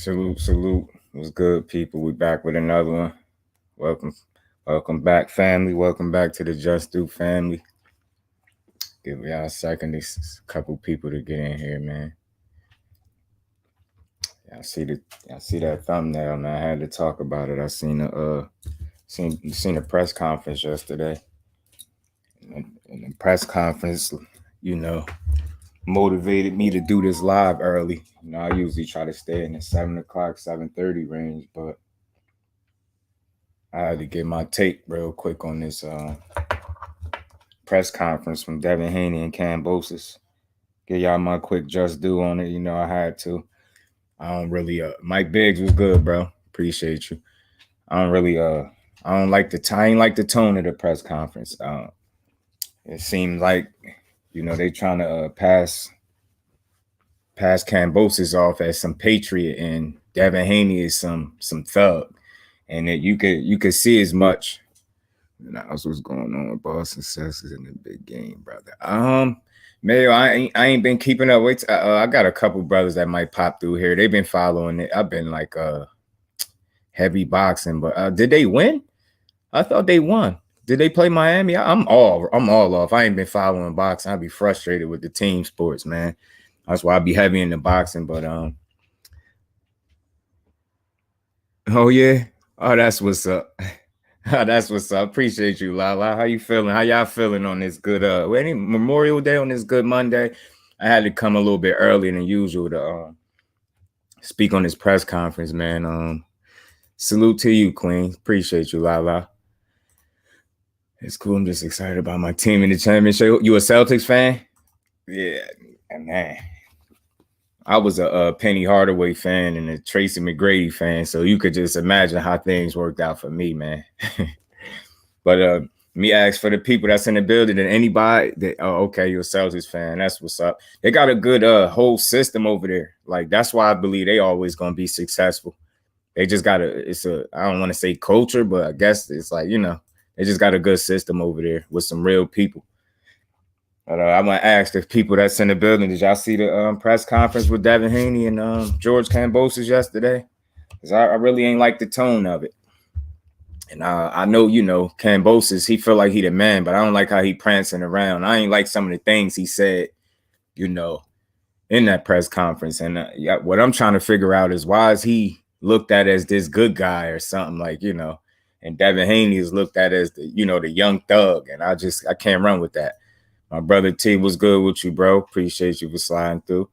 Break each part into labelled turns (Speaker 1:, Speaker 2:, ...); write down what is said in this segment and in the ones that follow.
Speaker 1: Salute. What's good, people? We back with another one. Welcome back, family. Welcome back to the Just Do family. Give y'all a second. These couple people to get in here, man. Y'all see that thumbnail, man. I had to talk about it. I seen a press conference yesterday. And the press conference, you know, motivated me to do this live early. I usually try to stay in the 7 o'clock, 7:30 range, but I had to get my take real quick on this press conference from Devin Haney and Kambosos. Give y'all my quick just do on it. I had to. I don't really Mike Biggs was good, bro. Appreciate you. I don't really I don't like I ain't like the tone of the press conference. It seemed like, they trying to pass Kambosos off as some patriot and Devin Haney is some thug. And that you could see as much. And that's what's going on with Boston Celtics in the big game, brother. Mayo, I ain't been keeping up. Wait, I got a couple brothers that might pop through here. They've been following it. I've been like heavy boxing, but did they win? I thought they won. Did they play Miami? I'm all off. I ain't been following boxing. I'd be frustrated with the team sports, man. That's why I be heavy into boxing. But oh yeah, oh that's what's up. That's what's up. Appreciate you, Lala. How you feeling? How y'all feeling on this good any Memorial Day on this good Monday? I had to come a little bit earlier than usual to speak on this press conference, man. Salute to you, Queen. Appreciate you, Lala. It's cool. I'm just excited about my team in the championship. You a Celtics fan? Yeah, man. I was a Penny Hardaway fan and a Tracy McGrady fan, so you could just imagine how things worked out for me, man. But me ask for the people that's in the building and anybody that, okay, you're a Celtics fan. That's what's up. They got a good whole system over there. Like, that's why I believe they always gonna be successful. They just got I don't want to say culture, but I guess it's like, they just got a good system over there with some real people. But I want to ask the people that's in the building, did y'all see the press conference with Devin Haney and George Kambosos yesterday? Because I really ain't like the tone of it. And I know, Kambosos, he feel like he the man, but I don't like how he prancing around. I ain't like some of the things he said, in that press conference. And what I'm trying to figure out is why is he looked at as this good guy or something like, and Devin Haney is looked at as the young thug. And I can't run with that. My brother T, was good with you, bro. Appreciate you for sliding through.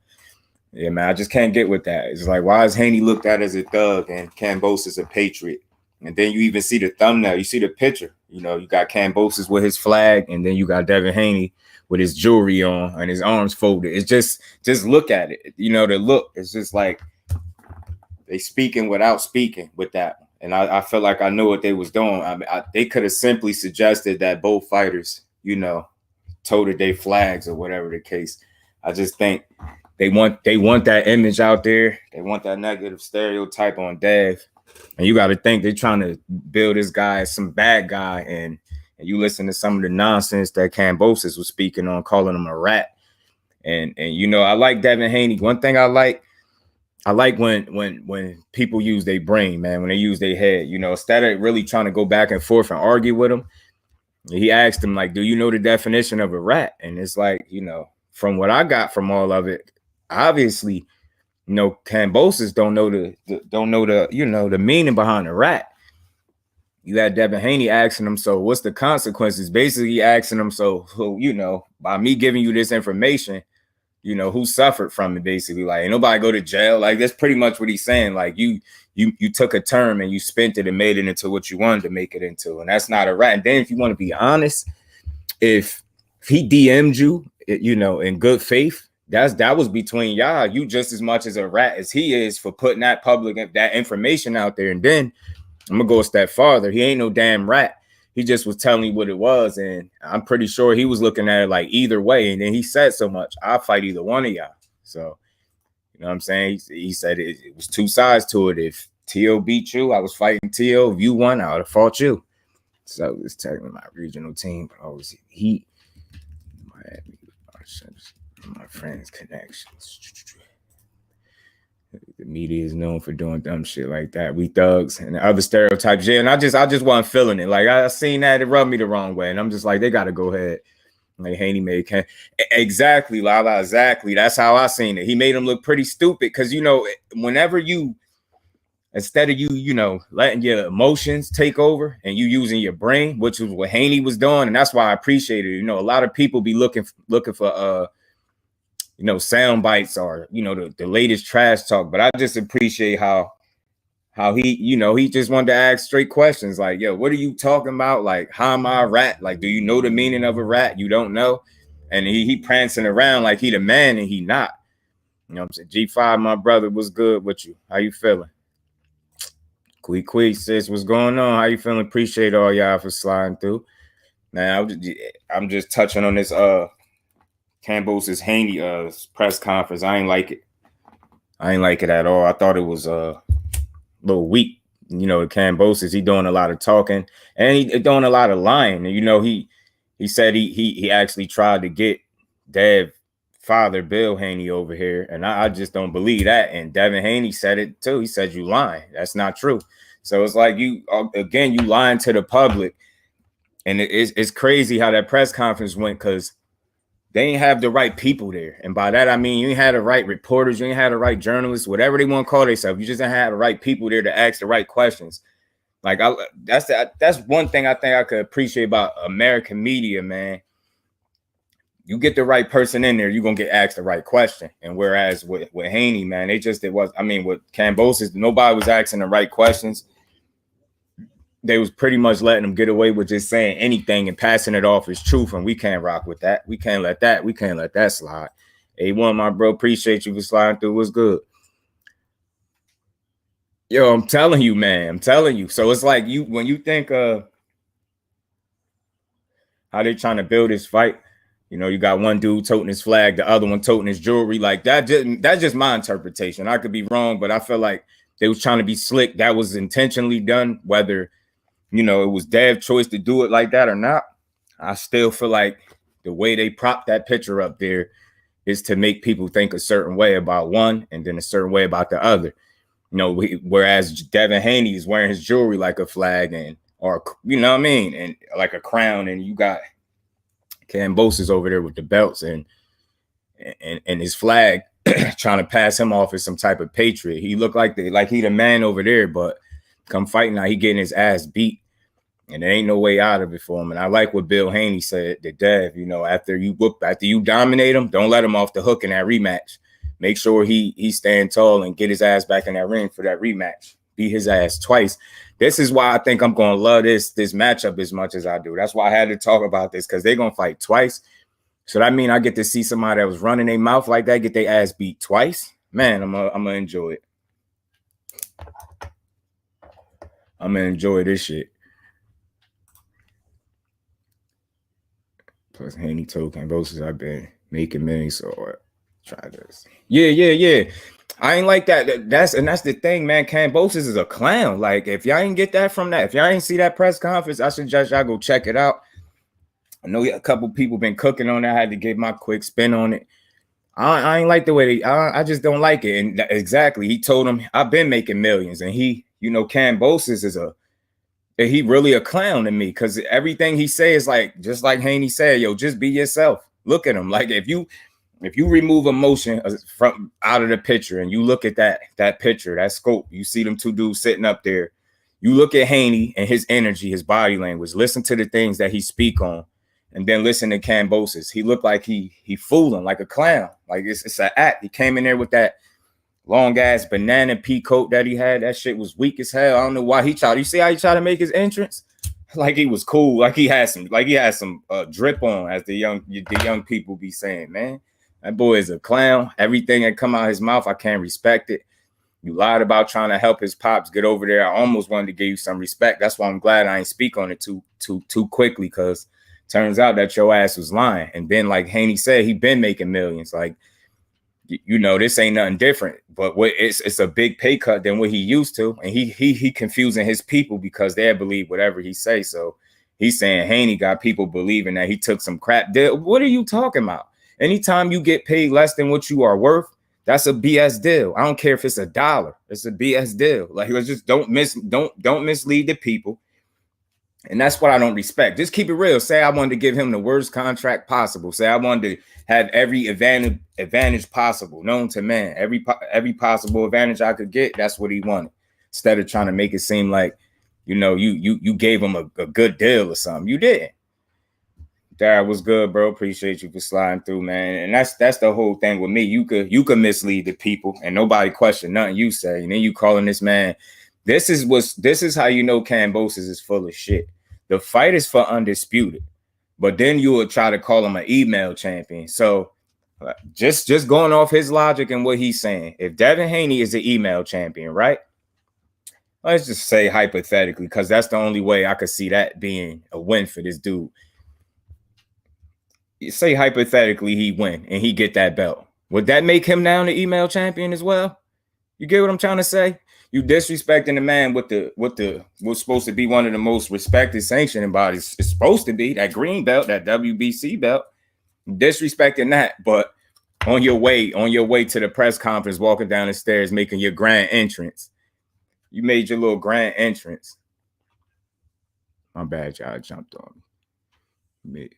Speaker 1: Yeah, man, I just can't get with that. It's like, why is Haney looked at as a thug and Kambosos a patriot? And then you even see the thumbnail. You see the picture. You got Kambosos with his flag, and then you got Devin Haney with his jewelry on and his arms folded. It's just look at it. The look. It's just like they speaking without speaking with that. And I feel like I knew what they was doing. I mean, they could have simply suggested that both fighters, toted their flags or whatever the case. I just think they want that image out there. They want that negative stereotype on Dev. And you got to think they're trying to build this guy as some bad guy. And you listen to some of the nonsense that Kambosos was speaking on, calling him a rat. And I like Devin Haney. One thing I like when people use their brain, man, when they use their head, instead of really trying to go back and forth and argue with him, he asked him, like, do you know the definition of a rat? And it's like, from what I got from all of it, obviously, Kambosos don't know the meaning behind a rat. You had Devin Haney asking him, so what's the consequences? Basically asking him, so by me giving you this information, who suffered from it, basically. Like, ain't nobody go to jail. Like, that's pretty much what he's saying. Like, you took a term and you spent it and made it into what you wanted to make it into. And that's not a rat. And then if you want to be honest, if he DM'd you, in good faith, that was between y'all. You just as much as a rat as he is for putting that information out there. And then I'm gonna go a step farther. He ain't no damn rat. He just was telling you what it was, and I'm pretty sure he was looking at it like either way. And then he said so much, I'll fight either one of y'all. So, you know what I'm saying? He said it was two sides to it. If T.O. beat you, I was fighting T.O. If you won, I would have fought you. So it's technically my regional team. But obviously, Heat, Miami, my friends' connections. media is known for doing dumb shit like that. We thugs and other stereotypes. Yeah, and I just wasn't feeling it. Like I seen that, it rubbed me the wrong way. And I'm just like, they gotta go ahead. Like Haney made exactly, Lala, exactly. That's how I seen it. He made him look pretty stupid because whenever you instead of you letting your emotions take over and you using your brain, which was what Haney was doing, and that's why I appreciated it. A lot of people be looking for sound bites or the latest trash talk, but I just appreciate how he just wanted to ask straight questions like, yo, what are you talking about? Like, how am I a rat? Like, do you know the meaning of a rat? You don't know. And he prancing around like he the man and he not. You know what I'm saying? G5, my brother, what's good with you? How you feeling? Quee, sis, what's going on? How you feeling? Appreciate all y'all for sliding through. Now, I'm just touching on this Kambosos Haney press conference. I ain't like it. I ain't like it at all. I thought it was a little weak. Kambosos, he doing a lot of talking and he doing a lot of lying. And he said he actually tried to get Dev father Bill Haney over here, and I just don't believe that. And Devin Haney said it too. He said you lying. That's not true. So it's like you lying to the public, and it's crazy how that press conference went because they ain't have the right people there. And by that, I mean, you ain't had the right reporters, you ain't had the right journalists, whatever they want to call themselves. You just ain't had the right people there to ask the right questions. Like that's one thing I think I could appreciate about American media, man. You get the right person in there, you're going to get asked the right question. And whereas with Haney, man, with Kambosos, nobody was asking the right questions. They was pretty much letting them get away with just saying anything and passing it off as truth. And we can't rock with that. We can't let that slide. A1, my bro, appreciate you for sliding through. What's good? Yo, I'm telling you, man. I'm telling you. So it's like when you think how they trying to build this fight, you got one dude toting his flag, the other one toting his jewelry. Like that's just my interpretation. I could be wrong, but I feel like they was trying to be slick. That was intentionally done, whether it was Dev's choice to do it like that or not. I still feel like the way they propped that picture up there is to make people think a certain way about one and then a certain way about the other. Whereas Devin Haney is wearing his jewelry like a flag or and like a crown, and you got Kambosos over there with the belts and his flag trying to pass him off as some type of patriot. He looked like he the man over there, but come fighting now, he getting his ass beat, and there ain't no way out of it for him. And I like what Bill Haney said to Dev. After you dominate him, don't let him off the hook in that rematch. Make sure he stand tall and get his ass back in that ring for that rematch. Beat his ass twice. This is why I think I'm gonna love this matchup as much as I do. That's why I had to talk about this, because they're gonna fight twice. So that means I get to see somebody that was running their mouth like that get their ass beat twice. Man, I'm gonna enjoy it. I'm gonna enjoy this shit. Plus, Haney told Kambosos, I've been making millions, so try this. Yeah. I ain't like that. That's the thing, man. Kambosos is a clown. Like, if y'all ain't get that from that, if y'all ain't see that press conference, I suggest y'all go check it out. I know a couple people been cooking on it. I had to give my quick spin on it. I ain't like the way I just don't like it. And exactly, he told him, I've been making millions. And he, Kambosos is he really a clown to me, because everything he says, like, just like Haney said, yo, just be yourself. Look at him. Like, if you remove emotion from out of the picture and you look at that picture, that scope, you see them two dudes sitting up there. You look at Haney and his energy, his body language, listen to the things that he speak on, and then listen to Kambosos. He looked like he fooling, like a clown. Like it's an act. He came in there with that long ass banana pea coat that he had. That shit was weak as hell. I don't know why he tried. You see how he tried to make his entrance? Like he was cool. Like he had some drip on, as the young people be saying, man. That boy is a clown. Everything that come out of his mouth, I can't respect it. You lied about trying to help his pops get over there. I almost wanted to give you some respect. That's why I'm glad I ain't speak on it too quickly, because turns out that your ass was lying. And then, like Haney said, he been making millions. Like, this ain't nothing different. But it's a big pay cut than what he used to. And he confusing his people because they believe whatever he say. So he's saying Haney got people believing that he took some crap. What are you talking about? Anytime you get paid less than what you are worth, That's a BS deal. I don't care if it's $1. It's a BS deal. Like, let's just don't mislead the people. And that's what I don't respect. Just keep it real. Say I wanted to give him the worst contract possible. Say I wanted to have every advantage possible known to man. Every possible advantage I could get. That's what he wanted. Instead of trying to make it seem like, you gave him a good deal or something. You didn't. Darryl, was good, bro. Appreciate you for sliding through, man. And that's the whole thing with me. You could mislead the people and nobody question nothing you say. And then you calling this man. This is how you know Kambosos is full of shit. The fight is for undisputed, but then you will try to call him an email champion. So just going off his logic and what he's saying, if Devin Haney is an email champion, right? Let's just say hypothetically, because that's the only way I could see that being a win for this dude. Say hypothetically he win and he get that belt. Would that make him now the email champion as well? You get what I'm trying to say? You disrespecting the man with what's supposed to be one of the most respected sanctioning bodies. It's supposed to be that green belt, that WBC belt. Disrespecting that, but on your way to the press conference, walking down the stairs, making your grand entrance. You made your little grand entrance. My bad, y'all jumped on me.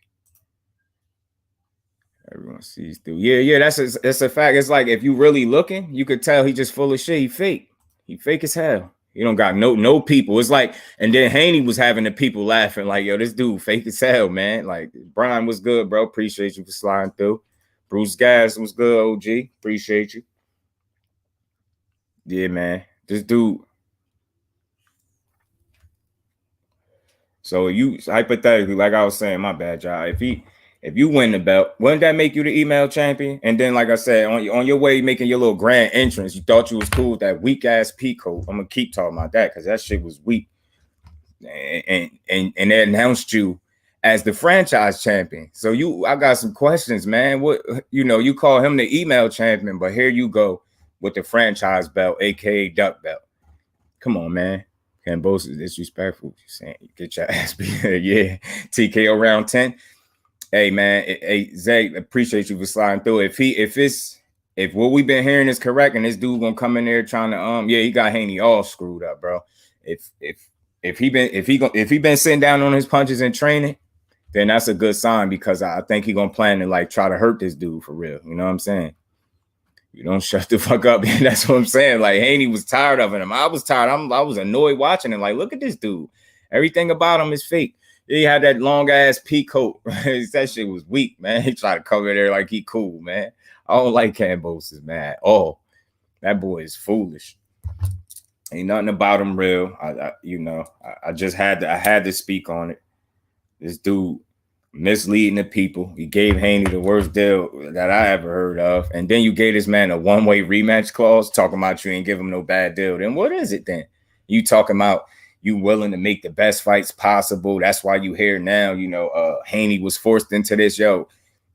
Speaker 1: Everyone sees through. Yeah, that's a fact. It's like if you really looking, you could tell he just full of shit. He fake. He fake as hell. He don't got no people. It's like, and then Haney was having the people laughing like, yo, this dude fake as hell, man. Like, Brian was good, bro. Appreciate you for sliding through. Bruce Gas was good, OG. Appreciate you. Yeah, man. This dude. So you hypothetically, like I was saying, my bad, y'all. If you win the belt, wouldn't that make you the email champion? And then, like I said, on your way making your little grand entrance, you thought you was cool with that weak ass peacoat. I'm gonna keep talking about that because that shit was weak. And they announced you as the franchise champion. So I got some questions, man. What you call him the email champion, but here you go with the franchise belt, aka duck belt. Come on, man. Kambosos is disrespectful. You saying you get your ass beat. Yeah, TKO round 10. Hey man, hey Zay, appreciate you for sliding through. If what we've been hearing is correct, and this dude gonna come in there trying to he got Haney all screwed up, bro. If he been sitting down on his punches in training, then that's a good sign because I think he gonna plan to like try to hurt this dude for real. You know what I'm saying? You don't shut the fuck up. That's what I'm saying. Like Haney was tired of him. I was tired. I was annoyed watching him. Like, look at this dude. Everything about him is fake. He had that long ass peacoat. That shit was weak, man. He tried to come in there like he cool, man. I don't like Kambosos, man. Oh, that boy is foolish. Ain't nothing about him real. I just had to speak on it. This dude misleading the people. He gave Haney the worst deal that I ever heard of, and then you gave this man a one-way rematch clause, talking about you ain't give him no bad deal. Then what is it then? You talking about you willing to make the best fights possible. That's why you here now. Haney was forced into this. Yo,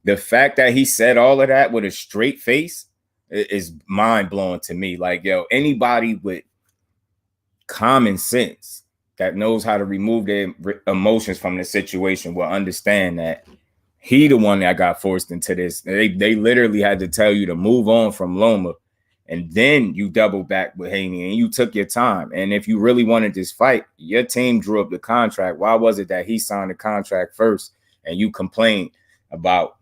Speaker 1: the fact that he said all of that with a straight face is mind-blowing to me. Like, yo, anybody with common sense that knows how to remove their emotions from the situation will understand that he the one that got forced into this. They literally had to tell you to move on from Loma. And then you double back with Haney and you took your time. And if you really wanted this fight, your team drew up the contract. Why was it that he signed the contract first and you complained about,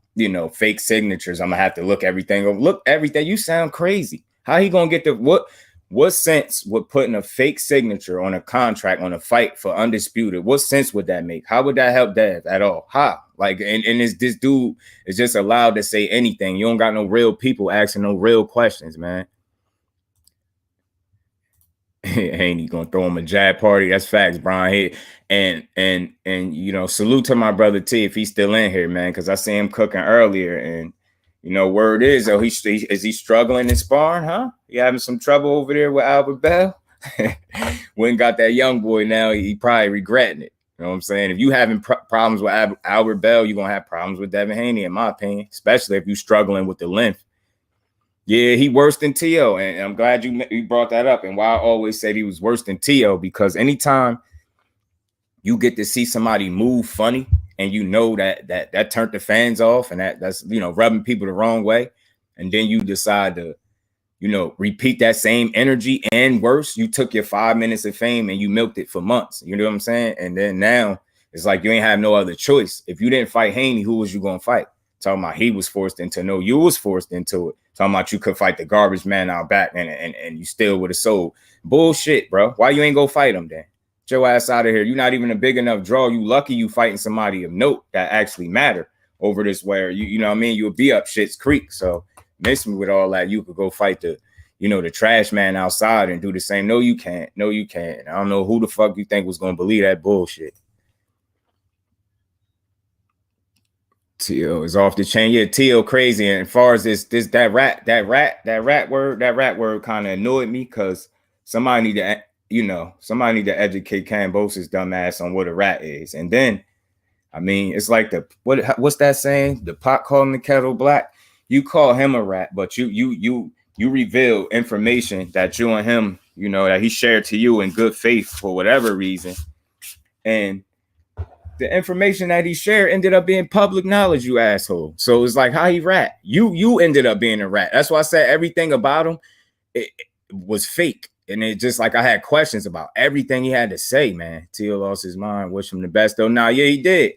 Speaker 1: fake signatures? I'm going to have to look everything over. Look, everything. You sound crazy. How he going to get what sense would putting a fake signature on a contract on a fight for undisputed? What sense would that make? How would that help Dev at all? How? Like, and this dude is just allowed to say anything. You don't got no real people asking no real questions, man. Haney gonna throw him a jab party. That's facts, Brian. And salute to my brother T if he's still in here, man, because I see him cooking earlier. And word is, is he struggling in sparring, huh? He having some trouble over there with Albert Bell? When got that young boy now, he probably regretting it. You know what I'm saying? If you having problems with Albert Bell, you're gonna have problems with Devin Haney, in my opinion, especially if you're struggling with the length. Yeah, he worse than T.O. And I'm glad you brought that up. And why I always said he was worse than T.O. because anytime you get to see somebody move funny and that turned the fans off and that's rubbing people the wrong way, and then you decide to repeat that same energy and worse. You took your 5 minutes of fame and you milked it for months. You know what I'm saying? And then now it's like you ain't have no other choice. If you didn't fight Haney, who was you gonna fight? Talking about he was forced into no, you was forced into it. Talking about you could fight the garbage man out back and you still would have sold. Bullshit, bro. Why you ain't go fight him then? Get your ass out of here. You're not even a big enough draw. You lucky you fighting somebody of note that actually matter over this where you know what I mean? You'll be up shit's creek. So miss me with all that. You could go fight the trash man outside and do the same. No, you can't. No, you can't. I don't know who the fuck you think was gonna believe that bullshit. Teal is off the chain. Yeah, Teal crazy. And as far as that rat word kind of annoyed me because somebody need to educate Kambosos' dumb ass on what a rat is. And then, I mean, it's like what's that saying? The pot calling the kettle black. You call him a rat, but you reveal information that you and him, that he shared to you in good faith for whatever reason. And the information that he shared ended up being public knowledge, you asshole. So it's like, how he rat? You ended up being a rat. That's why I said everything about him it was fake. And it just like I had questions about everything he had to say, man. Teal lost his mind. Wish him the best though. Nah, yeah, he did.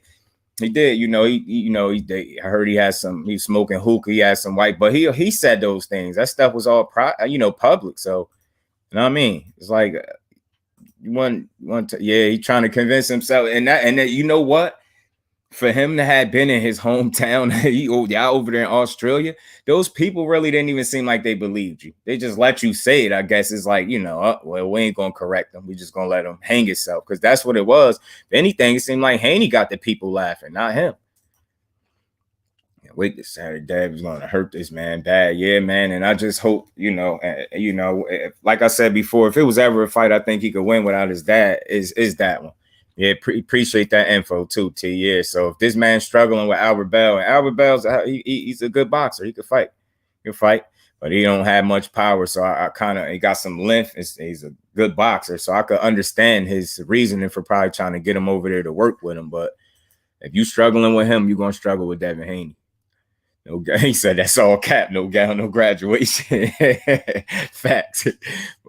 Speaker 1: He did. I heard he was smoking hookah. He had some white, but he said those things. That stuff was all public. So, you know what I mean? It's like he trying to convince himself, and that you know what? For him to have been in his hometown, y'all over there in Australia, those people really didn't even seem like they believed you. They just let you say it. I guess it's like, well, we ain't gonna correct them. We just gonna let him hang himself because that's what it was. If anything, it seemed like Haney got the people laughing, not him. Wait, this Saturday, Dad was gonna hurt this man bad, yeah, man. And I just hope, like I said before, if it was ever a fight, I think he could win without his dad. Is that one? Yeah, appreciate that info too, T. Yeah, so if this man's struggling with Albert Bell, and Albert Bell's he's a good boxer, he could fight, but he don't have much power. So I kind of he got some length. He's a good boxer, so I could understand his reasoning for probably trying to get him over there to work with him. But if you struggling with him, you're gonna struggle with Devin Haney. No, he said that's all cap, no gown, no graduation. Facts.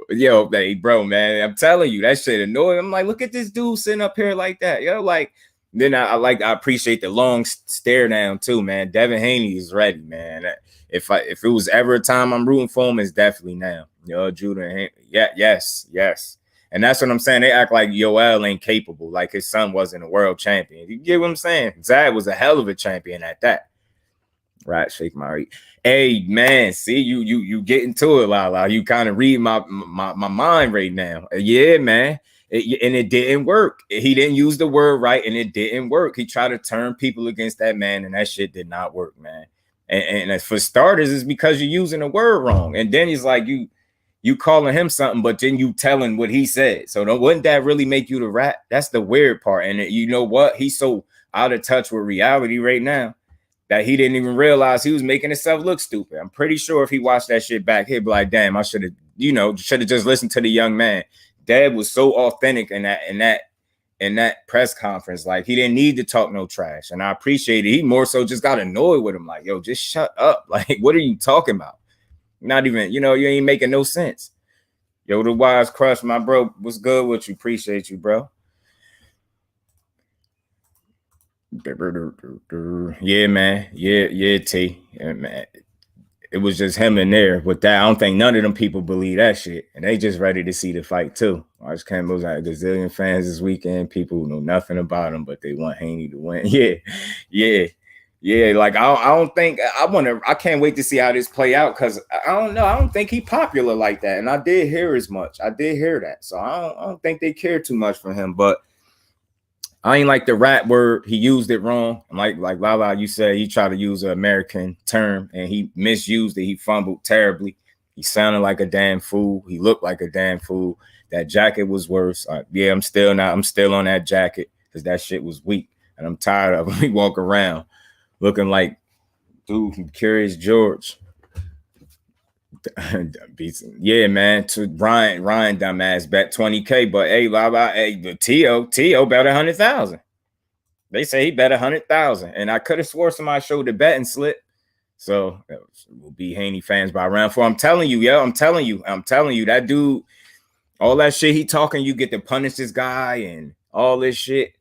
Speaker 1: Yo, hey, bro, man, I'm telling you, that shit annoying. I'm like, look at this dude sitting up here like that. Like, then I appreciate the long stare down too, man. Devin Haney is ready, man. If it was ever a time I'm rooting for him, it's definitely now. Judah Haney. Yeah, yes. And that's what I'm saying. They act like Yoel ain't capable, like his son wasn't a world champion. You get what I'm saying? Zad was a hell of a champion at that. Right, shake my. Hey man, see you get into it, Lala. You kind of read my mind right now. Yeah, man. And it didn't work. He didn't use the word right, and it didn't work. He tried to turn people against that man, and that shit did not work, man. And for starters, it's because you're using the word wrong. And then he's like, you calling him something, but then you telling what he said. So wouldn't that really make you the rat? That's the weird part. And you know what? He's so out of touch with reality right now that he didn't even realize he was making himself look stupid. I'm pretty sure if he watched that shit back, he'd be like, damn, I should have, just listened to the young man. Dad was so authentic in that press conference. Like, he didn't need to talk no trash. And I appreciate it. He more so just got annoyed with him. Like, yo, just shut up. Like, what are you talking about? Not even, you ain't making no sense. Yo, the Wise Crush, my bro, what's good with you? Appreciate you, bro. Yeah, man. Yeah, T. Yeah, man. It was just him in there with that. I don't think none of them people believe that shit. And they just ready to see the fight too. Watch Campbell's like a gazillion fans this weekend. People who know nothing about him, but they want Haney to win. Yeah. Like I don't think I can't wait to see how this play out because I don't know. I don't think he popular like that. And I did hear as much. I did hear that. So I don't think they care too much for him. But I ain't like the rat word. He used it wrong. Like Lala, you said he tried to use an American term and he misused it. He fumbled terribly. He sounded like a damn fool. He looked like a damn fool. That jacket was worse. Yeah, I'm still on that jacket because that shit was weak. And I'm tired of him. He walk around looking like dude from Curious George. Yeah, man. To Ryan dumbass bet 20K, but hey, the T.O. bet 100,000. They say he bet 100,000, and I could have swore somebody showed the betting slip. So we'll be Haney fans by round 4. I'm telling you, I'm telling you, that dude, all that shit he talking, you get to punish this guy and all this shit.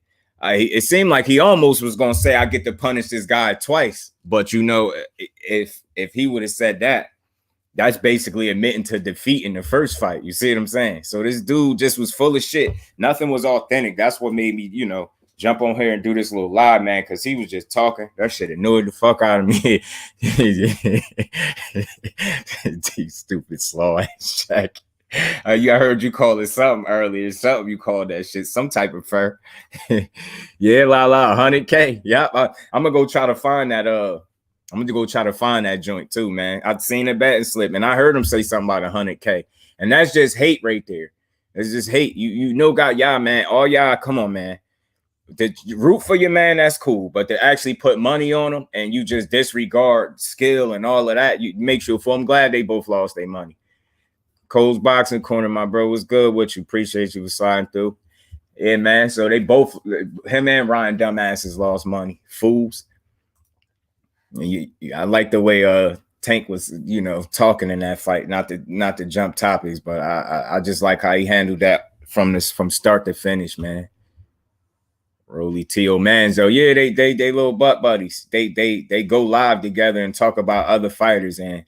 Speaker 1: It seemed like he almost was gonna say, I get to punish this guy twice. But if he would have said that, that's basically admitting to defeat in the first fight. You see what I'm saying? So this dude just was full of shit. Nothing was authentic. That's what made me, jump on here and do this little live, man, because he was just talking. That shit annoyed the fuck out of me. These stupid slow ass Shaq. I heard you call it something earlier. Something you called that shit, some type of fur. Yeah, 100K. Yep. I'm gonna go try to find that. I'm gonna go try to find that joint too, man. I've seen a betting slip, and I heard him say something about 100K, and that's just hate right there. It's just hate. Got y'all, man. All y'all, come on, man. To root for your man, that's cool, but to actually put money on him and you just disregard skill and all of that, you make you feel. I'm glad they both lost their money. Cole's Boxing Corner, my bro, was good with you. Appreciate you for sliding through. Yeah, man. So they both, him and Ryan dumbasses, lost money. Fools. I like the way Tank was, talking in that fight. Not to jump topics, but I just like how he handled that from start to finish, man. Rolly T.O. Manzo, yeah, they little butt buddies. They go live together and talk about other fighters, and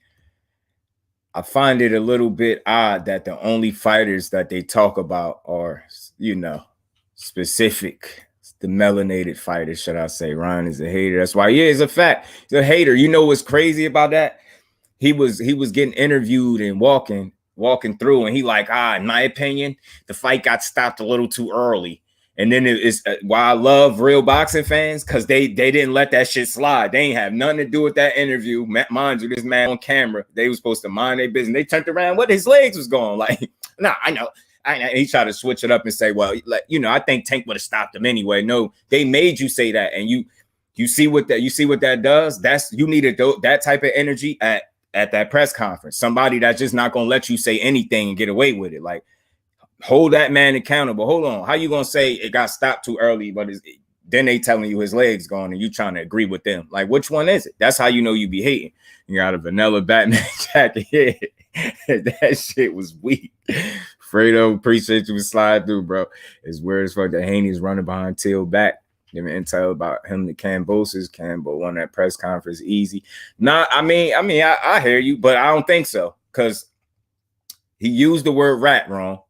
Speaker 1: I find it a little bit odd that the only fighters that they talk about are, specific. The melanated fighters, should I say. Ryan is a hater. That's why, it's a fact. He's a hater. You know what's crazy about that? He was getting interviewed and walking through, and he like, in my opinion, the fight got stopped a little too early. And then it's why I love real boxing fans, because they didn't let that shit slide. They ain't have nothing to do with that interview. Mind you, this man on camera, they was supposed to mind their business. They turned around, what his legs was going. Like, nah, I know. He tried to switch it up and say, well, I think Tank would have stopped him anyway. No, they made you say that, and you see what that does. That's, you needed that type of energy at that press conference. Somebody that's just not gonna let you say anything and get away with it. Like, hold that man accountable. Hold on, how you gonna say it got stopped too early, but then they telling you his legs gone and you trying to agree with them? Like, which one is it? That's how you know you be hating. You got a vanilla Batman jacket. Yeah, that shit was weak. Fredo, appreciate you for slide through, bro. It's weird as fuck that Haney's running behind Till back. Giving intel about him to Kambosos. Cambo won that press conference easy. Nah, I mean, I hear you, but I don't think so, because he used the word rat wrong.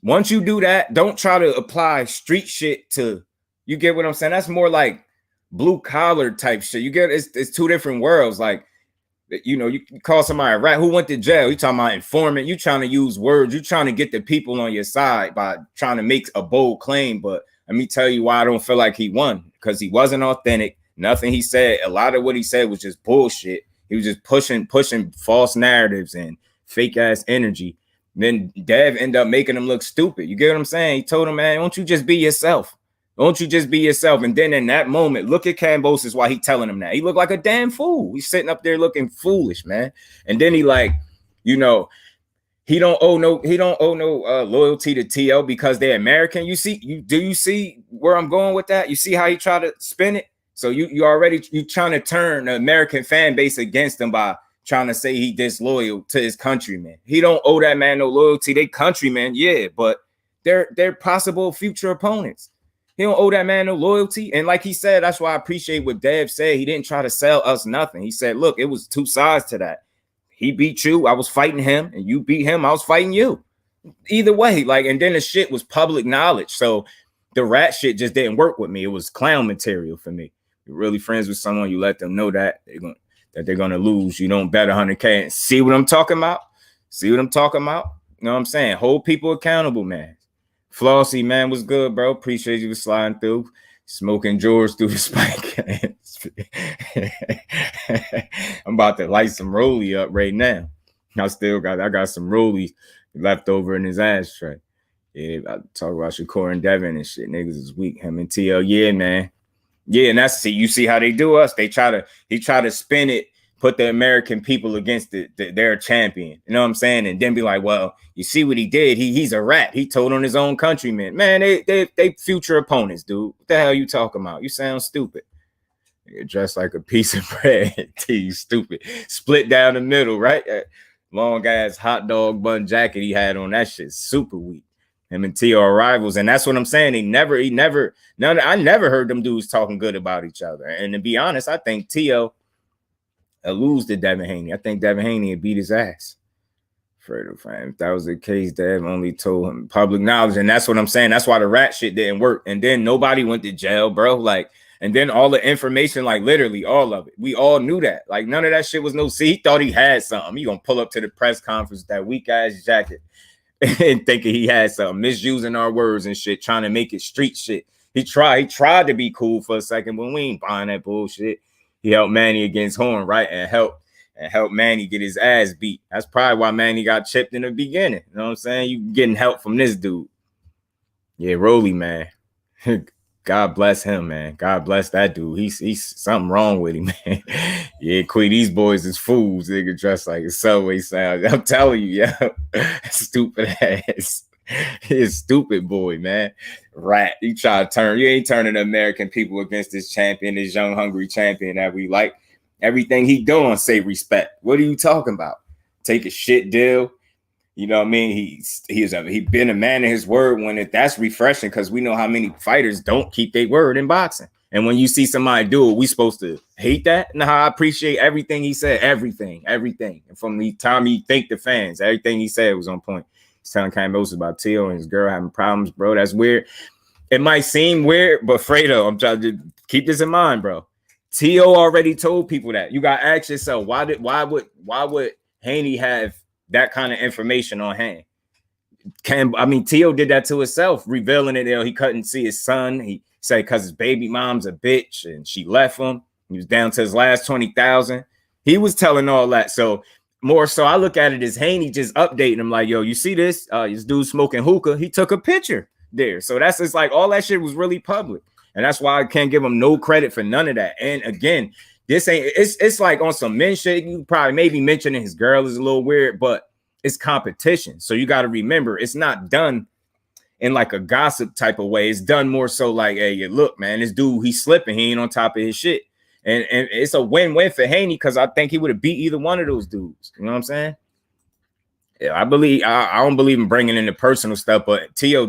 Speaker 1: Once you do that, don't try to apply street shit to, you get what I'm saying? That's more like blue collar type shit. You get, it's two different worlds. Like, you call somebody a rat who went to jail. You talking about informant. You trying to use words. You trying to get the people on your side by trying to make a bold claim. But let me tell you why I don't feel like he won, because he wasn't authentic. Nothing he said, a lot of what he said was just bullshit. He was just pushing false narratives and fake ass energy. Then Dev ended up making him look stupid. You get what I'm saying? He told him, man, won't you just be yourself? Won't you just be yourself? And then in that moment, look at Kambosos while he telling him that. He looked like a damn fool. He's sitting up there looking foolish, man. And then he like, he don't owe no loyalty to TL because they're American. Do you see where I'm going with that? You see how he tried to spin it? So you trying to turn the American fan base against him by trying to say he disloyal to his countrymen. He don't owe that man no loyalty. They countrymen, yeah, but they're possible future opponents. He don't owe that man no loyalty. And like he said, that's why I appreciate what Dev said. He didn't try to sell us nothing. He said, look, it was two sides to that. He beat you, I was fighting him, and you beat him, I was fighting you. Either way, like, and then the shit was public knowledge. So the rat shit just didn't work with me. It was clown material for me. You're really friends with someone, you let them know that they're gonna lose. You don't bet 100K. And see what I'm talking about? See what I'm talking about? You know what I'm saying? Hold people accountable, man. Flossy, man, was good, bro. Appreciate you for sliding through. Smoking George through the spike. I'm about to light some Rolly up right now. I got some Rollies left over in his ashtray. Yeah, I talk about Shakur and Devin and shit. Niggas is weak. Him and TL, yeah, man. Yeah, and you see how they do us. He try to spin it, put the American people against their champion. You know what I'm saying? And then be like, well, you see what he did? He's a rat. He told on his own countrymen. Man, they future opponents, dude. What the hell you talking about? You sound stupid. Dressed like a piece of bread. You stupid. Split down the middle, right? Long ass hot dog bun jacket he had on. That shit super weak. Him and T.O. are rivals, and that's what I'm saying. I never heard them dudes talking good about each other. And to be honest, I think T.O. lose to Devin Haney. I think Devin Haney would beat his ass. Fredo fan. If that was the case, Dev only told him public knowledge, and that's what I'm saying. That's why the rat shit didn't work. And then nobody went to jail, bro. Like, and then all the information, like literally all of it, we all knew that. Like, none of that shit was no. See, he thought he had something. He gonna pull up to the press conference with that weak ass jacket and thinking he had something, misusing our words and shit, trying to make it street shit. He tried to be cool for a second, but we ain't buying that bullshit. He helped Manny against Horn, right, and help Manny get his ass beat. That's probably why Manny got chipped in the beginning. You know what I'm saying? You getting help from this dude. Yeah, Rolly, man. God bless him, man. God bless that dude. He's something wrong with him, man. Yeah, Queen, these boys is fools. Nigga dressed like a Subway sound. I'm telling you, yo. Stupid ass. He's stupid boy, man. Rat. You try to turn. You ain't turning the American people against this champion, this young, hungry champion that we like. Everything he doing, say respect. What are you talking about? Take a shit deal. You know what I mean? He been a man of his word when that's refreshing, because we know how many fighters don't keep their word in boxing. And when you see somebody do it, we supposed to hate that. And I appreciate everything he said, everything. And from the time he thanked the fans, everything he said was on point. He's telling Kambosos about T.O. and his girl having problems, bro. That's weird. It might seem weird, but Fredo, I'm trying to keep this in mind, bro. T.O. already told people that. You got to ask yourself, why would Haney have that kind of information on hand? T.O. did that to himself, revealing it. He couldn't see his son. He said because his baby mom's a bitch and she left him. He was down to his last 20,000. He was telling all that. So more so, I look at it as Haney just updating him like, yo, you see this? This dude smoking hookah. He took a picture there. So that's just like all that shit was really public. And that's why I can't give him no credit for none of that. And again, it's like on some men shit. You probably maybe mentioning his girl is a little weird, but it's competition. So you got to remember, it's not done in like a gossip type of way. It's done more so like, hey, look, man, this dude, he's slipping. He ain't on top of his shit. And it's a win-win for Haney, because I think he would have beat either one of those dudes. You know what I'm saying? Yeah, I don't believe in bringing in the personal stuff, but T.O.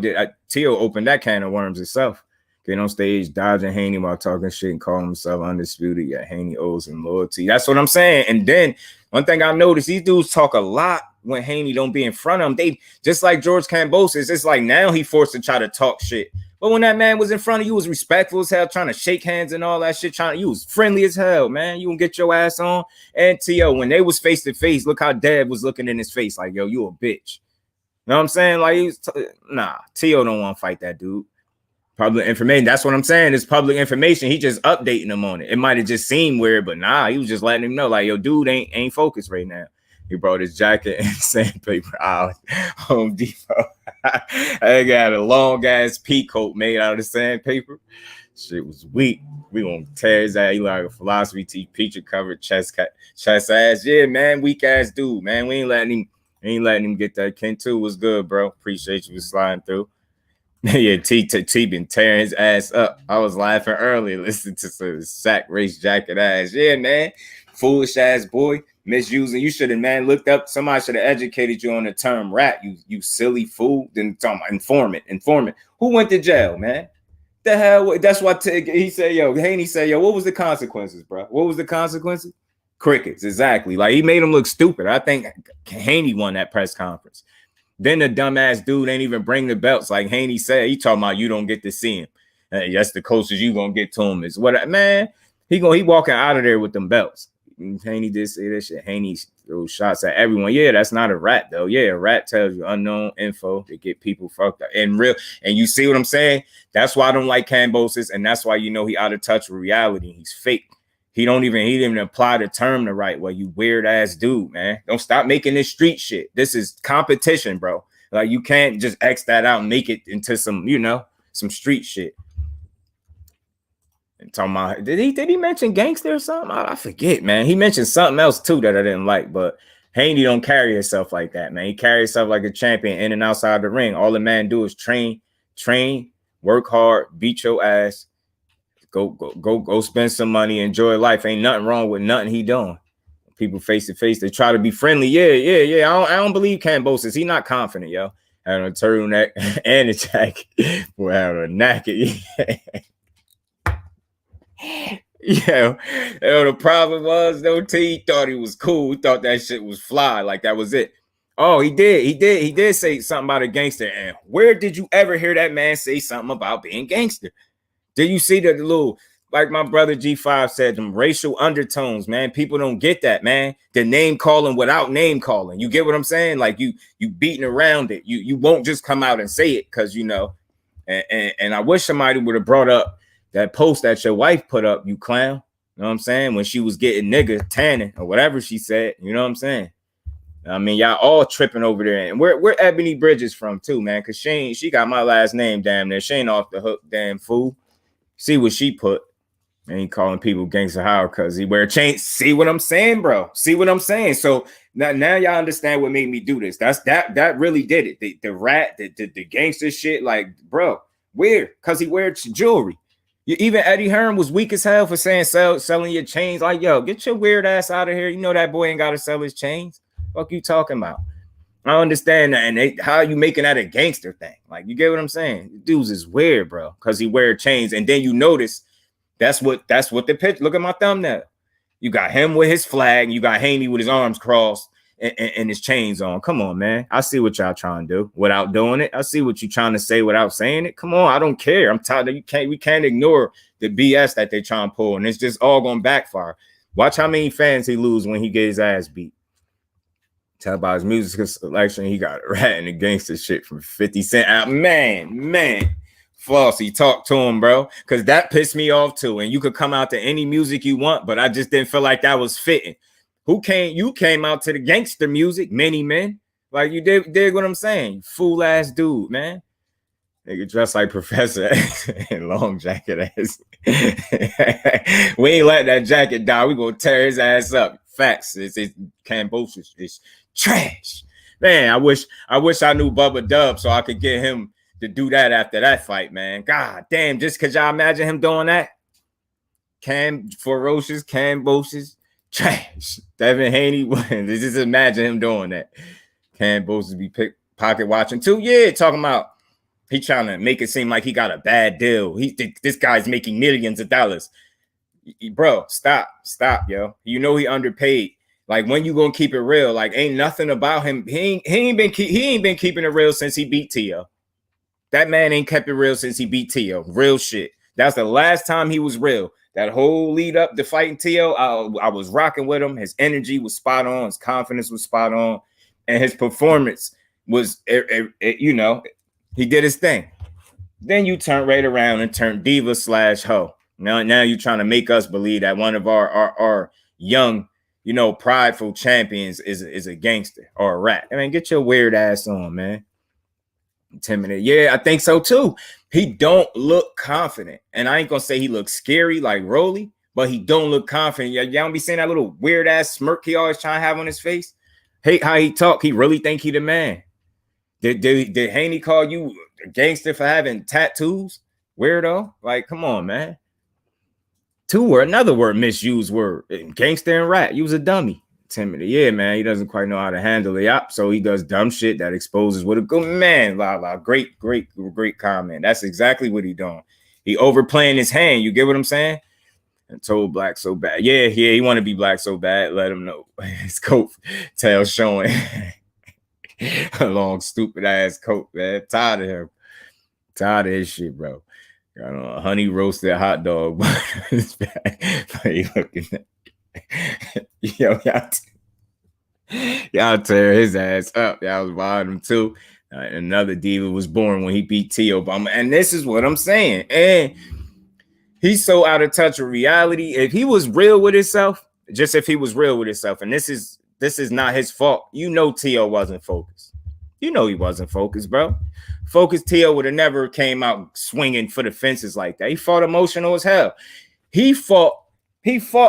Speaker 1: opened that can of worms itself. Get on stage, dodging Haney while talking shit and calling himself undisputed. Yeah, Haney owes him loyalty. That's what I'm saying. And then one thing I noticed, these dudes talk a lot when Haney don't be in front of them. They just like George Kambosos. It's like now he forced to try to talk shit. But when that man was in front of you, was respectful as hell, trying to shake hands and all that shit. You was friendly as hell, man. You gonna get your ass on. And T.O., when they was face to face, look how Dad was looking in his face, like, yo, you a bitch. You know what I'm saying? Like, nah, T.O. don't want to fight that dude. Public information. That's what I'm saying. It's public information. He just updating him on it. It might have just seemed weird, but nah, he was just letting him know, like, yo, dude ain't focused right now. He brought his jacket and sandpaper out. Home Depot. I got a long ass pea coat made out of sandpaper. Shit was weak. We gonna tear his ass. He like a philosophy teacher covered chest ass. Yeah, man, weak ass dude, man. We ain't letting him get that. Ken 2 was good, bro. Appreciate you for sliding through. Yeah, T been tearing his ass up. I was laughing earlier listening to some sack race jacket ass. Yeah, man. Foolish ass boy. Misusing. You should have, man, looked up. Somebody should have educated you on the term rat. You silly fool. Then talking about informant. Who went to jail, man? The hell? That's what he said, yo. Haney said, yo, what was the consequences, bro? What was the consequences? Crickets, exactly. Like, he made him look stupid. I think Haney won that press conference. Then the dumbass dude ain't even bring the belts. Like Haney said, he talking about you don't get to see him. That's the closest you gonna get to him is what, man. He walking out of there with them belts. Haney did say that shit. Haney threw shots at everyone. Yeah, that's not a rat though. Yeah, a rat tells you unknown info to get people fucked up. And you see what I'm saying? That's why I don't like Kambosos, and that's why you know he out of touch with reality. He's fake. He didn't even apply the term the right way. You weird ass dude, man. Don't stop making this street shit. This is competition, bro. Like, you can't just X that out and make it into some, some street shit. And talking about, did he mention gangster or something? I forget, man. He mentioned something else too that I didn't like, but Haney don't carry himself like that, man. He carries himself like a champion in and outside the ring. All the man do is train, work hard, beat your ass, Go spend some money, enjoy life. Ain't nothing wrong with nothing he doing. People face to face, they try to be friendly. Yeah. I don't believe Kambosos. He not confident, yo. Having a turtleneck and a jacket. Boy, having a naked. Yo, the problem was though, T thought he was cool. He thought that shit was fly, like that was it. Oh, he did say something about a gangster. And where did you ever hear that man say something about being gangster? Did you see the little, like my brother G5 said, them racial undertones, man? People don't get that, man. The name calling without name calling. You get what I'm saying? Like you beating around it. You won't just come out and say it because you know. And I wish somebody would have brought up that post that your wife put up, you clown. You know what I'm saying? When she was getting nigga tanning or whatever she said, you know what I'm saying? I mean, y'all all tripping over there. And where Ebony Bridges from too, man? Because she got my last name, damn near. She ain't off the hook, damn fool. See what she put. And he calling people gangster how because he wear chains. See what I'm saying, bro? See what I'm saying? So now y'all understand what made me do this. That really did it. The rat, the gangster shit, like, bro, weird. Because he wears jewelry. Even Eddie Hearn was weak as hell for saying selling your chains. Like, yo, get your weird ass out of here. You know that boy ain't got to sell his chains. Fuck you talking about? I understand that. And how you making that a gangster thing? Like, you get what I'm saying? Dudes is weird, bro, because he wear chains. And then you notice that's what the pitch. Look at my thumbnail. You got him with his flag. You got Haney with his arms crossed and his chains on. Come on, man. I see what y'all trying to do without doing it. I see what you're trying to say without saying it. Come on, I don't care. I'm tired of we can't ignore the BS that they trying to pull, and it's just all gonna backfire. Watch how many fans he lose when he get his ass beat. Tell about his music selection. He got a rat and the gangster shit from 50 Cent out. Man. Flossy, talk to him, bro. Because that pissed me off too. And you could come out to any music you want, but I just didn't feel like that was fitting. You came out to the gangster music, many men. Like you dig what I'm saying? Fool ass dude, man. Nigga dressed like Professor X and long jacket ass. We ain't let that jacket die. We gonna tear his ass up. Facts. It's Kambosos. It's trash. Man, I wish I knew Bubba Dub so I could get him to do that after that fight, man. God damn, just cause y'all imagine him doing that? Ferocious, Kambosos, trash. Devin Haney, just imagine him doing that. Kambosos be pocket watching too. Yeah, talking about he trying to make it seem like he got a bad deal. This guy's making millions of dollars. Bro, stop, yo. You know he underpaid. Like, when you gonna keep it real? Like, ain't nothing about him. He ain't been keeping it real since he beat Tio. That man ain't kept it real since he beat Tio. Real shit. That's the last time he was real. That whole lead up to fighting Tio, I was rocking with him. His energy was spot on. His confidence was spot on, and his performance was, you know, he did his thing. Then you turn right around and turn diva / hoe. Now you're trying to make us believe that one of our young, you know, prideful champions is a gangster or a rat. I mean, get your weird ass on, man. Intimidated. Yeah, I think so too. He don't look confident. And I ain't gonna say he looks scary like Rolly, but he don't look confident. Y'all don't be seeing that little weird ass smirk he always trying to have on his face. Hate how he talk. He really think he the man. Did Haney call you a gangster for having tattoos? Weirdo. Like, come on, man. Another word, misused word. Gangster and rat. You was a dummy. Timid. Yeah, man. He doesn't quite know how to handle it. Yep. So he does dumb shit that exposes what a good man. Great comment. That's exactly what he doing. He overplaying his hand. You get what I'm saying? And told black so bad. Yeah, he want to be black so bad. Let him know. His coat tail showing. A long stupid ass coat, man. Tired of him. Tired of his shit, bro. Got a honey roasted hot dog. He looking at. Yo, y'all tear his ass up. Y'all was behind him too. Another diva was born when he beat Tio. And this is what I'm saying. And he's so out of touch with reality. If he was real with himself, and this is not his fault. You know Tio wasn't focused. You know he wasn't focused, bro. Focused Tio would have never came out swinging for the fences like that. He fought emotional as hell. He fought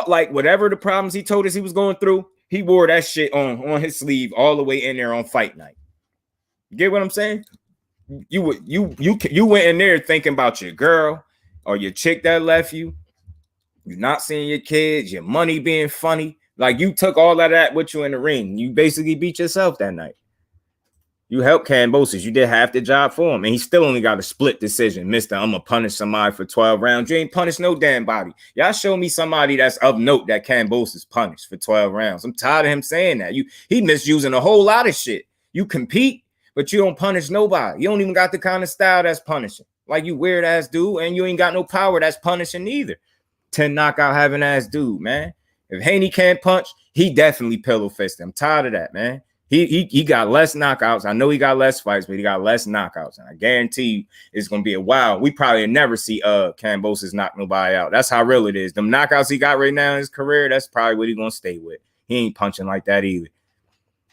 Speaker 1: like whatever the problems he told us he was going through, he wore that shit on his sleeve all the way in there on fight night. You get what I'm saying? You went in there thinking about your girl or your chick that left you, you're not seeing your kids, your money being funny. Like you took all of that with you in the ring. You basically beat yourself that night. You helped Kambosos. You did half the job for him. And he still only got a split decision. Mister, I'm going to punish somebody for 12 rounds. You ain't punished no damn body. Y'all show me somebody that's of note that Kambosos punished for 12 rounds. I'm tired of him saying that. He misusing a whole lot of shit. You compete, but you don't punish nobody. You don't even got the kind of style that's punishing. Like you weird ass dude, and you ain't got no power that's punishing either. 10 knockout having ass dude, man. If Haney can't punch, he definitely pillow fisted. I'm tired of that, man. He got less knockouts. I know he got less fights, but he got less knockouts. And I guarantee you it's going to be a while. We probably never see Kambosos knock nobody out. That's how real it is. Them knockouts he got right now in his career, that's probably what he's going to stay with. He ain't punching like that either.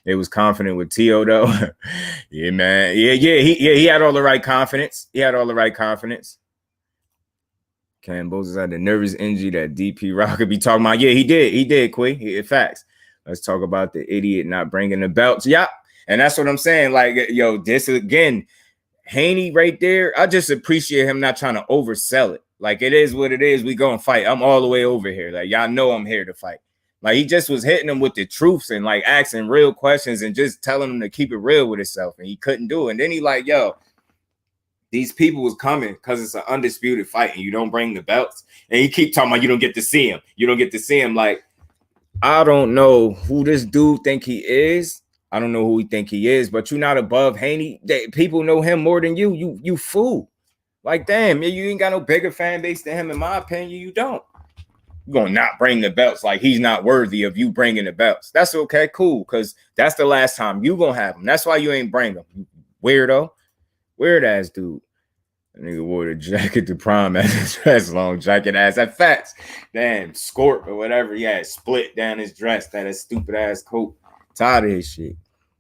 Speaker 1: It was confident with Tio, though. Yeah, man. He had all the right confidence. Kambosos had the nervous injury that DP Rock could be talking about. Yeah, he did, Quay. Facts. Let's talk about the idiot not bringing the belts. Yeah, and that's what I'm saying. Like, yo, this again, Haney right there. I just appreciate him not trying to oversell it. Like, it is what it is. We go and fight. I'm all the way over here. Like, y'all know I'm here to fight. Like, he just was hitting them with the truths and like asking real questions and just telling them to keep it real with himself. And he couldn't do it. And then he like, yo, these people was coming because it's an undisputed fight and you don't bring the belts. And you keep talking about you don't get to see him. You don't get to see him. Like, I don't know who this dude think he is. I don't know who he think he is, but you're not above Haney. People know him more than you. You fool. Like, damn, you ain't got no bigger fan base than him, in my opinion. You don't. You're going to not bring the belts like he's not worthy of you bringing the belts. That's okay, cool, because that's the last time you going to have them. That's why you ain't bring them. Weirdo. Weird-ass dude. That nigga wore the jacket to prom at his dress, long jacket ass. That facts. Damn, Scorp or whatever. He had split down his dress, that stupid ass coat. Tired of his shit.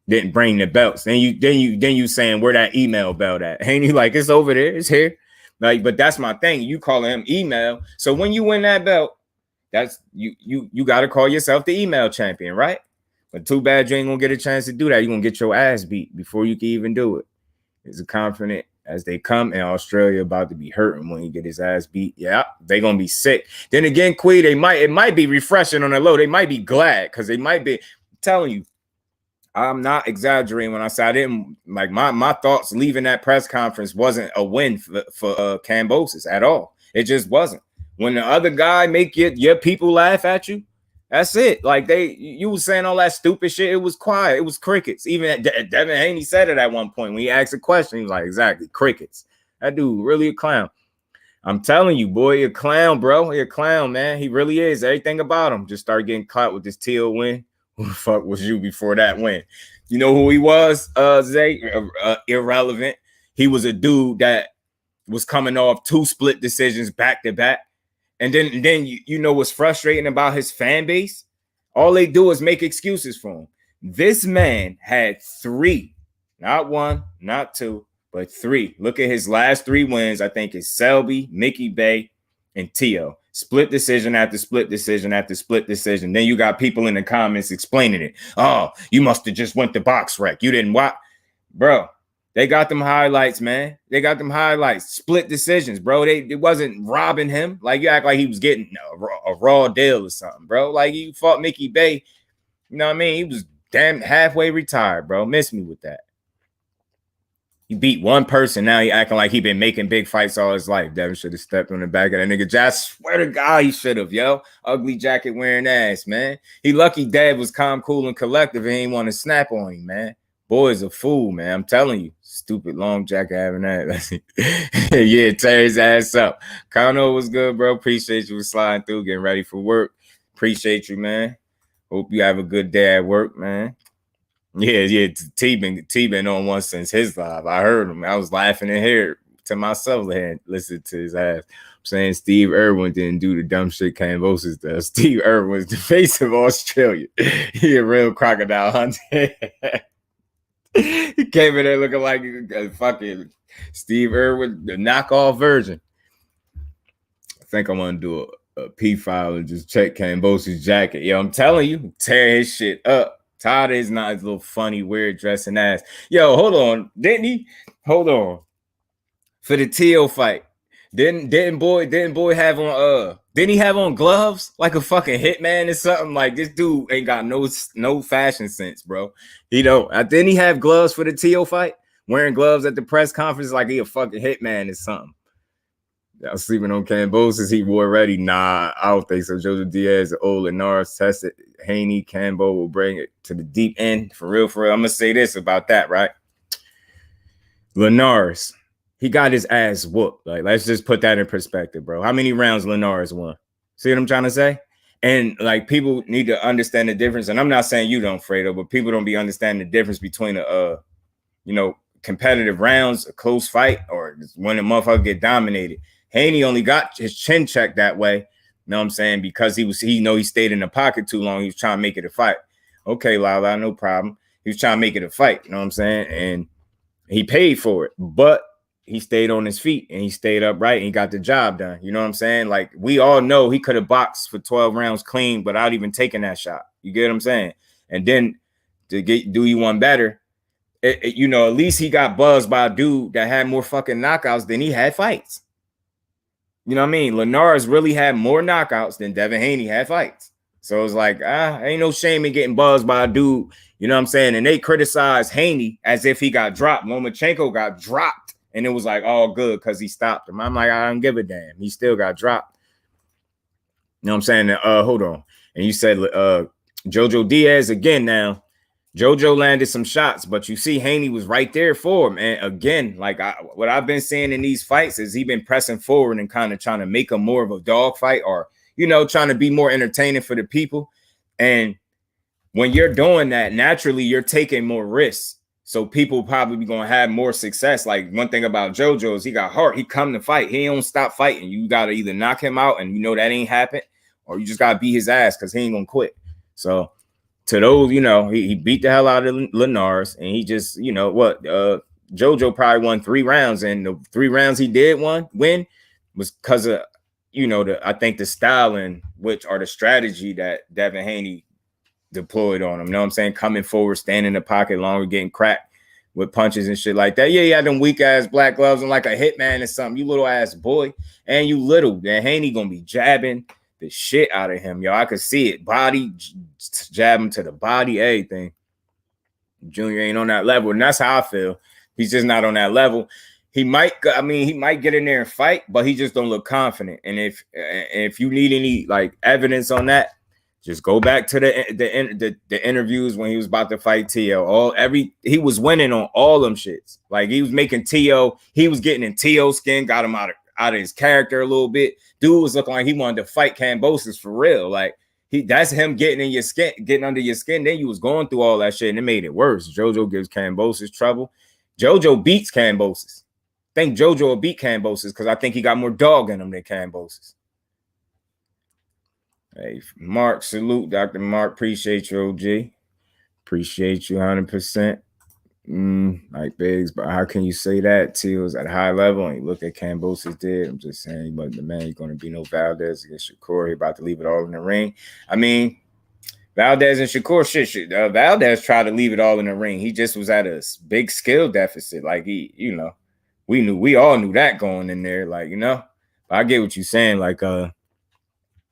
Speaker 1: Didn't bring the belts. Then you saying where that email belt at? Ain't you like it's over there? It's here. Like, but that's my thing. You calling him email. So when you win that belt, that's you gotta call yourself the email champion, right? But too bad you ain't gonna get a chance to do that. You're gonna get your ass beat before you can even do it. It's a confident as they come, in Australia about to be hurting when he get his ass beat. Yeah, they gonna be sick. Then again, Queen, it might be refreshing on the low. They might be glad because they might be. I'm telling you, I'm not exaggerating when I say I didn't like my thoughts leaving that press conference wasn't a win for Kambosos at all. It just wasn't. When the other guy make your people laugh at you, that's it. Like you was saying all that stupid shit. It was quiet. It was crickets. Even Devin Haney said it at one point when he asked a question. He was like, "Exactly, crickets." That dude really a clown. I'm telling you, boy, he a clown, bro. He a clown, man. He really is. Everything about him just started getting caught with this teal win. Who the fuck was you before that win? You know who he was, Zay? Irrelevant. He was a dude that was coming off 2 split decisions back to back. And then you know what's frustrating about his fan base? All they do is make excuses for him. This man had 3, not 1, not 2, but 3. Look at his last 3 wins. I think it's Selby, Mickey Bay, and Tio. Split decision after split decision after split decision. Then you got people in the comments explaining it. Oh, you must have just went to box rec. You didn't watch. Bro, they got them highlights, man. They got them highlights. Split decisions, bro. It wasn't robbing him. Like, you act like he was getting a raw deal or something, bro. Like, you fought Mickey Bay. You know what I mean? He was damn halfway retired, bro. Miss me with that. He beat one person. Now he acting like he been making big fights all his life. Devin should have stepped on the back of that nigga. Just swear to God, he should have, yo. Ugly jacket wearing ass, man. He lucky Dad was calm, cool, and collective and he ain't want to snap on him, man. Boy's a fool, man. I'm telling you. Stupid long jacket having that. Yeah, tear his ass up. Kano was good, bro. Appreciate you for sliding through, getting ready for work. Appreciate you, man. Hope you have a good day at work, man. Yeah. T been on one since his live. I heard him. I was laughing in here to myself and listened to his ass. I'm saying Steve Irwin didn't do the dumb shit Kambosos does. Steve Irwin was the face of Australia. He a real crocodile hunter. He came in there looking like a fucking Steve Irwin, the knockoff version. I think I'm gonna do a P file and just check Kambosos' jacket. Yo, I'm telling you, tear his shit up. Todd is not his little funny, weird dressing ass. Yo, hold on. Didn't he? Hold on. For the Tio fight, Didn't boy have on didn't he have on gloves like a fucking hitman or something? Like this dude ain't got no fashion sense, bro. He don't. Didn't he have gloves for the Tio fight? Wearing gloves at the press conference like he a fucking hitman or something. Y'all sleeping on Kambosos. He wore ready. Nah, I don't think so. Jojo Diaz, old Linares tested. Haney, Cambo will bring it to the deep end. For real, for real. I'm gonna say this about that, right? Linares, he got his ass whooped. Like, let's just put that in perspective, bro. How many rounds Linares won? See what I'm trying to say? And like, people need to understand the difference. And I'm not saying you don't, Fredo, but people don't be understanding the difference between competitive rounds, a close fight, or when a motherfucker get dominated. Haney only got his chin checked that way. You know what I'm saying? Because he stayed in the pocket too long. He was trying to make it a fight. Okay, Lala, no problem. He was trying to make it a fight. You know what I'm saying? And he paid for it, but he stayed on his feet and he stayed upright and he got the job done. You know what I'm saying? Like, we all know he could have boxed for 12 rounds clean without even taking that shot. You get what I'm saying? And then to do you one better, at least he got buzzed by a dude that had more fucking knockouts than he had fights. You know what I mean? Linares really had more knockouts than Devin Haney had fights. So it's like, ain't no shame in getting buzzed by a dude. You know what I'm saying? And they criticized Haney as if he got dropped. Lomachenko got dropped. And it was like, all good because he stopped him. I'm like, I don't give a damn. He still got dropped. You know what I'm saying? Hold on. And you said Jojo Diaz again now. Jojo landed some shots, but you see Haney was right there for him. And again, like what I've been seeing in these fights is he been pressing forward and kind of trying to make him more of a dog fight, or, trying to be more entertaining for the people. And when you're doing that, naturally, you're taking more risks. So people probably going to have more success. Like, one thing about Jojo is he got heart. He come to fight. He don't stop fighting. You got to either knock him out, and that ain't happen, or you just got to beat his ass because he ain't going to quit. So to those, he beat the hell out of Linares, and he just, Jojo probably won 3 rounds, and the 3 rounds he did win was because of, I think the style and which are the strategy that Devin Haney deployed on him. You know what I'm saying? Coming forward, standing in the pocket longer, getting cracked with punches and shit like that. Yeah, he had them weak ass black gloves and like a hitman or something. You little ass boy, and you little. Then Haney gonna be jabbing the shit out of him, yo. I could see it. Body, jab him to the body, everything. Junior ain't on that level, and that's how I feel. He's just not on that level. He might get in there and fight, but he just don't look confident. And if you need any like evidence on that, just go back to the interviews when he was about to fight T.O. He was winning on all them shits. Like, he was making T.O. He was getting in T.O. skin, got him out of his character a little bit. Dude was looking like he wanted to fight Kambosos for real. Like, that's him getting in your skin, getting under your skin. Then you was going through all that shit, and it made it worse. Jojo gives Kambosos trouble. Jojo beats Kambosos. I think Jojo will beat Kambosos because I think he got more dog in him than Kambosos. Hey, Mark, salute, Dr. Mark. Appreciate you, OG. Appreciate you 100%. Like Biggs, but how can you say that? Till was at a high level and you look at Kambosos did. I'm just saying, but the man, you're going to be no Valdez against Shakur. He about to leave it all in the ring. I mean, Valdez and Shakur, shit. Valdez tried to leave it all in the ring. He just was at a big skill deficit. Like, we all knew that going in there. Like, but I get what you're saying. Like,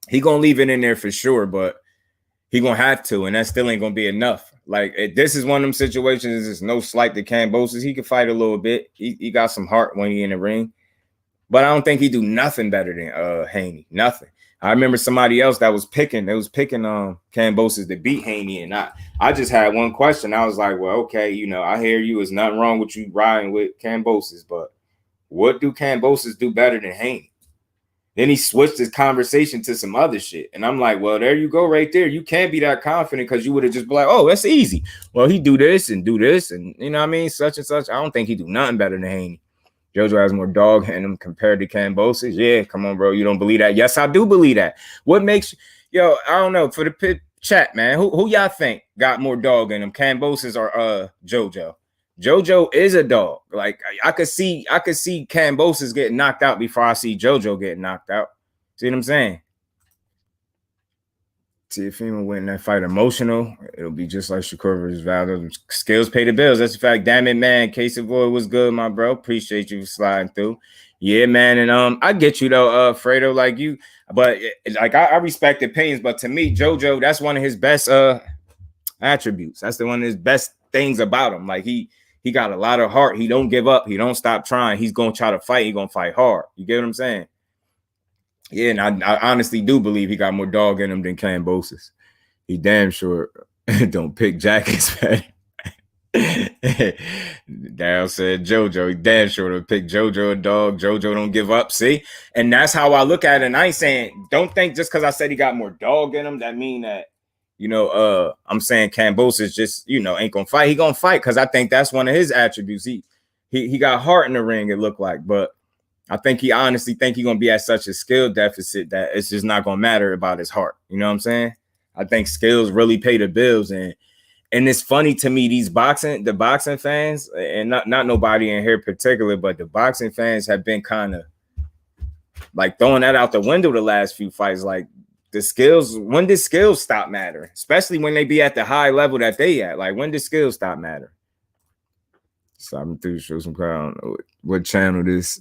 Speaker 1: he gonna leave it in there for sure, but he gonna have to, and that still ain't gonna be enough. Like, this is one of them situations. There's no slight to Kambosos. He can fight a little bit. He got some heart when he in the ring, but I don't think he do nothing better than Haney. Nothing. I remember somebody else that was picking. They was picking Kambosos to beat Haney, and I just had one question. I was like, well, okay, I hear you. There's nothing wrong with you riding with Kambosos, but what do Kambosos do better than Haney? Then he switched his conversation to some other shit. And I'm like, well, there you go right there. You can't be that confident because you would have just been like, oh, that's easy. Well, he do this. And you know what I mean? Such and such. I don't think he do nothing better than Haney. Jojo has more dog in him compared to Kambosos. Yeah, come on, bro. You don't believe that? Yes, I do believe that. What makes I don't know. For the chat, man, who y'all think got more dog in him? Kambosos or Jojo? Jojo is a dog. Like, I could see Kambosos getting knocked out before I see Jojo getting knocked out. See what I'm saying? Teofimo win that fight emotional. It'll be just like Shakur versus Valdo. Skills pay the bills. That's a fact. Damn it, man. Case of Void was good, my bro. Appreciate you sliding through. Yeah, man. And I get you though, Fredo, like you, but like I respect opinions, but to me, JoJo, that's one of his best attributes. That's the one of his best things about him. Like he got a lot of heart. He don't give up. He don't stop trying. He's gonna try to fight. He's gonna fight hard. You get what I'm saying? Yeah, and I honestly do believe he got more dog in him than Kambosos. He damn sure don't pick jackets. Daryl said JoJo. He damn sure to pick JoJo a dog. JoJo don't give up. See? And that's how I look at it. And I ain't saying, don't think just because I said he got more dog in him, that mean that, I'm saying Kambosos just, ain't gonna fight. He gonna fight because I think that's one of his attributes. He got heart in the ring, it looked like, but I think he honestly think he's gonna be at such a skill deficit that it's just not gonna matter about his heart. You know what I'm saying? I think skills really pay the bills, and it's funny to me, the boxing fans, and not nobody in here particular, but the boxing fans have been kind of like throwing that out the window the last few fights. Like the skills, when did skills stop mattering? Especially when they be at the high level that they at. Like when did skills stop mattering? Stopping through, show some crowd. I don't know what channel this.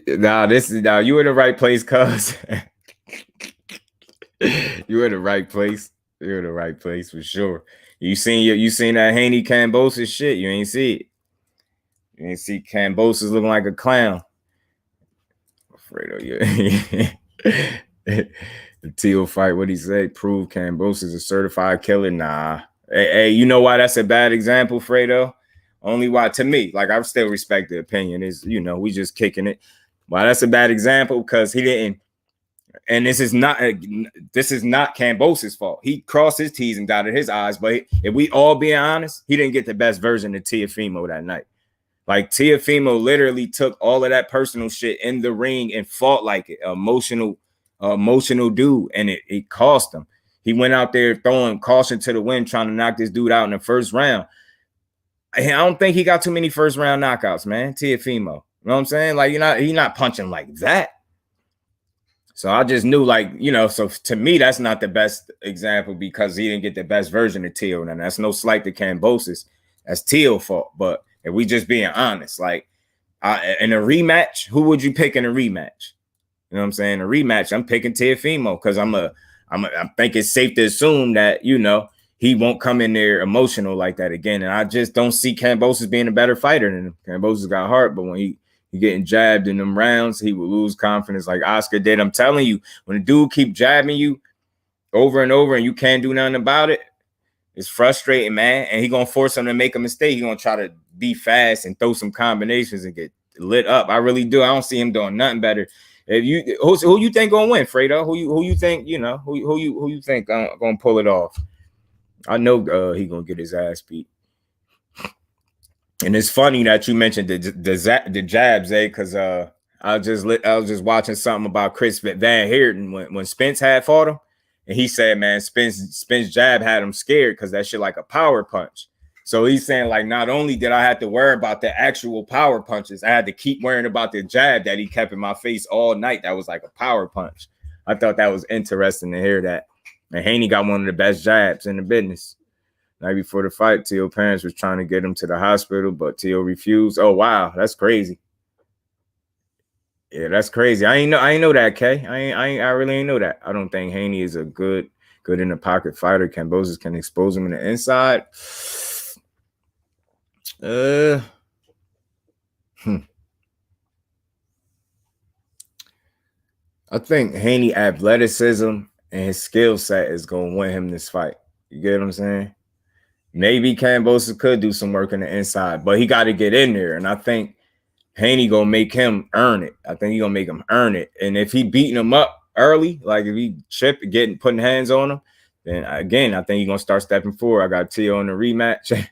Speaker 1: Nah, you in the right place, cuz. You in the right place. You're in the right place for sure. You seen that Haney Kambosos shit? You ain't see it. You ain't see Kambosos looking like a clown. Fredo, yeah. The Teal fight, what'd he say? Prove Kambosos a certified killer? Nah. Hey, you know why that's a bad example, Fredo? Only why, to me, like I still respect the opinion, is we just kicking it. Why that's a bad example? Because he didn't, and this is not Kambosos' fault. He crossed his T's and dotted his I's, but if we all being honest, he didn't get the best version of Teofimo that night. Like Teofimo literally took all of that personal shit in the ring and fought like it, emotional dude, and it cost him. He went out there throwing caution to the wind, trying to knock this dude out in the first round. I don't think he got too many first round knockouts, man. Teofimo, you know what I'm saying? Like he's not punching like that. So I just knew, like, so to me, that's not the best example because he didn't get the best version of Teal. And that's no slight to Kambosos. That's Teal's fault. But if we just being honest, like in a rematch, who would you pick in a rematch? You know what I'm saying? A rematch, I'm picking Teofimo because I think it's safe to assume that, he won't come in there emotional like that again. And I just don't see Kambosos being a better fighter than him. Kambosos got heart, but when he getting jabbed in them rounds, he will lose confidence like Oscar did. I'm telling you, when a dude keep jabbing you over and over and you can't do nothing about it, it's frustrating, man. And he gonna force him to make a mistake. He gonna try to be fast and throw some combinations and get lit up. I really do. I don't see him doing nothing better. If you who you think gonna win, Fredo? Who you think who you think gonna pull it off? I know he gonna get his ass beat. And it's funny that you mentioned the jabs, because I was just watching something about Chris Van Heerden when Spence had fought him, and he said, man, Spence jab had him scared because that shit like a power punch. So he's saying, like, not only did I have to worry about the actual power punches, I had to keep worrying about the jab that he kept in my face all night. That was like a power punch. I thought that was interesting to hear that. And Haney got one of the best jabs in the business. Night before the fight, Teal parents was trying to get him to the hospital, but Teal refused. Oh wow, that's crazy. Yeah, that's crazy. I ain't know that, Kay. I really ain't know that. I don't think Haney is a good in the pocket fighter. Kambosos can expose him in the inside. I think Haney athleticism and his skill set is gonna win him this fight. You get what I'm saying? Maybe Kambosos could do some work on the inside, but he got to get in there. And I think Haney gonna make him earn it. I think he gonna make him earn it. And if he beating him up early, like if he putting hands on him, then again, I think he's gonna start stepping forward. I got Tio in the rematch.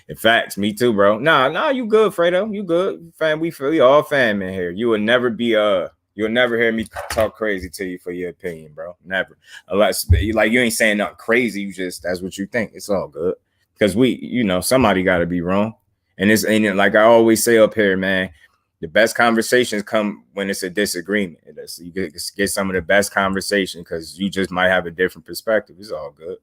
Speaker 1: In fact, me too, bro. Nah, you good, Fredo. You good. Fam, we all fam in here. You will never be you'll never hear me talk crazy to you for your opinion, bro. Never. Unless like you ain't saying nothing crazy, you just that's what you think. It's all good. Because somebody got to be wrong. And like I always say up here, man, The best conversations come when it's a disagreement. You get some of the best conversation because you just might have a different perspective. It's all good.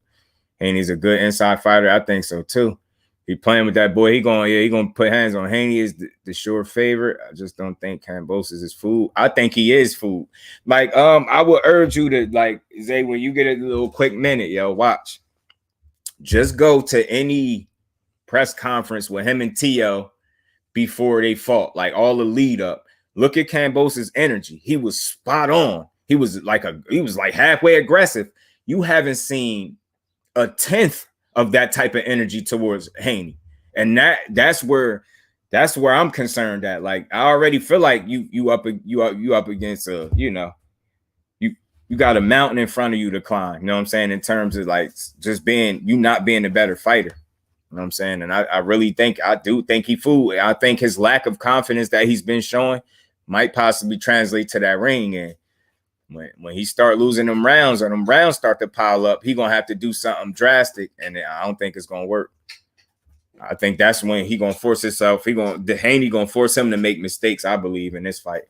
Speaker 1: Haney's a good inside fighter. I think so too. He playing with that boy. He gonna put hands on. Haney is the sure favorite. I just don't think Kambosos is food. I think he is food. Like, I would urge you to, like, Zay, when you get a little quick minute, yo, watch. Just go to any press conference with him and T.O. before they fought, like all the lead up. Look at Kambosos' energy. He was spot on. He was like halfway aggressive. You haven't seen a tenth of that type of energy towards Haney, and that's where I'm concerned at. Like, I already feel like you up against you got a mountain in front of you to climb. You know what I'm saying? In terms of like just not being a better fighter. You know what I'm saying? And I do think he fooled. I think his lack of confidence that he's been showing might possibly translate to that ring. And when he start losing them rounds, or them rounds start to pile up, he gonna have to do something drastic, and I don't think it's gonna work. I think that's when he gonna force himself. Haney gonna force him to make mistakes, I believe, in this fight.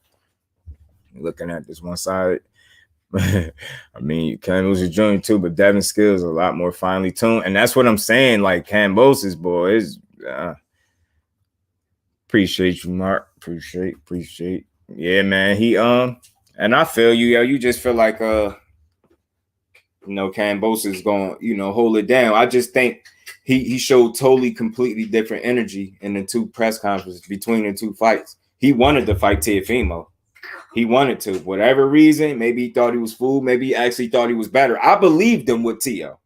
Speaker 1: Looking at this one side, I mean, Kambosos Jr. too, but Devin's skills are a lot more finely tuned, and that's what I'm saying. Like, Kambosos, boy, is appreciate you, Mark. Appreciate. Yeah, man. He and I feel you, yo. You just feel like Kambosos is gonna, hold it down. I just think he showed completely different energy in the two press conferences between the two fights. He wanted to fight Teofimo. He wanted to. Whatever reason, maybe he thought he was fooled. Maybe he actually thought he was better. I believed him with T.O.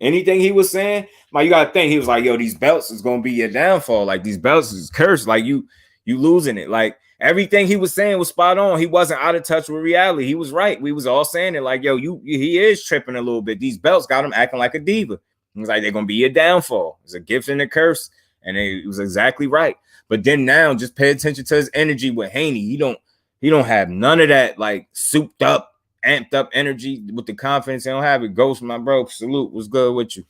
Speaker 1: Anything he was saying, you got to think, he was like, yo, these belts is going to be your downfall. Like, these belts is cursed. Like, you losing it. Like, everything he was saying was spot on. He wasn't out of touch with reality. He was right. We was all saying it like, yo, he is tripping a little bit. These belts got him acting like a diva. He was like, they're going to be your downfall. It's a gift and a curse. And it was exactly right. But then now, just pay attention to his energy with Haney. He don't have none of that, like, souped up, amped up energy with the confidence. He don't have it. Ghost, my bro, salute. What's good with you?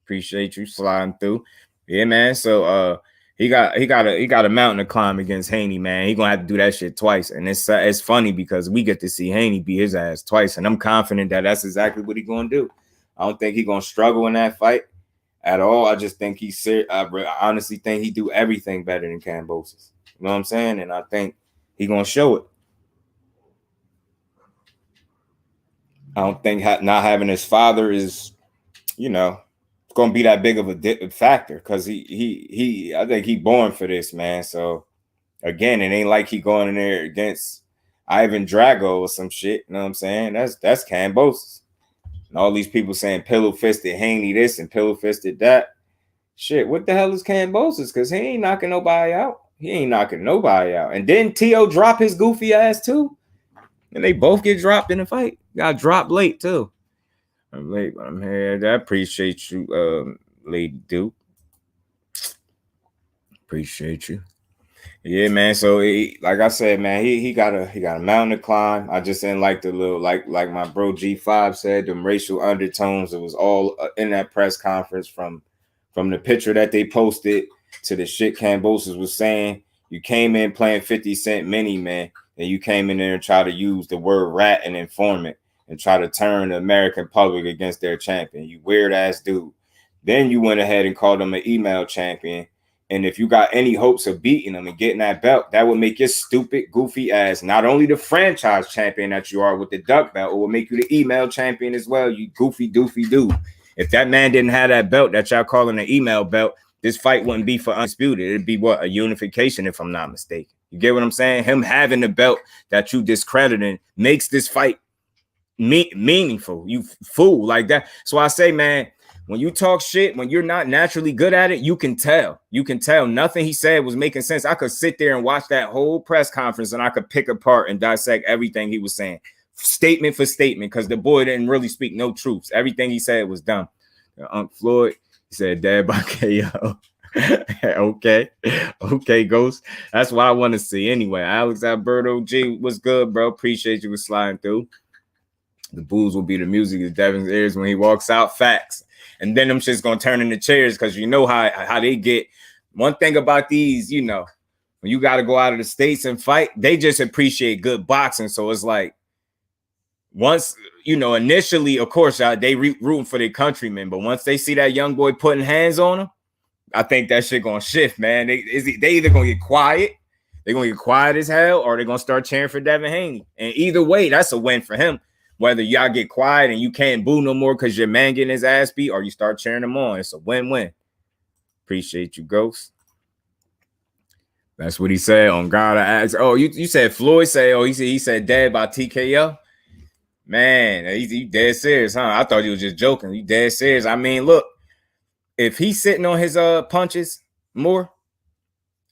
Speaker 1: Appreciate you sliding through. Yeah, man. So he got a mountain to climb against Haney, man. He gonna have to do that shit twice. And it's funny because we get to see Haney beat his ass twice, and I'm confident that that's exactly what he's gonna do. I don't think he's gonna struggle in that fight at all. I just think I honestly think he do everything better than Kambosos. You know what I'm saying? And I think he gonna show it. I don't think not having his father is, gonna be that big of a factor, because I think he born for this, man. So again, it ain't like he going in there against Ivan Drago or some shit. You know what I'm saying? That's Kambosos. And all these people saying pillow fisted Haney this and pillow fisted that. Shit, what the hell is Kambosos? Because he ain't knocking nobody out. And then T.O. drop his goofy ass too. And they both get dropped in the fight. Got dropped late too. I'm late, but I'm here. I appreciate you, Lady Duke. Appreciate you. Yeah, man. So like I said, man, he got a mountain to climb. I just didn't like the little, like my bro G5 said, them racial undertones. It was all in that press conference, from the picture that they posted to the shit Kambosos was saying. You came in playing 50 Cent Mini, man, and you came in there and tried to use the word rat and informant and try to turn the American public against their champion. You weird ass dude. Then you went ahead and called him an email champion. And if you got any hopes of beating him and getting that belt, that would make your stupid, goofy ass not only the franchise champion that you are with the duck belt, it will make you the email champion as well, you goofy, doofy dude. If that man didn't have that belt that y'all calling an email belt, this fight wouldn't be for undisputed. It'd be a unification, if I'm not mistaken. You get what I'm saying? Him having the belt that you discrediting makes this fight meaningful. You fool like that. So I say, man, when you talk shit, when you're not naturally good at it, you can tell. You can tell. Nothing he said was making sense. I could sit there and watch that whole press conference and I could pick apart and dissect everything he was saying, statement for statement, because the boy didn't really speak no truths. Everything he said was dumb. Unc Floyd, he said, "Dad by KO." Okay, Ghost. That's what I want to see anyway. Alex Alberto G, what's good, bro? Appreciate you for sliding through. The booze will be the music of Devin's ears when he walks out. Facts. And then them shit's gonna turn into chairs, because you know how they get. One thing about these, When you got to go out of the States and fight, they just appreciate good boxing. So it's like, once, initially, of course, they rooting for their countrymen, but once they see that young boy putting hands on them, I think that shit gonna shift, man. They either gonna get quiet, they're gonna get quiet as hell, or they're gonna start cheering for Devin Haney. And either way, that's a win for him. Whether y'all get quiet and you can't boo no more because your man getting his ass beat, or you start cheering him on, it's a win-win. Appreciate you, Ghost. That's what he said on God. I asked, oh, you said Floyd say, oh, he said dead by TKO. Man, he dead serious, huh? I thought he was just joking. He dead serious. I mean, look, if he's sitting on his punches more,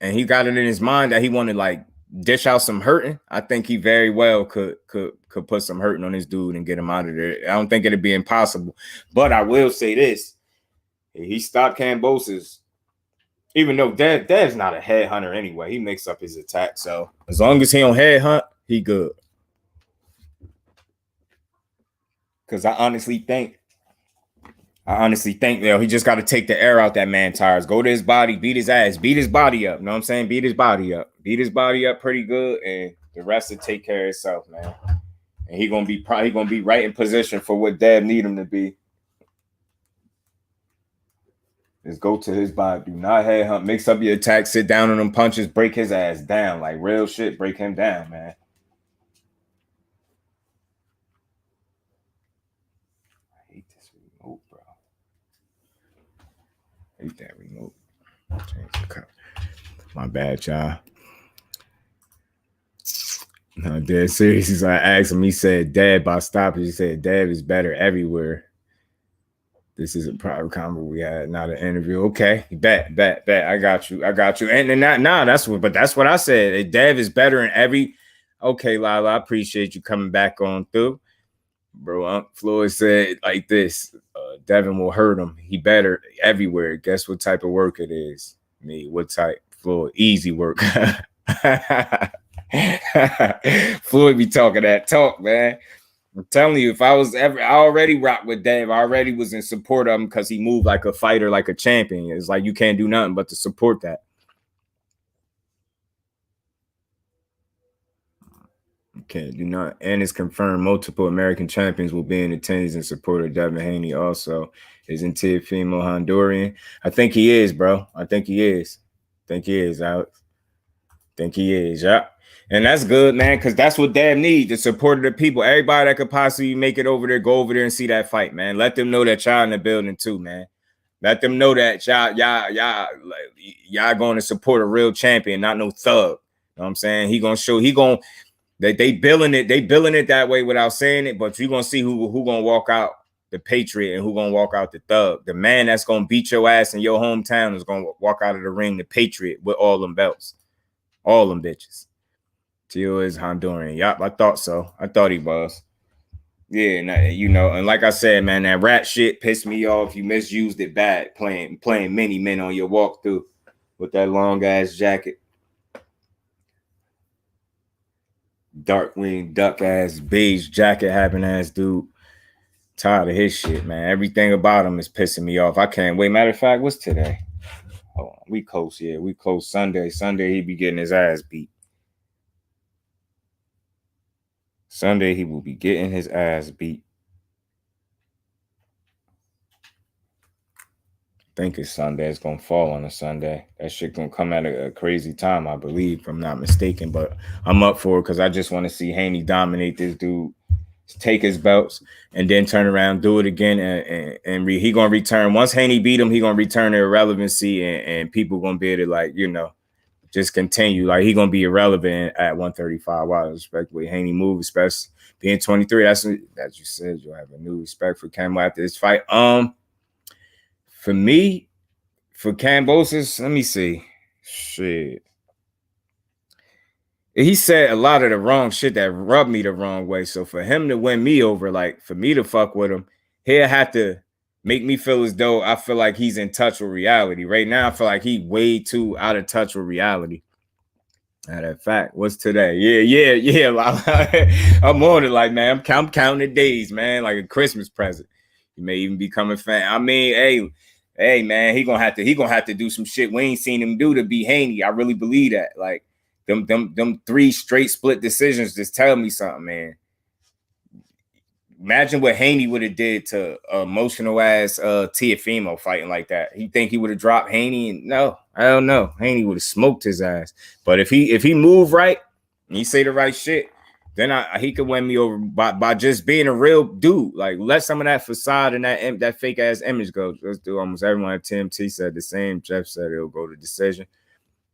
Speaker 1: and he got it in his mind that he wanted like dish out some hurting, I think he very well could put some hurting on this dude and get him out of there. I don't think it'd be impossible. But I will say this: he stopped Kambosos. Even though Dev's not a headhunter anyway, he makes up his attack. So as long as he don't headhunt, he good. Because I honestly think, he just got to take the air out that man tires. Go to his body, beat his ass, beat his body up. You know what I'm saying? Beat his body up pretty good, and the rest will take care of itself, man. And he gonna be right in position for what Dev need him to be. Just go to his body. Do not headhunt. Mix up your attack. Sit down on them punches. Break his ass down. Like real shit. Break him down, man. I hate this remote, bro. I hate that remote. Change the color. My bad, y'all. No, dead serious. I asked him. He said, "Dad, by stoppage." He said, "Dad is better everywhere." This is a private convo we had, not an interview. Okay, bet. I got you. And then that's what I said. Dev is better in every. Okay, Lala, I appreciate you coming back on through, bro. Floyd said like this: Devin will hurt him. He better everywhere. Guess what type of work it is? Me, what type? Floyd, easy work. Floyd be talking that talk, man. I'm telling you, if I already rocked with Dave. I already was in support of him because he moved like a fighter, like a champion. It's like you can't do nothing but to support that. You can't do nothing. And it's confirmed multiple American champions will be in attendance in support of Devin Haney also. Isn't Teofimo Honduran? I think he is, bro. I think he is, Alex. Yeah. And that's good, man, because that's what Dev needs, the support of the people. Everybody that could possibly make it over there, go over there and see that fight, man. Let them know that y'all in the building too, man. Let them know that y'all going to support a real champion, not no thug. You know what I'm saying? They billing it that way without saying it, but you're gonna see who gonna walk out the Patriot and who gonna walk out the thug. The man that's gonna beat your ass in your hometown is gonna walk out of the ring the Patriot with all them belts. All them bitches. Tio is Honduran. Yup, I thought so. I thought he was. Yeah, and like I said, man, that rat shit pissed me off. You misused it bad playing many men on your walkthrough with that long ass jacket. Darkwing duck ass beige jacket having ass dude. Tired of his shit, man. Everything about him is pissing me off. I can't wait. Matter of fact, what's today? Hold on. We close. Yeah, we close Sunday. Sunday he be getting his ass beat. Sunday, he will be getting his ass beat. I think it's Sunday. It's going to fall on a Sunday. That shit going to come at a crazy time, I believe, if I'm not mistaken. But I'm up for it because I just want to see Haney dominate this dude, take his belts, and then turn around, do it again. And he going to return. Once Haney beat him, he going to return to irrelevancy, and people going to be able to, just continue. Like, he gonna be irrelevant at 135. Wow, I respect the way Haney move, especially being 23. That's you said. You'll have a new respect for Cambo after this fight. For me, for Kambosos, let me see. Shit. He said a lot of the wrong shit that rubbed me the wrong way. So for him to win me over, like for me to fuck with him, he'll have to make me feel as though I feel like he's in touch with reality. Right now, I feel like he way too out of touch with reality. Matter of fact, what's today? Yeah. I'm on it, like, man. I'm counting the days, man, like a Christmas present. You may even be coming fan. I mean, hey, hey man, he gonna have to do some shit we ain't seen him do to beat Haney. I really believe that. Like them 3 straight split decisions just tell me something, man. Imagine what Haney would have did to emotional ass Tiafimo fighting like that. He think he would have dropped Haney? And no, I don't know. Haney would have smoked his ass. But if he moved right and he say the right shit, then he could win me over by just being a real dude. Like let some of that facade and that fake ass image go. Let's do almost everyone at TMT said the same. Jeff said it'll go to decision.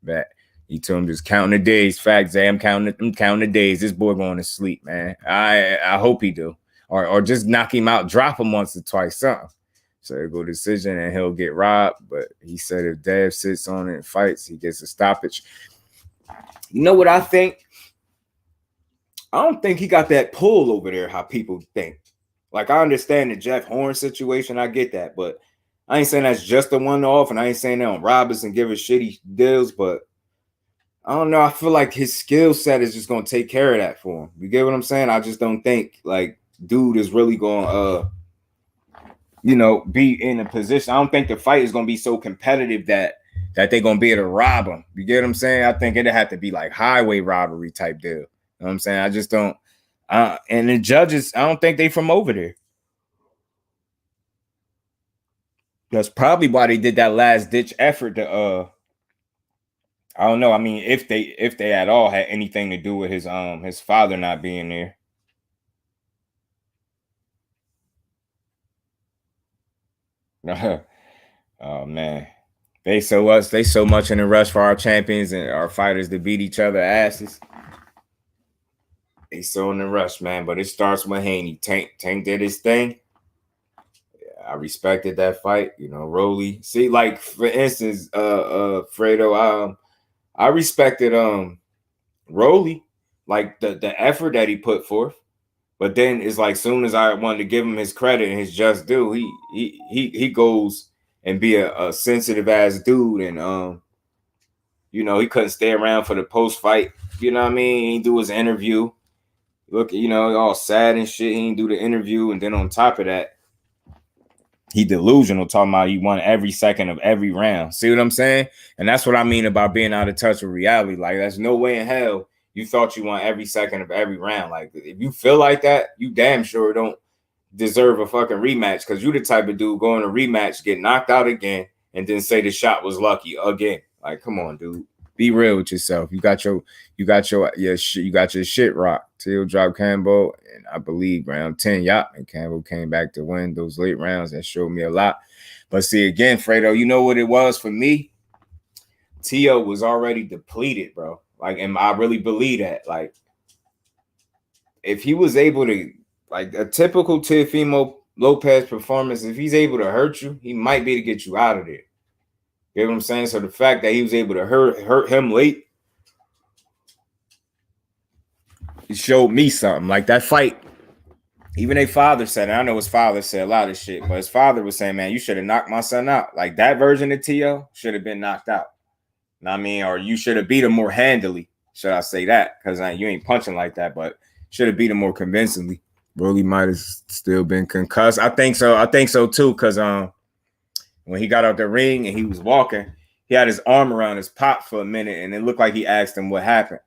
Speaker 1: But he told him just counting the days. Fact, Zay, I'm counting the days. This boy going to sleep, man. I hope he do. Or just knock him out, drop him once or twice, something. So it'll go decision and he'll get robbed. But he said if Dev sits on it and fights, he gets a stoppage. You know what I think? I don't think he got that pull over there, how people think. Like, I understand the Jeff Horn situation. I get that. But I ain't saying that's just a one-off, and I ain't saying that on Robinson giving shitty deals, but I don't know. I feel like his skill set is just going to take care of that for him. You get what I'm saying? I just don't think, like, dude is really going to, be in a position. I don't think the fight is going to be so competitive that they're going to be able to rob him. You get what I'm saying? I think it'd have to be like highway robbery type deal. You know what I'm saying? I just don't. And the judges, I don't think they from over there. That's probably why they did that last ditch effort to, I don't know. I mean, if they at all had anything to do with his father not being there. Oh man, they so much in a rush for our champions and our fighters to beat each other asses. They so in the rush, man. But it starts with Haney. Tank did his thing. Yeah, I respected that fight. Rolly. See, like for instance, Fredo. I respected Rolly, like the effort that he put forth. But then it's like soon as I wanted to give him his credit and his just due, he goes and be a sensitive ass dude, and he couldn't stay around for the post fight. You know what I mean? He do his interview. Look, all sad and shit. He didn't do the interview, and then on top of that, he delusional, talking about he won every second of every round. See what I'm saying? And that's what I mean about being out of touch with reality. Like, there's no way in hell you thought you won every second of every round. Like, if you feel like that, you damn sure don't deserve a fucking rematch, because you the type of dude going to rematch, get knocked out again, and then say the shot was lucky again. Like, come on, dude. Be real with yourself. You got your shit rocked. Till drop Cambo, and I believe round 10, and Campbell came back to win those late rounds. That showed me a lot. But see, again, Fredo, you know what it was for me? Tio was already depleted, bro. Like, and I really believe that. Like, if he was able to, like a typical Teofimo Lopez performance, if he's able to hurt you, he might be able to get you out of there. You know what I'm saying? So the fact that he was able to hurt him late, it showed me something. Like that fight, even their father said, and I know his father said a lot of shit, but his father was saying, man, you should have knocked my son out. Like that version of Tio should have been knocked out. You know what I mean? Or you should have beat him more handily. Should I say that? Because you ain't punching like that, but should have beat him more convincingly. Rolly might have still been concussed. I think so too, because when he got out the ring and he was walking, he had his arm around his pop for a minute, and it looked like he asked him what happened.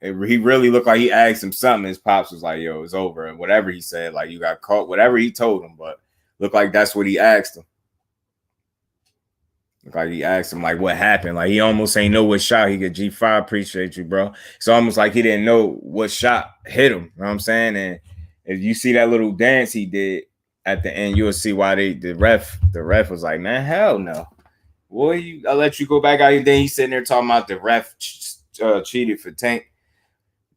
Speaker 1: He really looked like he asked him something. His pops was like, yo, it's over. And whatever he said, like, you got caught, whatever he told him, but looked like that's what he asked him. Looked like he asked him, like, what happened? Like, he almost ain't know what shot he got. G5, appreciate you, bro. It's almost like he didn't know what shot hit him. You know what I'm saying? And if you see that little dance he did at the end, you'll see why the ref was like, man, hell no. Boy, I'll let you go back out. And then he's sitting there talking about the ref cheated for Tank.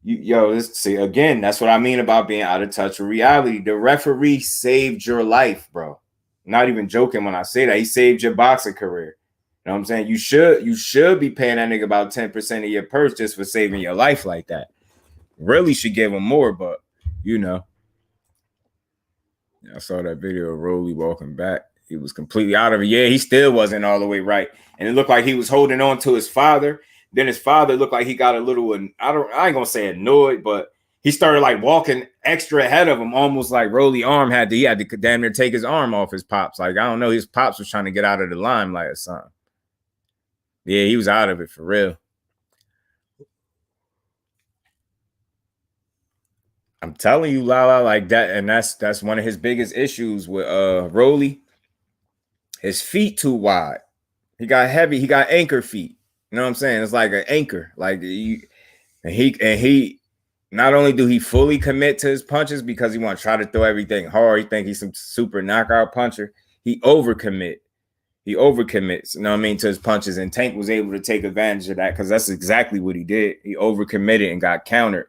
Speaker 1: See, again, that's what I mean about being out of touch with reality. The referee saved your life, bro. I'm not even joking when I say that. He saved your boxing career. You know what I'm saying? You should be paying that nigga about 10% of your purse just for saving your life like that. Really should give him more, but I saw that video of Rolly walking back. He was completely out of it. Yeah, he still wasn't all the way right. And it looked like he was holding on to his father. Then his father looked like he got a little, I ain't gonna say annoyed, but he started like walking extra ahead of him, almost like Rolly arm he had to damn near take his arm off his pops. Like, I don't know, his pops was trying to get out of the limelight or something. Yeah, he was out of it for real. I'm telling you, Lala, like that, and that's one of his biggest issues with Rolly. His feet too wide. He got heavy. He got anchor feet. You know what I'm saying? It's like an anchor. Like he. Not only do he fully commit to his punches because he want to try to throw everything hard. He think he's some super knockout puncher. He overcommits. You know what I mean, to his punches. And Tank was able to take advantage of that because that's exactly what he did. He overcommitted and got countered.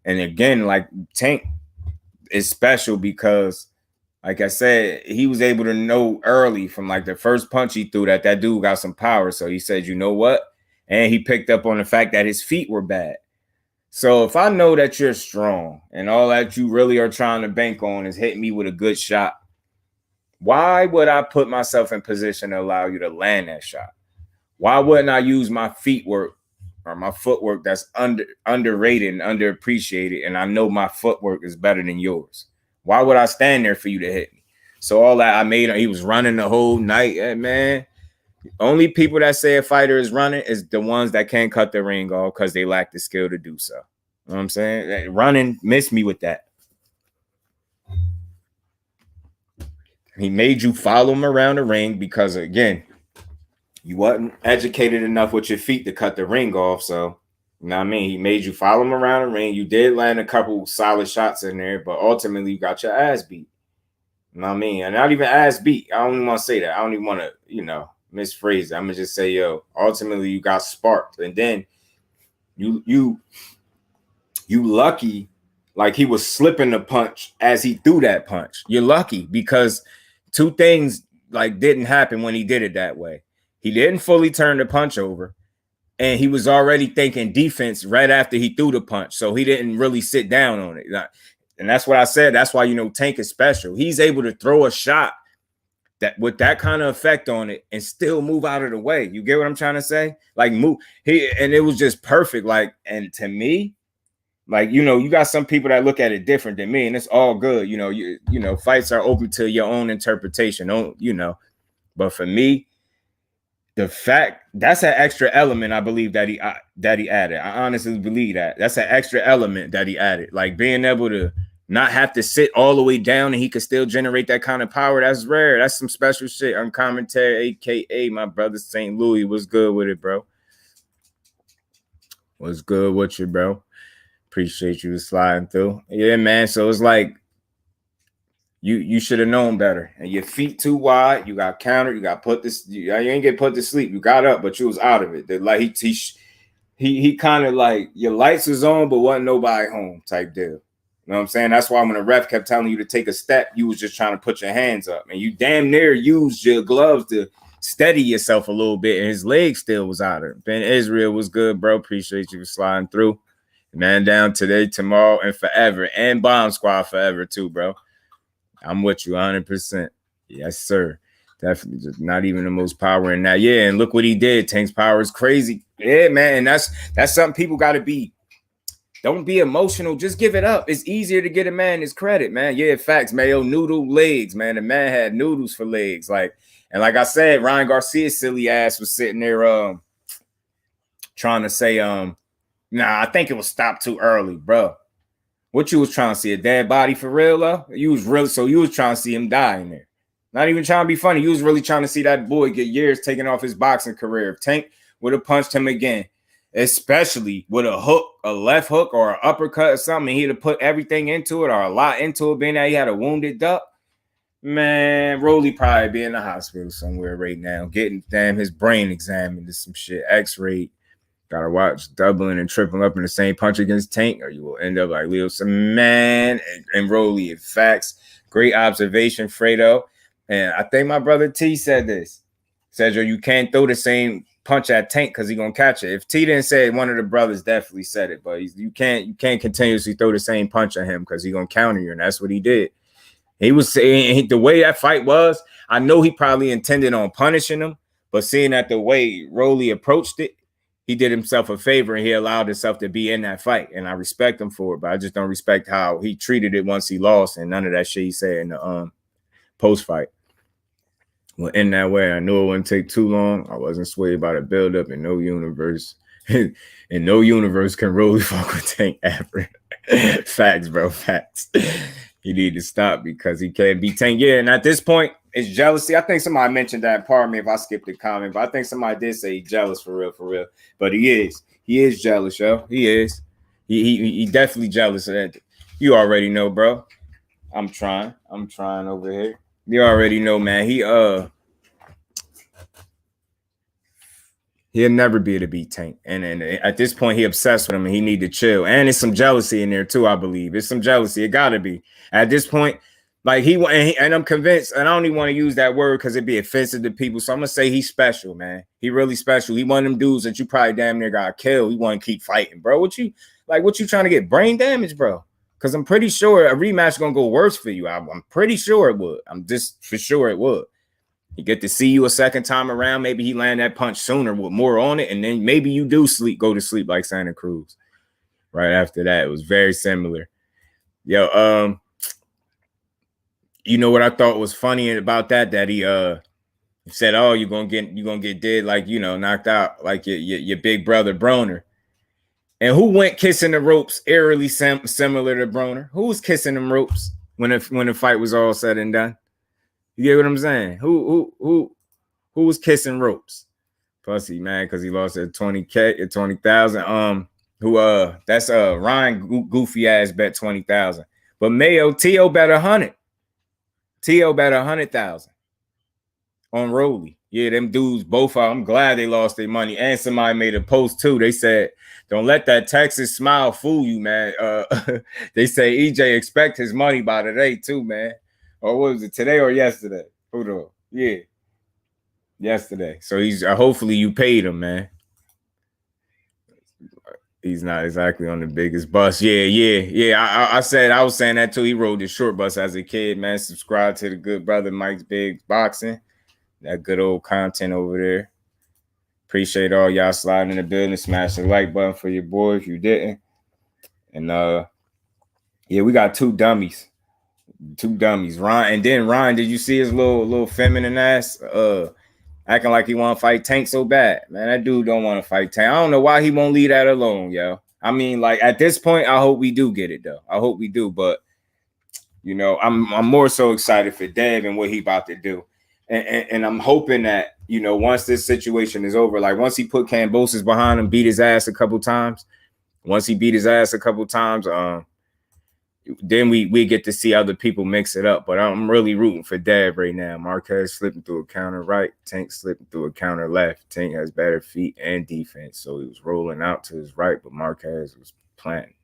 Speaker 1: And again, like Tank is special because, like I said, he was able to know early from like the first punch he threw that dude got some power. So he said, you know what? And he picked up on the fact that his feet were bad. So if I know that you're strong and all that you really are trying to bank on is hitting me with a good shot, why would I put myself in position to allow you to land that shot? Why wouldn't I use my feet work or my footwork that's underrated and underappreciated, and I know my footwork is better than yours? Why would I stand there for you to hit me? So all that I made, he was running the whole night. Man, only people that say a fighter is running is the ones that can't cut the ring off because they lack the skill to do so. You know what I'm saying? Running missed me with that. He made you follow him around the ring because, again, you wasn't educated enough with your feet to cut the ring off. So, you know what I mean? He made you follow him around the ring. You did land a couple solid shots in there, but ultimately you got your ass beat. You know what I mean? And not even ass beat. I don't even want to say that. I don't even want to, misphrase it. I'm going to just say, ultimately you got sparked. And then you lucky, like he was slipping the punch as he threw that punch. You're lucky because two things like didn't happen when he did it that way. He didn't fully turn the punch over, and he was already thinking defense right after he threw the punch. So he didn't really sit down on it. And that's what I said. That's why, Tank is special. He's able to throw a shot that with that kind of effect on it and still move out of the way. You get what I'm trying to say? Like move. And it was just perfect. Like, and to me, like, you got some people that look at it different than me, and it's all good. Fights are open to your own interpretation. But for me, the fact that's an extra element I believe that he added. I honestly believe that's an extra element that he added. Like being able to not have to sit all the way down and he could still generate that kind of power. That's rare. That's some special shit. On commentary, aka my brother St. Louis. What's good with it, bro? What's good with you, bro? Appreciate you sliding through. Yeah, man. So it's like you should have known better. And your feet too wide. You got countered. You got put this. You ain't get put to sleep. You got up, but you was out of it. Like he kind of like your lights was on, but wasn't nobody home type deal. You know what I'm saying? That's why when the ref kept telling you to take a step, you was just trying to put your hands up, and you damn near used your gloves to steady yourself a little bit, and his leg still was out of it. Ben Israel was good, bro. Appreciate you for sliding through. Man down today, tomorrow, and forever. And Bomb Squad forever, too, bro. I'm with you 100%. Yes, sir. Definitely just not even the most power in that. Yeah, and look what he did. Tank's power is crazy. Yeah, man. And that's something people got to be. Don't be emotional. Just give it up. It's easier to get a man his credit, man. Yeah, facts, Mayo. Noodle legs, man. The man had noodles for legs. Like I said, Ryan Garcia's silly ass was sitting there trying to say, nah, I think it was stopped too early, bro. What you was trying to see? A dead body for real, though? You was trying to see him die in there. Not even trying to be funny. You was really trying to see that boy get years taken off his boxing career. If Tank would have punched him again, especially with a hook, a left hook or an uppercut or something, he'd have put everything into it or a lot into it, being that he had a wounded duck, man, Rolly probably be in the hospital somewhere right now, getting his brain examined to some shit, x-rayed. Gotta watch doubling and tripling up in the same punch against Tank, or you will end up like Leo. Man, and Rolly. Facts. Great observation, Fredo. And I think my brother T said this. Said, you can't throw the same punch at Tank because he's gonna catch it. If T didn't say it, one of the brothers definitely said it. But you can't continuously throw the same punch at him because he's gonna counter you, and that's what he did. He was saying the way that fight was. I know he probably intended on punishing him, but seeing that the way Rolly approached it, he did himself a favor and he allowed himself to be in that fight. And I respect him for it, but I just don't respect how he treated it once he lost and none of that shit he said in the post fight. Well, in that way, I knew it wouldn't take too long. I wasn't swayed by the buildup in no universe. In no universe can really fuck with Tank ever. Facts, bro. Facts. He need to stop because he can't beat Tank. Yeah, and at this point, it's jealousy. I think somebody mentioned that. Pardon me if I skipped the comment, but I think somebody did say he's jealous for real, for real. But he is. He is jealous, yo. He is. He definitely jealous of that. You already know, bro. I'm trying over here. You already know, man. He'll never be able to beat Tank. And at this point, he obsessed with him and he need to chill. And there's some jealousy in there too, I believe. It's some jealousy. It gotta be. At this point, like and I'm convinced, and I don't even want to use that word because it'd be offensive to people. So I'm gonna say he's special, man. He really special. He one of them dudes that you probably damn near got killed. He want to keep fighting, bro. What you trying to get brain damage, bro? Because I'm pretty sure a rematch is gonna go worse for you. I'm pretty sure it would. I'm just for sure it would. You get to see you a second time around. Maybe he land that punch sooner with more on it, and then maybe you do go to sleep like Santa Cruz. Right after that, it was very similar. Yo, you know what I thought was funny about that? That he said, "Oh, you're gonna get dead, like knocked out, like your big brother Broner." And who went kissing the ropes eerily similar to Broner? Who was kissing them ropes when the fight was all said and done? You get what I'm saying? Who was kissing ropes? Pussy, man, because he lost at 20K at 20,000. That's Ryan goofy ass bet 20,000. But T.O. bet 100. T.O. bet 100,000 on Rolly. Yeah, them dudes, both of them, I'm glad they lost their money. And somebody made a post too. They said, don't let that Texas smile fool you, man. They say EJ expect his money by today too, man. Or what was it, today or yesterday? Hold on. Yeah. Yesterday. So he's hopefully you paid him, man. He's not exactly on the biggest bus. Yeah. I was saying that too. He rode the short bus as a kid, man. Subscribe to the good brother Mike's Big Boxing. That good old content over there. Appreciate all y'all sliding in the building. Smash the like button for your boy if you didn't. And yeah, we got two dummies. Ryan, and then Ryan, did you see his little feminine ass acting like he want to fight Tank so bad? Man, that dude don't want to fight Tank. I don't know why he won't leave that alone, yo. I mean, like at this point, I hope we do get it though. I hope we do, but I'm more so excited for Dev and what he about to do. And I'm hoping that, once this situation is over, like once he put Kambosos behind him, beat his ass a couple times, then we get to see other people mix it up. But I'm really rooting for Dev right now. Marquez slipping through a counter right. Tank slipping through a counter left. Tank has better feet and defense. So he was rolling out to his right, but Marquez was planting.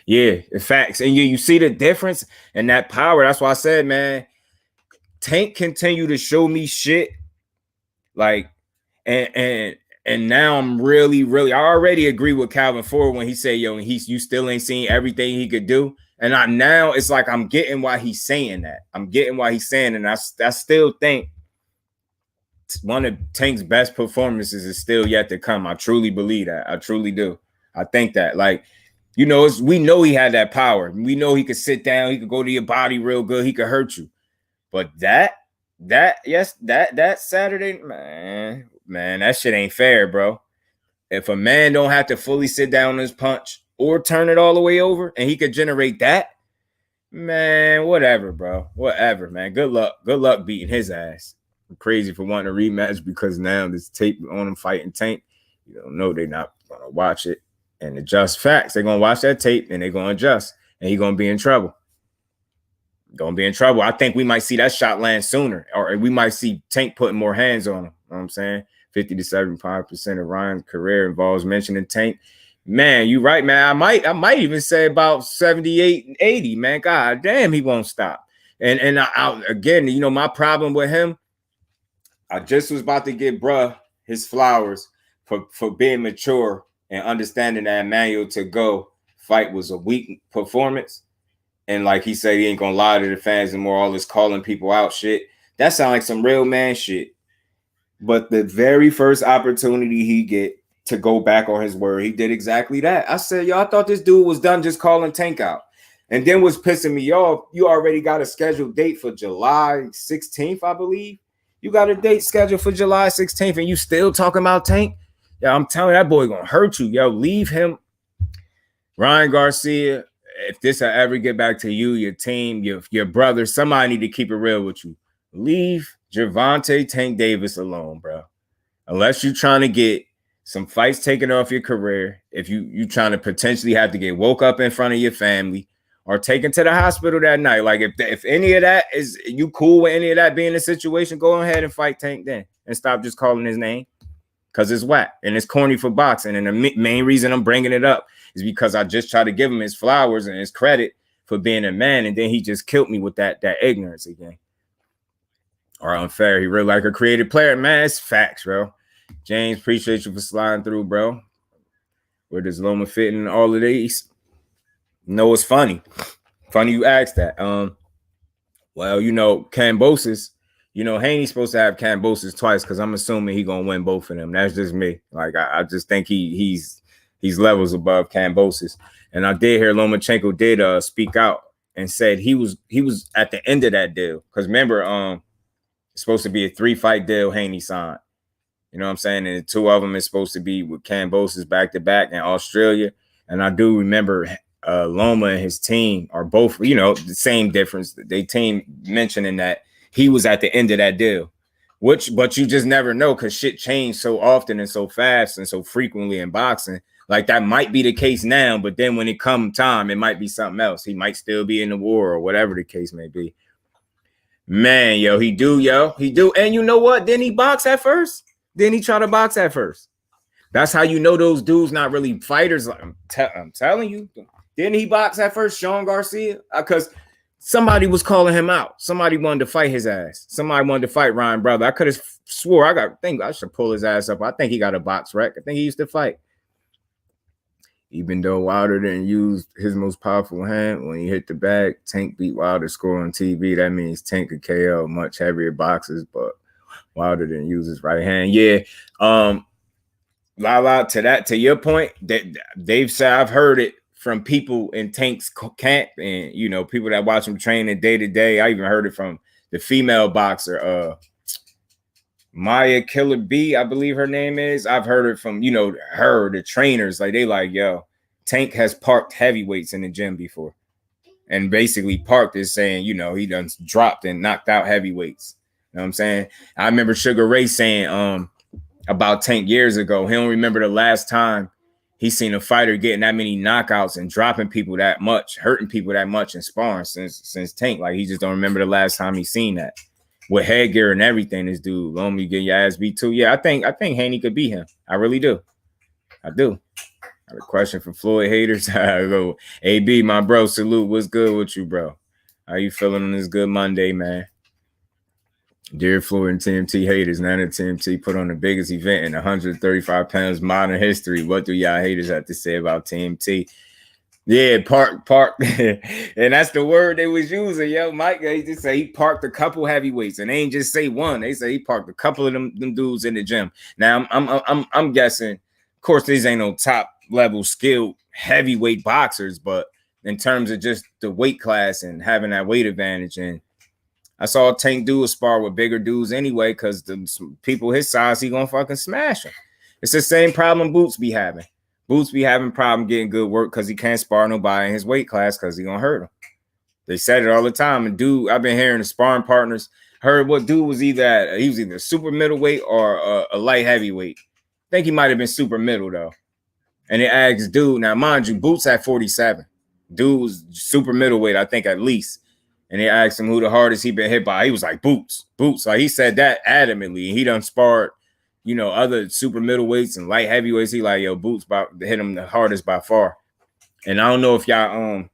Speaker 1: Yeah, in fact. And you see the difference in that power. That's why I said, man, Tank continue to show me shit. Like, and now I'm really, I already agree with Calvin Ford when he said, yo, you still ain't seen everything he could do. And now it's like I'm getting why he's saying that. And I still think one of Tank's best performances is still yet to come. I truly believe that. I truly do. I think that, like, we know he had that power. We know he could sit down. He could go to your body real good. He could hurt you. But that Saturday, man, that shit ain't fair, bro. If a man don't have to fully sit down on his punch or turn it all the way over and he could generate that, man, whatever, bro. Whatever, man. Good luck beating his ass. I'm crazy for wanting a rematch because now this tape on him fighting Tank. You don't know they're not going to watch it and adjust facts. They're going to watch that tape and they're going to adjust. And he's going to be in trouble. I think we might see that shot land sooner, or we might see Tank putting more hands on him. You know what I'm saying? 50 to 75% of Ryan's career involves mentioning Tank. Man, you right, man. I might even say about 78 and 80, man. God damn, he won't stop. And again, my problem with him, I just was about to give bruh his flowers for being mature and understanding that Emmanuel to go fight was a weak performance. And like he said, he ain't gonna lie to the fans anymore. All this calling people out shit. That sounds like some real man shit. But the very first opportunity he get, to go back on his word. He did exactly that. I said, yo, I thought this dude was done just calling Tank out. And then what's pissing me off, you already got a scheduled date for July 16th, I believe. You got a date scheduled for July 16th and you still talking about Tank? Yeah, I'm telling you, that boy gonna hurt you. Yo, leave him. Ryan Garcia, if this will ever get back to you, your team, your brother, somebody need to keep it real with you. Leave Gervonta Tank Davis alone, bro. Unless you're trying to get some fights taken off your career, if you trying to potentially have to get woke up in front of your family or taken to the hospital that night. Like if any of that is you cool with any of that being the situation, go ahead and fight Tank then and stop just calling his name because it's whack and it's corny for boxing. And the main reason I'm bringing it up is because I just tried to give him his flowers and his credit for being a man, and then he just killed me with that ignorance again. Or unfair. He really like a creative player, man. It's facts, bro. James, appreciate you for sliding through, bro. Where does Loma fit in all of these? No, it's funny. Funny you asked that. Well, Kambosos, Haney's supposed to have Kambosos twice because I'm assuming he's gonna win both of them. That's just me. Like I just think he's levels above Kambosos. And I did hear Lomachenko did speak out and said he was at the end of that deal. Because remember, it's supposed to be a 3-fight deal Haney signed. You know what I'm saying? And 2 of them is supposed to be with Kambosos back-to-back in Australia. And I do remember Loma and his team are both, the same difference. They team mentioning that he was at the end of that deal. But you just never know because shit changed so often and so fast and so frequently in boxing. Like that might be the case now, but then when it come time, it might be something else. He might still be in the war or whatever the case may be. Man, he do. And you know what? Didn't he box at first? Didn't he try to box at first? That's how you know those dudes not really fighters. I'm telling you. Didn't he box at first, Sean Garcia? Because somebody was calling him out. Somebody wanted to fight his ass. Somebody wanted to fight Ryan Brother. I could have swore I should pull his ass up. I think he got a box rec. I think he used to fight. Even though Wilder didn't use his most powerful hand when he hit the bag, Tank beat Wilder score on TV. That means Tank could KO much heavier boxers, but Wilder didn't use his right hand. Yeah. Lala, to your point, that they've said, I've heard it from people in Tank's camp and, people that watch him training day to day. I even heard it from the female boxer, Maya Killer B, I believe her name is. I've heard it from, the trainers. Like, they like, yo, Tank has parked heavyweights in the gym before. And basically parked is saying, he done dropped and knocked out heavyweights. You know what I'm saying? I remember Sugar Ray saying about Tank years ago, he don't remember the last time he seen a fighter getting that many knockouts and dropping people that much, hurting people that much in sparring since Tank. Like, he just don't remember the last time he seen that. With headgear and everything, this dude, long you get your ass beat too. Yeah, I think Haney could beat him. I really do. I do. I have a question for Floyd haters. I go, AB, my bro, salute. What's good with you, bro? How you feeling on this good Monday, man? Dear Floyd and TMT haters, now that TMT put on the biggest event in 135 pounds modern history, what do y'all haters have to say about TMT? Yeah, park. And that's the word they was using. Yo, Mike, they just say he parked a couple heavyweights, and they ain't just say one. They say he parked a couple of them dudes in the gym. Now, I'm guessing, of course, these ain't no top level skilled heavyweight boxers, but in terms of just the weight class and having that weight advantage, and I saw Tank do a spar with bigger dudes anyway, because the people his size, he gonna fucking smash them. It's the same problem Boots be having. Boots be having problem getting good work because he can't spar nobody in his weight class because he gonna hurt him. They said it all the time. And dude, I've been hearing the sparring partners heard what dude was either super middleweight or a light heavyweight. I think he might have been super middle though. And they asked dude, now mind you, Boots at 47. Dude was super middleweight, I think at least. And they asked him who the hardest he been hit by. He was like, Boots. Like he said that adamantly. And he done sparred, other super middleweights and light heavyweights. He like, yo, Boots about to hit him the hardest by far. And I don't know if y'all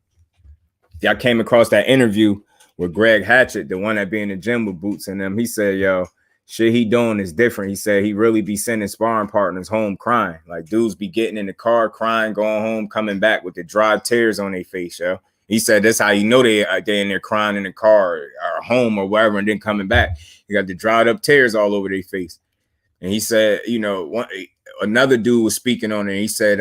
Speaker 1: came across that interview with Greg Hatchett, the one that be in the gym with Boots and them. He said, yo, shit he doing is different. He said he really be sending sparring partners home crying. Like dudes be getting in the car crying, going home, coming back with the dry tears on their face, yo. He said that's how you know they in there crying in the car or home or wherever and then coming back. You got the dried up tears all over their face. And he said, another dude was speaking on it. He said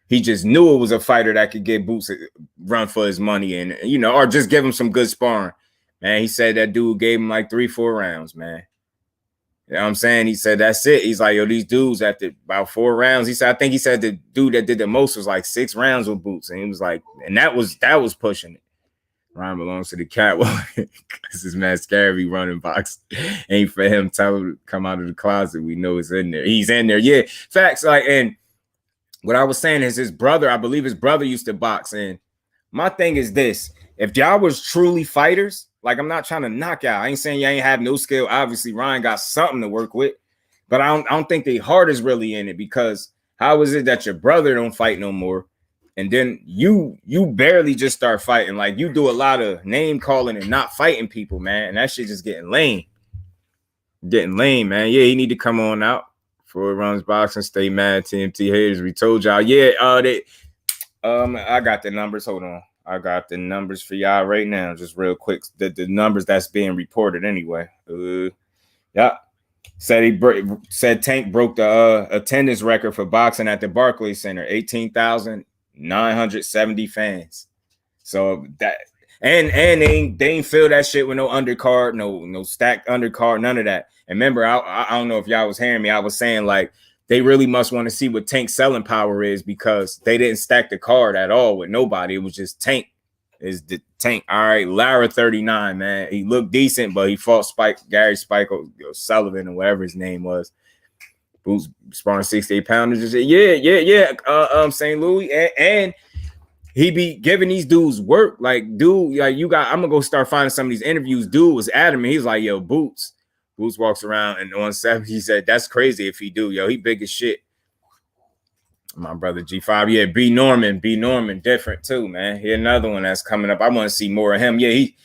Speaker 1: he just knew it was a fighter that could get Boots a run for his money and, you know, or just give him some good sparring. Man, he said that dude gave him like 3-4 rounds, man. You know what I'm saying? He said, that's it. He's like, yo, these dudes after about 4 rounds, he said, I think he said the dude that did the most was like 6 rounds with Boots. And he was like, and that was pushing it. Ryan belongs to the catwalk because this man Scary running box ain't for him. Tell him to come out of the closet. We know it's in there. He's in there. Yeah, facts. Like, and what I was saying is his brother, I believe his brother used to box. And my thing is this: if y'all was truly fighters, like, I'm not trying to knock out. I ain't saying y'all ain't have no skill. Obviously, Ryan got something to work with, but I don't think the heart is really in it, because how is it that your brother don't fight no more? And then you barely just start fighting. Like, you do a lot of name calling and not fighting people, man. And that shit just getting lame. Getting lame, man. Yeah, he need to come on out before he runs boxing. Stay mad, TMT haters. We told y'all. Yeah, I got the numbers. Hold on. I got the numbers for y'all right now. Just real quick. The numbers that's being reported anyway. Yeah. Said Tank broke the attendance record for boxing at the Barclays Center. 18,970 fans. So that and they ain't fill that shit with no undercard, no stacked undercard, none of that. And remember, I don't know if y'all was hearing me. I was saying, like, they really must want to see what Tank's selling power is, because they didn't stack the card at all with nobody. It was just Tank is the Tank. All right, Lara 39, man. He looked decent, but he fought Gary Spike Sullivan or whatever his name was. Boots sparring 68 pounders. Yeah. St. Louis. And he be giving these dudes work. Like, dude, like, I'm gonna go start finding some of these interviews. Dude was adamant. He's like, yo, Boots walks around and on 7. He said, that's crazy if he do. Yo, he big as shit. My brother G5. Yeah, B. Norman, different too, man. He another one that's coming up. I want to see more of him. Yeah, he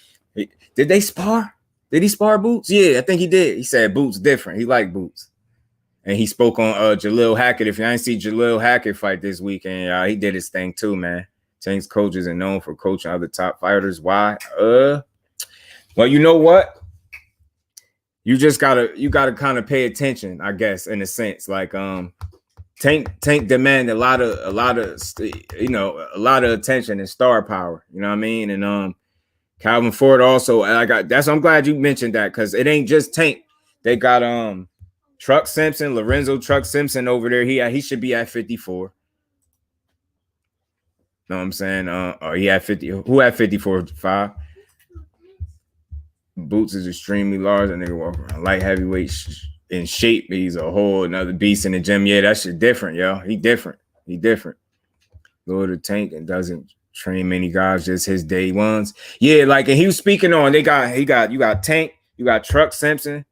Speaker 1: did they spar? Did he spar Boots? Yeah, I think he did. He said Boots different. He liked Boots. And he spoke on Jalil Hackett. If you ain't see Jalil Hackett fight this weekend, he did his thing too, man. Tank's coaches are known for coaching other top fighters. Why? Well, you know what? You gotta kind of pay attention, I guess, in a sense. Like, Tank demand a lot of attention and star power. You know what I mean? And Calvin Ford also. I'm glad you mentioned that, because it ain't just Tank. They got Truck Simpson, Lorenzo Truck Simpson over there. He should be at 54. Know what I'm saying? He had 50. Who had 54? 5. Boots is extremely large, and they walk around light heavyweight in shape. He's a whole another beast in the gym. Yeah, that shit different, yo. He different. Lord of Tank and doesn't train many guys, just his day ones. Yeah, like, and he was speaking on. You got Tank, you got Truck Simpson.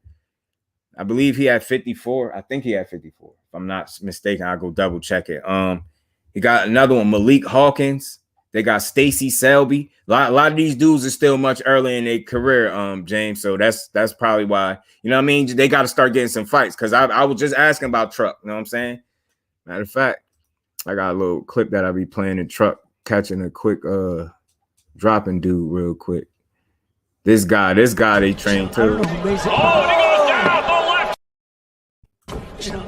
Speaker 1: I believe he had 54. I think he had 54. If I'm not mistaken, I'll go double check it. He got another one, Malik Hawkins. They got Stacy Selby. A lot of these dudes are still much early in their career, James. So that's probably why, you know what I mean? They got to start getting some fights, because I was just asking about Truck. You know what I'm saying? Matter of fact, I got a little clip that I'll be playing in Truck, catching a quick dropping dude real quick. This guy they trained too.
Speaker 2: I don't know who makes it. Oh, and he goes down the left.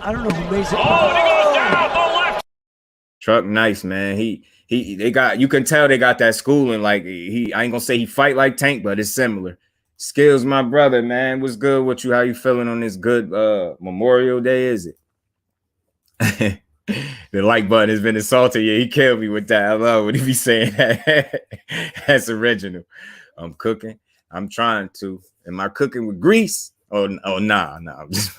Speaker 2: I don't know who makes it. Oh, and he goes down the left.
Speaker 1: Truck nice, man. They got, you can tell they got that schooling. Like, I ain't gonna say he fight like Tank, but it's similar. Skills, my brother, man. What's good with you? How you feeling on this good Memorial Day, is it? The like button has been assaulted. Yeah, he killed me with that. I love what he be saying. That's original. I'm cooking. I'm trying to. Am I cooking with grease? Oh nah. I'm just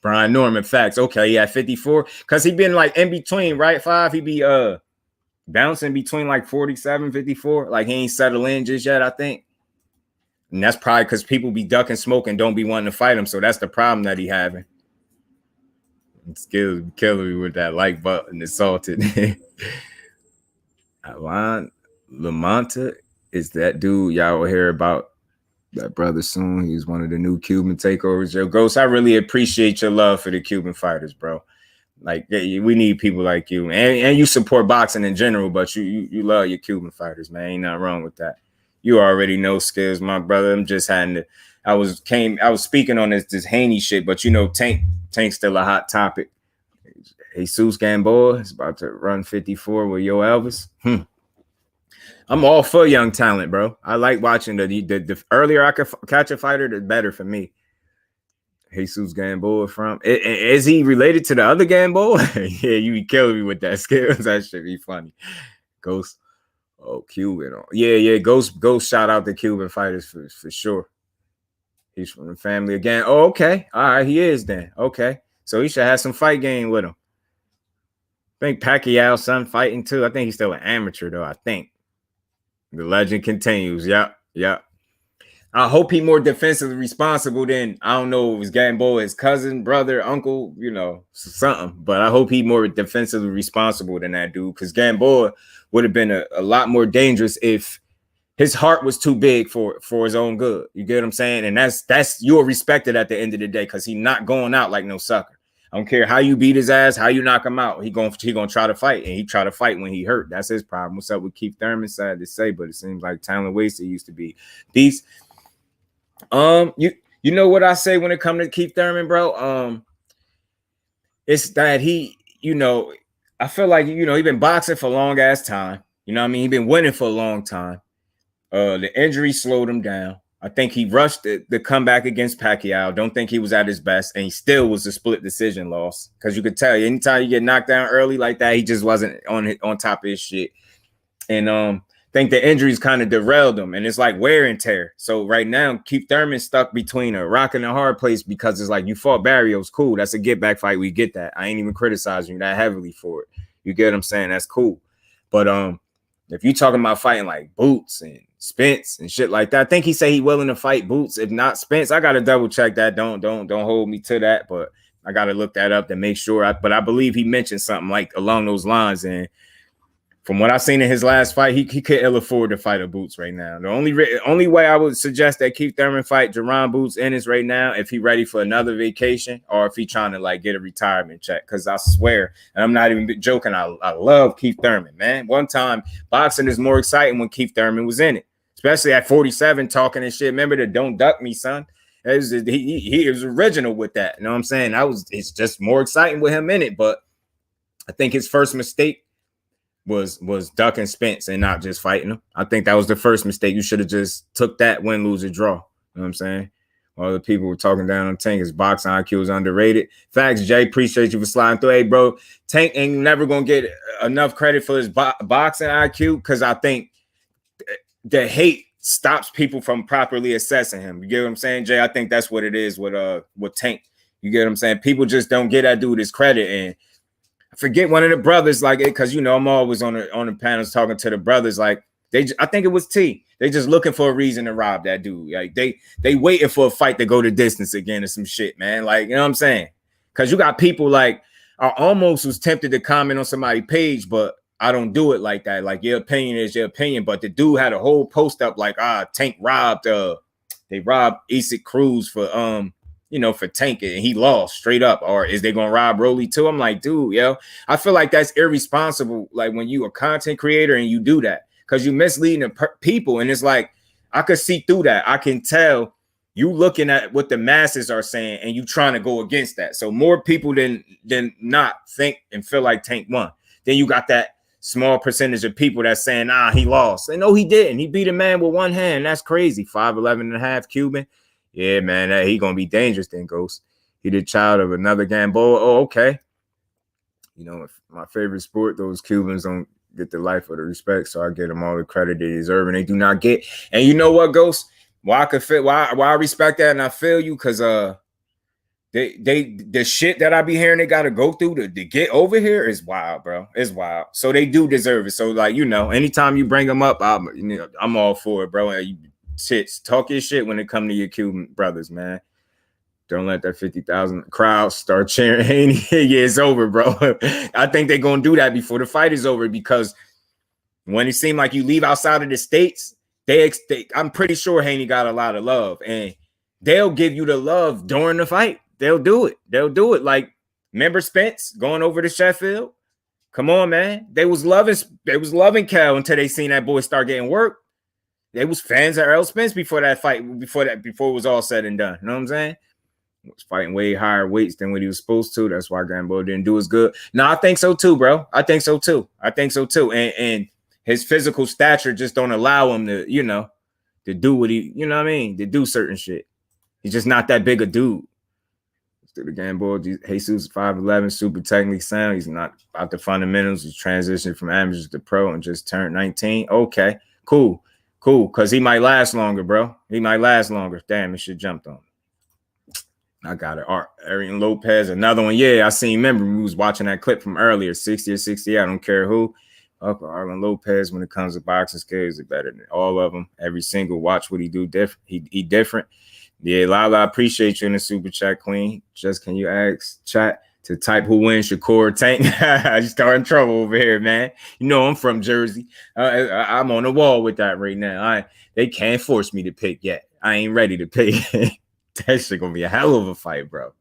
Speaker 1: Brian Norman, facts. Okay, yeah, 54. Because he been like in between, right? 5. He be bouncing between like 47, 54. Like, he ain't settled in just yet, I think. And that's probably because people be ducking smoke and don't be wanting to fight him. So that's the problem that he having. Skills killing me with that like button assaulted. Alain Lamonta is that dude y'all will hear about. That brother soon. He's one of the new Cuban takeovers. Yo, Ghost, I really appreciate your love for the Cuban fighters, bro. Like, we need people like you, and you support boxing in general, but you love your Cuban fighters, man. Ain't nothing wrong with that. You already know, Skills, my brother. I'm just having to I was speaking on this Haney shit, but you know, Tank's still a hot topic. Jesus Gamboa is about to run 54 with Yo Elvis. I'm all for young talent, bro. I like watching the earlier I could catch a fighter, the better for me. Jesus Gamboa is he related to the other Gamboa? Yeah, you be killing me with that skills. That should be funny. Ghost. Oh, Cuban. Yeah. Ghost shout out the Cuban fighters for sure. He's from the family again. Oh, okay. All right, he is then. Okay. So he should have some fight game with him. I think Pacquiao's son fighting too. I think he's still an amateur though, I think. The legend continues. Yep. I hope he's more defensively responsible than, I don't know, it was Gamboa, his cousin, brother, uncle, you know, something. But I hope he's more defensively responsible than that dude, because Gamboa would have been a lot more dangerous if his heart was too big for his own good. You get what I'm saying? And that's you're respected at the end of the day, because he's not going out like no sucker. I don't care how you beat his ass, how you knock him out. He gonna try to fight, and he try to fight when he hurt. That's his problem. What's up with Keith Thurman? Sad to say, but it seems like talent wasted. Used to be beast. You know what I say when it comes to Keith Thurman, bro? It's that he, you know, I feel like, you know, he been boxing for a long ass time. You know what I mean? He been winning for a long time. The injury slowed him down. I think he rushed the comeback against Pacquiao. Don't think he was at his best, and he still was a split decision loss, because you could tell anytime you get knocked down early like that, he just wasn't on top of his shit. And think the injuries kind of derailed him, and it's like wear and tear. So right now, Keith Thurman stuck between a rock and a hard place, because it's like, you fought Barrios, cool. That's a get back fight. We get that. I ain't even criticizing you that heavily for it. You get what I'm saying? That's cool. But if you talking about fighting like Boots and Spence and shit like that, I think he said he willing to fight Boots, if not Spence. I gotta double check that. Don't hold me to that, but I gotta look that up to make sure. But I believe he mentioned something like along those lines, and from what I've seen in his last fight, he could ill afford to fight a Boots right now. The only way I would suggest that Keith Thurman fight Jerron Boots is right now if he ready for another vacation, or if he trying to like get a retirement check. Because I swear, and I'm not even joking, I love Keith Thurman, man. One time, boxing is more exciting when Keith Thurman was in it, especially at 47 talking and shit. Remember the "Don't Duck Me, Son"? He was original with that. You know what I'm saying? It's just more exciting with him in it. But I think his first mistake was ducking Spence and not just fighting him. I think that was the first mistake. You should have just took that win, lose, or draw. You know what I'm saying? All the people were talking down on Tank. His boxing IQ is underrated. Facts, Jay. Appreciate you for sliding through. Hey, bro, Tank ain't never gonna get enough credit for his boxing IQ, because I think the hate stops people from properly assessing him. You get what I'm saying, Jay? I think that's what it is with Tank. You get what I'm saying? People just don't get that dude his credit, and I forget one of the brothers, like, because, you know, I'm always on the panels talking to the brothers, like, I think it was T. They just looking for a reason to rob that dude. Like, they waiting for a fight to go the distance again or some shit, man. Like, you know what I'm saying? Because you got people like, I almost was tempted to comment on somebody's page, but I don't do it like that. Like, your opinion is your opinion. But the dude had a whole post up like, Tank robbed, they robbed Isaac Cruz for, you know, for Tank, and he lost straight up. Or is they gonna rob Rolly too? I'm like, dude, yo, I feel like that's irresponsible. Like, when you a content creator and you do that, because you misleading the people, and it's like, I could see through that. I can tell you looking at what the masses are saying, and you trying to go against that. So more people than not think and feel like Tank won. Then you got that small percentage of people that's saying, he lost. And no, he didn't. He beat a man with one hand. That's crazy. 5'11 and a half Cuban. Yeah, man, he gonna be dangerous then, Ghost. He the child of another Gamboa. Oh, okay. You know, my favorite sport, those Cubans don't get the life or the respect, so I give them all the credit they deserve, and they do not get. And you know what, Ghost? Why I respect that, and I feel you, because the shit that I be hearing they gotta go through to get over here is wild, bro. It's wild. So they do deserve it. So, like, you know, anytime you bring them up, I'm all for it, bro. And talk your shit when it come to your Cuban brothers, man. Don't let that 50,000 crowd start cheering Haney. Yeah, it's over, bro. I think they're gonna do that before the fight is over, because when it seemed like you leave outside of the states, I'm pretty sure Haney got a lot of love, and they'll give you the love during the fight. They'll do it. Like, remember Spence going over to Sheffield? Come on, man. They was loving Cal until they seen that boy start getting work. They was fans of Errol Spence before that fight, before it was all said and done. You know what I'm saying? He was fighting way higher weights than what he was supposed to. That's why Gamboa didn't do as good. No, I think so too, bro. I think so too. And his physical stature just don't allow him to, to do what he, to do certain shit. He's just not that big a dude. To the Gamboa, Jesus 5'11", super technically sound. He's not about the fundamentals. He's transitioned from amateur to pro and just turned 19. Okay, cool. Because he might last longer, bro. He might last longer. Damn, it should jumped on. I got it. Arian Lopez, another one. Yeah, I seen. Remember, we was watching that clip from earlier, 60 or 60. I don't care who. Arlen Lopez, when it comes to boxing skills, is better than all of them. Every single watch what he do different. He different. Yeah, Lala, I appreciate you in the super chat, Queen. Just can you ask chat to type who wins Shakur Tank? I starting trouble over here, man. You know I'm from Jersey. I'm on the wall with that right now. They can't force me to pick yet. I ain't ready to pick. That shit gonna be a hell of a fight, bro.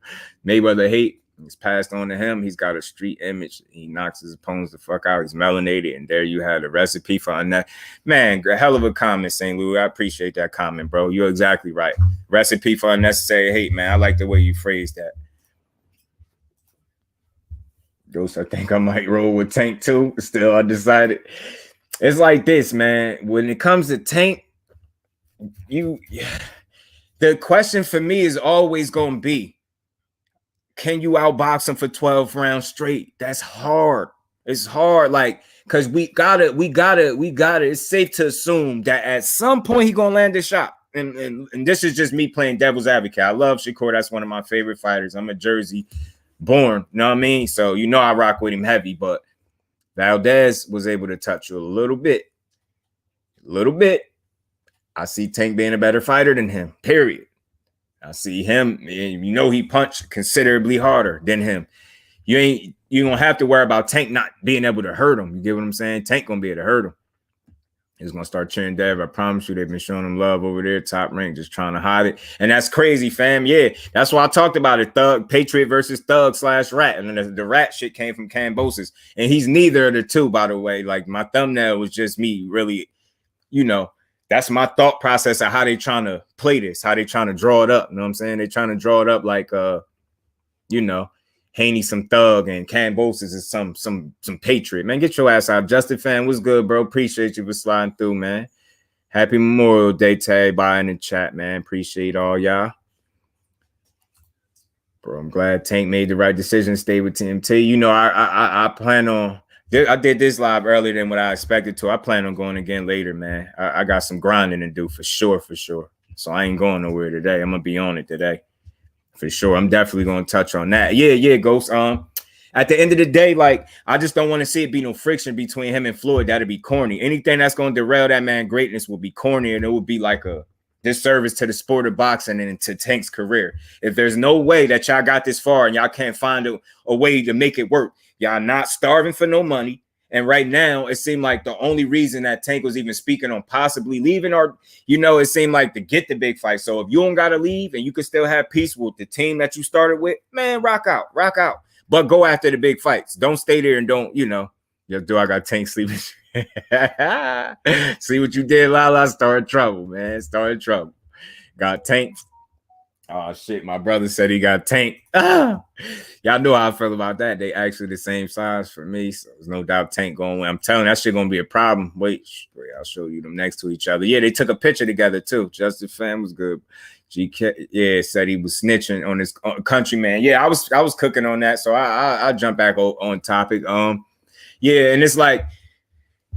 Speaker 1: Mayweather hate. It's passed on to him. He's got a street image. He knocks his opponents the fuck out. He's melanated, and there you have the recipe for that. Man, a hell of a comment, St. Louis. I appreciate that comment, bro. You're exactly right. Recipe for unnecessary hate, man. I like the way you phrased that. Ghost, I think I might roll with Tank too. Still undecided. It's like this, man. When it comes to Tank, the question for me is always going to be, can you outbox him for 12 rounds straight? That's hard. It's hard, like, because we gotta. It's safe to assume that at some point he gonna land a shot. And this is just me playing devil's advocate. I love Shakur. That's one of my favorite fighters. I'm a Jersey born, you know what I mean? So I rock with him heavy, but Valdez was able to touch you a little bit. I see Tank being a better fighter than him, period. I see him, he punched considerably harder than him. You don't have to worry about Tank not being able to hurt him. You get what I'm saying? Tank gonna be able to hurt him. He's gonna start cheering Dev. I promise you, they've been showing him love over there, top rank, just trying to hide it. And that's crazy, fam. Yeah, that's why I talked about it. Patriot versus Thug / Rat. And then the Rat shit came from Kambosos. And he's neither of the two, by the way. Like, my thumbnail was just me really, that's my thought process of how they trying to play this, how they trying to draw it up. You know what I'm saying? They trying to draw it up like, Haney some Thug and Kambosos is some Patriot. Man, get your ass out. Justin fan, what's good, bro? Appreciate you for sliding through, man. Happy Memorial Day to everybody in the chat, man. Appreciate all y'all. Bro, I'm glad Tank made the right decision to stay with TMT. I plan on... I did this live earlier than what I expected to. I plan on going again later, man. I got some grinding to do for sure. So I ain't going nowhere today. I'm going to be on it today. For sure. I'm definitely going to touch on that. Yeah, Ghost. At the end of the day, like, I just don't want to see it be no friction between him and Floyd. That'd be corny. Anything that's going to derail that man greatness will be corny, and it would be like a disservice to the sport of boxing and to Tank's career. If there's no way that y'all got this far and y'all can't find a way to make it work, y'all not starving for no money. And right now, it seemed like the only reason that Tank was even speaking on possibly leaving, or, it seemed like to get the big fight. So if you don't got to leave and you can still have peace with the team that you started with, man, rock out. But go after the big fights. Don't stay there and don't, do I got Tank sleeping? See what you did, Lala? Started trouble, man. Got Tank. Oh, shit. My brother said he got Tank. Y'all know how I feel about that. They actually the same size for me. So there's no doubt Tank going to win. I'm telling you, that shit going to be a problem. Wait, I'll show you them next to each other. Yeah, they took a picture together, too. Justin Fan was good. GK, said he was snitching on his countryman. Yeah, I was cooking on that. So I'll jump back on topic. Yeah, and it's like,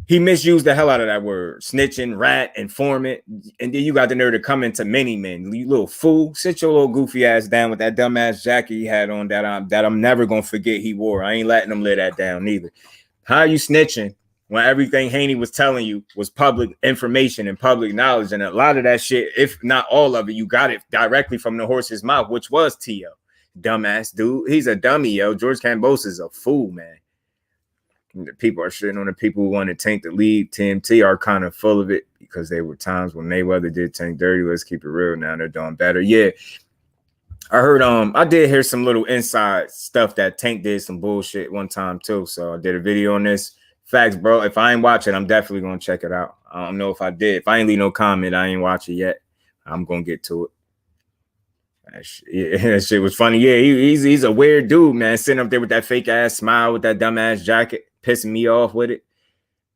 Speaker 1: he misused the hell out of that word. Snitching, rat, informant. And then you got the nerve to come into many men. You little fool. Sit your little goofy ass down with that dumbass jacket he had on that I'm never going to forget he wore. I ain't letting him lay that down neither. How are you snitching when everything Haney was telling you was public information and public knowledge? And a lot of that shit, if not all of it, you got it directly from the horse's mouth, which was T.O. Dumbass dude. He's a dummy, yo. George Kambosos is a fool, man. The people are shitting on the people who want to Tank the lead. TMT are kind of full of it because there were times when Mayweather did Tank dirty. Let's keep it real. Now they're doing better. Yeah. I heard I did hear some little inside stuff that Tank did some bullshit one time too. So I did a video on this. Facts, bro. If I ain't watch it, I'm definitely gonna check it out. I don't know if I did. If I ain't leave no comment, I ain't watch it yet. I'm gonna get to it. That shit was funny. Yeah, he's a weird dude, man. Sitting up there with that fake ass smile with that dumb ass jacket, pissing me off with it.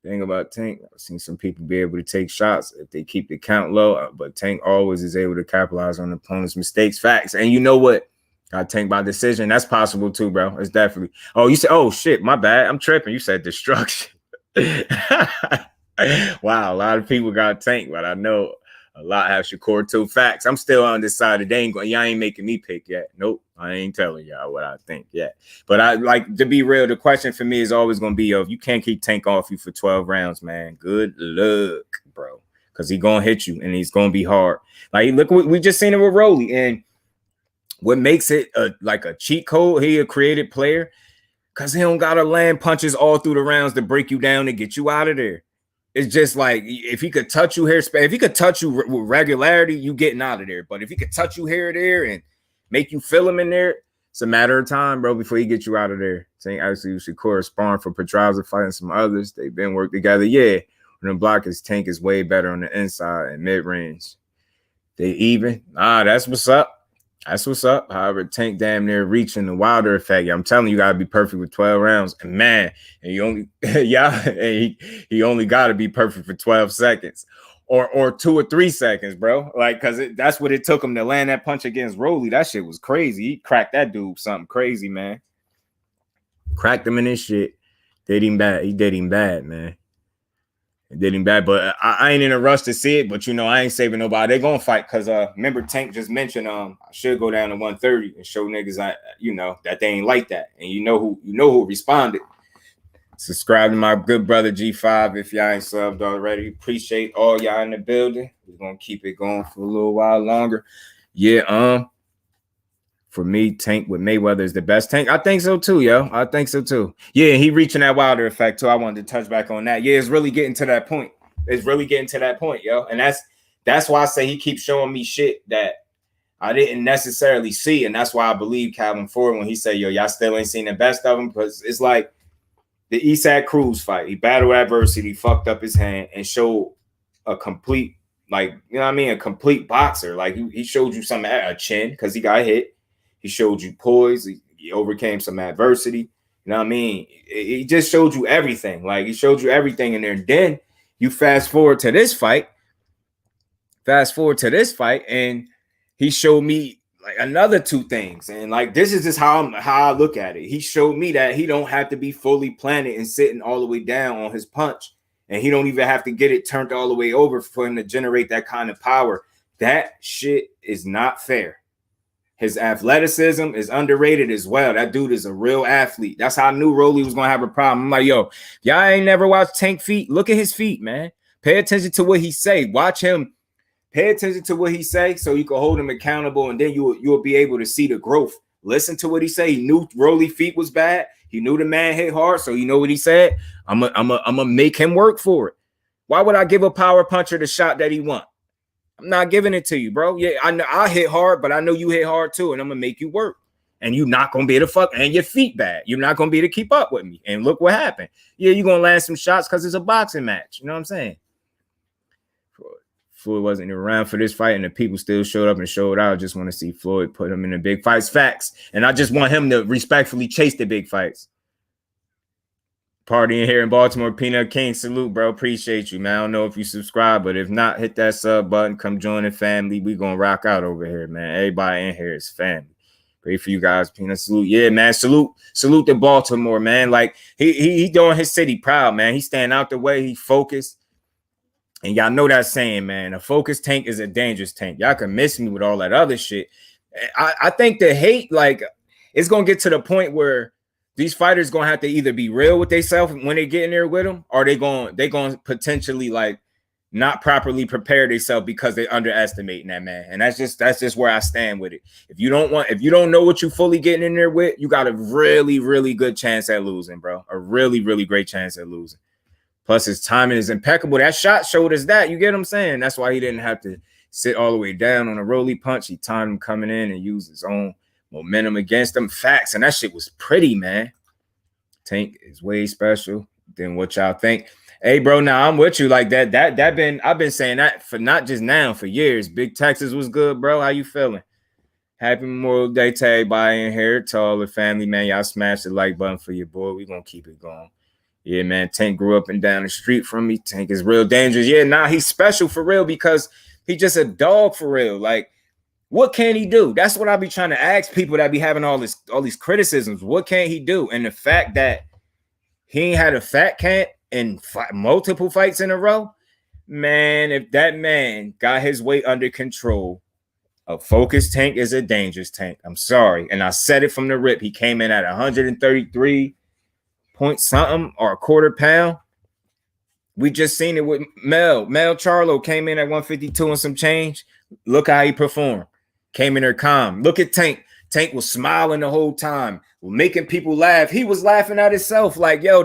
Speaker 1: Thing about Tank, I've seen some people be able to take shots if they keep the count low, but Tank always is able to capitalize on the opponent's mistakes. Facts. And you know what? Got Tank by decision. That's possible too, bro. It's definitely. Oh, you said, oh shit, my bad. I'm tripping. You said destruction. Wow, a lot of people got Tank, but I know a lot have Shakur too. Facts. I'm still undecided. Y'all ain't making me pick yet. Nope. I ain't telling y'all what I think yet. But I like to be real. The question for me is always gonna be, yo, if you can't keep Tank off you for 12 rounds, man, good luck, bro. Because he's gonna hit you and he's gonna be hard. Like, look, we just seen it with Rolly. And what makes it like a cheat code, he a creative player, because he don't gotta land punches all through the rounds to break you down and get you out of there. It's just like, if he could touch you here, if he could touch you with regularity, you getting out of there. But if he could touch you here or there and make you feel him in there, it's a matter of time, bro, before he gets you out of there. Saying actually you should correspond for Petraza fighting some others. They've been worked together. Yeah, when the block is Tank is way better on the inside and mid-range. They even. That's what's up. That's what's up. However, Tank damn near reaching the Wilder effect. I'm telling you, you gotta be perfect with 12 rounds. And man, and you only he only gotta be perfect for 12 seconds. Or 2 or 3 seconds, bro. Like, cause that's what it took him to land that punch against Rolly. That shit was crazy. He cracked that dude something crazy, man. Cracked him in his shit. Did him bad. He did him bad, man. It did him bad, but I ain't in a rush to see it. But you know, I ain't saving nobody. They gonna fight because remember Tank just mentioned I should go down to 130 and show niggas that they ain't like that. And you know who responded. Subscribe to my good brother G5 if y'all ain't subbed already. Appreciate all y'all in the building. We're gonna keep it going for a little while longer. Yeah, for me, Tank with Mayweather is the best. Tank, I think so too, yo. I think so too. Yeah, he reaching that Wilder effect too. I wanted to touch back on that. Yeah, it's really getting to that point. It's really getting to that point, yo. And that's why I say he keeps showing me shit that I didn't necessarily see. And that's why I believe Calvin Ford when he said, yo, y'all still ain't seen the best of him. Because it's like the Isaac Cruz fight. He battled adversity, fucked up his hand, and showed a complete, like, you know what I mean? A complete boxer. Like, he showed you some a chin because he got hit. He showed you poise. He overcame some adversity. You know what I mean? He just showed you everything. Like, he showed you everything in there. And then you fast forward to this fight. And he showed me like another 2 things. And like, this is just how I look at it. He showed me that he don't have to be fully planted and sitting all the way down on his punch. And he don't even have to get it turned all the way over for him to generate that kind of power. That shit is not fair. His athleticism is underrated as well. That dude is a real athlete. That's how I knew Rolly was going to have a problem. I'm like, yo, y'all ain't never watched Tank feet? Look at his feet, man. Pay attention to what he say. Watch him. Pay attention to what he say so you can hold him accountable, and then you'll be able to see the growth. Listen to what he say. He knew Rolly feet was bad. He knew the man hit hard, so you know what he said? I'm gonna make him work for it. Why would I give a power puncher the shot that he want? I'm not giving it to you, bro. Yeah, I know I hit hard, but I know you hit hard too, and I'm gonna make you work. And you're not gonna be able to fuck, and your feet bad. You're not gonna be able to keep up with me. And look what happened. Yeah, you're gonna land some shots because it's a boxing match. You know what I'm saying? Floyd wasn't around for this fight, and the people still showed up and showed out. I just want to see Floyd put him in the big fights. Facts. And I just want him to respectfully chase the big fights. Partying here in Baltimore, Peanut King, salute, bro. Appreciate you, man. I don't know if you subscribe, but if not, hit that sub button. Come join the family. We gonna rock out over here, man. Everybody in here is family. Great for you guys, Peanut. Salute, yeah, man. Salute to Baltimore, man. Like he doing his city proud, man. He staying out the way. He focused, and y'all know that saying, man. A focused tank is a dangerous tank. Y'all can miss me with all that other shit. I think the hate, like, it's gonna get to the point where these fighters gonna have to either be real with themselves when they get in there with them, or they gonna potentially like not properly prepare themselves because they underestimating that man. And that's just where I stand with it. If you don't know what you fully getting in there with, you got a really, really good chance at losing, bro. A really, really great chance at losing. Plus his timing is impeccable. That shot showed us that. You get what I'm saying? That's why he didn't have to sit all the way down on a Rolly punch. He timed him coming in and used his own momentum against them. Facts. And that shit was pretty, man. Tank is way special. than what y'all think. Hey, bro, now I'm with you like that. I've been saying that for not just now, for years. Big Texas was good, bro. How you feeling? Happy Memorial Day to everybody in here, to all the family, man. Y'all smash the like button for your boy. We gonna keep it going. Yeah, man. Tank grew up and down the street from me. Tank is real dangerous. Yeah, nah, he's special for real because he just a dog for real. Like, what can he do? That's what I be trying to ask people that be having all these criticisms. What can he do? And the fact that he ain't had a fat cat in multiple fights in a row, man, if that man got his weight under control, a focused Tank is a dangerous Tank. I'm sorry. And I said it from the rip. He came in at 133 point something or a quarter pound. We just seen it with Mel Charlo came in at 152 and some change. Look how he performed. Came in there calm. Look at Tank. Tank was smiling the whole time, making people laugh. He was laughing at himself like, yo,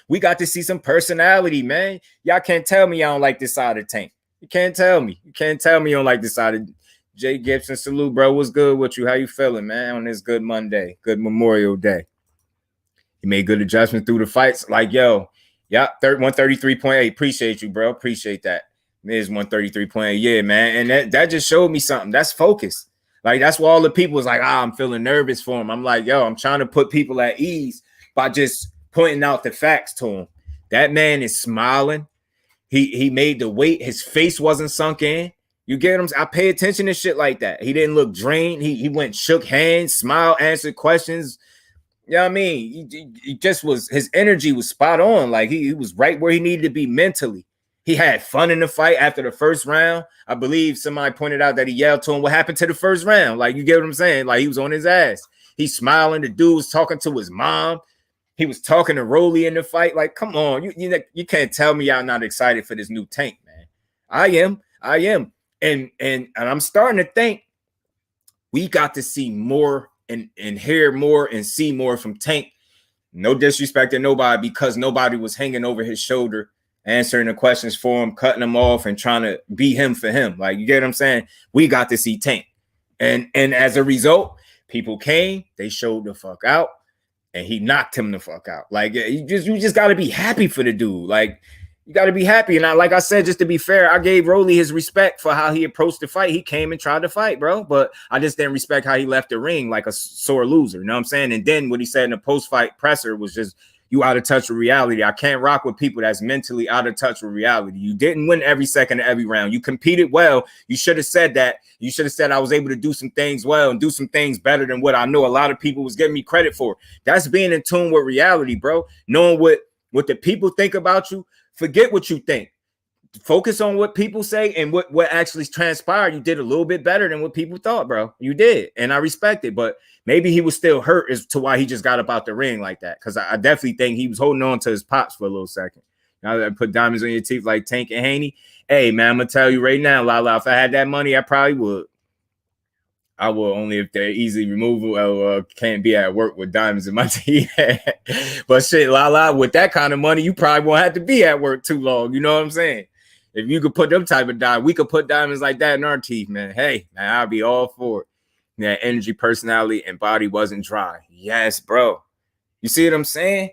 Speaker 1: we got to see some personality, man. Y'all can't tell me y'all don't like this side of Tank. You can't tell me. You can't tell me you don't like this side of Jay Gibson. Salute, bro. What's good with you? How you feeling, man, on this good Monday? Good Memorial Day. He made good adjustments through the fights. Like, yo, yeah, 133.8. Appreciate you, bro. Appreciate that. It is 133.8. Yeah, man. And that just showed me something. That's focus. Like, that's why all the people was like, I'm feeling nervous for him. I'm like, yo, I'm trying to put people at ease by just pointing out the facts to him. That man is smiling. He made the weight. His face wasn't sunk in. You get him? I pay attention to shit like that. He didn't look drained. He went, shook hands, smiled, answered questions. You know what I mean? He just was, his energy was spot on. Like he was right where he needed to be mentally. He had fun in the fight after the first round. I believe somebody pointed out that he yelled to him, what happened to the first round? Like, you get what I'm saying? Like, he was on his ass. He's smiling. The dude was talking to his mom. He was talking to Rolly in the fight. Like, come on. You can't tell me y'all not excited for this new Tank, man. I am. And I'm starting to think we got to see more and hear more and see more from Tank. No disrespect to nobody, because nobody was hanging over his shoulder, answering the questions for him, cutting him off, and trying to be him for him. Like, you get what I'm saying? We got to see Tank. And as a result, people came, they showed the fuck out, and he knocked him the fuck out. Like, you just got to be happy for the dude. Like, you got to be happy. And like I said, just to be fair, I gave Rolly his respect for how he approached the fight. He came and tried to fight, bro. But I just didn't respect how he left the ring like a sore loser. You know what I'm saying? And then what he said in the post-fight presser was just, you out of touch with reality. I can't rock with people that's mentally out of touch with reality. You didn't win every second of every round. You competed well. You should have said that. You should have said I was able to do some things well and do some things better than what I know a lot of people was giving me credit for. That's being in tune with reality, bro. Knowing what the people think about you. Forget what you think. Focus on what people say and what actually transpired. You did a little bit better than what people thought, bro. You did. And I respect it. But maybe he was still hurt as to why he just got up out the ring like that. Because I definitely think he was holding on to his pops for a little second. Now that I put diamonds on your teeth like Tank and Haney. Hey, man, I'm going to tell you right now, Lala, if I had that money, I probably would. I will, only if they're easily removable or can't be at work with diamonds in my teeth. But shit, Lala, with that kind of money, you probably won't have to be at work too long. You know what I'm saying? If you could put them type of diamonds, we could put diamonds like that in our teeth, man. Hey, man, I'll be all for it. That energy, personality, and body wasn't dry. Yes, bro. You see what I'm saying?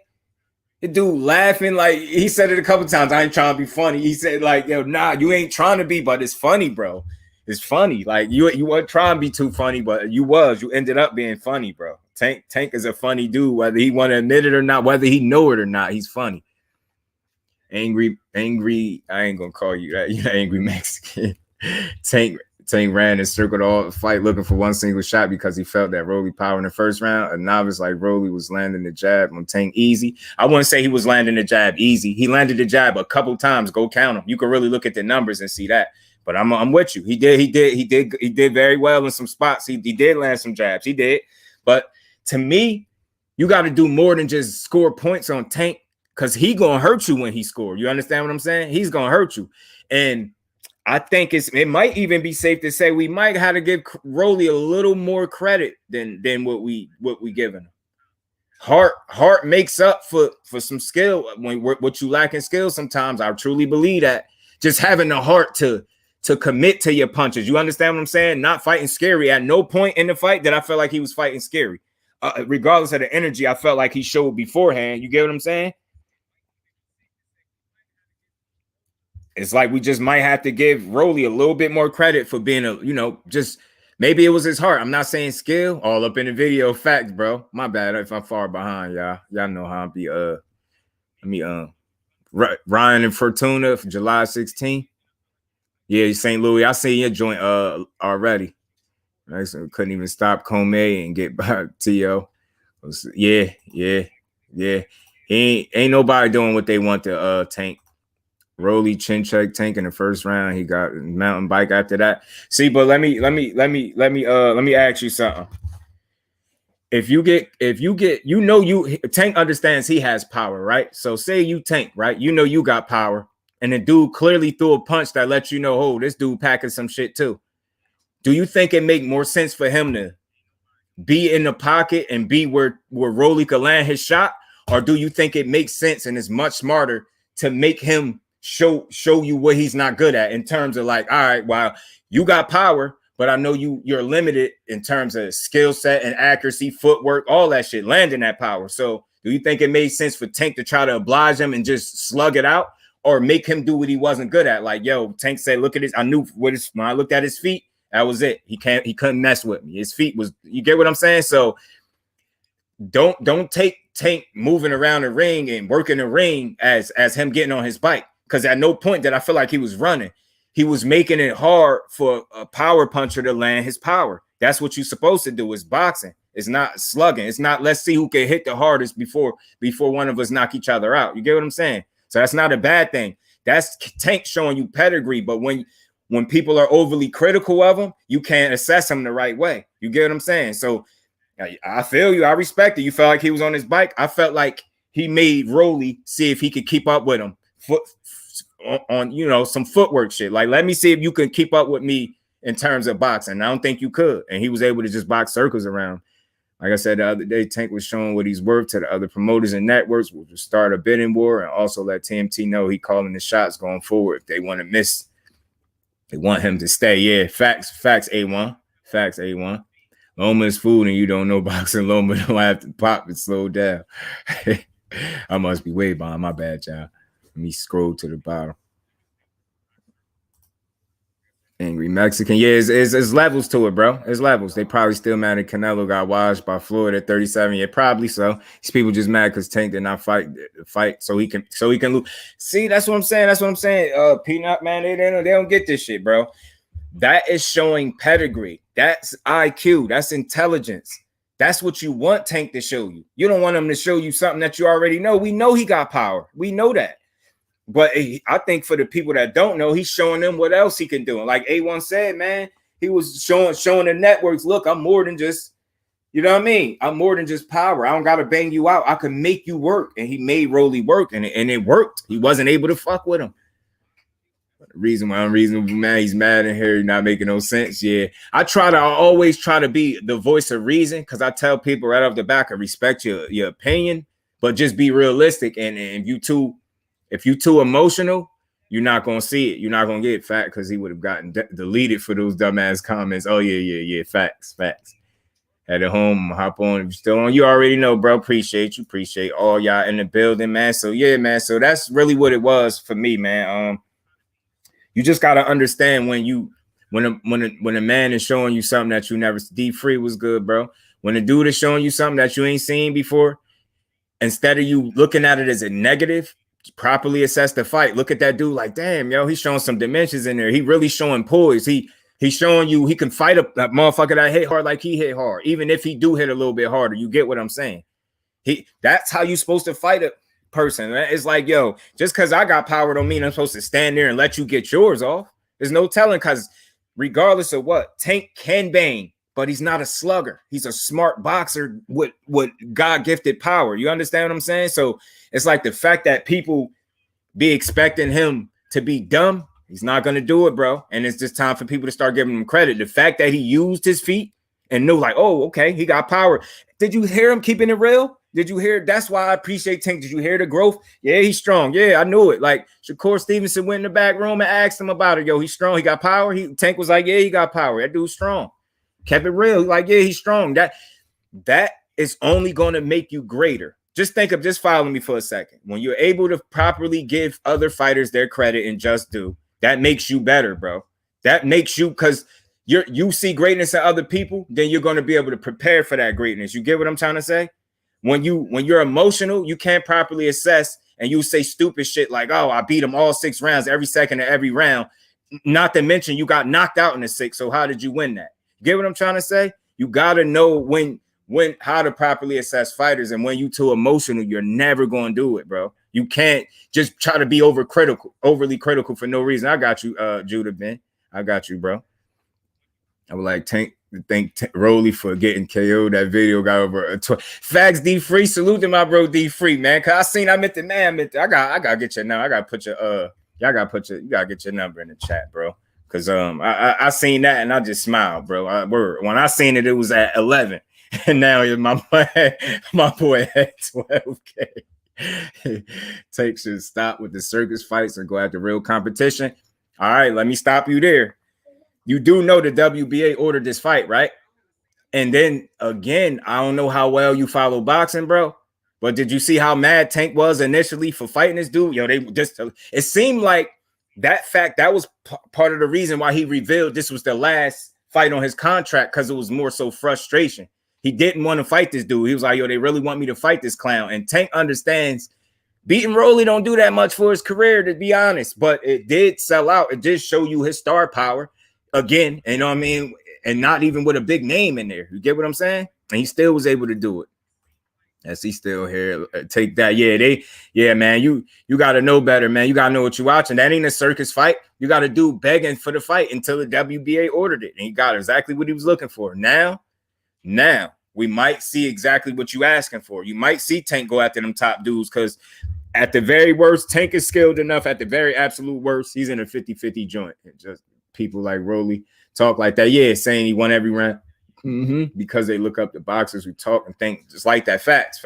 Speaker 1: The dude laughing, like he said it a couple times. I ain't trying to be funny. He said, like, yo, nah, you ain't trying to be, but it's funny, bro. It's funny. Like, you weren't trying to be too funny, but you ended up being funny, bro. Tank is a funny dude, whether he want to admit it or not, whether he know it or not, he's funny. Angry, I ain't gonna call you that. You're angry Mexican. Tank ran and circled all the fight looking for one single shot because he felt that Rolly power in the first round. A novice like Rolly was landing the jab on Tank easy. I wouldn't say he was landing the jab easy. He landed the jab a couple times. Go count him. You can really look at the numbers and see that. But I'm with you. He did very well in some spots. He did land some jabs. He did. But to me, you got to do more than just score points on Tank, because he gonna hurt you when he scored. You understand what I'm saying? He's gonna hurt you. And I think it might even be safe to say we might have to give Rolly a little more credit than what we giving him. Heart makes up for some skill when what you lack in skill sometimes. I truly believe that. Just having the heart to commit to your punches. You understand what I'm saying? Not fighting scary. At no point in the fight did I feel like he was fighting scary. Regardless of the energy I felt like he showed beforehand. You get what I'm saying? it's like we just might have to give Rolly a little bit more credit for being a, just maybe it was his heart. I'm not saying skill, all up in the video facts, bro. My bad if I'm far behind, y'all. Y'all know how I be Ryan and Fortuna for July 16th. Yeah, St. Louis. I seen your joint already. Right, so couldn't even stop Comey and get by T.O. Yeah. Ain't nobody doing what they want to Tank. Rolly chin check Tank in the first round. He got a mountain bike after that. See, but let me ask you something. If you get, Tank understands he has power, right? So say you Tank, right? You got power, and the dude clearly threw a punch that lets you know, oh, this dude packing some shit too. Do you think it make more sense for him to be in the pocket and be where Rolly could land his shot? Or do you think it makes sense and is much smarter to make him show you what he's not good at in terms of like, all right, well, you got power, but I know you're limited in terms of skill set and accuracy, footwork, all that shit, landing that power. So do you think it made sense for Tank to try to oblige him and just slug it out, or make him do what he wasn't good at? Like, yo, Tank said, look at this. I knew when I looked at his feet, that was it. He couldn't mess with me. His feet was, you get what I'm saying? So don't take Tank moving around the ring and working the ring as him getting on his bike. Because at no point did I feel like he was running. He was making it hard for a power puncher to land his power. That's what you're supposed to do. Is boxing. It's not slugging. It's not let's see who can hit the hardest before one of us knock each other out. You get what I'm saying? So that's not a bad thing. That's Tank showing you pedigree. But when people are overly critical of him, you can't assess him the right way. You get what I'm saying? So I feel you. I respect it. You felt like he was on his bike. I felt like he made Rolly see if he could keep up with him on some footwork shit. Like, let me see if you can keep up with me in terms of boxing. I don't think you could. And he was able to just box circles around. Like I said the other day, Tank was showing what he's worth to the other promoters and networks, which will start a bidding war and also let TMT know he calling the shots going forward. If they want to miss, they want him to stay. Yeah, facts, A1. Facts, A1. Loma is food and you don't know boxing. Loma don't have to pop and slow down. I must be way behind. My bad, y'all. Let me scroll to the bottom. Angry Mexican. Yeah, it's levels to it, bro. It's levels. They probably still mad at Canelo got washed by Floyd at 37. Yeah, probably so. These people just mad because Tank did not fight so he can lose. See, that's what I'm saying. Peanut, man, they don't get this shit, bro. That is showing pedigree. That's IQ. That's intelligence. That's what you want Tank to show you. You don't want him to show you something that you already know. We know he got power. We know that. But I think for the people that don't know, he's showing them what else he can do. And like A1 said, man, he was showing the networks, look, I'm more than just, you know what I mean? I'm more than just power. I don't got to bang you out. I can make you work. And he made Rolly work, and it worked. He wasn't able to fuck with him. But the reason why I'm reasonable, man, he's mad in here, not making no sense. Yeah, I always try to be the voice of reason, because I tell people right off the back, I respect your opinion, but just be realistic. And if you too emotional, you're not going to see it. You're not going to get fat, because he would have gotten deleted for those dumbass comments. Oh, yeah. Facts. At home, hop on. If you're still on, you already know, bro. Appreciate you. Appreciate all y'all in the building, man. So, yeah, man. So that's really what it was for me, man. You just got to understand when a man is showing you something that you never, D-Free was good, bro. When a dude is showing you something that you ain't seen before, instead of you looking at it as a negative, properly assess the fight. Look at that dude like, damn, yo, he's showing some dimensions in there. He really showing poise. He's showing you he can fight that motherfucker that hit hard like he hit hard, even if he do hit a little bit harder. You get what I'm saying? That's how you supposed to fight a person. It's like, yo, just because I got power don't mean I'm supposed to stand there and let you get yours off. There's no telling, because regardless of what, Tank can bang, but he's not a slugger. He's a smart boxer with God-gifted power. You understand what I'm saying? So it's like the fact that people be expecting him to be dumb, he's not going to do it, bro. And it's just time for people to start giving him credit. The fact that he used his feet and knew like, oh, okay, he got power. Did you hear him keeping it real? Did you hear? That's why I appreciate Tank. Did you hear the growth? Yeah, he's strong. Yeah, I knew it. Like Shakur Stevenson went in the back room and asked him about it. Yo, he's strong. He got power. Tank was like, yeah, he got power. That dude's strong. Kept it real. Like, yeah, he's strong. That is only going to make you greater. just follow me for a second. When you're able to properly give other fighters their credit and just due, that makes you better, bro. That makes you, because you see greatness in other people, then you're going to be able to prepare for that greatness. You get what I'm trying to say? When you're emotional, you can't properly assess, and you say stupid shit like, oh, I beat him all 6 rounds, every second of every round. Not to mention you got knocked out in the 6th. So how did you win that? You get what I'm trying to say? You got to know when how to properly assess fighters, and when you too emotional, you're never going to do it, bro. You can't just try to be overly critical for no reason. I got you, Judah Ben. I got you, bro. I would like thank Rolly for getting KO'd. That video got over Facts D Free. Salute to my bro D Free, man. Cause I seen I gotta get your number. I gotta put your you gotta get your number in the chat, bro. Cause I seen that and I just smiled, bro. When I seen it, it was at 11. And now my boy had 12K. Tank should stop with the circus fights and go after real competition. All right, let me stop you there. You do know the WBA ordered this fight, right? And then again, I don't know how well you follow boxing, bro, but did you see how mad Tank was initially for fighting this dude? Yo, it seemed like that was part of the reason why he revealed this was the last fight on his contract, because it was more so frustration. He didn't want to fight this dude. He was like, yo, they really want me to fight this clown. And Tank understands beating Rolly don't do that much for his career, to be honest, but it did sell out. It did show you his star power again, you know what I mean? And not even with a big name in there. You get what I'm saying? And he still was able to do it. As he's still here, take that. Yeah, man, you got to know better, man. You got to know what you're watching. That ain't a circus fight. You got to do begging for the fight until the WBA ordered it. And he got exactly what he was looking for. Now, we might see exactly what you asking for. You might see Tank go after them top dudes, because at the very worst, Tank is skilled enough. At the very absolute worst, he's in a 50-50 joint. It just people like Rolly talk like that. Yeah, saying he won every round because they look up the boxers who talk and think just like that. Facts.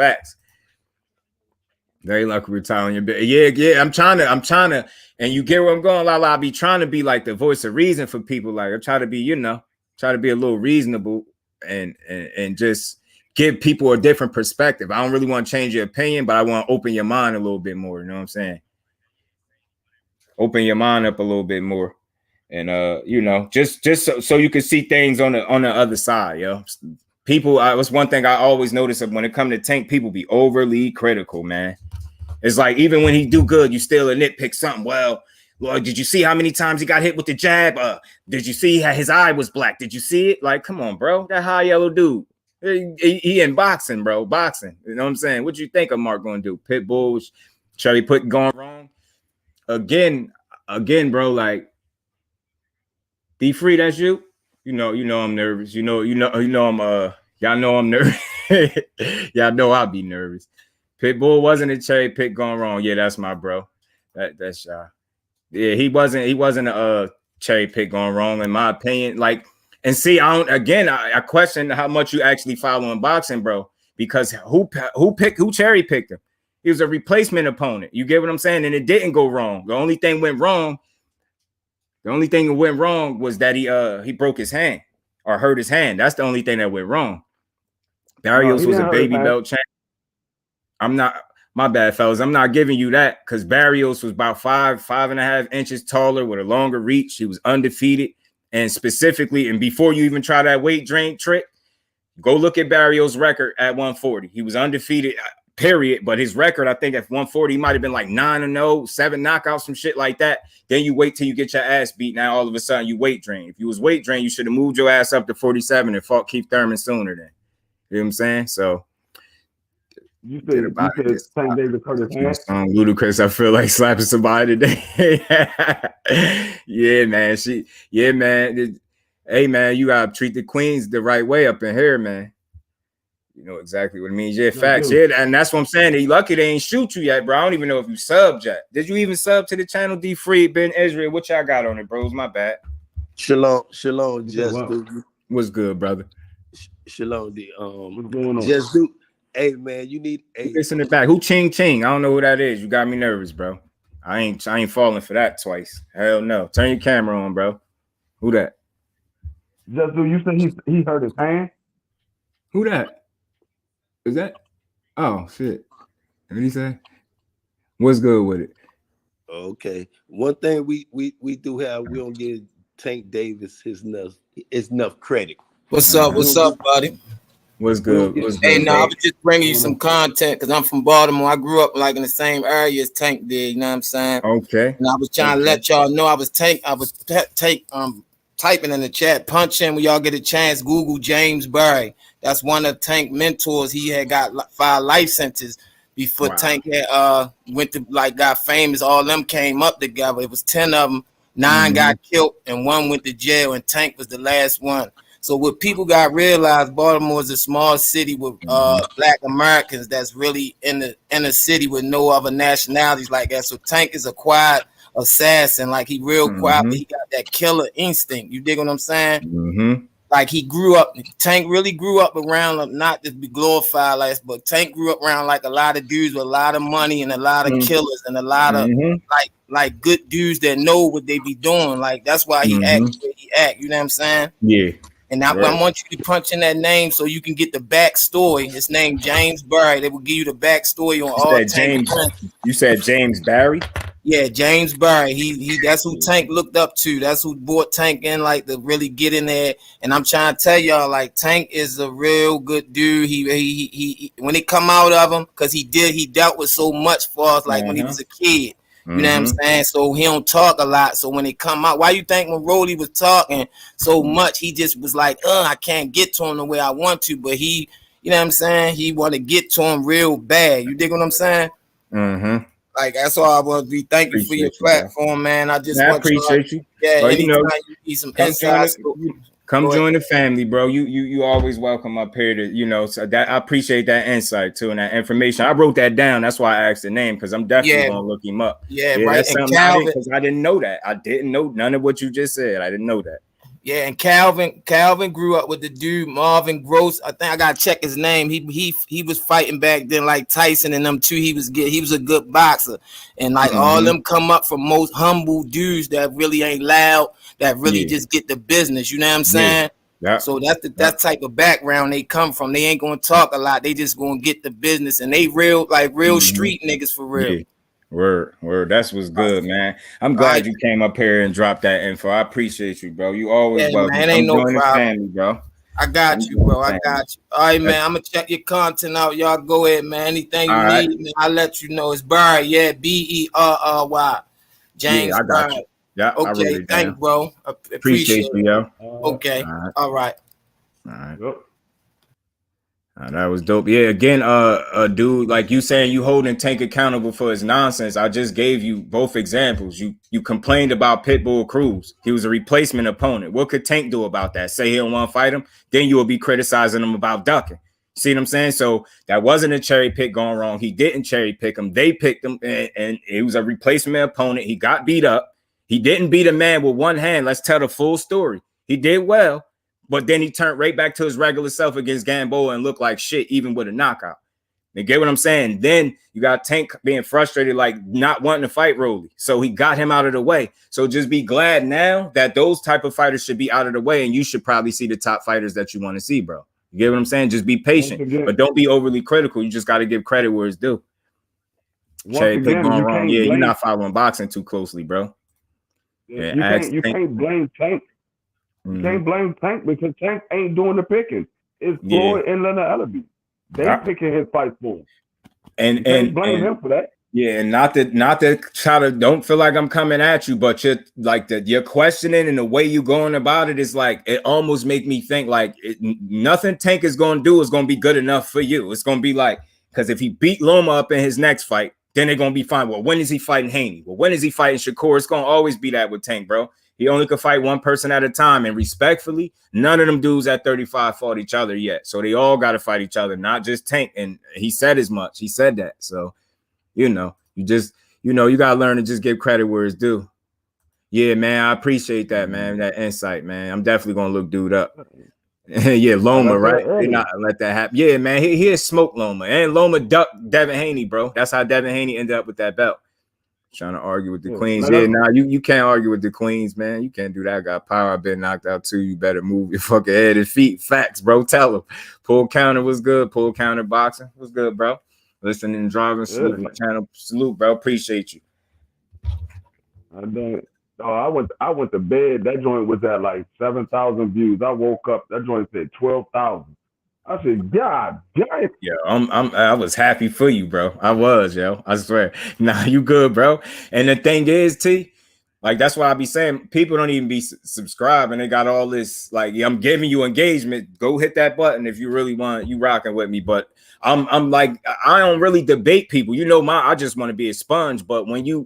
Speaker 1: Very lucky we're telling you. Yeah. I'm trying to, and you get where I'm going, Lala. I be trying to be like the voice of reason for people. Like I try to be, try to be a little reasonable and just give people a different perspective. I don't really want to change your opinion, but I want to open your mind a little bit more. You know what I'm saying? Open your mind up a little bit more. And just so you can see things on the other side, yo. People, was one thing I always notice when it comes to Tank, people be overly critical, man. It's like even when he do good, you still nitpick something. Well, Lord, did you see how many times he got hit with the jab? Did you see how his eye was black? Did you see it? Like, come on, bro. That high yellow dude. He in boxing, bro. Boxing. You know what I'm saying? What you think of Mark gonna do? Pitbull, Charlie put going wrong. Again, bro, like D Free, that's you. You know I'm nervous. I'm y'all know I'm nervous. Y'all know I'll be nervous. Pitbull wasn't a cherry pick going wrong. Yeah, that's my bro. That's y'all. Yeah, he wasn't a cherry pick going wrong, in my opinion. Like, and see, I question how much you actually follow in boxing, bro. Because who cherry picked him? He was a replacement opponent. You get what I'm saying? And it didn't go wrong. The only thing that went wrong was that he broke his hand or hurt his hand. That's the only thing that went wrong. Barrios was a baby belt champ. My bad, fellas. I'm not giving you that, because Barrios was about 5.5 inches taller with a longer reach. He was undefeated. And specifically, and before you even try that weight drain trick, go look at Barrios' record at 140. He was undefeated, period. But his record, I think at 140, he might have been like 9-0, 7 knockouts, some shit like that. Then you wait till you get your ass beat. Now all of a sudden you weight drain. If you was weight drain, you should have moved your ass up to 47 and fought Keith Thurman sooner then. You know what I'm saying? So
Speaker 3: you said Tank Davis hurt his hand.
Speaker 1: Ludacris, I feel like slapping somebody today. Yeah, man. Hey, man, you gotta treat the queens the right way up in here, man. You know exactly what it means. Yeah, facts. Yeah, and that's what I'm saying. They lucky they ain't shoot you yet, bro. I don't even know if you subbed yet. Did you even sub to the channel? D Free, Ben Israel. What y'all got on it, bros? My bad.
Speaker 4: Shalom, just do.
Speaker 1: What's good, brother?
Speaker 4: Shalom,
Speaker 3: what's going on?
Speaker 4: Just do. Hey, man, you need
Speaker 1: this in the back. Who Ching Ching? I don't know who that is. You got me nervous, bro. I ain't falling for that twice. Hell no. Turn your camera on, bro. Who that?
Speaker 3: Just do. You said he hurt his hand?
Speaker 1: Who that? Is that? Oh shit. What did he say? What's good with it?
Speaker 4: Okay. One thing we do have, we don't give Tank Davis his enough credit.
Speaker 5: What's up? What's up, buddy?
Speaker 1: What's good? What's good?
Speaker 5: Hey, I was just bringing you some content because I'm from Baltimore. I grew up like in the same area as Tank did. You know what I'm saying?
Speaker 1: Okay.
Speaker 5: And I was trying to let y'all know I was typing in the chat. Punch in when y'all get a chance. Google James Barry. That's one of Tank mentors. He had got 5 life sentences before Tank had went to got famous. All them came up together. It was 10 of them. 9 got killed and 1 went to jail. And Tank was the last one. So what people got realized, Baltimore is a small city with Black Americans that's really in the city with no other nationalities like that. So Tank is a quiet assassin, like he real quiet, but he got that killer instinct. You dig what I'm saying? Like he grew up, Tank really grew up around, not to be glorified like, but Tank grew up around like a lot of dudes with a lot of money and a lot of killers and a lot of like good dudes that know what they be doing. Like that's why he act the way he act. You know what I'm saying?
Speaker 1: Yeah.
Speaker 5: And I want you to punch in that name so you can get the backstory. His name James Barry. They will give you the backstory on all Tank.
Speaker 1: You said James Barry?
Speaker 5: Yeah, James Barry. He that's who Tank looked up to. That's who brought Tank in, like to really get in there. And I'm trying to tell y'all, like Tank is a real good dude. He when it come out of him, because he dealt with so much for us, like when he was a kid. You know what I'm saying? So he don't talk a lot. So when it come out, why you think when Rolly was talking so much, he just was like, I can't get to him the way I want to. But he, you know what I'm saying? He want to get to him real bad. You dig what I'm saying? Like that's all I want to be. Thank you for your platform, man. I just
Speaker 1: appreciate you.
Speaker 5: Yeah, well, anytime you need some insights.
Speaker 1: Come join the family, bro. You always welcome up here to, so that I appreciate that insight too and that information. I wrote that down. That's why I asked the name, because I'm definitely gonna look him up.
Speaker 5: Yeah, right.
Speaker 1: That's something because I didn't know that. I didn't know none of what you just said. I didn't know that.
Speaker 5: Yeah, and Calvin grew up with the dude Marvin Gross. I think I gotta check his name. He was fighting back then like Tyson and them too. He was a good boxer, and like all them come up from most humble dudes that really ain't loud, that really just get the business. You know what I'm saying? Yeah. So that's that type of background they come from. They ain't gonna talk a lot. They just gonna get the business, and they real street niggas for real.
Speaker 1: Yeah. Word. That's what's good, man. I'm glad you came up here and dropped that info. I appreciate you, bro. You always welcome.
Speaker 5: Man, ain't no problem.
Speaker 1: Family, bro.
Speaker 5: I got you, bro. I got you. All right, man. I'm gonna check your content out. Y'all go ahead, man. Anything you need, man, I'll let you know. It's Barry, Berry. James Barry.
Speaker 1: Yeah.
Speaker 5: Okay, thanks, bro. Appreciate
Speaker 1: you, yo.
Speaker 5: Okay. All right.
Speaker 1: Yep. That was dope. Yeah, again, dude, like you saying you holding Tank accountable for his nonsense. I just gave you both examples. You complained about Pitbull Cruz. He was a replacement opponent. What could Tank do about that? Say he don't want to fight him? Then you will be criticizing him about ducking. See what I'm saying? So that wasn't a cherry pick going wrong. He didn't cherry pick him. They picked him, and it was a replacement opponent. He got beat up. He didn't beat a man with one hand. Let's tell the full story. He did well. But then he turned right back to his regular self against Gamboa and looked like shit, even with a knockout. You get what I'm saying? Then you got Tank being frustrated, like not wanting to fight Rolly. So he got him out of the way. So just be glad now that those type of fighters should be out of the way. And you should probably see the top fighters that you want to see, bro. You get what I'm saying? Just be patient, but don't be overly critical. You just got to give credit where it's due. Cherry pick going wrong. Yeah, you're not following boxing too closely, bro.
Speaker 3: Yeah, you can't blame Tank. You can't blame Tank because Tank ain't doing the picking. It's Floyd and Leonard Ellaby. They picking his fight for him.
Speaker 1: And
Speaker 3: blame him for that.
Speaker 1: Yeah, and not to try to, don't feel like I'm coming at you, but you're questioning and the way you going about it is like, it almost make me think like nothing Tank is going to do is going to be good enough for you. It's going to be like, because if he beat Loma up in his next fight, then they're going to be fine. Well, when is he fighting Haney? Well, when is he fighting Shakur? It's going to always be that with Tank, bro. He only could fight one person at a time. And respectfully, none of them dudes at 35 fought each other yet. So they all got to fight each other, not just Tank. And he said as much. He said that. So, you got to learn to just give credit where it's due. Yeah, man, I appreciate that, man, that insight, man. I'm definitely going to look dude up. Yeah, Loma, right? They not let that happen. Yeah, man, he is smoke Loma. And Loma ducked Devin Haney, bro. That's how Devin Haney ended up with that belt. Trying to argue with the Queens. Yeah, nah, you can't argue with the Queens, man. You can't do that. I got power. I've been knocked out too. You better move your fucking head and feet. Facts, bro. Tell him. Pull counter was good. Pull counter boxing was good, bro. listening and driving. Salute my channel. Salute, bro. Appreciate you.
Speaker 3: I don't. Oh, I went to bed. That joint was at like 7,000 views. I woke up. That joint said 12,000. I said, God damn.
Speaker 1: Yeah, I was happy for you, bro. I was, yo. I swear. Nah, you good, bro. And the thing is, T, like that's why I be saying people don't even be subscribing. They got all this like, yeah, I'm giving you engagement. Go hit that button if you really want. You rocking with me, but I'm like I don't really debate people. You know, I just want to be a sponge. But when you're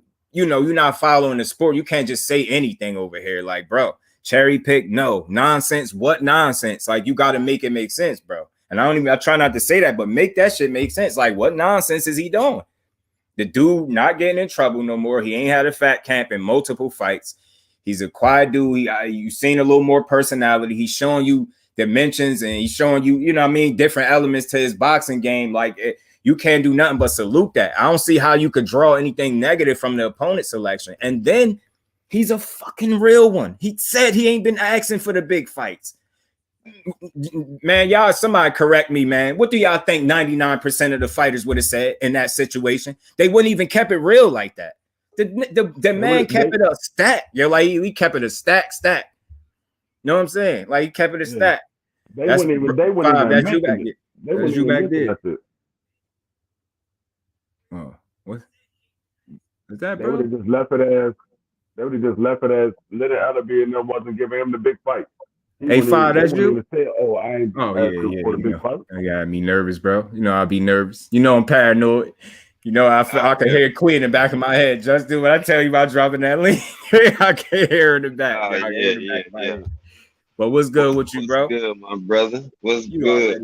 Speaker 1: not following the sport, you can't just say anything over here. Like, bro, cherry pick, no nonsense. What nonsense? Like, you got to make it make sense, bro. And I try not to say that, but make that shit make sense. Like, what nonsense is he doing? The dude not getting in trouble no more. He ain't had a fat camp in multiple fights. He's a quiet dude. You've seen a little more personality. He's showing you dimensions and he's showing you, you know what I mean, different elements to his boxing game. Like, you can't do nothing but salute that. I don't see how you could draw anything negative from the opponent selection. And then he's a fucking real one. He said he ain't been asking for the big fights. Man, y'all, somebody correct me, man. What do y'all think 99% of the fighters would have said in that situation? They wouldn't even kept it real like that. The man kept it a stack. Yo, like he kept it a stack. You know what I'm saying? Like he kept it a stack.
Speaker 3: They wouldn't even mention it. They wouldn't even mention it.
Speaker 1: Oh, what is that,
Speaker 3: They
Speaker 1: bro?
Speaker 3: would have just left it as Little Ellaby and them wasn't giving him the big fight.
Speaker 1: Hey, Five, that's you?
Speaker 3: Say, oh, I ain't asking for the big fight.
Speaker 1: I got me nervous, bro. You know, I'll be nervous. You know, I'm paranoid. You know, I can hear Queen in the back of my head. Just do what I tell you about dropping that link. I can't hear in the back.
Speaker 4: Yeah.
Speaker 1: But what's good with you, bro?
Speaker 4: What's good, my brother? What's good?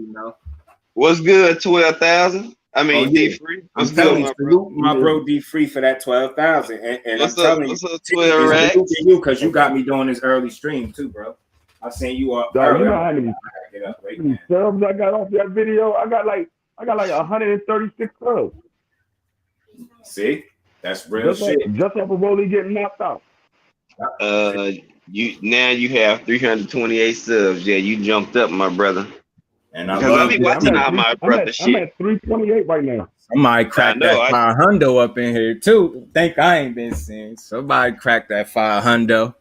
Speaker 4: What's good? 12,000. I mean, D-Free.
Speaker 1: I'm telling you, my bro D-Free for that 12,000. And I'm telling you, because you got me doing this early stream too, bro. I seen you up.
Speaker 3: You know how many subs I got off that video? I got like 136 subs.
Speaker 1: See, that's real shit.
Speaker 3: Just off of Rolly getting knocked out.
Speaker 4: You have 328 subs. Yeah, you jumped up, my brother.
Speaker 1: And I
Speaker 4: be watching all my brother shit.
Speaker 3: I'm at 328 right now.
Speaker 1: Somebody cracked that 500 up in here too. Think I ain't been seeing. Somebody cracked that 500.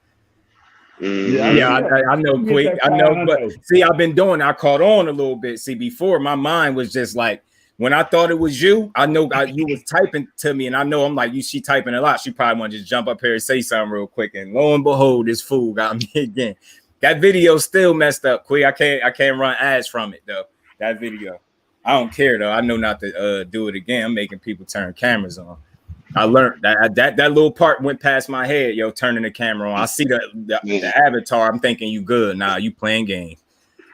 Speaker 1: Yeah, I know, quick. I know, but see, I've been doing. I caught on a little bit. See, before my mind was just like when I thought it was you. I know you was typing to me, and I know I'm like she typing a lot. She probably want to just jump up here and say something real quick. And lo and behold, this fool got me again. That video still messed up, quick. I can't run ads from it though. That video, I don't care though. I know not to do it again. I'm making people turn cameras on. I learned that little part went past my head, yo, turning the camera on. I see the avatar. I'm thinking you good. Nah, you playing games.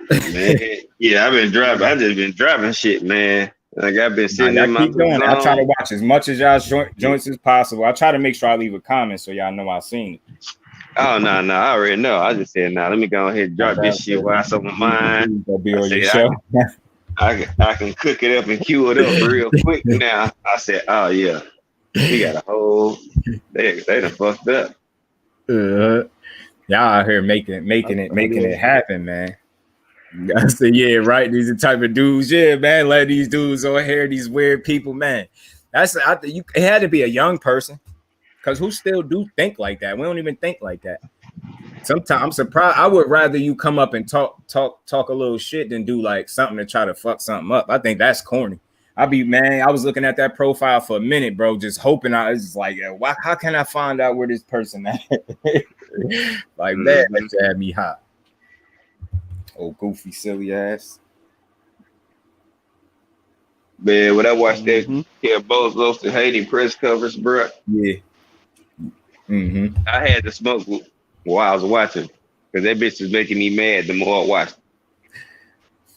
Speaker 4: Man, yeah, I've been driving. I just been driving shit, man. Like I've been sitting in my
Speaker 1: zone. I try to watch as much as y'all's joints as possible. I try to make sure I leave a comment so y'all know I seen it.
Speaker 4: Oh no, I already know. I just said, let me go ahead and drop this shit while it's on my mind. I can cook it up and cue it up real quick now. I said, oh yeah. We got a whole they done fucked up.
Speaker 1: Y'all out here making it happen, man. I said, yeah, right. These are the type of dudes, yeah, man. Let these dudes over here, these weird people, man. It had to be a young person, because who still do think like that? We don't even think like that. Sometimes I'm surprised. I would rather you come up and talk a little shit than do like something to try to fuck something up. I think that's corny. I was looking at that profile for a minute, bro, just hoping I was like, how can I find out where this person at? Like that just had me hot. Oh, goofy, silly ass.
Speaker 4: Man, when I watched that Kambosos and Haney press covers, bro.
Speaker 1: Yeah.
Speaker 4: I had to smoke while I was watching, because that bitch was making me mad the more I watched.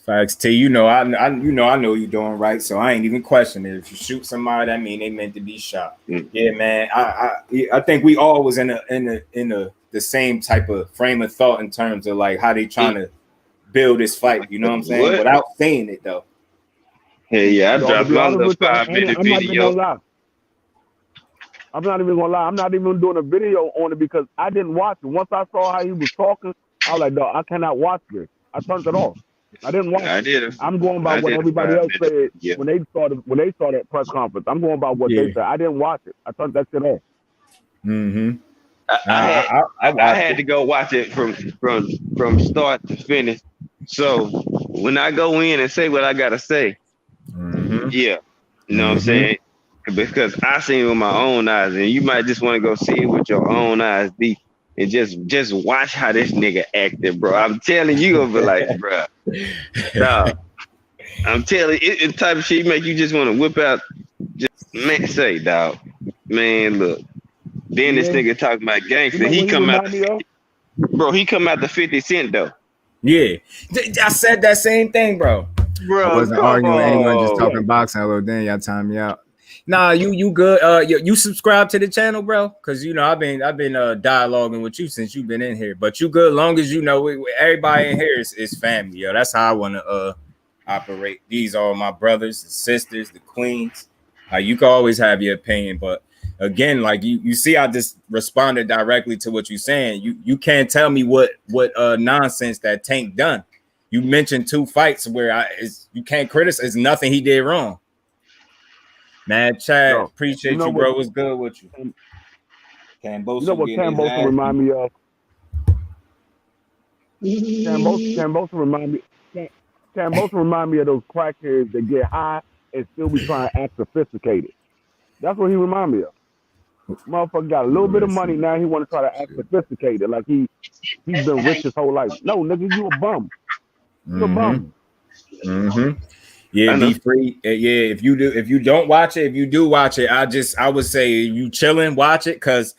Speaker 1: Facts, T. I know you're doing right, so I ain't even questioning it. If you shoot somebody, that mean they meant to be shot. Yeah, man. I think we all was in the same type of frame of thought in terms of like how they trying to build this fight. You know what I'm saying? Without saying it though.
Speaker 4: Hey, yeah, I dropped my little 5-minute video.
Speaker 3: I'm not even gonna lie. I'm not even doing a video on it because I didn't watch it. Once I saw how he was talking, I was like, dog, I cannot watch this. I turned it off. I didn't watch
Speaker 4: I
Speaker 3: it.
Speaker 4: did.
Speaker 3: I'm going by what everybody else said when they saw that press conference. I'm going by what they said. I didn't watch it. I turned that shit off.
Speaker 1: Mm-hmm.
Speaker 4: I had to go watch it from start to finish. So when I go in and say what I gotta say, yeah, you know what I'm saying? Because I seen it with my own eyes, and you might just want to go see it with your own eyes, deep, and just watch how this nigga acted, bro. I'm telling you, gonna be like, bro, dog. I'm telling you, it's the type of shit make you just want to whip out. Just man, say, dog, man, look. Then this nigga talking about gangster.
Speaker 3: You know
Speaker 4: He come out, bro. He come out the 50 Cent though.
Speaker 1: Yeah, I said that same thing, bro.
Speaker 4: Bro,
Speaker 1: I wasn't arguing with anyone, just talking boxing. Hello, then y'all time me out. Nah, you good. You subscribe to the channel, bro, because you know I've been dialoguing with you since you've been in here. But you good, long as you know everybody in here is family, yo. That's how I want to operate. These are my brothers, the sisters, the queens. You can always have your opinion, but again, like you see, I just responded directly to what you're saying. You can't tell me what nonsense that Tank done. You mentioned 2 fights where you can't criticize. It's nothing he did wrong. Mad Chad, appreciate you, bro. What's good with you? Kambosos,
Speaker 3: you know what Kambosos remind me of? Kambosos remind me of those crackheads that get high and still be trying to act sophisticated. That's what he remind me of. Motherfucker got a little bit of money now. He want to try to act sophisticated, like he's been rich his whole life. No, nigga, you a bum. You a bum.
Speaker 1: Yeah, be free. Yeah, if you don't watch it, if you do watch it, I would say you chilling, watch it, because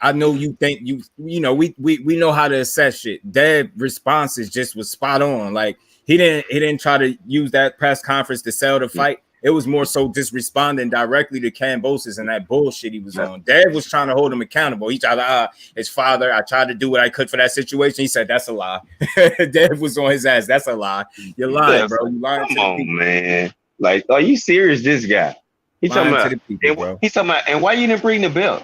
Speaker 1: I know you think you know we know how to assess shit. Dev responses just was spot on. Like he didn't try to use that press conference to sell the fight. It was more so just responding directly to Kambosos and that bullshit he was on. Dad was trying to hold him accountable. He tried to, his father, I tried to do what I could for that situation. He said, that's a lie. Dad was on his ass. That's a lie. You're lying, bro. You lying to the people.
Speaker 4: Man. Like, are you serious, this guy? He's talking about, he's talking about, and why you didn't bring the belt?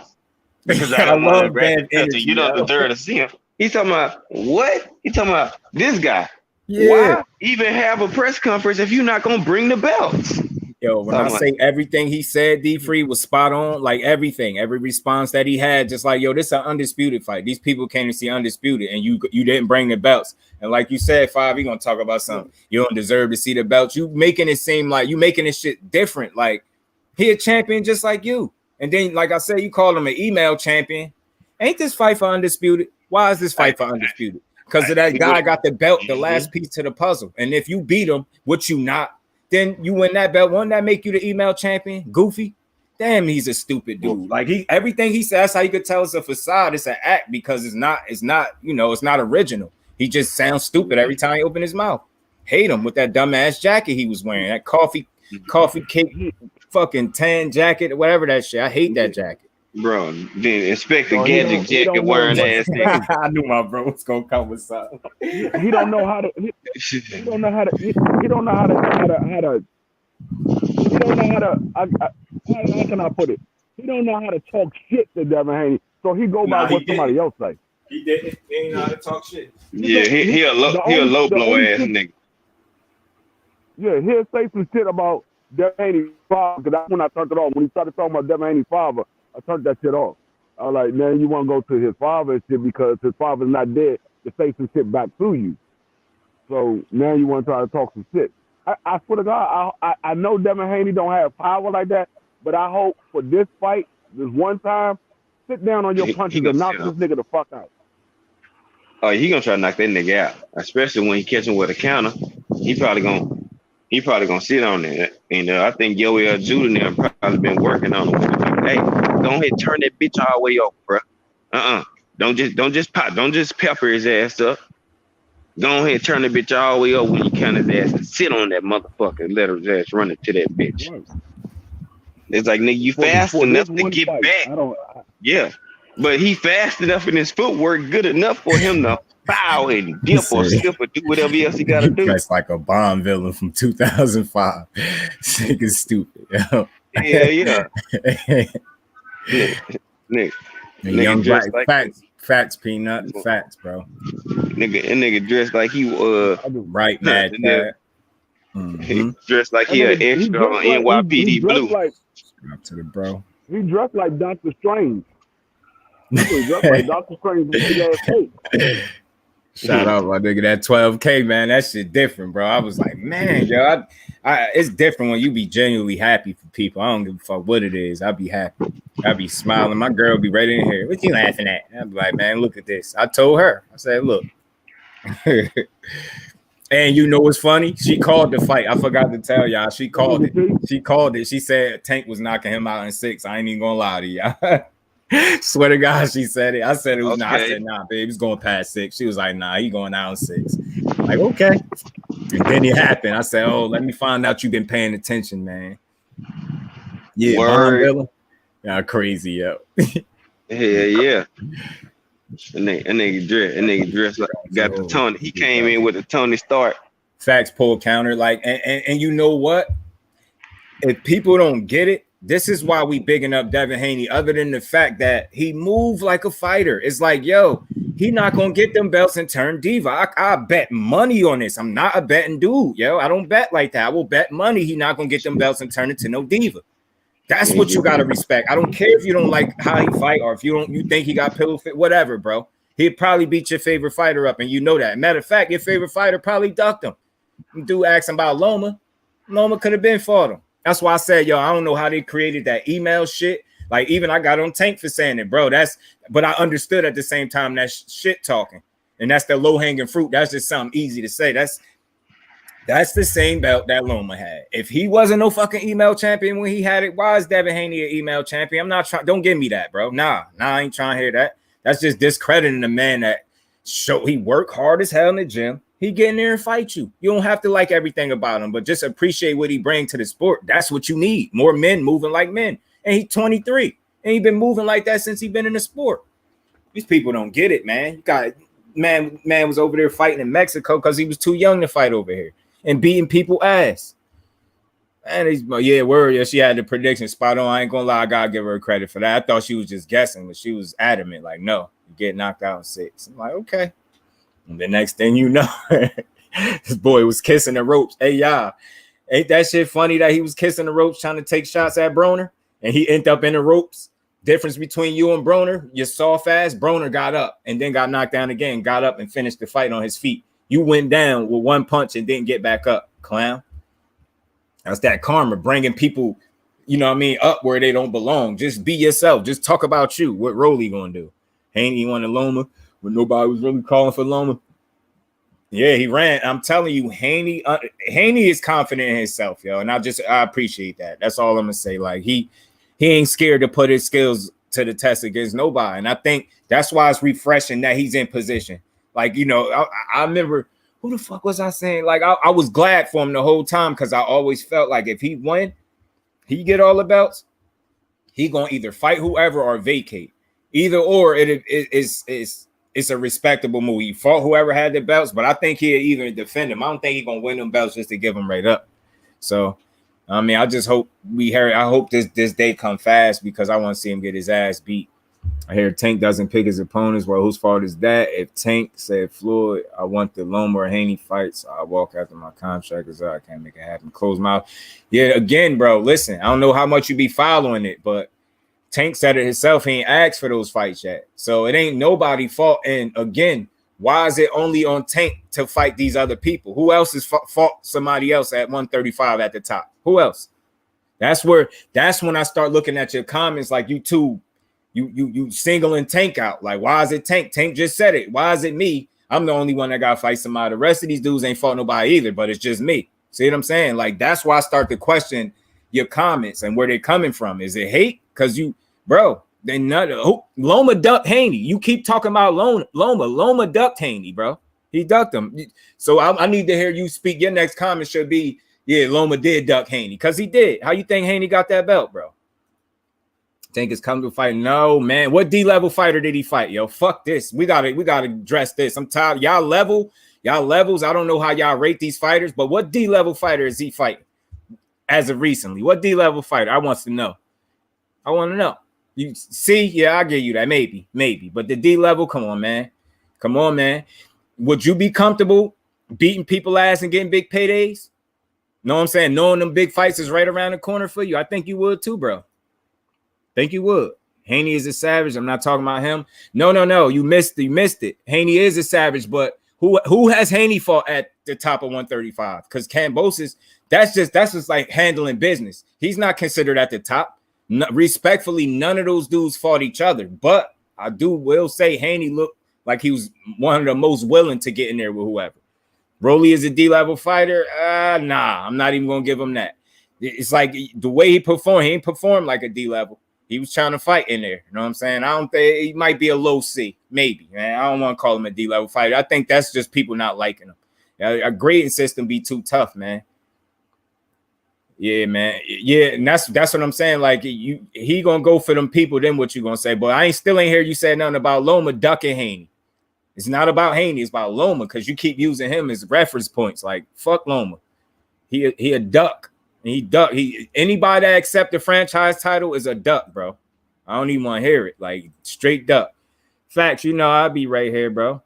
Speaker 4: Because I don't want to grab the you don't deserve to see him. He's talking about, what? He's talking about this guy. Yeah. Why even have a press conference if you're not going to bring the belts?
Speaker 1: Yo, when I say everything he said, D-Free was spot on. Like everything, every response that he had, just like, yo, this is an undisputed fight. These people came to see undisputed, and you didn't bring the belts. And like you said, Five, you're gonna talk about something. You don't deserve to see the belts. You making it seem like you making this shit different. Like he a champion just like you. And then, like I said, you call him an email champion. Ain't this fight for undisputed? Why is this fight for undisputed? Because of that guy got the belt, the last piece to the puzzle. And if you beat him, which you not, then you win that belt. Wouldn't that make you the email champion? Goofy. Damn, he's a stupid dude. Like everything he says, that's how you could tell it's a facade. It's an act because it's not, you know, it's not original. He just sounds stupid every time he open his mouth. Hate him with that dumbass jacket he was wearing. That coffee cake fucking tan jacket, whatever that shit. I hate that jacket.
Speaker 4: Bro, then Inspector Gadget jacket wearing ass.
Speaker 1: I knew my bro was gonna come with something.
Speaker 3: He don't know how to. He don't know how to. He don't know how to. How can I put it? He don't know how to talk shit to Devin Haney. So he go by what somebody else say.
Speaker 1: He didn't. He ain't know how to talk shit.
Speaker 4: Yeah, he a low blow ass nigga.
Speaker 3: Yeah, he'll say some shit about Devin Haney's father. Because that's when I turned it off. When he started talking about Devin Haney's father, I turned that shit off. I was like, man, you want to go to his father and shit because his father's not dead to say some shit back to you. So now you want to try to talk some shit. I swear to God, I know Devin Haney don't have power like that, but I hope for this fight, this one time, sit down on your punches and knock this nigga the fuck out.
Speaker 4: Oh, he gonna try to knock that nigga out, especially when he catch him with a counter. He probably gonna sit on it. And I think Yoel Judah probably been working on him. Hey, go ahead, turn that bitch all the way over, bro. Don't just pepper his ass up. Go ahead, turn the bitch all the way over when you count his ass and sit on that motherfucker and let his ass run it to that bitch. It's like, nigga, you fast enough to get back. Yeah, but he fast enough in his footwork, good enough for him to bow and dip or skip or do whatever else he gotta do.
Speaker 1: That's like a Bond villain from 2005. This nigga's stupid. Yo.
Speaker 4: Yeah. Nick,
Speaker 1: young black,
Speaker 4: like
Speaker 1: Facts, Peanut. Facts, bro.
Speaker 4: Nigga dressed like he
Speaker 1: right, mad dad.
Speaker 4: He dressed like he an extra on NYPD Blue.
Speaker 1: Up to the bro.
Speaker 3: He dressed like Dr. Strange. He dressed like Dr. Strange with big ass face.
Speaker 1: Shout out my nigga, that 12K, man. That shit different, bro. I was like, man, yo, it's different when you be genuinely happy for people. I don't give a fuck what it is. I'll be happy. I'll be smiling. My girl be right in here. What you laughing at? I'll be like, man, look at this. I told her. I said, look. And you know what's funny? She called the fight. I forgot to tell y'all. She called it. She called it. She said Tank was knocking him out in 6. I ain't even gonna lie to y'all. Swear to God, she said it. I said it was not. I said, nah, babe, he's going past 6. She was like, nah, he going out in 6. I'm like, okay. And then it happened. I said, oh, let me find out you've been paying attention, man. Yeah,
Speaker 4: word.
Speaker 1: Yeah, crazy, yo.
Speaker 4: Yeah. And nigga dressed like got the Tony. He came in with the Tony Stark.
Speaker 1: Facts, pull counter, like, and you know what? If people don't get it, this is why we bigging up Devin Haney, other than the fact that he moved like a fighter. It's like, yo, he not gonna get them belts and turn diva. I bet money on this. I'm not a betting dude, yo. I don't bet like that. I will bet money he not gonna get them belts and turn into no diva. That's what you gotta respect. I don't care if you don't like how he fight or if you think he got pillow fit, whatever, bro. He'd probably beat your favorite fighter up, and you know that. Matter of fact, your favorite fighter probably ducked him. Dude asked him about Loma. Loma could have been fought him. That's why I said, yo, I don't know how they created that email shit. Like, even I got on Tank for saying it, bro. But I understood at the same time that shit talking. And that's the low-hanging fruit. That's just something easy to say. That's the same belt that Loma had. If he wasn't no fucking email champion when he had it, why is Devin Haney an email champion? I'm not trying. Don't give me that, bro. Nah, I ain't trying to hear that. That's just discrediting the man that he worked hard as hell in the gym. He get in there and fight you. You don't have to like everything about him, but just appreciate what he brings to the sport. That's what you need. More men moving like men. And he's 23. And he been moving like that since he been in the sport. These people don't get it, man. You got man was over there fighting in Mexico because he was too young to fight over here and beating people ass. And she had the prediction spot on. I ain't gonna lie, I gotta give her credit for that. I thought she was just guessing, but she was adamant, like, no, you get knocked out in 6. I'm like, okay. And the next thing you know, this boy was kissing the ropes. Hey, y'all, ain't that shit funny that he was kissing the ropes trying to take shots at Broner and he ended up in the ropes? Difference between you and Broner, you soft ass. Broner got up and then got knocked down again, got up and finished the fight on his feet. You went down with one punch and didn't get back up, clown. That's that karma, bringing people, you know what I mean, up where they don't belong. Just be yourself. Just talk about you. What Rolly gonna do? Haney wanted Loma. When nobody was really calling for Loma. Yeah, he ran. I'm telling you, Haney is confident in himself, yo. And I appreciate that. That's all I'm gonna say. Like, he ain't scared to put his skills to the test against nobody. And I think that's why it's refreshing that he's in position. Like, you know, I remember, who the fuck was I saying? Like, I was glad for him the whole time because I always felt like if he won, he get all the belts, he gonna either fight whoever or vacate. Either or, it's a respectable move. He fought whoever had the belts, but I think he'll even defend him. I don't think he's gonna win them belts just to give them right up. So, I mean, I just hope I hope this day come fast because I want to see him get his ass beat. I hear Tank doesn't pick his opponents. Well, whose fault is that? If Tank said Floyd, I want the Loma or Haney fights, I walk after my contract because I can't make it happen. Close mouth. Yeah, again, bro. Listen, I don't know how much you be following it, but Tank said it himself. He ain't asked for those fights yet. So it ain't nobody's fault. And again, why is it only on Tank to fight these other people? Who else has fought somebody else at 135 at the top? Who else? That's when I start looking at your comments like you two, you singling Tank out. Like, why is it Tank? Tank just said it. Why is it me? I'm the only one that got to fight somebody. The rest of these dudes ain't fought nobody either, but it's just me. See what I'm saying? Like, that's why I start to question your comments and where they're coming from. Is it hate? Because Loma ducked Haney. You keep talking about Loma ducked Haney, bro. He ducked him. So I need to hear you speak. Your next comment should be, yeah, Loma did duck Haney because he did. How you think Haney got that belt, bro? Think it's come to fight? No, man. What D-level fighter did he fight? Yo, fuck this. We gotta address this. I'm tired. Y'all levels. I don't know how y'all rate these fighters, but what D-level fighter is he fighting as of recently? What D-level fighter? I want to know. You see, yeah, I'll give you that. Maybe. But the D level, come on, man. Would you be comfortable beating people ass and getting big paydays? Know what I'm saying? Knowing them big fights is right around the corner for you. I think you would too, bro. Think you would. Haney is a savage. I'm not talking about him. No. You missed it. Haney is a savage, but who has Haney fought at the top of 135? Because Kambosos, that's just like handling business. He's not considered at the top. No, respectfully, none of those dudes fought each other. But I will say Haney looked like he was one of the most willing to get in there with whoever. Rolly is a D-level fighter. Nah, I'm not even gonna give him that. It's like the way he ain't performed like a D-level. He was trying to fight in there. You know what I'm saying? I don't think he might be a low C, maybe. Man, I don't want to call him a D-level fighter. I think that's just people not liking him. A grading system be too tough, man. Yeah, man. Yeah, and that's what I'm saying. Like he gonna go for them people. Then what you gonna say? But I still ain't hear you say nothing about Loma ducking Haney. It's not about Haney. It's about Loma because you keep using him as reference points. Like fuck Loma. He a duck. Anybody that accept the franchise title is a duck, bro. I don't even want to hear it. Like straight duck. Facts, I'll be right here, bro.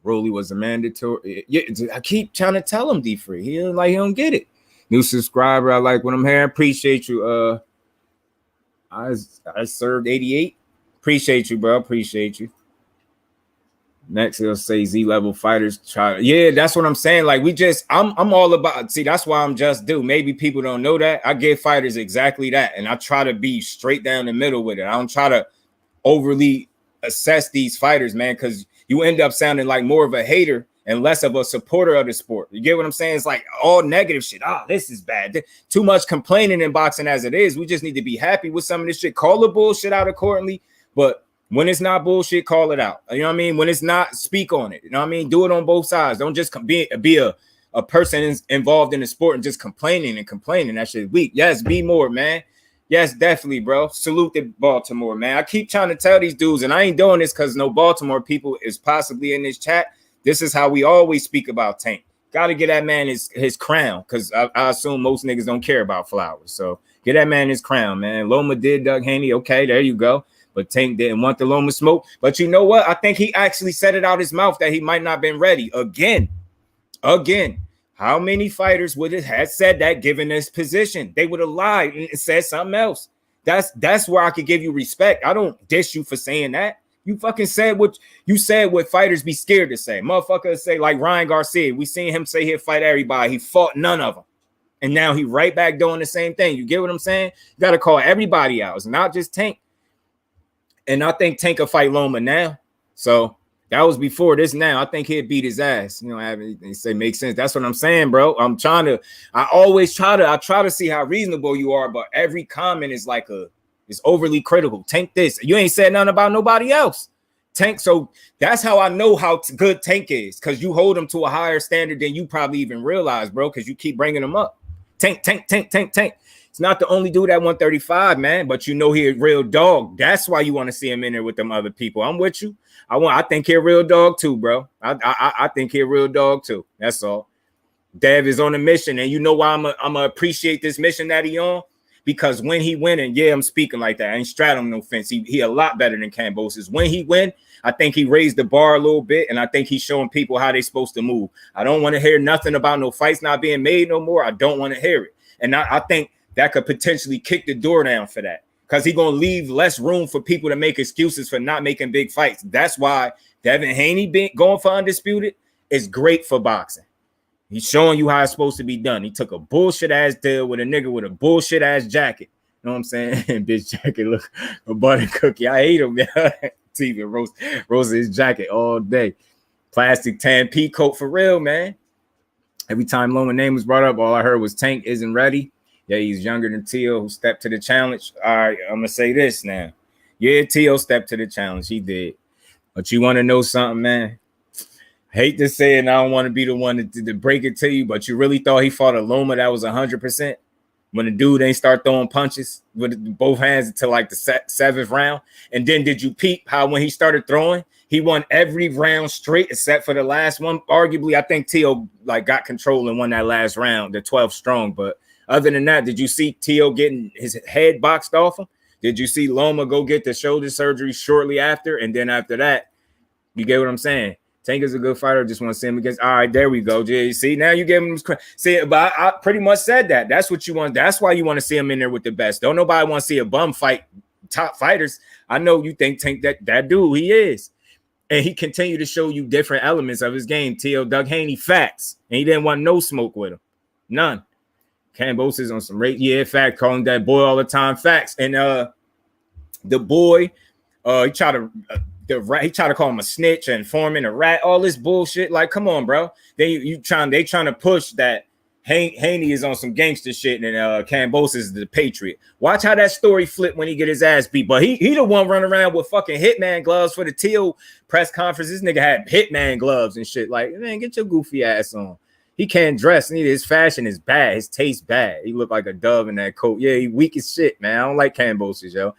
Speaker 1: Rolly was a mandatory. Yeah, I keep trying to tell him D-Free. He don't get it. New subscriber, I like what I'm hearing. Appreciate you. I served 88. Appreciate you, bro. Appreciate you. Next, they'll say Z-level fighters try. Yeah, that's what I'm saying. Like I'm all about. See, that's why I'm just do. Maybe people don't know that. I give fighters exactly that, and I try to be straight down the middle with it. I don't try to overly assess these fighters, man, because you end up sounding like more of a hater and less of a supporter of the sport. You get what I'm saying? It's like all negative shit. This is bad. Too much complaining in boxing as it is. We just need to be happy with some of this shit. Call the bullshit out accordingly, but when it's not bullshit, call it out. You know what I mean? When it's not, speak on it. You know what I mean? Do it on both sides. Don't just be a person involved in the sport and just complaining. That shit weak. Yes, be more, man. Yes, definitely, bro. Salute to Baltimore, man. I keep trying to tell these dudes, and I ain't doing this because no Baltimore people is possibly in this chat. This is how we always speak about Tank. Got to get that man his crown because I assume most niggas don't care about flowers. So get that man his crown, man. Loma did Doug Haney. Okay, there you go. But Tank didn't want the Loma smoke. But you know what? I think he actually said it out his mouth that he might not have been ready. Again. How many fighters would have said that given this position? They would have lied and said something else. That's where I could give you respect. I don't dish you for saying that. You fucking said what fighters be scared to say. Motherfuckers say like Ryan Garcia. We seen him say he'd fight everybody. He fought none of them. And now he right back doing the same thing. You get what I'm saying? You got to call everybody out. It's not just Tank. And I think Tank will fight Loma now. So that was before this now. I think he'd beat his ass. They say makes sense. That's what I'm saying, bro. I try to see how reasonable you are, but every comment is like it's overly critical. Tank this. You ain't said nothing about nobody else. Tank. So that's how I know how good Tank is, because you hold him to a higher standard than you probably even realize, bro, because you keep bringing him up. Tank. It's not the only dude at 135, man, but he a real dog. That's why you want to see him in there with them other people. I'm with you. I think he a real dog too, bro. I think he a real dog too. That's all. Dev is on a mission, and you know why I'm gonna appreciate this mission that he on? Because when he win, and yeah, I'm speaking like that. I ain't straddling no fence. He a lot better than Kambosos. When he win, I think he raised the bar a little bit, and I think he's showing people how they supposed to move. I don't want to hear nothing about no fights not being made no more. I don't want to hear it. And I think that could potentially kick the door down for that, because he's going to leave less room for people to make excuses for not making big fights. That's why Devin Haney going for undisputed is great for boxing. He's showing you how it's supposed to be done. He took a bullshit ass deal with a nigga with a bullshit ass jacket. You know what I'm saying? Bitch jacket look a butter cookie. I hate him, man. TV roast his jacket all day. Plastic tan pea coat for real, man. Every time Loma name was brought up, all I heard was Tank isn't ready. Yeah, he's younger than Tio, who stepped to the challenge. All right, I'm gonna say this now. Yeah, Tio stepped to the challenge. He did. But you want to know something, man? I hate to say it, and I don't want to be the one to break it to you, but you really thought he fought a Loma that was 100%? When the dude ain't start throwing punches with both hands until like the seventh round? And then did you peep how when he started throwing, he won every round straight except for the last one? Arguably, I think Tio like got control and won that last round, the 12th strong. But other than that, did you see Tio getting his head boxed off him? Did you see Loma go get the shoulder surgery shortly after? And then after that, you get what I'm saying? Tank is a good fighter. Just want to see him against. All right, there we go, Jay. See, now you give him see, but I pretty much said that. That's what you want. That's why you want to see him in there with the best. Don't nobody want to see a bum fight top fighters. I know you think Tank that dude he is. And he continued to show you different elements of his game. T.O. Doug Haney facts. And he didn't want no smoke with him. None. Kambosos on some rate. Yeah, fact. Calling that boy all the time. Facts. And the boy, he tried to call him a snitch, and informant, a rat, all this bullshit. Like, come on, bro. They trying to push that Haney is on some gangster shit, and Kambosos is the Patriot. Watch how that story flip when he get his ass beat. But he the one running around with fucking Hitman gloves for the Teal press conference. This nigga had Hitman gloves and shit. Like, man, get your goofy ass on. He can't dress. His fashion is bad. His taste bad. He look like a dove in that coat. Yeah, he weak as shit, man. I don't like Kambosos, yo.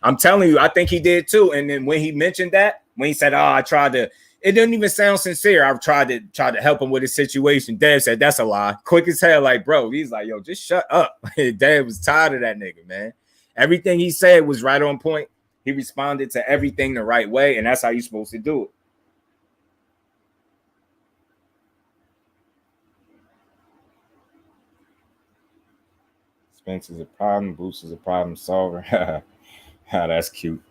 Speaker 1: I'm telling you, I think he did too. And then when he mentioned that, when he said, I tried to, it didn't even sound sincere. I tried to help him with his situation. Dev said, that's a lie. Quick as hell, like, bro. He's like, yo, just shut up. Dev was tired of that nigga, man. Everything he said was right on point. He responded to everything the right way, and that's how you're supposed to do it. Spencer's a problem. Boots is a problem solver. That's cute.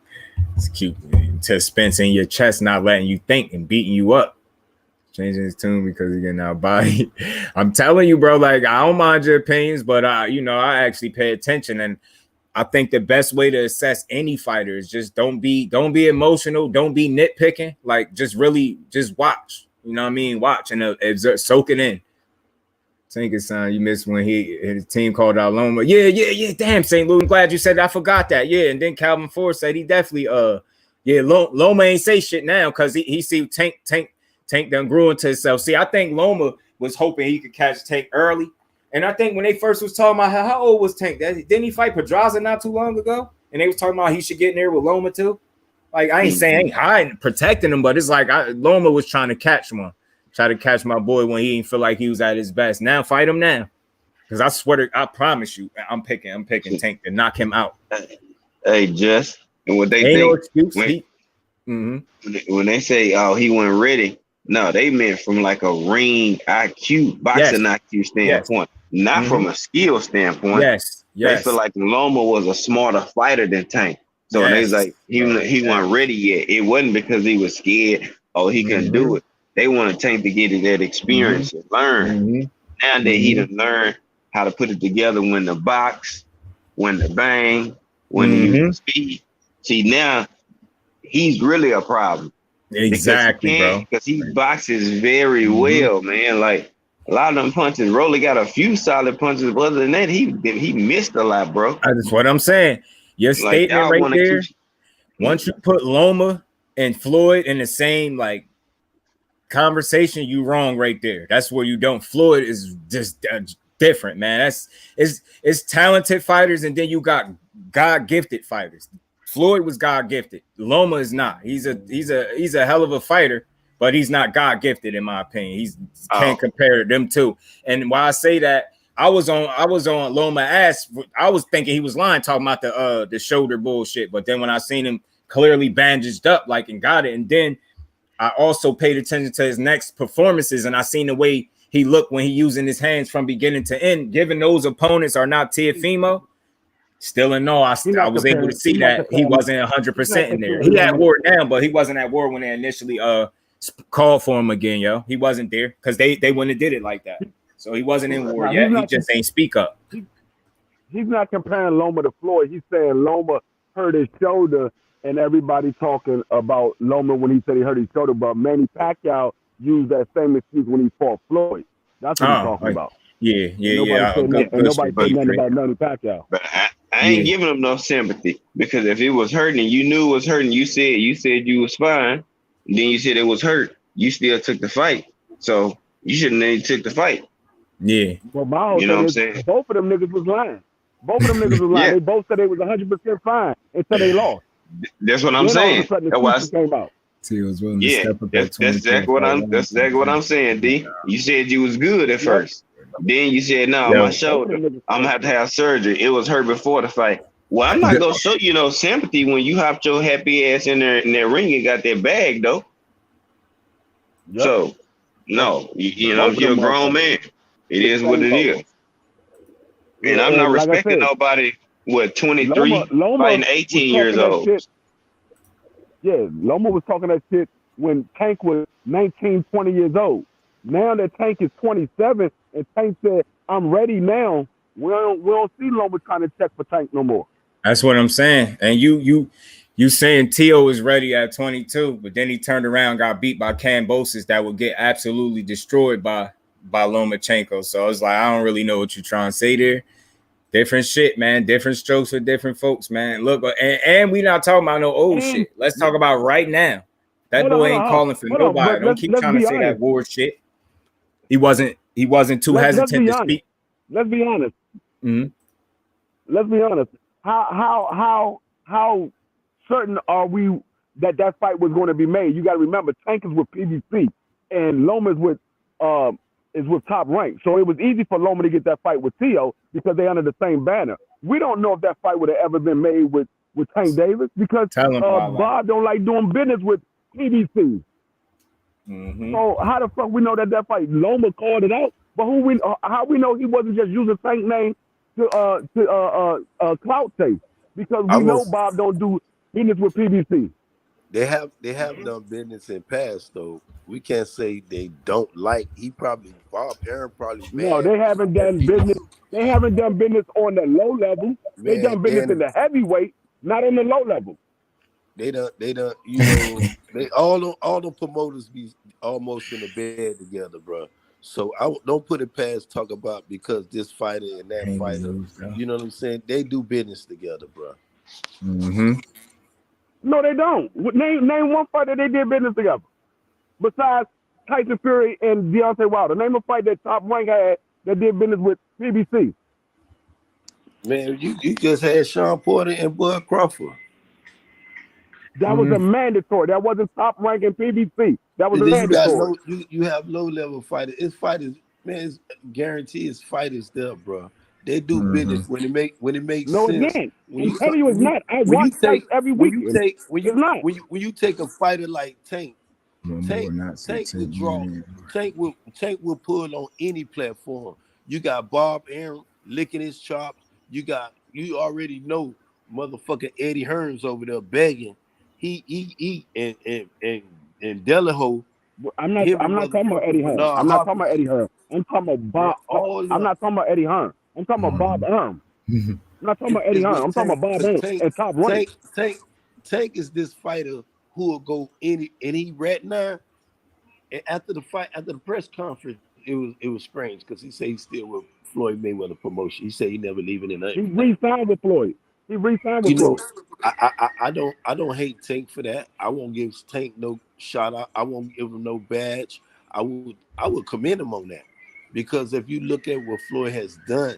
Speaker 1: It's cute. To Spence in your chest, not letting you think and beating you up. Changing his tune because he's getting out body. I'm telling you, bro, like, I don't mind your opinions, but I actually pay attention. And I think the best way to assess any fighter is just don't be emotional, don't be nitpicking. Like, just really just watch. You know what I mean? Watch and soak it in. Think it's you missed when his team called out Loma. Yeah. Damn, St. Louis. I'm glad you said that. I forgot that. Yeah, and then Calvin Ford said he definitely Loma ain't say shit now because he see Tank done grew into himself. See, I think Loma was hoping he could catch Tank early. And I think when they first was talking about how old was Tank, didn't he fight Pedraza not too long ago? And they was talking about he should get in there with Loma too. Like, I ain't saying I ain't hiding, protecting him, but it's like Loma was trying to catch one. Try to catch my boy when he didn't feel like he was at his best. Now fight him now. Because I swear I promise you, I'm picking Tank to knock him out.
Speaker 4: Hey, Just, and what they think when they say, oh, he wasn't ready, no, they meant from like a ring IQ, boxing IQ standpoint, not from a skill standpoint.
Speaker 1: Yes.
Speaker 4: They feel like Loma was a smarter fighter than Tank. So they was like, he wasn't ready yet. It wasn't because he was scared or he couldn't do it. They wanted Tank to get that experience and learn. Now that he done learned how to put it together, when the box, when the bang, when the speed. See, now he's really a problem.
Speaker 1: Exactly, bro.
Speaker 4: Because he boxes very well, man. Like, a lot of them punches, Rolly got a few solid punches, but other than that, he missed a lot, bro.
Speaker 1: That's what I'm saying. Your statement right there, once you put Loma and Floyd in the same, like, conversation, you wrong right there. That's where you don't. Floyd is just different, man. It's talented fighters, and then you got God-gifted fighters. Floyd was God-gifted. Loma is not. He's a hell of a fighter, but he's not God-gifted in my opinion. Can't compare them two. And why I say that, I was on Loma ass. I was thinking he was lying, talking about the shoulder bullshit. But then when I seen him clearly bandaged up, like, and got it, and then I also paid attention to his next performances, and I seen the way he looked when he using his hands from beginning to end. Given those opponents are not Teofimo, still in all, I was able to see that he wasn't 100% in there. He had war now, but he wasn't at war when they initially called for him again, yo. He wasn't there because they wouldn't have did it like that. So he wasn't in war yet. He just ain't speak up.
Speaker 3: He's not comparing Loma to Floyd. He's saying Loma hurt his shoulder. And everybody talking about Loma when he said he hurt his shoulder, but Manny Pacquiao used that same excuse when he fought Floyd. That's what he's talking about.
Speaker 1: Yeah.
Speaker 3: Nobody said nothing about Manny Pacquiao.
Speaker 4: But I ain't giving him no sympathy, because if it was hurting and you knew it was hurting, you said you was fine. And then you said it was hurt. You still took the fight, so you shouldn't have even took the fight.
Speaker 1: Yeah.
Speaker 3: Well, my whole thing is, both of them niggas was lying. They both said they was 100% fine until they lost.
Speaker 4: That's what I'm saying. That's why
Speaker 3: came out.
Speaker 4: That's exactly what I'm saying, D. You said you was good at first. Then you said, no, my shoulder, I'm gonna have to have surgery. It was hurt before the fight. Well, I'm not gonna show you no sympathy when you hopped your happy ass in that ring and got that bag though.
Speaker 3: Yep.
Speaker 4: So no, you know, you're a grown man. It is what it is. And I'm not
Speaker 3: like
Speaker 4: respecting nobody with 23
Speaker 3: Loma
Speaker 4: fighting 18 years old.
Speaker 3: Yeah, Loma was talking that shit when Tank was 19, 20 years old. Now that Tank is 27 and Tank said, I'm ready now. We don't see Loma trying to check for Tank no more.
Speaker 1: That's what I'm saying. And you saying Tio is ready at 22, but then he turned around, got beat by Kambosos that would get absolutely destroyed by Lomachenko. So it's like, I don't really know what you're trying to say there. Different shit, man. Different strokes for different folks, man. Look, and we not talking about no old shit. Let's talk about right now. That boy ain't calling for nobody. Don't keep trying to say that war shit. He wasn't too hesitant to speak.
Speaker 3: Let's be honest.
Speaker 1: Mm-hmm.
Speaker 3: Let's be honest. How certain are we that fight was going to be made? You got to remember, Tank is with PBC and Loma is with Top Rank. So it was easy for Loma to get that fight with Tio because they're under the same banner. We don't know if that fight would have ever been made with Tank Davis because Bob don't like doing business with PBC.
Speaker 1: Mm-hmm.
Speaker 3: So how the fuck we know that fight? Loma called it out, but how we know he wasn't just using Tank name to clout chase? Because we know Bob don't do business with PBC.
Speaker 6: They have done business in past though. We can't say they don't like. Bob Aaron probably mad.
Speaker 3: No, they haven't done business. They haven't done business on the low level. They done business in the heavyweight, not on the low level.
Speaker 6: They done. You know, they all the promoters be almost in the bed together, bro. So I don't put it past talk about because this fighter and that fighter. You know what I'm saying? They do business together, bro.
Speaker 1: Mm-hmm.
Speaker 3: No, they don't. Name one fighter they did business together. Besides Tyson Fury and Deontay Wilder. Name a fight that Top Rank had that did business with PBC.
Speaker 6: Man, you just had Sean Porter and Bud Crawford.
Speaker 3: That was a mandatory. That wasn't Top Rank and PBC. That was a mandatory.
Speaker 6: You have low level fighters. It's fighters, man. It's guaranteed it's fighters there, bro. They do business when it makes sense.
Speaker 3: No, it can't. I'm telling you, it's not. I watch fights every weekend. When
Speaker 6: you take a fighter like Tank will draw. Tank will pull on any platform. You got Bob Aaron licking his chops. You already know motherfucking Eddie Hearns over there begging. He and Delahoe.
Speaker 3: I'm not talking about Eddie Hearn. I'm not talking about Eddie Hearn. I'm talking about Bob. I'm not talking about Eddie Hearn. I'm talking about Bob Hearn. I'm not talking about Eddie Hearn. I'm talking about Bob Hearn and Top Rank.
Speaker 6: Tank is this fighter who will go any, and he right now. After the fight, after the press conference, it was strange because he said he's still with Floyd Mayweather promotion. He said he never leaving in.
Speaker 3: He re-signed with Floyd. Floyd.
Speaker 6: I don't hate Tank for that. I won't give Tank no shout out. I won't give him no badge. I would commend him on that because if you look at what Floyd has done,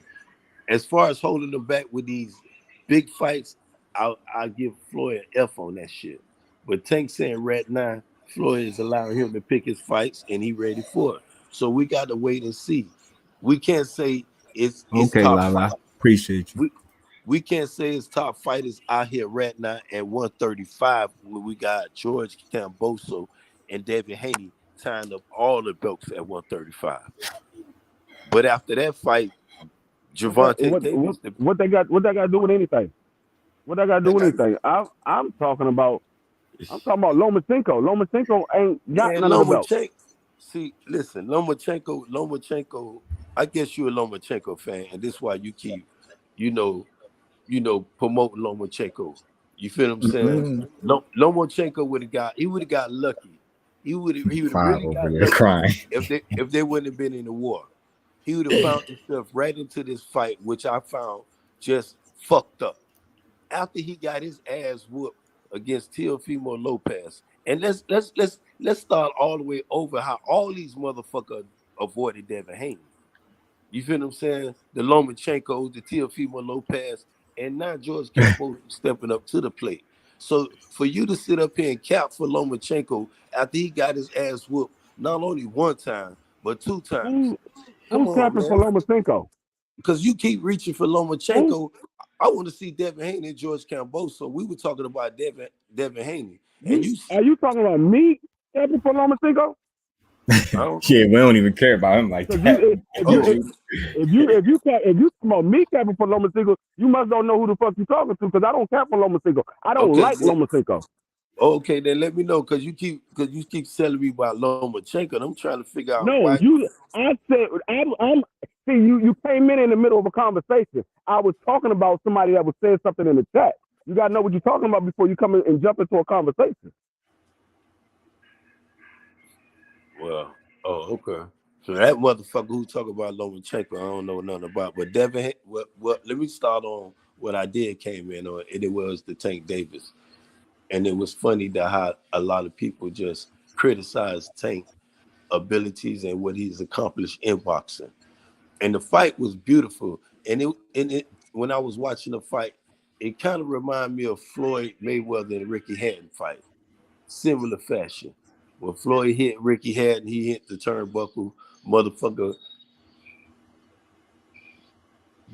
Speaker 6: as far as holding him back with these big fights, I'll give Floyd an F on that shit. But Tank saying right now, Floyd is allowing him to pick his fights and he ready for it. So we got to wait and see. We can't say it's
Speaker 1: okay,
Speaker 6: top
Speaker 1: Lala.
Speaker 6: fight.
Speaker 1: Appreciate you.
Speaker 6: We can't say it's top fighters out here right now at 135 when we got George Kambosos and Devin Haney tying up all the belts at 135. But after that fight, Gervonta Davis.
Speaker 3: What they got to do with anything? What that got to do with anything? I'm talking about Lomachenko. Lomachenko ain't got none of the belts.
Speaker 6: See, listen, Lomachenko. I guess you're a Lomachenko fan, and this is why you keep, promoting Lomachenko. You feel what I'm saying? Lomachenko would have got lucky. He would have really got lucky
Speaker 1: crying.
Speaker 6: if they wouldn't have been in the war. He would have found himself right into this fight, which I found just fucked up. After he got his ass whooped against Teofimo Lopez, and let's start all the way over how all these motherfuckers avoided Devin Haney. You feel what I'm saying? The Lomachenko, the Teofimo Lopez, and now George Kambosos stepping up to the plate. So for you to sit up here and cap for Lomachenko after he got his ass whooped not only one time but two times.
Speaker 3: Who's capping for Lomachenko?
Speaker 6: Because you keep reaching for Lomachenko. I want to see Devin Haney and George Kambosos. We were talking about Devin Haney. And
Speaker 3: Are you talking about me, capping for Lomachenko?
Speaker 1: Yeah, we don't even care about him like that.
Speaker 3: If you talking about me capping for Lomachenko, you must don't know who the fuck you talking to, because I don't cap for Lomachenko. I don't like Lomachenko.
Speaker 6: Okay, then let me know, because you keep telling me about Lomachenko. I'm trying to figure out.
Speaker 3: No, I said I'm. See, you came in the middle of a conversation. I was talking about somebody that was saying something in the chat. You gotta know what you're talking about before you come in and jump into a conversation.
Speaker 6: Well, okay. So that motherfucker who talk about Lomachenko, I don't know nothing about. But Devin, well, let me start on what I did came in on, and it was the Tank Davis. And it was funny that how a lot of people just criticized Tank abilities and what he's accomplished in boxing. And the fight was beautiful. And it when I was watching the fight, it kind of reminded me of Floyd Mayweather and Ricky Hatton fight. Similar fashion. When Floyd hit Ricky Hatton, he hit the turnbuckle, motherfucker.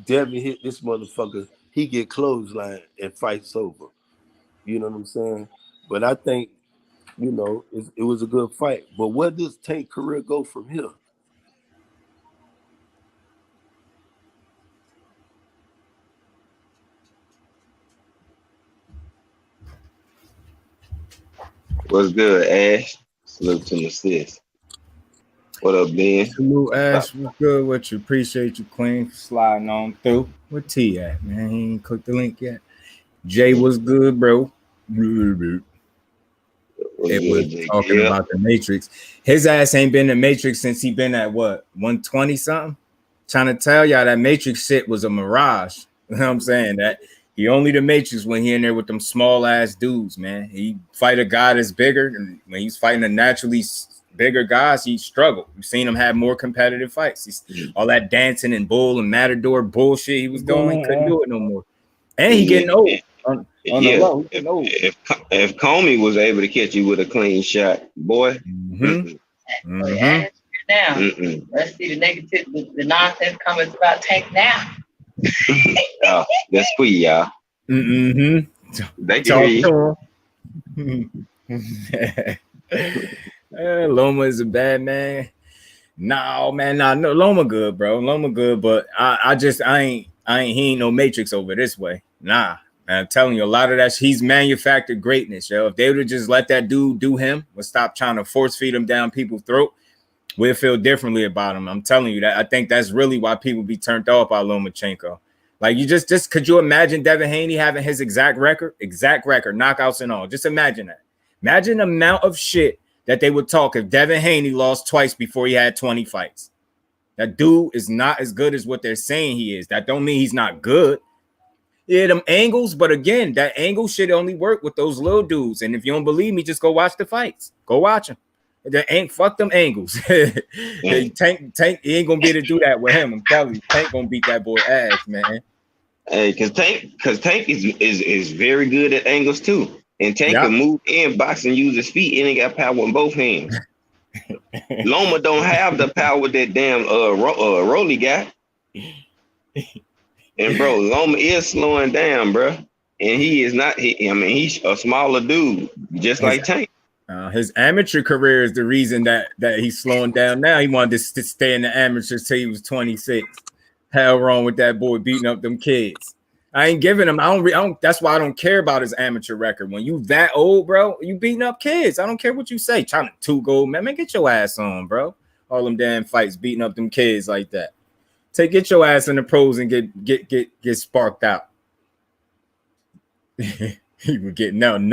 Speaker 6: Devin hit this motherfucker, he get clothesline and fight's over. You know what I'm saying? But I think, it was a good fight. But where does Tank career go from here?
Speaker 4: What's good, Ash? Salute to my sis. What up, Ben?
Speaker 1: Salute, Ash. What's good with you? Appreciate you, Queen, for sliding on through. Where T at, man? He ain't clicked the link yet. Jay was good, bro. It was talking about the Matrix. His ass ain't been in the Matrix since he been at what, 120 something? Trying to tell y'all that Matrix shit was a mirage. You know what I'm saying? That he only the Matrix when he in there with them small ass dudes, man. He fight a guy that's bigger, and when he's fighting a naturally bigger guys, he struggled. You've seen him have more competitive fights. He's all that dancing and bull and matador bullshit he was doing, he couldn't do it no more. And he getting old. On the low.
Speaker 4: If Comey was able to catch you with a clean shot, boy.
Speaker 7: Now, let's see the negative, the nonsense comments about Tank now.
Speaker 4: Oh, that's sweet, y'all. They can hear you.
Speaker 1: Loma is a bad man. No, Loma good, bro. Loma good, but I ain't he ain't no Matrix over this way. Nah. I'm telling you, a lot of that, he's manufactured greatness, yo. If they would have just let that dude do him, or stop trying to force feed him down people's throat, we'll feel differently about him. I'm telling you that. I think that's really why people be turned off by Lomachenko. Like, you just could you imagine Devin Haney having his exact record, knockouts and all? Just imagine that. Imagine the amount of shit that they would talk if Devin Haney lost twice before he had 20 fights. That dude is not as good as what they're saying he is. That don't mean he's not good. Yeah, them angles, but again, that angle shit only work with those little dudes. And if you don't believe me, just go watch the fights. Go watch them. Fuck them angles. Tank, he ain't gonna be able to do that with him. I'm telling you, Tank gonna beat that boy ass, man.
Speaker 4: Hey, cause Tank is very good at angles too. And Tank can move in, box, and use his feet, and he got power in both hands. Loma don't have the power that damn Rolly got. And bro, Loma is slowing down, bro. And he is not. He's a smaller dude, just like Tank.
Speaker 1: His amateur career is the reason that he's slowing down now. He wanted to stay in the amateurs till he was 26. Hell wrong with that boy beating up them kids. I ain't giving him. I don't. That's why I don't care about his amateur record. When you that old, bro, you beating up kids. I don't care what you say. Trying to 2 gold, man. Get your ass on, bro. All them damn fights, beating up them kids like that. Get your ass in the pros and get sparked out. He would get none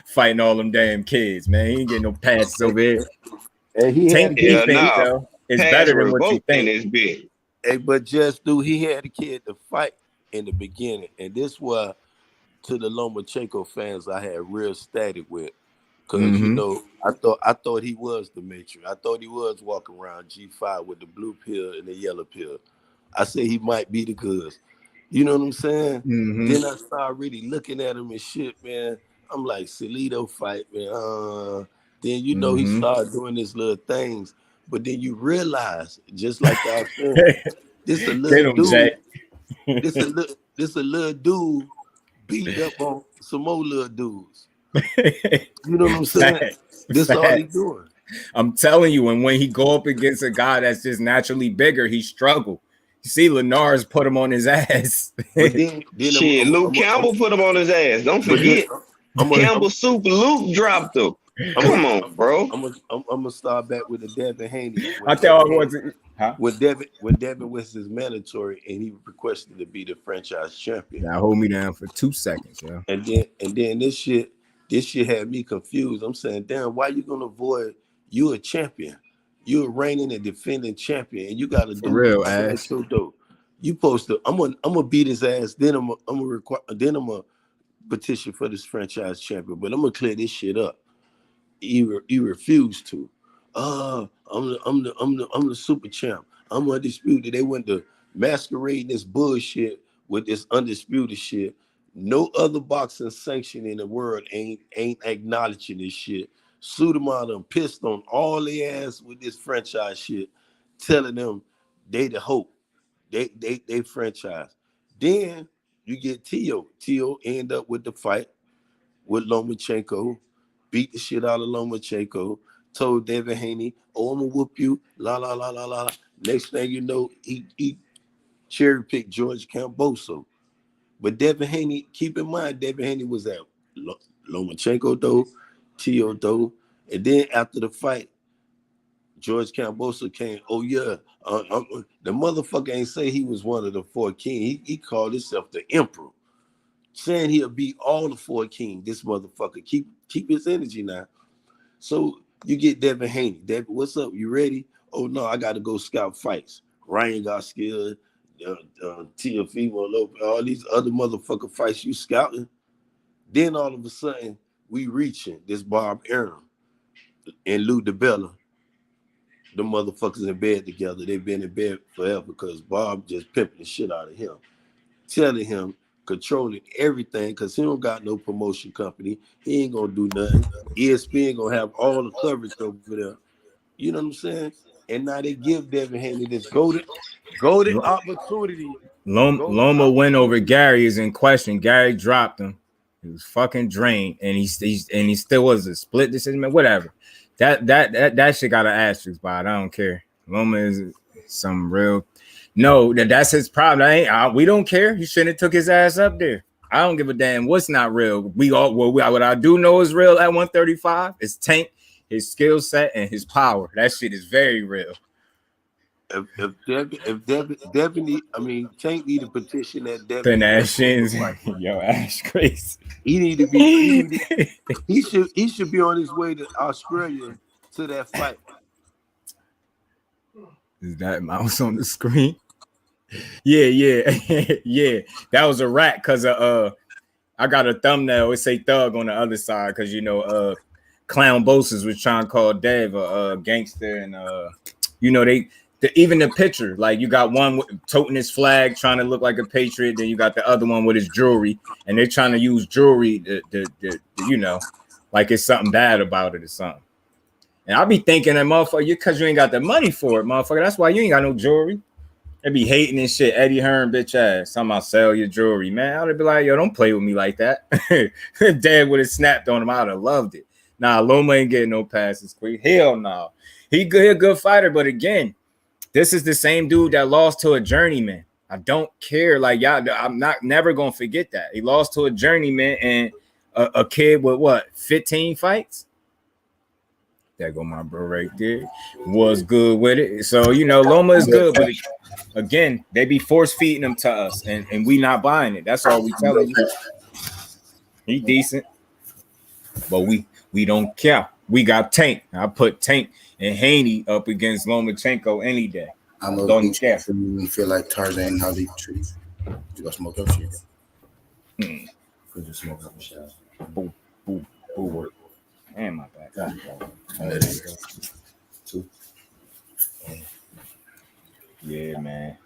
Speaker 1: fighting all them damn kids, man. He ain't getting no passes over here.
Speaker 6: And he
Speaker 1: Tank defense, though, is better than what you think.
Speaker 4: It's big.
Speaker 6: Hey, but just dude, he had a kid to fight in the beginning, and this was to the Lomachenko fans I had real static with. Because I thought he was the Matrix. I thought he was walking around G5 with the blue pill and the yellow pill. I said he might be the goods. You know what I'm saying? Then I started really looking at him and shit, man. I'm like, Salido fight, man. Then he started doing his little things. But then you realize, just like I said, this a little dude. This a little dude beat up on some more little dudes. You know what I'm saying? This all he doing.
Speaker 1: I'm telling you, and when he go up against a guy that's just naturally bigger, he struggle. You see, Lenars put him on his ass.
Speaker 6: But then
Speaker 4: Shit, Luke Campbell put him on his ass. Don't forget, Campbell Soup Luke dropped him. Come on, bro.
Speaker 6: I'm gonna start back with the Devin Haney.
Speaker 1: I thought I was.
Speaker 6: When Devin was his mandatory and he requested to be the franchise champion.
Speaker 1: Now hold me down for 2 seconds, yo.
Speaker 6: And then this shit had me confused. I'm saying, damn, why you gonna avoid? You a champion, you a reigning and defending champion, and you gotta do
Speaker 1: real ass.
Speaker 6: So dope. You supposed to. I'm gonna beat his ass. Then I'm gonna petition for this franchise champion. But I'm gonna clear this shit up. He refused to. I'm the super champ. I'm undisputed. They went to masquerade this bullshit with this undisputed shit. No other boxing sanction in the world ain't acknowledging this shit. Sued them out and pissed on all their ass with this franchise shit, telling them they the hope. They franchise. Then you get Tio. Tio end up with the fight with Lomachenko, beat the shit out of Lomachenko, told Devin Haney, oh, I'm gonna whoop you, la la la la la. Next thing you know, he cherry picked George Kambosos. But Devin Haney, keep in mind, Devin Haney was at Lomachenko though, Tio though, and then after the fight, George Kambosos came. Oh yeah, the motherfucker ain't say he was one of the 4 kings. He called himself the emperor, saying he'll beat all the 4 kings. This motherfucker keep his energy now. So you get Devin Haney. Devin, what's up? You ready? Oh no, I got to go scout fights. Ryan got skilled. Teofimo, all these other motherfucker fights you scouting. Then all of a sudden we reaching this Bob Arum and Lou DiBella. The motherfuckers in bed together. They've been in bed forever because Bob just pimping the shit out of him, telling him, controlling everything because he don't got no promotion company. He ain't gonna do nothing. ESPN gonna have all the coverage over there. You know what I'm saying? And now they give Devin Haney this golden opportunity.
Speaker 1: Loma went over Gary is in question. Gary dropped him. He was fucking drained, and he still was a split decision, man. Whatever. That shit got an asterisk by it. I don't care. Loma is some real. No, that's his problem. We don't care. He shouldn't have took his ass up there. I don't give a damn what's not real. What I do know is real at 135 is Tank, his skill set, and his power. That shit is very real.
Speaker 6: If Devin, Tank need to petition that Devin.
Speaker 1: Yo, ass crazy.
Speaker 6: He need to be. He should be on his way to Australia to that fight.
Speaker 1: Is that mouse on the screen? Yeah. Yeah. That was a rat because I got a thumbnail. It say thug on the other side because Kambosos was trying to call Dev a gangster, and even the picture, like you got one toting his flag, trying to look like a patriot, then you got the other one with his jewelry, and they're trying to use jewelry to like it's something bad about it or something. And I'll be thinking that motherfucker, because you ain't got the money for it, motherfucker. That's why you ain't got no jewelry. They be hating and shit. Eddie Hearn, bitch ass. Talking about sell your jewelry, man. I'd be like, yo, don't play with me like that. Dad would have snapped on him. I'd have loved it. Nah, Loma ain't getting no passes quick. Hell no. He a good fighter, but again, this is the same dude that lost to a journeyman. I don't care. Like, y'all, I'm never gonna forget that. He lost to a journeyman and a kid with 15 fights? There go my bro right there. Was good with it. So, Loma is good, but again, they be force feeding them to us, and we not buying it. That's all we telling you. He decent, but we don't care. We got Tank. I put Tank and Haney up against Lomachenko any day.
Speaker 8: Don't care. You feel like Tarzan, how deep trees. You got smoke up shit. Could just smoke up the shell.
Speaker 1: Boo. Work. And my back.
Speaker 8: Two.
Speaker 1: Yeah, man.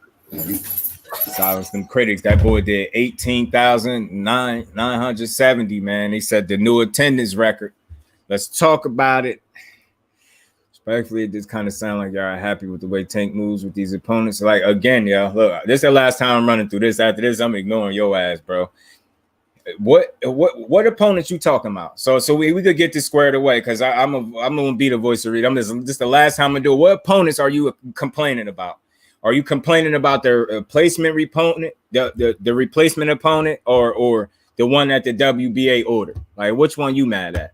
Speaker 1: Silence them critics. That boy did 18,970, man. They said the new attendance record. Let's talk about it. Respectfully, it just kind of sound like y'all are happy with the way Tank moves with these opponents. Like, again, y'all, look, this is the last time I'm running through this. After this, I'm ignoring your ass, bro. What opponents you talking about? So we could get this squared away, because I'm gonna be the voice of read. I'm just the last time I'm gonna do it. What opponents are you complaining about? Are you complaining about their replacement opponent, the replacement opponent, or the one that the WBA ordered? Like, which one you mad at?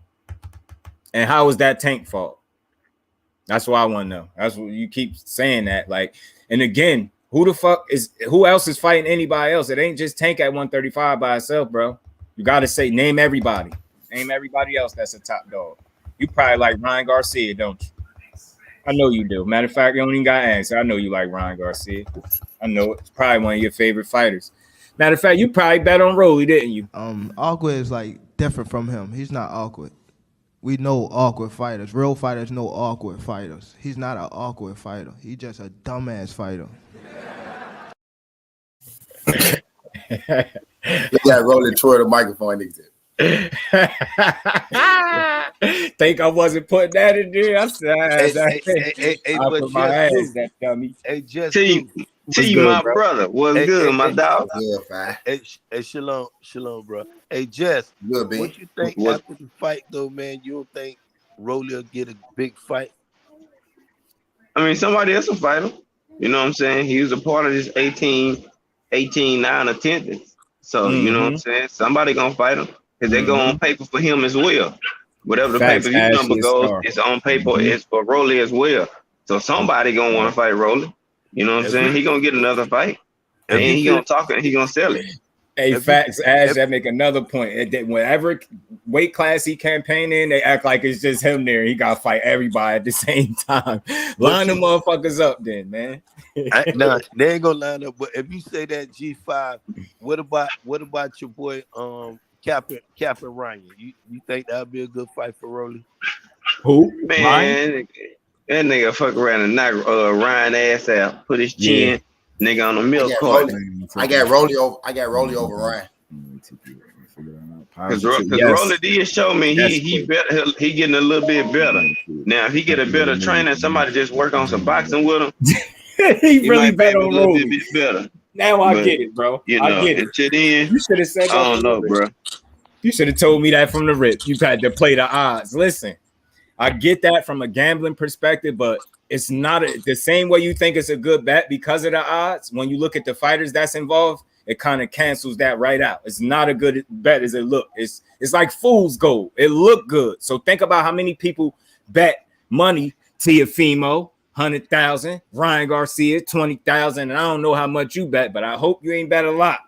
Speaker 1: And how is that Tank fault? That's what I want to know. That's what you keep saying that. Like, and again, who else is fighting anybody else? It ain't just Tank at 135 by itself, bro. You got to say, name everybody. Name everybody else that's a top dog. You probably like Ryan Garcia, don't you? I know you do. Matter of fact, you don't even got to answer. I know you like Ryan Garcia. I know it's probably one of your favorite fighters. Matter of fact, you probably bet on Rolly, didn't you?
Speaker 9: Awkward is like different from him. He's not awkward. We know awkward fighters. Real fighters know awkward fighters. He's not an awkward fighter. He's just a dumbass fighter.
Speaker 8: You got rolling toward the microphone.
Speaker 1: Think I wasn't putting that in there? I said, I put my ass, that dummy.
Speaker 6: Hey, just
Speaker 4: T, my brother. What's good, my dog?
Speaker 6: Hey, shalom, bro. Hey, Jess,
Speaker 8: good, man.
Speaker 6: What you think after the fight, though, man? You don't think Rolly will get a big fight?
Speaker 4: I mean, somebody else will fight him. You know what I'm saying? He was a part of this 18-9 attendance. So, you know what I'm saying? Somebody gonna fight him, because they go on paper for him as well. Whatever the pay-per-view number goes, it's on paper. It's for Rolly as well. So somebody gonna want to fight Rolly. You know what I'm saying? He gonna get another fight, and he gonna talk it. He gonna sell it.
Speaker 1: Hey, facts, Ash, that make another point. Whenever weight class he campaign in, they act like it's just him there. He got to fight everybody at the same time. Line them motherfuckers up then, man.
Speaker 6: No, they ain't gonna line up. But if you say that G5, what about your boy Captain Ryan? You think that'd be a good fight for Rolly?
Speaker 1: Who?
Speaker 4: Man, Ryan? That nigga fuck around and knock Ryan ass out, put his chin. Nigga on the milk cart.
Speaker 8: I got Rolly over Ryan.
Speaker 4: Because Rolly did show me he getting a little bit better. Now if he get a better trainer, somebody just work on some boxing with him.
Speaker 1: he really better on Rolly.
Speaker 4: A bit better.
Speaker 1: Now I get it, bro.
Speaker 4: You know,
Speaker 1: I get it.
Speaker 4: You
Speaker 1: should have said that.
Speaker 4: I don't know, bro.
Speaker 1: You should have told me that from the rip. You had to play the odds. Listen, I get that from a gambling perspective, but it's not the same way you think it's a good bet because of the odds. When you look at the fighters that's involved, it kind of cancels that right out. It's not a good bet as it look. It's like fool's gold. It looked good. So think about how many people bet money Teofimo, 100,000, Ryan Garcia, 20,000, and I don't know how much you bet, but I hope you ain't bet a lot.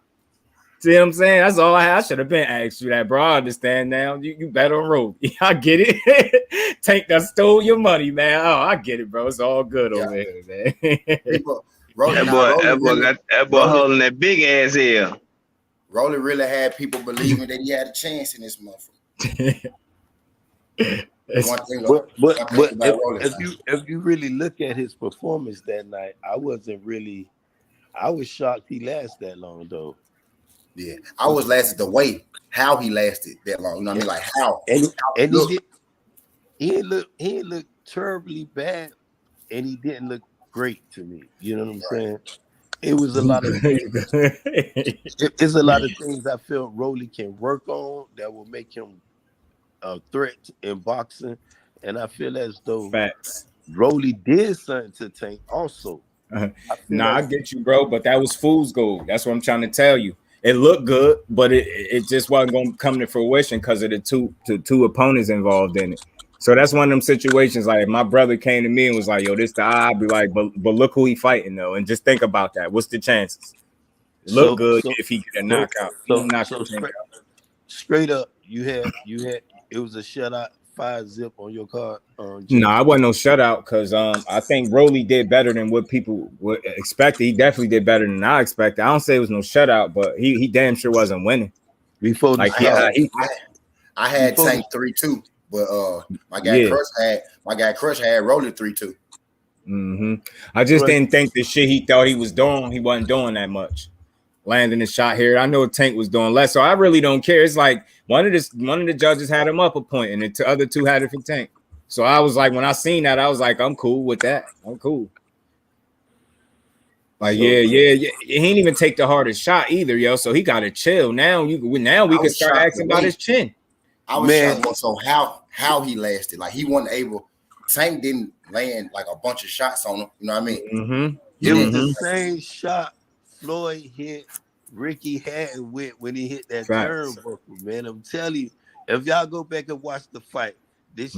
Speaker 1: See what I'm saying? That's all I had. I should have been asked you that, bro. I understand now. You bet on road. I get it. Tank that stole your money, man. Oh, I get it, bro. It's all good over here, man.
Speaker 4: That boy holding that big ass hair.
Speaker 8: Rolly really had people believing that he had a chance in this motherfucker.
Speaker 6: If you really look at his performance that night, I was shocked he lasted that long though.
Speaker 8: Yeah, I was lasted the way how he lasted that long. You know what I mean? Like how
Speaker 6: he didn't look terribly bad, and he didn't look great to me. You know what I'm saying? It was a lot of things. It's a lot of things I feel Rolly can work on that will make him a threat in boxing, and I feel as though Rolly did something to Tank also.
Speaker 1: I get you, bro, but that was fool's gold. That's what I'm trying to tell you. It looked good, but it just wasn't going to come to fruition because of the two opponents involved in it. So that's one of them situations. Like if my brother came to me and was like, "Yo, this the eye," I'd be like, "But look who he fighting though," and just think about that. What's the chances? It look good if he get a knockout.
Speaker 6: Straight up, you had it was a shutout 5-0 on your card.
Speaker 1: No, I wasn't no shutout because I think Rolly did better than what people would expect. He definitely did better than I expected. I don't say it was no shutout, but he damn sure wasn't winning.
Speaker 6: Before
Speaker 8: I had Tank 3-2, but my guy Crush had Rolly 3-2.
Speaker 1: I just didn't think the shit he thought he was doing, he wasn't doing that much. Landing a shot here. I know Tank was doing less, so I really don't care. It's like one of the judges had him up a point, and the other two had it for Tank. So I was like, when I seen that, I was like, I'm cool with that. I'm cool. Like,
Speaker 6: So,
Speaker 1: yeah. He ain't even take the hardest shot either, yo. So he got to chill. Now we
Speaker 8: I
Speaker 1: can
Speaker 8: was
Speaker 1: start
Speaker 8: shocked
Speaker 1: asking
Speaker 8: the
Speaker 1: about
Speaker 8: way
Speaker 1: his chin.
Speaker 8: I was
Speaker 6: Man.
Speaker 8: shocked more so how he lasted. Like he wasn't able. Tank didn't land like a bunch of shots on him. You know what I mean?
Speaker 1: Mm-hmm.
Speaker 6: It was the same shot Floyd hit Ricky Hatton with when he hit that turnbuckle, man. I'm telling you, if y'all go back and watch the fight, this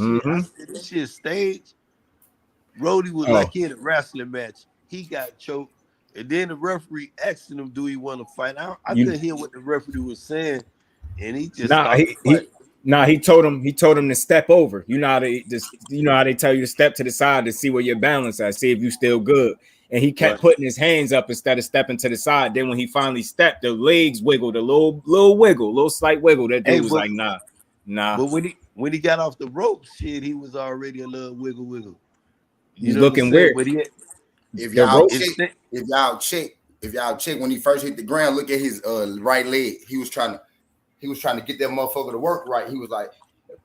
Speaker 6: shit staged. Rody was like he had a wrestling match. He got choked. And then the referee asking him, do he want to fight? I couldn't hear what the referee was saying. And he just stopped the fight.
Speaker 1: He told him to step over. You know how they tell you to step to the side to see where your balance at, see if you still good. And he kept putting his hands up instead of stepping to the side. Then when he finally stepped, the legs wiggled a little wiggle, little slight wiggle. That dude was like, nah.
Speaker 6: But when he got off the rope, shit, he was already a little wiggle.
Speaker 1: He's looking weird.
Speaker 6: But
Speaker 8: if y'all check when he first hit the ground, look at his right leg. He was trying to get that motherfucker to work right. He was like,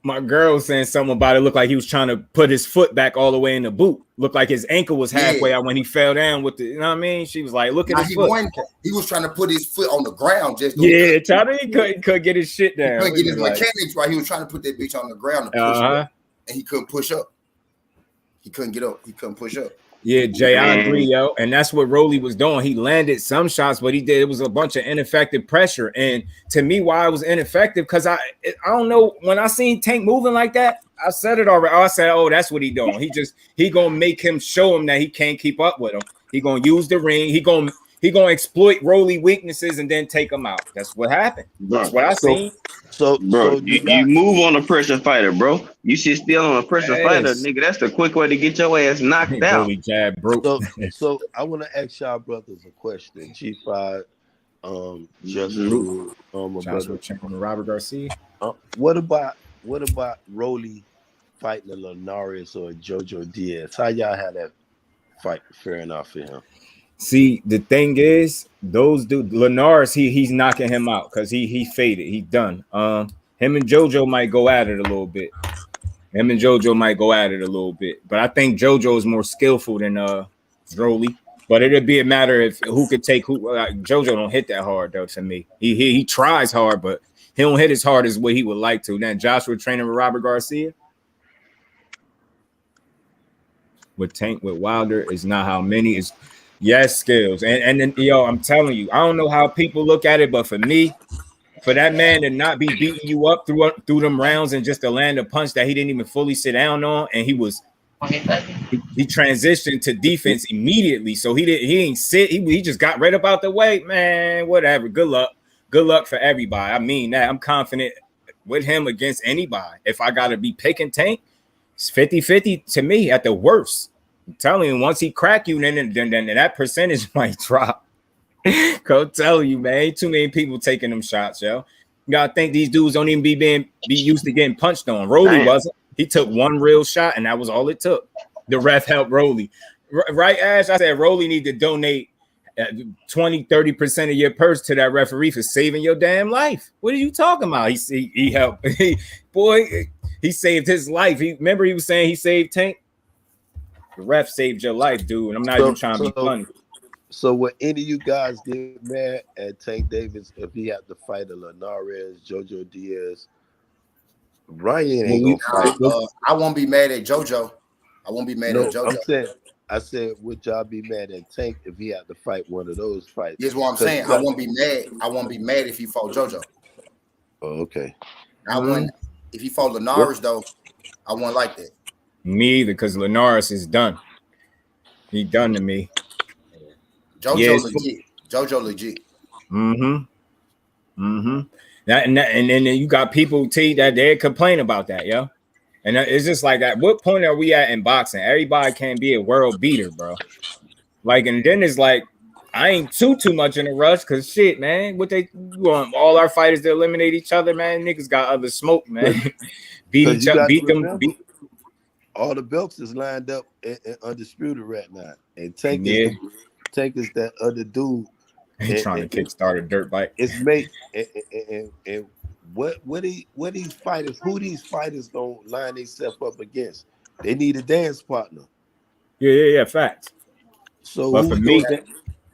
Speaker 1: my girl was saying something about it. Looked like he was trying to put his foot back all the way in the boot. Looked like his ankle was halfway out when he fell down with the, you know what I mean? She was like, look at his foot.
Speaker 8: He was trying to put his foot on the ground just
Speaker 1: he couldn't get his shit down.
Speaker 8: He couldn't get his mechanics right. He was trying to put that bitch on the ground to push up, and he couldn't push up. He couldn't get up. He couldn't push up.
Speaker 1: Yeah, Jay, I agree, yo. And that's what Rolly was doing. He landed some shots, but it was a bunch of ineffective pressure. And to me, why it was ineffective, because I don't know, when I seen Tank moving like that, I said it already. I said, oh, that's what he doing. He gonna make him show him that he can't keep up with him. He gonna use the ring. He gonna exploit Rolly weaknesses and then take him out. That's what happened. That's what I seen.
Speaker 6: So,
Speaker 4: bro, you move on a pressure fighter, bro. You sit still on a pressure fighter, nigga. That's the quick way to get your ass knocked out.
Speaker 1: Rolly jab broke.
Speaker 6: So I want to ask y'all brothers a question. G5, just to
Speaker 1: Joshua Chamberlain, Robert Garcia.
Speaker 6: What about Rolly fighting a Linares or Jojo Diaz? How y'all had that fight fair enough for him?
Speaker 1: See, the thing is, those dudes, Linares, he's knocking him out because he faded. He done. Him and JoJo might go at it a little bit. But I think JoJo is more skillful than Rolly. But it'd be a matter of who could take who. JoJo don't hit that hard though. To me, he tries hard, but he don't hit as hard as what he would like to. Then Joshua training with Robert Garcia. With Tank, with Wilder, is not how many is. Yes, skills. And then, yo, I'm telling you, I don't know how people look at it, but for me, for that man to not be beating you up through them rounds and just to land a punch that he didn't even fully sit down on, and he transitioned to defense immediately. So he didn't sit, he just got right up out the way. Man, whatever. Good luck for everybody. I mean that. I'm confident with him against anybody. If I gotta be picking Tank, it's 50-50 to me at the worst. I'm telling you, once he crack you, then that percentage might drop. Go tell you, man. Ain't too many people taking them shots, yo. You gotta think these dudes don't even be used to getting punched on. Rolly wasn't. He took one real shot, and that was all it took. The ref helped Rolly. Right, Ash? I said Rolly need to donate 20-30% of your purse to that referee for saving your damn life. What are you talking about? He helped. He saved his life. Remember he was saying he saved Tank? The ref saved your life, dude. And I'm not even trying to be funny.
Speaker 6: So would any of you guys get mad at Tank Davis if he had to fight a Linares, Jojo Diaz? Ryan ain't gonna fight.
Speaker 8: I won't be mad at JoJo. I won't be mad at JoJo.
Speaker 6: I said, would y'all be mad at Tank if he had to fight one of those fights?
Speaker 8: Here's what I'm saying. I won't be mad. I won't be mad if he fought JoJo.
Speaker 6: Oh, okay.
Speaker 8: I wouldn't. If he fought Linares, though, I wouldn't like that.
Speaker 1: Me either, because Linares is done. He done to me.
Speaker 8: JoJo legit.
Speaker 1: And then you got people that they complain about that, yo. And it's just like, at what point are we at in boxing? Everybody can't be a world beater, bro. Like, and then it's like, I ain't too much in a rush, because shit, man, what they want all our fighters to eliminate each other, man. Niggas got other smoke, man. beat them.
Speaker 6: All the belts is lined up and undisputed right now, and Tank is that other dude.
Speaker 1: He's trying to kickstart a dirt bike.
Speaker 6: It's made and what these fighters, who these fighters don't line themselves up against? They need a dance partner.
Speaker 1: Yeah. Facts.
Speaker 6: So
Speaker 1: But for me,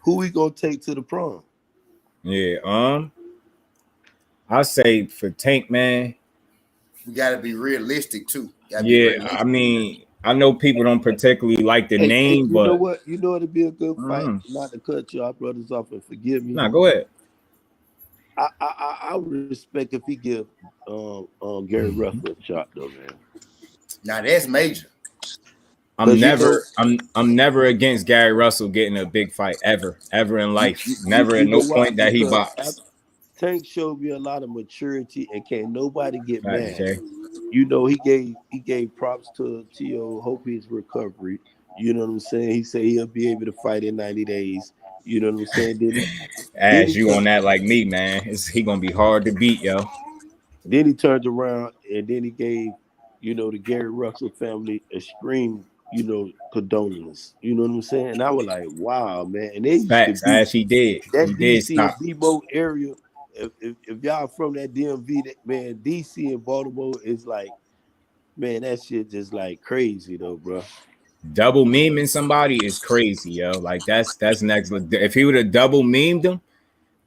Speaker 6: who we gonna take to the prom?
Speaker 1: Yeah. I say for Tank, man.
Speaker 8: We gotta be realistic too.
Speaker 1: I mean, I know people don't particularly like the name,
Speaker 6: you
Speaker 1: but
Speaker 6: know what? You know it'd be a good fight. Not to cut your brothers off and forgive me.
Speaker 1: Nah, go ahead.
Speaker 6: I would respect if he give Gary Russell a shot though, man.
Speaker 8: Now that's major.
Speaker 1: I'm never against Gary Russell getting a big fight ever in life. Never at no point that he boxed.
Speaker 6: Tank showed me a lot of maturity and can't nobody get mad.
Speaker 1: Okay.
Speaker 6: You know, he gave props to T.O. Hope his recovery. You know what I'm saying? He said he'll be able to fight in 90 days. You know what I'm saying?
Speaker 1: As you on that like me, man. He gonna be hard to beat, yo.
Speaker 6: Then he turned around and then he gave, you know, the Gary Russell family extreme, you know, condolences. You know what I'm saying? And I was like, wow, man. And they used
Speaker 1: Facts,
Speaker 6: to be,
Speaker 1: as he did.
Speaker 6: that
Speaker 1: He did
Speaker 6: DC
Speaker 1: stop.
Speaker 6: and Debo area. If y'all from that DMV, man, DC and Baltimore is like, man, that shit just like crazy though, bro.
Speaker 1: Double memeing somebody is crazy, yo. Like that's next. If he would have double memed him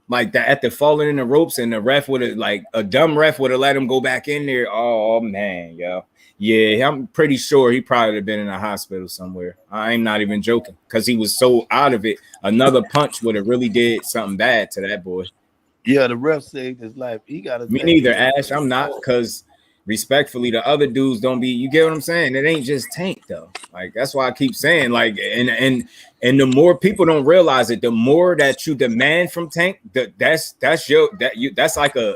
Speaker 1: like that at the falling in the ropes, and the ref would have, like a dumb ref would have let him go back in there. Oh man, yo. Yeah, I'm pretty sure he probably would have been in a hospital somewhere. I'm not even joking, because he was so out of it. Another punch would have really did something bad to that boy.
Speaker 6: Yeah, the ref saved his life. He got a.
Speaker 1: Me neither, Ash. I'm not, because respectfully, the other dudes don't be. You get what I'm saying? It ain't just Tank though. Like that's why I keep saying, like, and the more people don't realize it, the more that you demand from Tank, that's like a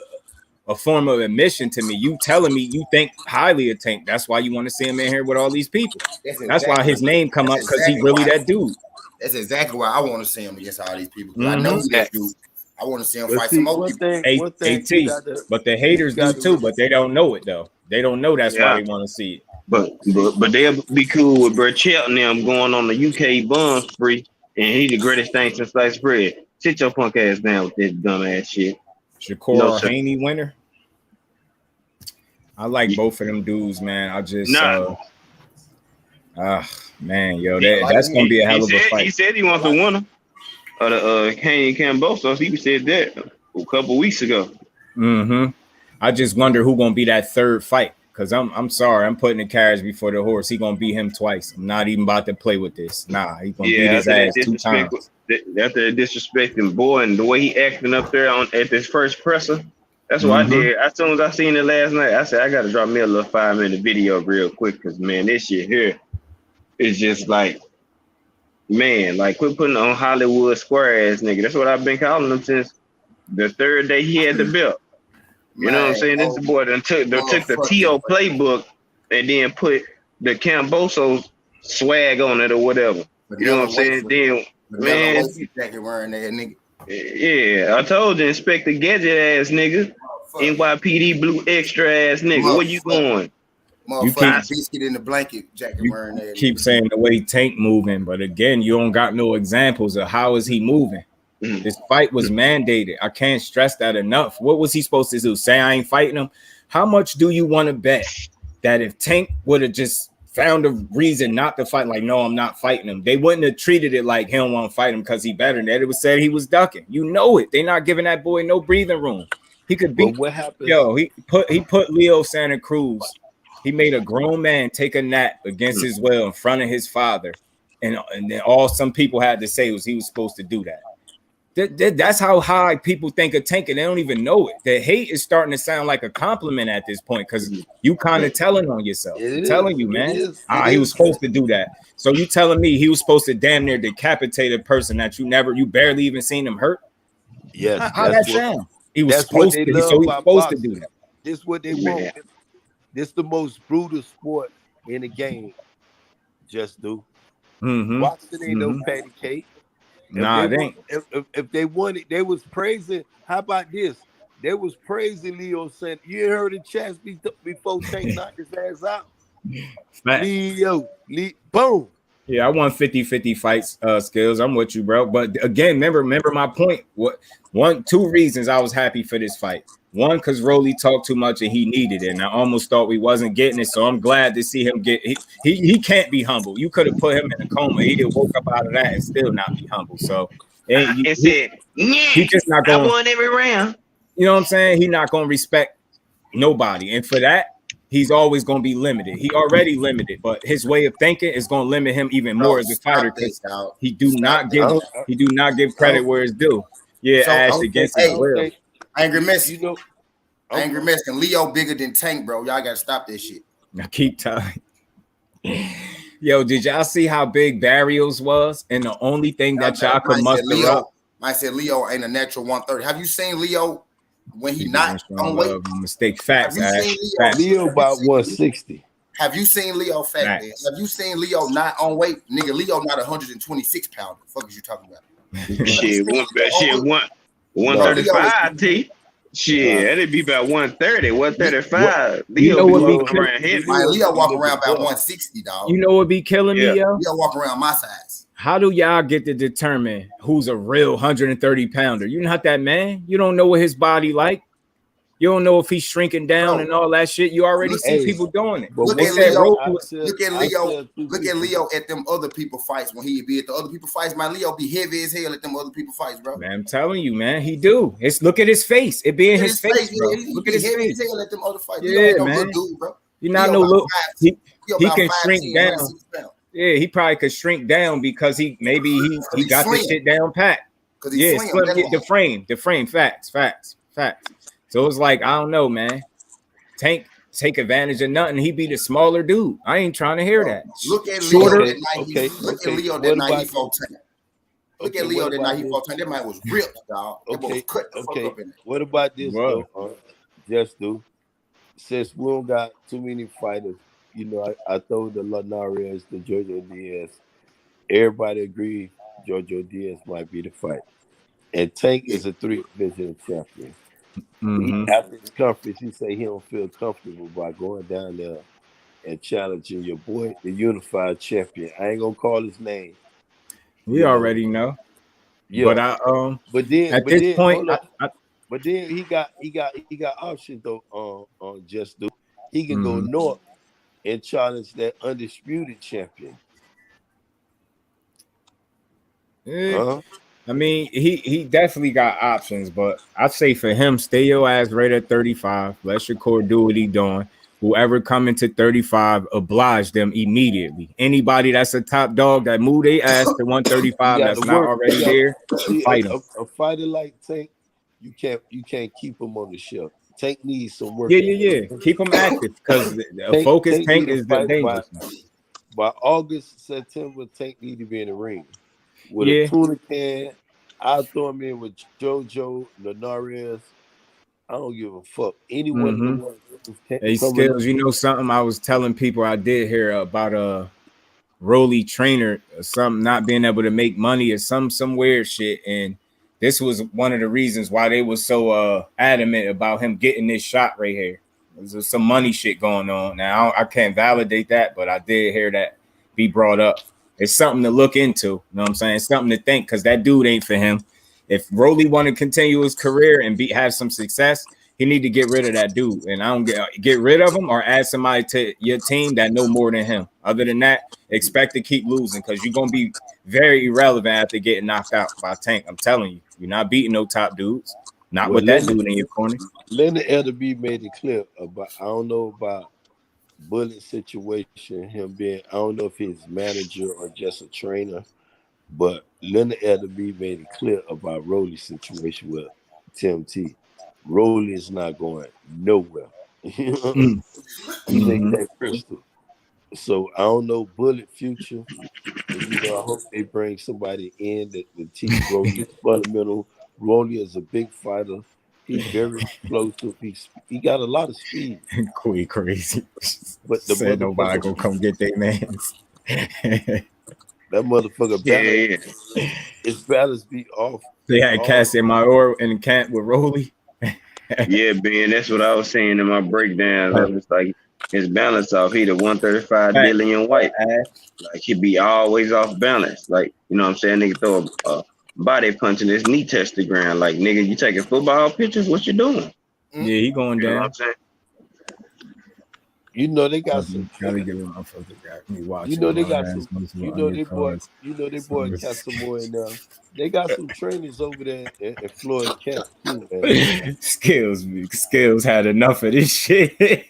Speaker 1: form of admission to me. You telling me you think highly of Tank. That's why you want to see him in here with all these people. That's why his name come up, because he really that dude.
Speaker 8: That's exactly why I want to see him against all these people. I know he's that dude. I want to see him fight some more people.
Speaker 1: But the haters do too, but they don't know it though. They don't know that's why they want to see it.
Speaker 4: But they'll be cool with Brett Cheltenham going on the UK bum spree, and he's the greatest thing since sliced bread. Sit your punk ass down with this dumb ass shit.
Speaker 1: Shakur Haney winner. I like both of them dudes, man. I just man, yo, that's gonna be a hell of a fight.
Speaker 4: He said he wants the winner of the Haney Kambosos. He said that a couple weeks ago.
Speaker 1: I just wonder who gonna be that third fight, because I'm sorry, I'm putting the carriage before the horse. He gonna beat him twice. I'm not even about to play with this. Nah, he gonna beat his ass 2 times.
Speaker 4: After the disrespecting boy and the way he acting up there at this first presser, that's what I did. As soon as I seen it last night, I said I gotta drop me a little 5-minute video real quick, because man, this shit here is just like, man, like quit putting on Hollywood square ass nigga. That's what I've been calling him since the third day he had the belt. You know what I'm saying? This boy took the T.O. playbook and then put the Kambosos swag on it or whatever. You know what I'm saying? Then man,
Speaker 8: wearing that nigga.
Speaker 4: Yeah, I told you, Inspector Gadget ass nigga, NYPD blue extra ass nigga. Where you going?
Speaker 8: You keep biscuit in the blanket jacket wearing that.
Speaker 1: Keep saying the way Tank moving, but again, you don't got no examples of how is he moving. This fight was mandated. I can't stress that enough. What was he supposed to do? Say I ain't fighting him? How much do you want to bet that if Tank would have just found a reason not to fight, like, no, I'm not fighting him, they wouldn't have treated it like he don't want to fight him because he better than that. It was said he was ducking. You know it. They're not giving that boy no breathing room. He could beat. What happened? Yo, he put Leo Santa Cruz. He made a grown man take a nap against his will in front of his father, and then all some people had to say was he was supposed to do that. That's how high people think of Tank, and they don't even know it. The hate is starting to sound like a compliment at this point, because you kind of telling on yourself. I'm telling you, man. He was supposed to do that. So you telling me he was supposed to damn near decapitate a person that you barely even seen him hurt?
Speaker 6: Yes.
Speaker 1: How that sound? He was supposed to. So he's supposed to do that.
Speaker 6: This is what they want. This is the most brutal sport in the game. Just do. Boxing ain't no patty cake. If they won it, they was praising. How about this? They was praising Leo Santa. You heard the chats before Tank knocked his ass out. Leo, boom.
Speaker 1: Yeah, I won 50-50 fights, Skills. I'm with you, bro. But again, remember my point. Two reasons I was happy for this fight. One, because Rolly talked too much and he needed it, and I almost thought we wasn't getting it. So I'm glad to see him get. He can't be humble. You could have put him in a coma. He'd have woke up out of that and still not be humble. So
Speaker 4: And said,
Speaker 1: he just not going.
Speaker 4: I won every round.
Speaker 1: You know what I'm saying? He not going to respect nobody, and for that, he's always going to be limited. He already limited, but his way of thinking is going to limit him even more as a fighter because he do not give credit where it's due. Yeah,
Speaker 8: So,
Speaker 1: Ash against his will.
Speaker 8: Angry Mexican.
Speaker 6: You know,
Speaker 8: Angry Mexican. Leo bigger than Tank, bro. Y'all gotta stop this shit.
Speaker 1: Now keep telling. Yo, did y'all see how big Barrios was? And the only thing that y'all could muster up.
Speaker 8: I said Leo ain't a natural 130. Have you seen Leo when he not on weight?
Speaker 1: Mistake facts.
Speaker 6: Leo about 160.
Speaker 8: Have you seen Leo fat? Man? Have you seen Leo not on weight? Nigga, Leo not 126 pounds. The fuck is you talking about?
Speaker 4: Shit, 135 T. Shit, that'd be about 130, 135. Leo walk around heavy.
Speaker 8: Leo walk around about 160, dog.
Speaker 1: You know what be killing me, yo?
Speaker 8: Leo walk around my size.
Speaker 1: How do y'all get to determine who's a real 130 pounder? You're not that man. You don't know what his body like. You don't know if he's shrinking down and all that shit. You already see people doing it.
Speaker 8: Look at Leo. Look at Leo at them other people fights when he be at the other people fights. My Leo be heavy as hell at them other people fights, bro.
Speaker 1: Man, I'm telling you, man, he do. It's look at his face. It be in his face, bro. Look at his face.
Speaker 8: As hell at them other fights.
Speaker 1: Yeah, man.
Speaker 8: Dude, bro.
Speaker 1: You're not no look. He can shrink down. Yeah, he probably could shrink down because he got the shit down pat. Yeah, the frame. Facts. So it's like, I don't know, man. Tank take advantage of nothing. He be the smaller dude. I ain't trying to hear that.
Speaker 8: Look at Leo that night. Look at Leo that night he fought Tank. Look at Leo that night he fought Tank. That man was ripped, dog.
Speaker 6: Okay. What about this, though? Just do. Since we don't got too many fighters, you know, I told the Linares, the Jojo Diaz, everybody agreed Jojo Diaz might be the fight. And Tank is a 3-division champion.
Speaker 1: Mm-hmm.
Speaker 6: After his conference, he said he don't feel comfortable by going down there and challenging your boy, the unified champion. I ain't gonna call his name.
Speaker 1: We already know. Yeah, but then at this point,
Speaker 6: but then he got options though. On Just Do, he can go north and challenge that undisputed champion.
Speaker 1: I mean, he definitely got options, but I say for him, stay your ass right at 35. Let Shakur do what he doing. Whoever come into 35, oblige them immediately. Anybody that's a top dog that move their ass to 135 that's not already there, fight him.
Speaker 6: A fighter like Tank, you can't keep him on the shelf. Tank needs some work.
Speaker 1: Yeah. Keep him active because a focused Tank is the dangerous.
Speaker 6: By August, September, Tank need to be in the ring. With a tuna can, I'll throw him in with JoJo, Linares. I don't give a fuck. Anyone
Speaker 1: Hey, Skills, you know something I was telling people I did hear about a Rolly trainer or something not being able to make money or some weird shit. And this was one of the reasons why they was so adamant about him getting this shot right here. There's some money shit going on. Now, I can't validate that, but I did hear that be brought up. It's something to look into. You know what I'm saying? It's something to think because that dude ain't for him. If Rolly want to continue his career and have some success, he need to get rid of that dude. And I don't get rid of him or add somebody to your team that know more than him. Other than that, expect to keep losing because you're going to be very irrelevant after getting knocked out by Tank. I'm telling you, you're not beating no top dudes. Not with that dude in your corner.
Speaker 6: Leonard Elderby made it clear about, I don't know about Bullet situation, him being, I don't know if he's manager or just a trainer, but Leonard Elderby made it clear about Rolly's situation with Tim T. Rolly is not going nowhere. You know? He make that crystal. So I don't know Bullet future. And, you know, I hope they bring somebody in that teach Rolly is fundamental. Rolly is a big fighter. He's very explosive. He got a lot of speed.
Speaker 1: Crazy.
Speaker 6: But the
Speaker 1: said nobody gonna come get their mans.
Speaker 6: That motherfucker balance. His balance be off.
Speaker 1: They had Cass in my or in the camp with Rolly.
Speaker 4: Yeah, Ben, that's what I was saying in my breakdown. I was like, his balance off. He the 135 billion white. Like he be always off balance. Like, you know what I'm saying? Nigga throw a body punch in his knee touch the ground. Like, nigga, you taking football pictures? What you doing?
Speaker 1: Yeah, he going
Speaker 4: You know what
Speaker 1: down.
Speaker 4: I'm saying?
Speaker 6: You know they got some.
Speaker 1: Gotta give him motherfucker got me watching.
Speaker 6: You know they got
Speaker 1: grown-ass
Speaker 6: some.
Speaker 1: multiple
Speaker 6: You know they bought.
Speaker 1: undercards.
Speaker 6: You know they bought Casamore in there. They got some trainers over there in Florida camp too, man.
Speaker 1: Skills had enough of this shit.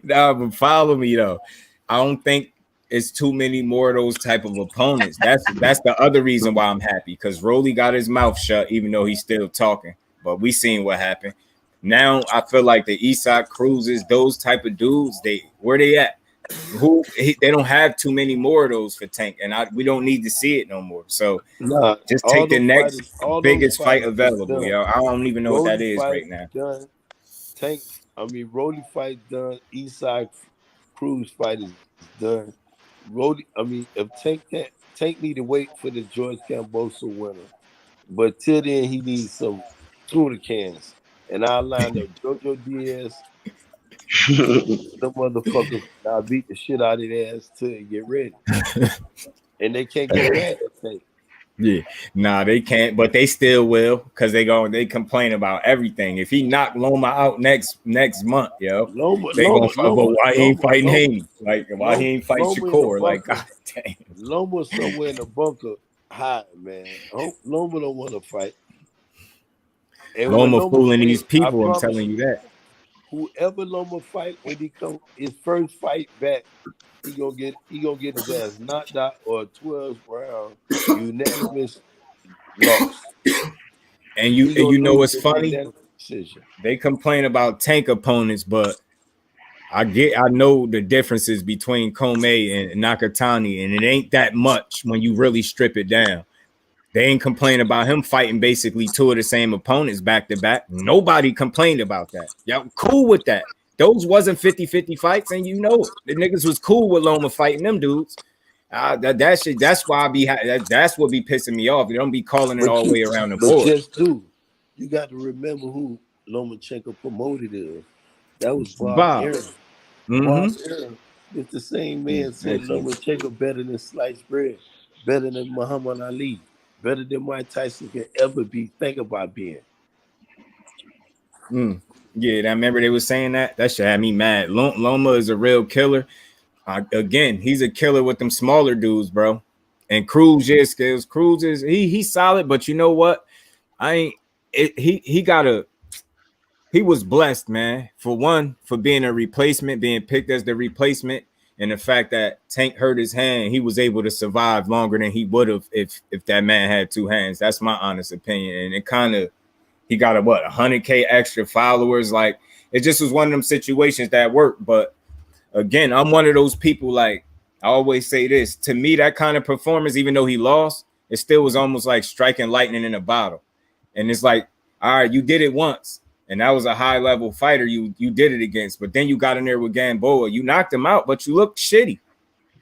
Speaker 1: Nah, but follow me though. I don't think it's too many more of those type of opponents. That's the other reason why I'm happy, because Rolly got his mouth shut, even though he's still talking. But we seen what happened. Now I feel like the Eastside Cruises, those type of dudes, where they at? They don't have too many more of those for Tank, and we don't need to see it no more. So
Speaker 6: Nah,
Speaker 1: just
Speaker 6: all
Speaker 1: take the
Speaker 6: those
Speaker 1: next
Speaker 6: fighters, all those
Speaker 1: biggest fight
Speaker 6: fighters is
Speaker 1: available,
Speaker 6: done.
Speaker 1: yo. I don't even know what that is right now.
Speaker 6: Done. Rolly fight done. Eastside Cruise fight is done. If Tank need to wait for the George Kambosos winner, but till then he needs some tuna cans, and I'll line up Jojo Diaz. The motherfuckers, I'll beat the shit out of their ass till and get ready, and they can't get mad at Tank.
Speaker 1: Yeah, nah, they can't, but they still will, because they complain about everything. If he knocked Loma out next month, yo, they gonna why he ain't fighting Haney? Like, why he ain't fighting Shakur? Like, god damn.
Speaker 6: Loma's somewhere in the bunker hiding, man. Loma don't want to fight. And
Speaker 1: Loma fooling these people, I'm telling you that.
Speaker 6: Whoever Loma fight, when he come his first fight back, he gonna get his ass knocked out or 12th round unanimous loss.
Speaker 1: And you know what's funny? They complain about Tank opponents, but I know the differences between Komei and Nakatani, and it ain't that much when you really strip it down. They ain't complain about him fighting basically two of the same opponents back to back. Nobody complained about that. Y'all cool with that. Those wasn't 50-50 fights, and you know it. The niggas was cool with Loma fighting them dudes. That shit. That's why that's what be pissing me off. They don't be calling it all the way around the board.
Speaker 6: You got to remember who Lomachenko promoted is. That was Bob
Speaker 1: Bob.
Speaker 6: Arum. Bob Arum is the same man said Lomachenko better than sliced bread, better than Muhammad Ali, better than Mike Tyson can ever be. Think about being.
Speaker 1: Yeah, I remember they was saying that. That shit had me mad. Loma is a real killer. Again, he's a killer with them smaller dudes, bro. And Cruz, yeah, Skills. Cruz is he's solid, but you know what? He was blessed, man. For one, for being a replacement, being picked as the replacement, and the fact that Tank hurt his hand, he was able to survive longer than he would have if that man had two hands. That's my honest opinion. And it kind of, he got 100K extra followers. Like, it just was one of them situations that worked. But again, I'm one of those people, like, I always say this, to me, that kind of performance, even though he lost, it still was almost like striking lightning in a bottle. And it's like, all right, you did it once, and that was a high level fighter you did it against, but then you got in there with Gamboa, you knocked him out, but you looked shitty.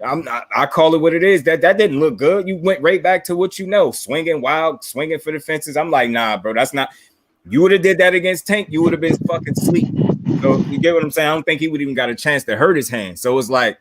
Speaker 1: I call it what it is. That didn't look good. You went right back to what you know, swinging wild, swinging for the fences. I'm like, nah, bro, that's not. You would have did that against Tank, you would have been fucking sleep. So you get what I'm saying? I don't think he would even got a chance to hurt his hand. So it's like,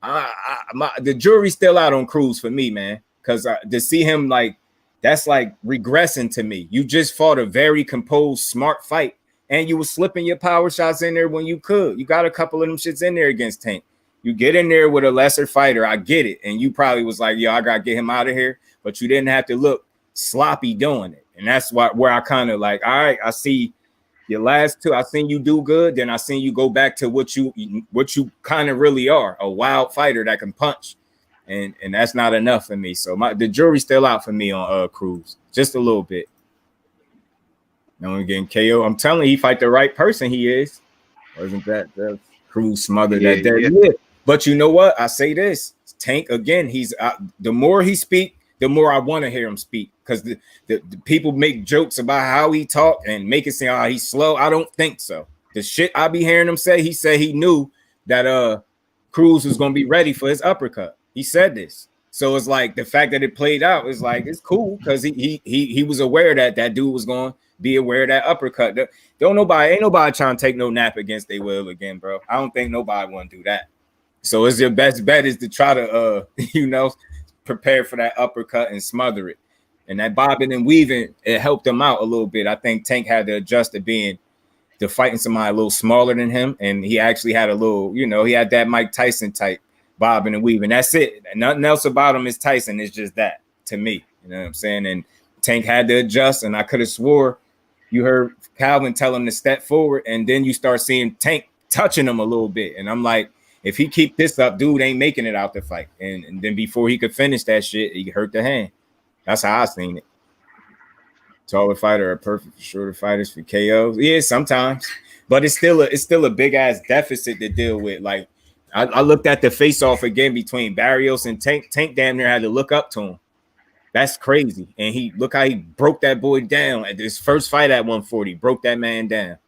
Speaker 1: the jury's still out on Cruz for me, man, because to see him like, that's like regressing to me. You just fought a very composed, smart fight, and you were slipping your power shots in there when you could. You got a couple of them shits in there against Tank. You get in there with a lesser fighter, I get it, and you probably was like, yo, I gotta get him out of here, but you didn't have to look sloppy doing it. And that's where I kind of like, all right, I see your last two, I seen you do good, then I seen you go back to what you kind of really are, a wild fighter that can punch. And that's not enough for me. So the jury's still out for me on Cruz, just a little bit. No one getting KO. I'm telling you, he fight the right person. He is. Wasn't that Cruz smothered that dead? Yeah. But you know what? I say this, Tank again. He's the more he speak, the more I want to hear him speak, because the people make jokes about how he talk and make it sound he's slow. I don't think so. The shit I be hearing him say, he said he knew that Cruz was gonna be ready for his uppercut. He said this. So it's like the fact that it played out is like, it's cool, because he was aware that dude was going to be aware of that uppercut. Ain't nobody trying to take no nap against their will again, bro. I don't think nobody want to do that. So it's your best bet is to try to prepare for that uppercut and smother it. And that bobbing and weaving, it helped him out a little bit. I think Tank had to adjust to fighting somebody a little smaller than him. And he actually had a little, he had that Mike Tyson type bobbing and weaving. That's it. Nothing else about him is Tyson. It's just that to me. You know what I'm saying? And Tank had to adjust. And I could have swore you heard Calvin tell him to step forward. And then you start seeing Tank touching him a little bit. And I'm like, if he keep this up, dude ain't making it out the fight. And then before he could finish that shit, he hurt the hand. That's how I seen it. Taller fighter are perfect for shorter fighters for KOs. Yeah, sometimes, but it's still a big ass deficit to deal with. Like I looked at the face off again between Barrios and Tank. Tank damn near had to look up to him. That's crazy. And look how he broke that boy down at his first fight at 140. Broke that man down.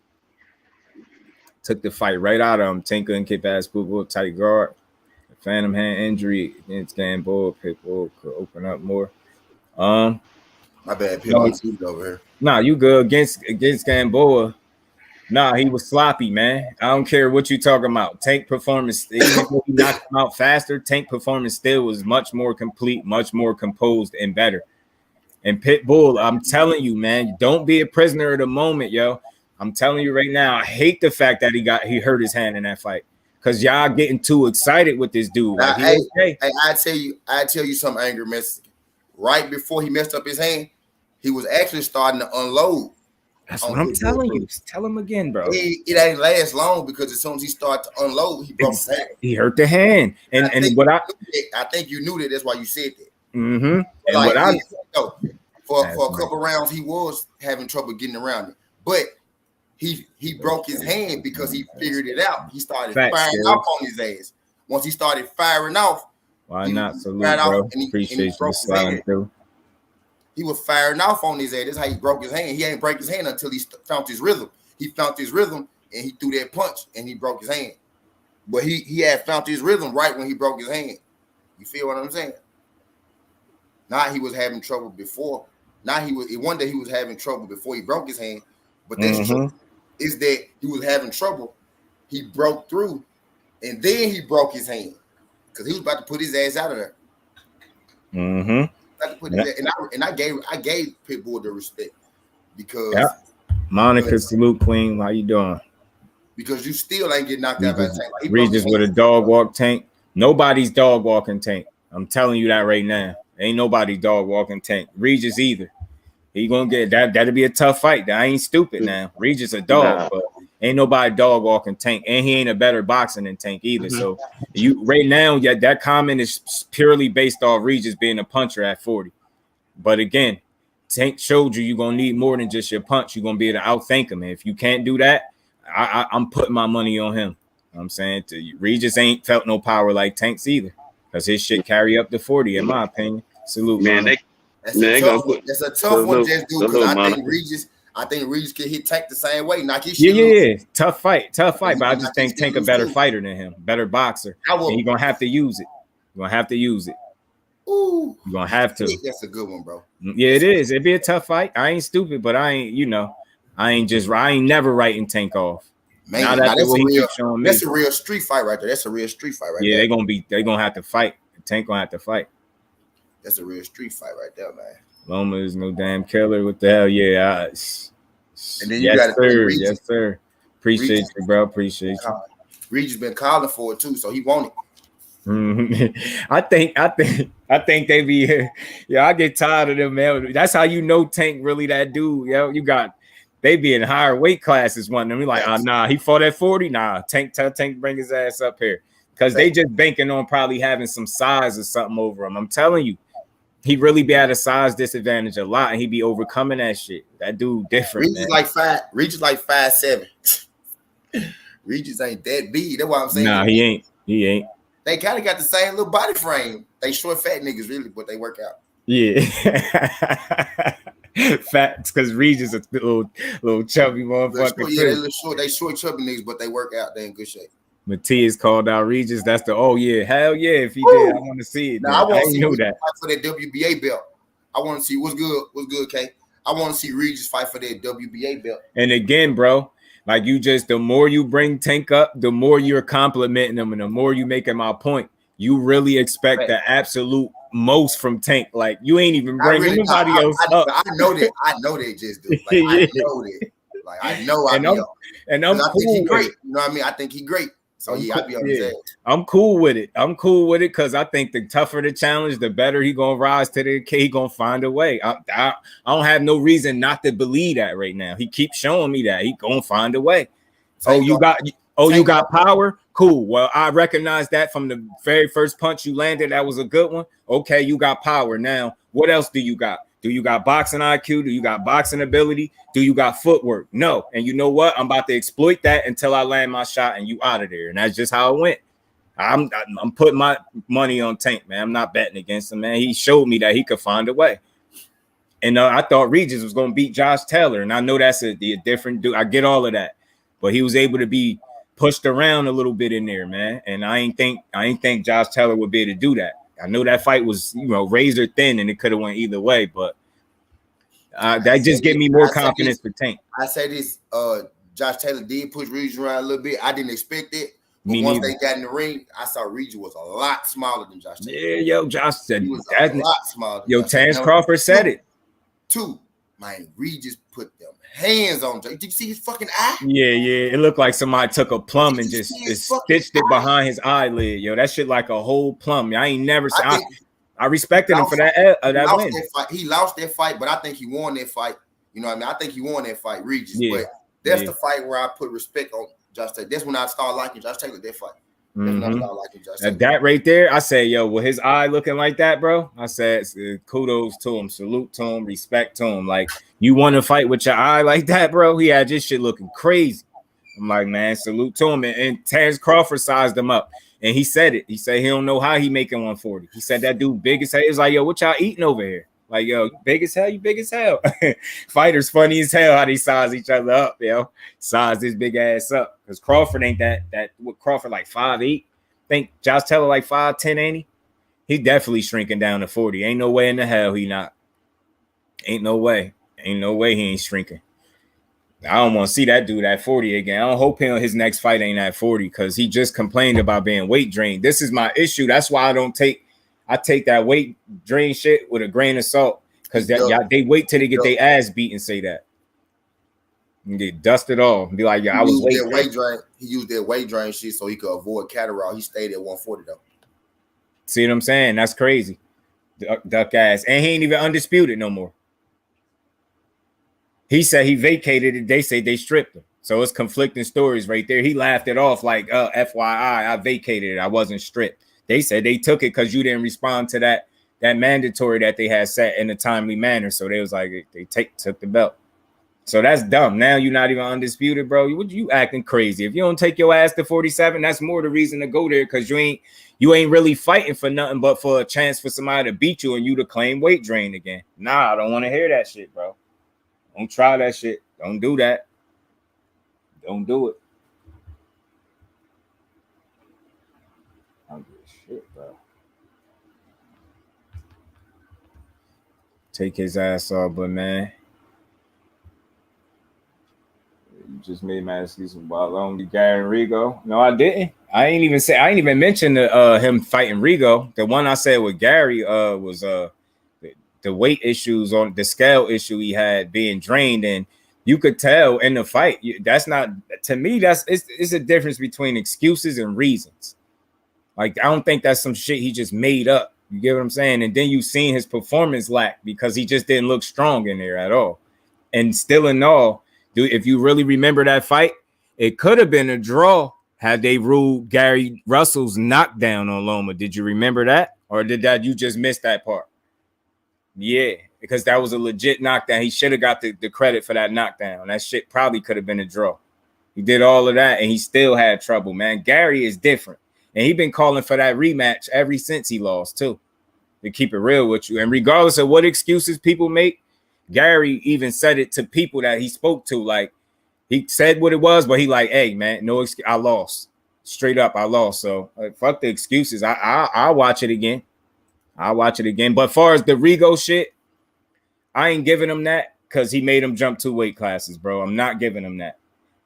Speaker 1: Took the fight right out of him. Tank couldn't keep ass Google tight guard. The phantom hand injury against Gamboa. Pitbull could open up more.
Speaker 8: My bad, Pitbull over here.
Speaker 1: Nah, you good against Gamboa. Nah, he was sloppy, man. I don't care what you talking about. Tank performance, even though he knocked him out faster, Tank performance still was much more complete, much more composed and better. And Pitbull, I'm telling you, man, don't be a prisoner of the moment, yo. I'm telling you right now, I hate the fact that he hurt his hand in that fight. Cause y'all getting too excited with this dude.
Speaker 8: Now,
Speaker 1: like,
Speaker 8: I tell you something, Angry Mexican. Right before he messed up his hand, he was actually starting to unload.
Speaker 1: That's what I'm telling you. Tell him again, bro.
Speaker 8: It ain't last long because as soon as he started to unload, he broke his hand.
Speaker 1: He hurt the hand. And
Speaker 8: I think you knew that. That's why you said that.
Speaker 1: Mm-hmm. And
Speaker 8: like, for a couple rounds, he was having trouble getting around it. But he broke his hand because he figured it out. He started firing off on his ass. Once he started firing off,
Speaker 1: why not? Salute, bro. Appreciate you sliding through.
Speaker 8: He was firing off on his ass. That's how he broke his hand. He ain't break his hand until he found his rhythm. He found his rhythm and he threw that punch and he broke his hand. But he had found his rhythm right when he broke his hand. You feel what I'm saying? Not he was having trouble before. One day he was having trouble before he broke his hand. But that's true. Is that he was having trouble. He broke through and then he broke his hand. Because he was about to put his ass out of there. And I gave Pitbull the respect because
Speaker 1: Monica, salute Queen. How you doing?
Speaker 8: Because you still ain't getting knocked out by Tank. Like,
Speaker 1: Regis with a dog walk Tank. Nobody's dog walking Tank. I'm telling you that right now. Ain't nobody dog walking Tank. Regis either. He gonna get that. That'll be a tough fight. I ain't stupid now. Regis a dog, but ain't nobody dog walking Tank, and he ain't a better boxer than Tank either. So you right now, that comment is purely based off Regis being a puncher at 40. But again, Tank showed you're gonna need more than just your punch. You're gonna be able to outthink him. And if you can't do that, I'm putting my money on him. I'm saying to you, Regis ain't felt no power like Tank's either, because his shit carry up to 40, in my opinion. Salute, man.
Speaker 8: That's a tough one, just do because I think Regis can hit Tank the same way. Knock his shit
Speaker 1: yeah. Tough fight. But I just think Tank a better fighter than him, better boxer. And he's gonna have to use it.
Speaker 8: Ooh,
Speaker 1: you're gonna have to.
Speaker 8: That's a good one, bro.
Speaker 1: Yeah, it is. It'd be a tough fight. I ain't stupid, but I ain't never writing Tank off.
Speaker 8: Man, that's a real street fight right there.
Speaker 1: Yeah, they're gonna have to fight. Tank gonna have to fight.
Speaker 8: That's a real street fight right there, man.
Speaker 1: Loma is no damn killer. What the hell? Yeah.
Speaker 8: And then you got
Speaker 1: Regis. Yes, sir. Appreciate you, bro. Appreciate you.
Speaker 8: Regis been calling for it too, so he want
Speaker 1: it. I think they be here. Yeah, I get tired of them, man. That's how you know Tank really that dude. Yo, they be in higher weight classes. One of them, like, nah, he fought at 40. Nah, Tank bring his ass up here. Because they just banking on probably having some size or something over him. I'm telling you, he really be at a size disadvantage a lot, and he be overcoming that shit. That dude different.
Speaker 8: Regis like 5'7". Regis ain't that big. That's what I'm saying.
Speaker 1: Nah, he ain't.
Speaker 8: They kind of got the same little body frame. They short, fat niggas really, but they work out.
Speaker 1: Yeah. Fat, because Regis a little chubby motherfucker.
Speaker 8: They short, chubby niggas, but they work out. They in good shape.
Speaker 1: Matias called out Regis. That's hell yeah. If he did, I want to see it.
Speaker 8: Now, I want to see that fight for that WBA belt. I want to see what's good, K. I want to see Regis fight for that WBA belt.
Speaker 1: And again, bro, like the more you bring Tank up, the more you're complimenting him, and the more you making my point. You really expect the absolute most from Tank. Like you ain't even
Speaker 8: I
Speaker 1: bringing
Speaker 8: really,
Speaker 1: nobody else up.
Speaker 8: I know that. I know they just do. Like,
Speaker 1: Yeah.
Speaker 8: I know that. Like I know I
Speaker 1: And
Speaker 8: be
Speaker 1: I'm
Speaker 8: on.
Speaker 1: and I'm
Speaker 8: 'Cause I think
Speaker 1: cool
Speaker 8: he
Speaker 1: with
Speaker 8: great.
Speaker 1: it.
Speaker 8: You know what I mean? I think he great. So
Speaker 1: I'm
Speaker 8: yeah,
Speaker 1: cool,
Speaker 8: I be on his ass.
Speaker 1: I'm cool with it. I'm cool with it because I think the tougher the challenge, the better he gonna rise to the He gonna find a way. I don't have no reason not to believe that right now. He keeps showing me that he gonna find a way.
Speaker 8: Tank
Speaker 1: You
Speaker 8: Tank
Speaker 1: got power? Cool. Well, I recognize that from the very first punch you landed. That was a good one. Okay, you got power. Now, what else do you got? Do you got boxing IQ? Do you got boxing ability? Do you got footwork? No. And you know what? I'm about to exploit that until I land my shot and you out of there. And that's just how it went. I'm putting my money on Tank, man. I'm not betting against him, man. He showed me that he could find a way. And I thought Regis was going to beat Josh Taylor. And I know that's a different dude. I get all of that. But he was able to be pushed around a little bit in there, man. And I ain't think Josh Taylor would be able to do that. I know that fight was, razor thin and it could have went either way, but that just gave me more confidence for Tank.
Speaker 8: I say this, Josh Taylor did push Regis around a little bit. I didn't expect it. But
Speaker 1: Me
Speaker 8: once
Speaker 1: neither.
Speaker 8: they got in the ring, I saw Regis was a lot smaller than Josh Taylor.
Speaker 1: Yeah, yo, Josh said
Speaker 8: he was a lot smaller.
Speaker 1: Yo, Terrence Crawford said it.
Speaker 8: Two, man, Regis put them hands on Josh. Did you see his fucking eye?
Speaker 1: Yeah. It looked like somebody took a plum and just stitched it behind his eyelid. Yo, that shit like a whole plum. I ain't never seen. I respected him for that win.
Speaker 8: He lost that fight, but I think he won that fight. You know what I mean? I think he won that fight, Regis.
Speaker 1: Yeah.
Speaker 8: But that's the fight where I put respect on Josh Taylor. That's when I started liking Josh Taylor, that fight.
Speaker 1: That right there, I say, yo, with his eye looking like that, bro, I said, kudos to him, salute to him, respect to him. Like, you want to fight with your eye like that, bro? He had this shit looking crazy. I'm like, man, salute to him. And Terrence Crawford sized him up. And he said it. He said he don't know how he making 140. He said that dude big as hell. He was like, yo, what y'all eating over here? Like, yo, you big as hell, you big as hell. Fighters funny as hell how they size each other up, yo. Size this big ass up. Because Crawford ain't that what Crawford like 5'8". Think Josh Taylor like 5'10", ain't he? He definitely shrinking down to 40. Ain't no way in the hell he not. Ain't no way. Ain't no way he ain't shrinking. I don't want to see that dude at 40 again. I don't hope his next fight ain't at 40 because he just complained about being weight drained. This is my issue. That's why I take that weight drain shit with a grain of salt because they wait till they get their ass beat and say that. And get dusted off and be like, yeah, I was weight drained.
Speaker 8: He used that weight drain shit so he could avoid Catterall. He stayed at 140 though.
Speaker 1: See what I'm saying? That's crazy. Duck ass. And he ain't even undisputed no more. He said he vacated it. They say they stripped him. So it's conflicting stories right there. He laughed it off like, FYI, I vacated it. I wasn't stripped. They said they took it because you didn't respond to that mandatory that they had set in a timely manner. So they was like, they took the belt. So that's dumb. Now you're not even undisputed, bro. You acting crazy. If you don't take your ass to 47, that's more the reason to go there because you ain't really fighting for nothing but for a chance for somebody to beat you and you to claim weight drain again. Nah, I don't want to hear that shit, bro. Don't try that shit. Don't do that. Don't do it. I don't give a shit, bro. Take his ass off, but man. You just made my excuses about only Gary and Rigo. No, I didn't. I ain't even mention him fighting Rigo. The one I said with Gary was the weight issues on the scale issue he had being drained, and you could tell in the fight. That's not, to me, it's a difference between excuses and reasons. Like, I don't think that's some shit he just made up. You get what I'm saying? And then you seen his performance lack because he just didn't look strong in there at all. And still in all, dude, if you really remember that fight, it could have been a draw had they ruled Gary Russell's knockdown on Loma. Did you remember that? Or did you just miss that part? Yeah, because that was a legit knockdown. He should have got the credit for that knockdown. That shit probably could have been a draw. He did all of that, and he still had trouble, man. Gary is different. And he been calling for that rematch ever since he lost, too, to keep it real with you. And regardless of what excuses people make, Gary even said it to people that he spoke to. Like, he said what it was, but he like, hey, man, no excuse. I lost. Straight up, I lost. So, fuck the excuses. I'll watch it again. I'll watch it again. But as far as the Rigo shit, I ain't giving him that because he made him jump 2 weight classes, bro. I'm not giving him that.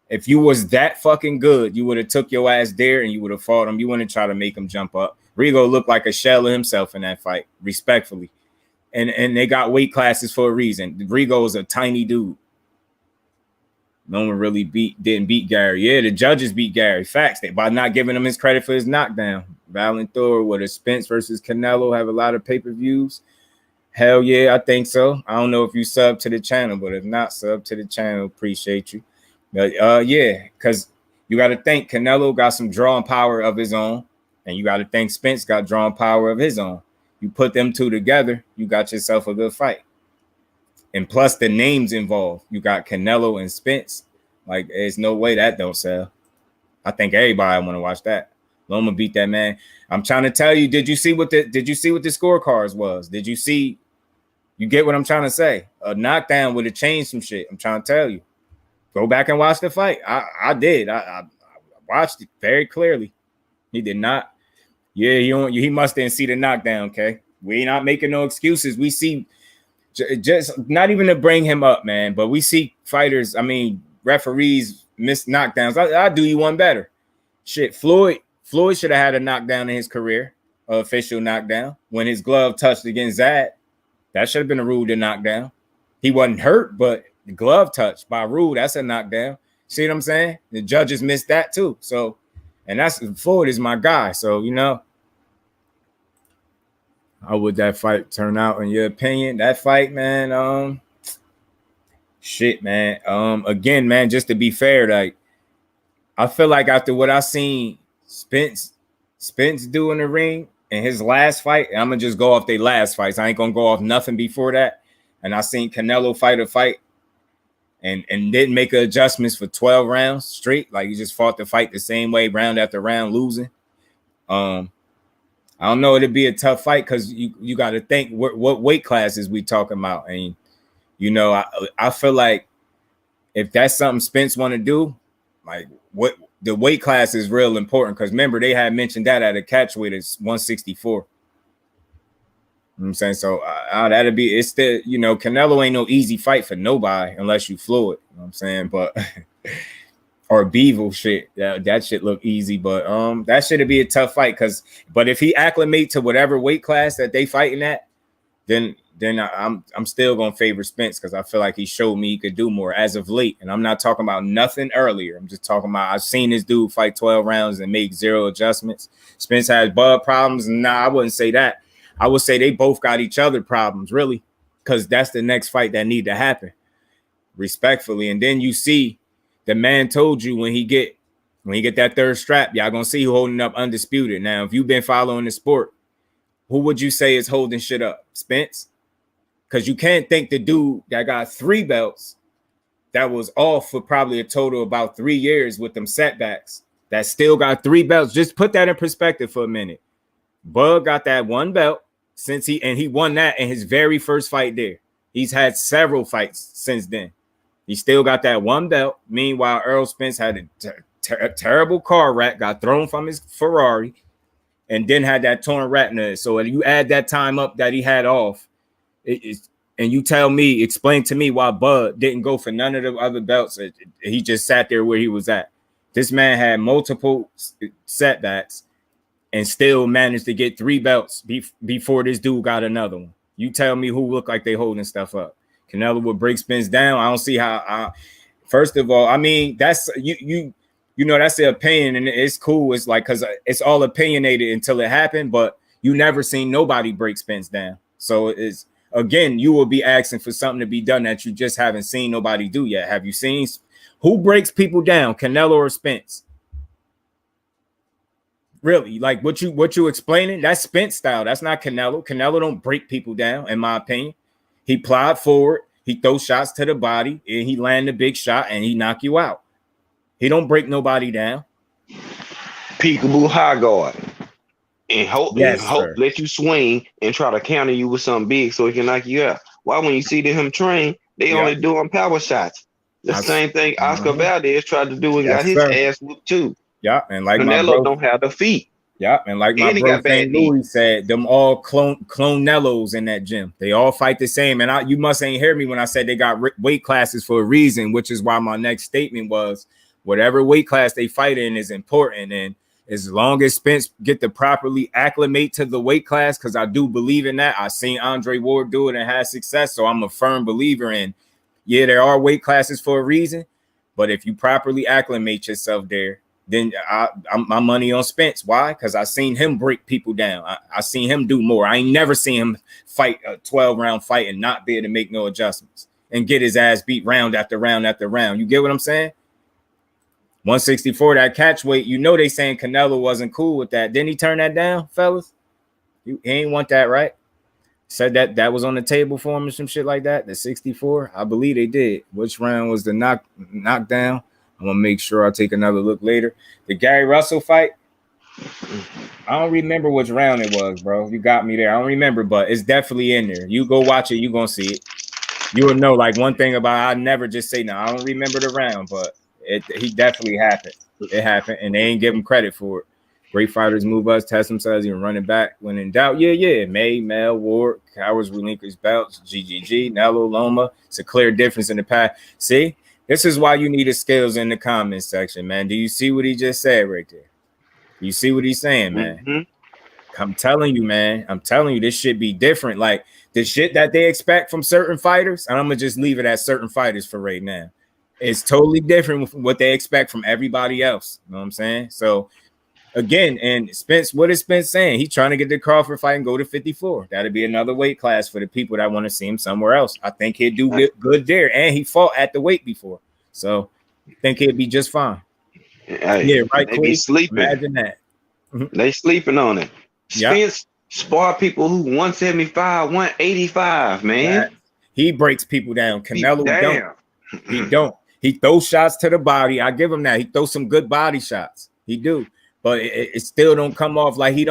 Speaker 1: If you was that fucking good, you would have took your ass there and you would have fought him. You wouldn't try to make him jump up. Rigo looked like a shell of himself in that fight, respectfully. And they got weight classes for a reason. Rigo is a tiny dude. No one really didn't beat Gary. Yeah, the judges beat Gary. Facts. By not giving him his credit for his knockdown. Valentor with a Spence versus Canelo have a lot of pay-per-views. Hell yeah, I think so. I don't know if you sub to the channel, but if not, sub to the channel. Appreciate you. But yeah, because you got to think Canelo got some drawing power of his own, and you got to think Spence got drawing power of his own. You put them two together, you got yourself a good fight. And plus the names involved. You got Canelo and Spence. Like, there's no way that don't sell. I think everybody want to watch that. Loma beat that man. I'm trying to tell you, did you see what the scorecards was? Did you see? You get what I'm trying to say? A knockdown would have changed some shit. I'm trying to tell you. Go back and watch the fight. I did. I watched it very clearly. He did not. Yeah, he must didn't see the knockdown, okay? We not making no excuses. We see just not even to bring him up, man, but we see fighters, referees miss knockdowns. I'll do you one better. Shit, Floyd should have had a knockdown in his career, an official knockdown, when his glove touched against Zad. That should have been a rule to knockdown. He wasn't hurt, but the glove touch by rule, that's a knockdown. See what I'm saying? The judges missed that too. So, and that's Floyd is my guy. So, how would that fight turn out in your opinion? That fight, man, shit, man. Again, man, just to be fair, like, I feel like after what I seen Spence do in the ring in his last fight, I'm gonna just go off their last fights. I ain't gonna go off nothing before that. And I seen Canelo fight a fight and didn't make adjustments for 12 rounds straight. Like, he just fought the fight the same way, round after round, losing. I don't know. It'd be a tough fight because you got to think what weight classes we talking about. And, I feel like if that's something Spence want to do, like, what the weight class is real important, because remember, they had mentioned that at a catch weight is 164. You know what I'm saying? So that'd be, it's the, Canelo ain't no easy fight for nobody unless you Floyd. You know what I'm saying? But or Beevil shit. That shit look easy, but that should be a tough fight. But if he acclimate to whatever weight class that they fighting at, then I'm still gonna favor Spence, because I feel like he showed me he could do more as of late. And I'm not talking about nothing earlier. I'm just talking about I've seen this dude fight 12 rounds and make 0 adjustments. Spence has bud problems. Nah, I wouldn't say that. I would say they both got each other problems, really, because that's the next fight that need to happen, respectfully. And then you see the man told you when he get that third strap, y'all gonna see who holding up undisputed. Now, if you've been following the sport, who would you say is holding shit up? Spence? Because you can't think the dude that got 3 belts that was off for probably a total of about 3 years with them setbacks, that still got 3 belts. Just put that in perspective for a minute. Bud got that 1 belt since he won that in his very first fight there. He's had several fights since then. He still got that 1 belt. Meanwhile, Earl Spence had a terrible car wreck, got thrown from his Ferrari, and then had that torn retina. So if you add that time up that he had off, and you explain to me why Bud didn't go for none of the other belts. He just sat there where he was at. This man had multiple setbacks and still managed to get 3 belts before this dude got another one. You tell me who look like they holding stuff up. Canelo would break Spence down. I don't see how. First of all, that's that's the opinion, and it's cool. It's like, because it's all opinionated until it happened, but you never seen nobody break Spence down. So it's, again, you will be asking for something to be done that you just haven't seen nobody do yet. Have you seen who breaks people down, Canelo or Spence? Really, like what you explaining? That's Spence style. That's not Canelo. Canelo don't break people down, in my opinion. He plod forward, he throws shots to the body, and he land a big shot, and he knock you out. He don't break nobody down.
Speaker 4: Peekaboo high guard. And hope
Speaker 1: Sir.
Speaker 4: let you swing and try to counter you with something big so he can knock you out. Why, when you see him train, they only doing power shots. The same thing Oscar Valdez tried to do and got his ass whooped too.
Speaker 1: Yeah, and like
Speaker 4: Canelo don't have the feet.
Speaker 1: Yeah, and like my bro St. Louis said, them all clonellos in that gym. They all fight the same. And you must ain't hear me when I said they got weight classes for a reason, which is why my next statement was whatever weight class they fight in is important. And As long as Spence get to properly acclimate to the weight class, because I do believe in that. I've seen Andre Ward do it and have success, so I'm a firm believer in, yeah, there are weight classes for a reason, but if you properly acclimate yourself there, then I'm my money on Spence. Why? Because I seen him break people down. I seen him do more. I ain't never seen him fight a 12-round fight and not be able to make no adjustments and get his ass beat round after round after round. You get what I'm saying? 164, that catch weight, you know they saying Canelo wasn't cool with that. Didn't he turn that down, fellas? He ain't want that, right? Said that was on the table for him or some shit like that. The 64, I believe they did. Which round was the knockdown? I'm gonna make sure I take another look later. The Gary Russell fight, I don't remember which round it was, bro. You got me there. I don't remember, but it's definitely in there. You go watch it, you gonna see it. You will know. Like, one thing about I never just say no. I don't remember the round, but he definitely happened. It happened, and they ain't give him credit for it. Great fighters move us, test themselves, even running back when in doubt. Yeah. May, Mel, Ward, Cowards relinquish belts, GGG, Nello, Loma. It's a clear difference in the past. See, this is why you need the skills in the comments section, man. Do you see what he just said right there? You see what he's saying, man? Mm-hmm. I'm telling you, man. I'm telling you, this shit be different. Like, the shit that they expect from certain fighters, and I'm going to just leave it at certain fighters for right now. It's totally different from what they expect from everybody else. You know what I'm saying? So, again, and Spence, what is Spence saying? He's trying to get the Crawford fight and go to 54. That'll be another weight class for the people that want to see him somewhere else. I think he'd do good there, and he fought at the weight before. So, I think he'd be just fine.
Speaker 4: Yeah, right. They be sleeping.
Speaker 1: Imagine that.
Speaker 4: They sleeping on it. Spence spar people who 175, 185, man.
Speaker 1: He breaks people down. Canelo don't. He don't. He throws shots to the body. I give him that. He throws some good body shots. He do. But it still don't come off like he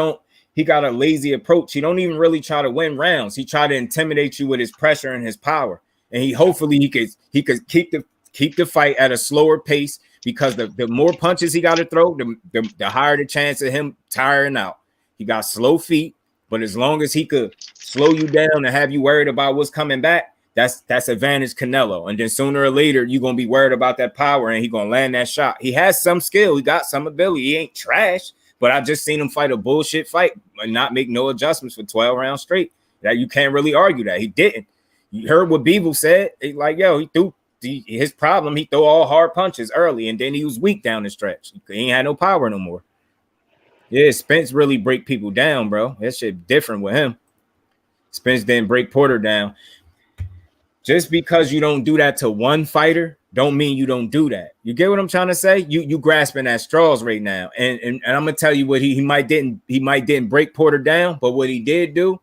Speaker 1: got a lazy approach. He don't even really try to win rounds. He try to intimidate you with his pressure and his power. And hopefully he could keep the fight at a slower pace, because the more punches he got to throw, the higher the chance of him tiring out. He got slow feet, but as long as he could slow you down and have you worried about what's coming back, that's advantage Canelo. And then sooner or later, you're going to be worried about that power, and he's going to land that shot. He has some skill. He got some ability. He ain't trash, but I just seen him fight a bullshit fight and not make no adjustments for 12 rounds straight. That you can't really argue that. He didn't. You heard what Beeble said. He threw his problem. He threw all hard punches early, and then he was weak down the stretch. He ain't had no power no more. Yeah, Spence really break people down, bro. That shit different with him. Spence didn't break Porter down. Just because you don't do that to one fighter, don't mean you don't do that. You get what I'm trying to say? You grasping at straws right now. And I'm gonna tell you what he might didn't break Porter down, but what he did do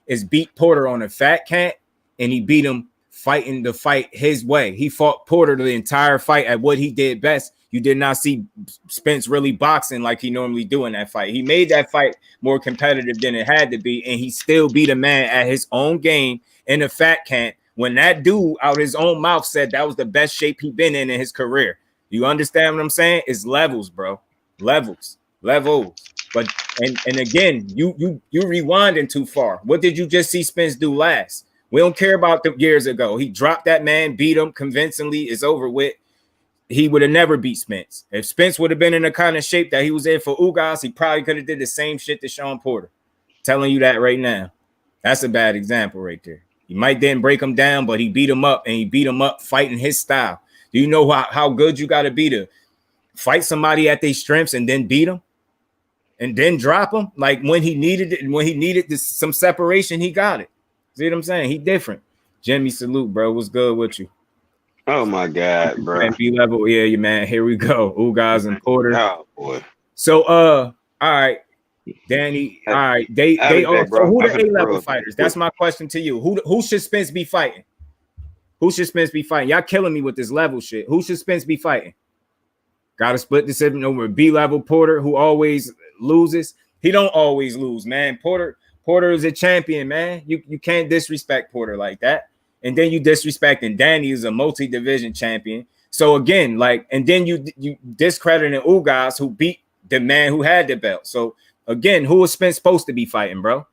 Speaker 1: is beat Porter on a fat cat, and he beat him fighting the fight his way. He fought Porter the entire fight at what he did best. You did not see Spence really boxing like he normally do in that fight. He made that fight more competitive than it had to be, and he still beat a man at his own game in a fat cat, when that dude out his own mouth said that was the best shape he been in his career. You understand what I'm saying? It's levels, bro. Levels. But and again, you rewinding too far. What did you just see Spence do last? We don't care about the years ago. He dropped that man, beat him convincingly. It's over with. He would have never beat Spence. If Spence would have been in the kind of shape that he was in for Ugas, he probably could have did the same shit to Sean Porter. Telling you that right now. That's a bad example right there. He might didn't break him down, but he beat him up, and he beat him up fighting his style. Do you know how good you got to be to fight somebody at their strengths and then beat them and then drop them? Like when he needed it, and when he needed some separation, he got it. See what I'm saying? He different. Jimmy, salute, bro. What's good with you?
Speaker 4: Oh my God, bro.
Speaker 1: B-level, yeah, man. Here we go. Ugas and Porter.
Speaker 4: Oh boy.
Speaker 1: So, all right, Danny. All right, they also who the A-level fighters? That's my question to you. Who should Spence be fighting? Who should Spence be fighting? Y'all killing me with this level shit. Who should Spence be fighting? Got to split decision over B-level Porter, who always loses. He don't always lose, man. Porter is a champion, man. You can't disrespect Porter like that. And then you disrespecting Danny, is a multi-division champion. So again, and then you discrediting Ugas, who beat the man who had the belt. So again, who is Spence supposed to be fighting, bro?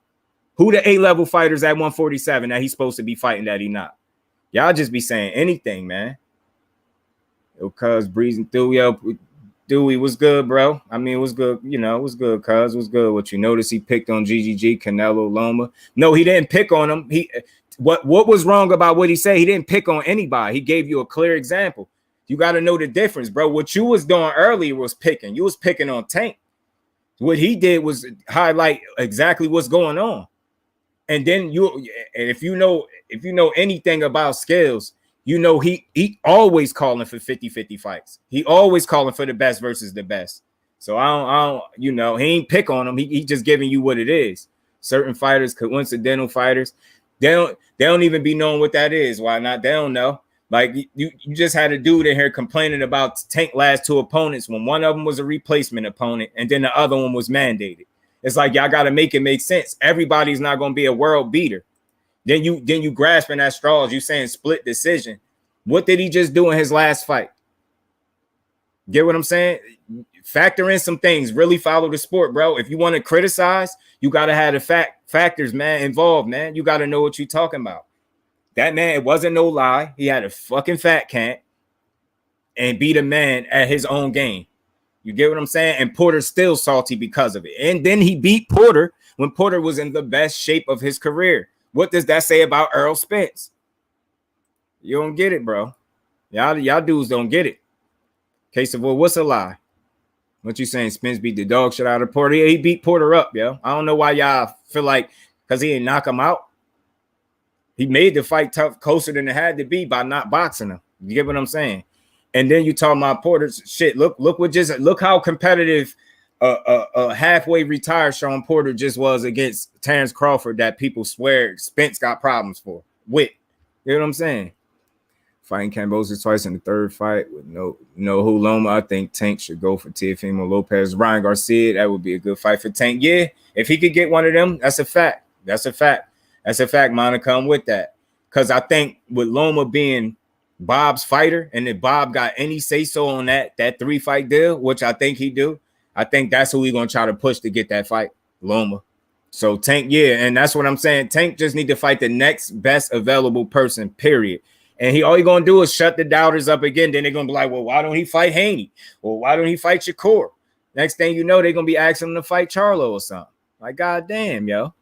Speaker 1: Who the A-level fighters at 147 that he's supposed to be fighting that he not? Y'all just be saying anything, man. Cuz breezing through, yo. Dewey was good, bro. I mean, it was good. You know, it was good, cuz. It was good. What you notice, he picked on GGG, Canelo, Loma. No, he didn't pick on him. What was wrong about what he said? He didn't pick on anybody. He gave you a clear example. You got to know the difference, bro. What you was doing earlier was picking. You was picking on Tank. What he did was highlight exactly what's going on. And then if you know anything about Scales, you know he always calling for 50-50 fights. He always calling for the best versus the best. So I don't you know, he ain't pick on him. He just giving you what it is. Certain fighters, coincidental fighters, they don't even be knowing what that is. Why not? They don't know. Like you just had a dude in here complaining about Tank last two opponents when one of them was a replacement opponent and then the other one was mandated. It's like y'all got to make it make sense. Everybody's not going to be a world beater. Then you grasping at straws. You saying split decision. What did he just do in his last fight? Get what I'm saying? Factor in some things. Really follow the sport, bro. If you want to criticize, you got to have the factors, man, involved, man. You got to know what you're talking about. That man, it wasn't no lie. He had a fucking fat camp and beat a man at his own game. You get what I'm saying? And Porter's still salty because of it. And then he beat Porter when Porter was in the best shape of his career. What does that say about Earl Spence? You don't get it, bro. Y'all dudes don't get it. Case of, well, what's a lie? What you saying? Spence beat the dog shit out of Porter? Yeah, he beat Porter up, yo. I don't know why y'all feel like because he didn't knock him out. He made the fight tough, closer than it had to be by not boxing him. You get what I'm saying? And then you talking about Porter's shit. Look how competitive halfway retired Sean Porter just was against Terrence Crawford that people swear Spence got problems for. You know what I'm saying? Fighting Kambosos twice in the third fight with no Loma. I think Tank should go for Teofimo Lopez. Ryan Garcia, that would be a good fight for Tank. Yeah, if he could get one of them, that's a fact. That's a fact, Monica. I'm with that. Because I think with Loma being Bob's fighter, and if Bob got any say-so on that 3-fight deal, which I think he do, I think that's who we're going to try to push to get that fight, Loma. So Tank, yeah, and that's what I'm saying. Tank just need to fight the next best available person, period. And all he going to do is shut the doubters up again. Then they're going to be like, well, why don't he fight Haney? Well, why don't he fight Shakur? Next thing you know, they're going to be asking him to fight Charlo or something. Like, goddamn, yo.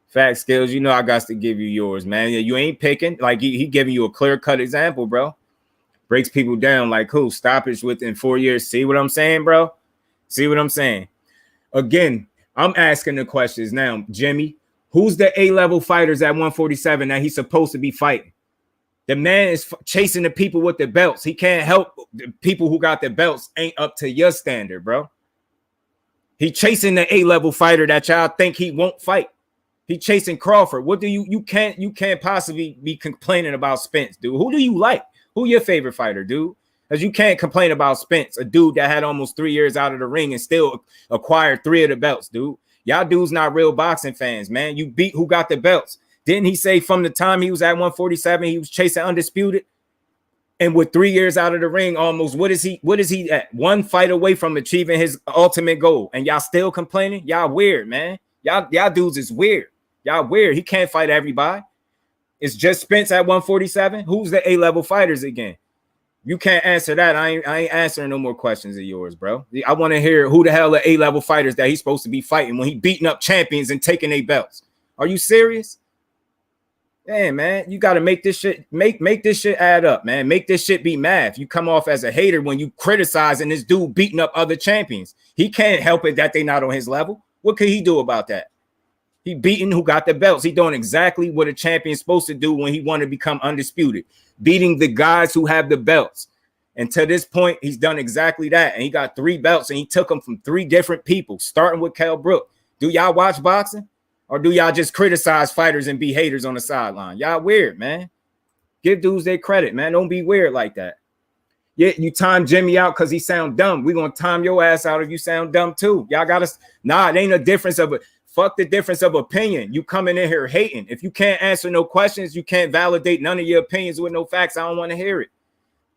Speaker 1: Fact, Skills, you know I got to give you yours, man. You ain't picking. Like, he giving you a clear-cut example, bro. Breaks people down like who? Stoppage within 4 years. See what I'm saying, bro? See what I'm saying? Again, I'm asking the questions now. Jimmy, who's the A-level fighters at 147 that he's supposed to be fighting? The man is chasing the people with the belts. He can't help the people who got the belts ain't up to your standard, bro. He chasing the A-level fighter that y'all think he won't fight. He chasing Crawford. What do you can't possibly be complaining about Spence, dude? Who do you like? Who your favorite fighter, dude? Because you can't complain about Spence, a dude that had almost 3 years out of the ring and still acquired 3 of the belts, dude. Y'all dudes not real boxing fans, man. You beat who got the belts. Didn't he say from the time he was at 147, he was chasing undisputed? And with 3 years out of the ring, almost, what is he at? 1 fight away from achieving his ultimate goal. And y'all still complaining? Y'all weird, man. Y'all dudes is weird. Y'all weird. He can't fight everybody. It's just Spence at 147. Who's the A-level fighters again? You can't answer that. I ain't answering no more questions of yours, bro. I want to hear who the hell are A-level fighters that he's supposed to be fighting when he beating up champions and taking their belts. Are you serious? Damn, man, you got to make this shit make this shit add up, man. Make this shit be math. You come off as a hater when you criticizing this dude beating up other champions. He can't help it that they not on his level. What could he do about that? He beating who got the belts. He doing exactly what a champion's supposed to do when he want to become undisputed, beating the guys who have the belts. And to this point, he's done exactly that. And he got 3 belts, and he took them from 3 different people, starting with Kell Brook. Do y'all watch boxing? Or do y'all just criticize fighters and be haters on the sideline? Y'all weird, man. Give dudes their credit, man. Don't be weird like that. Yeah, you time Jimmy out because he sound dumb. We're going to time your ass out if you sound dumb too. Y'all got to, it ain't a difference of a, fuck the difference of opinion. You coming in here hating. If you can't answer no questions, you can't validate none of your opinions with no facts. I don't want to hear it.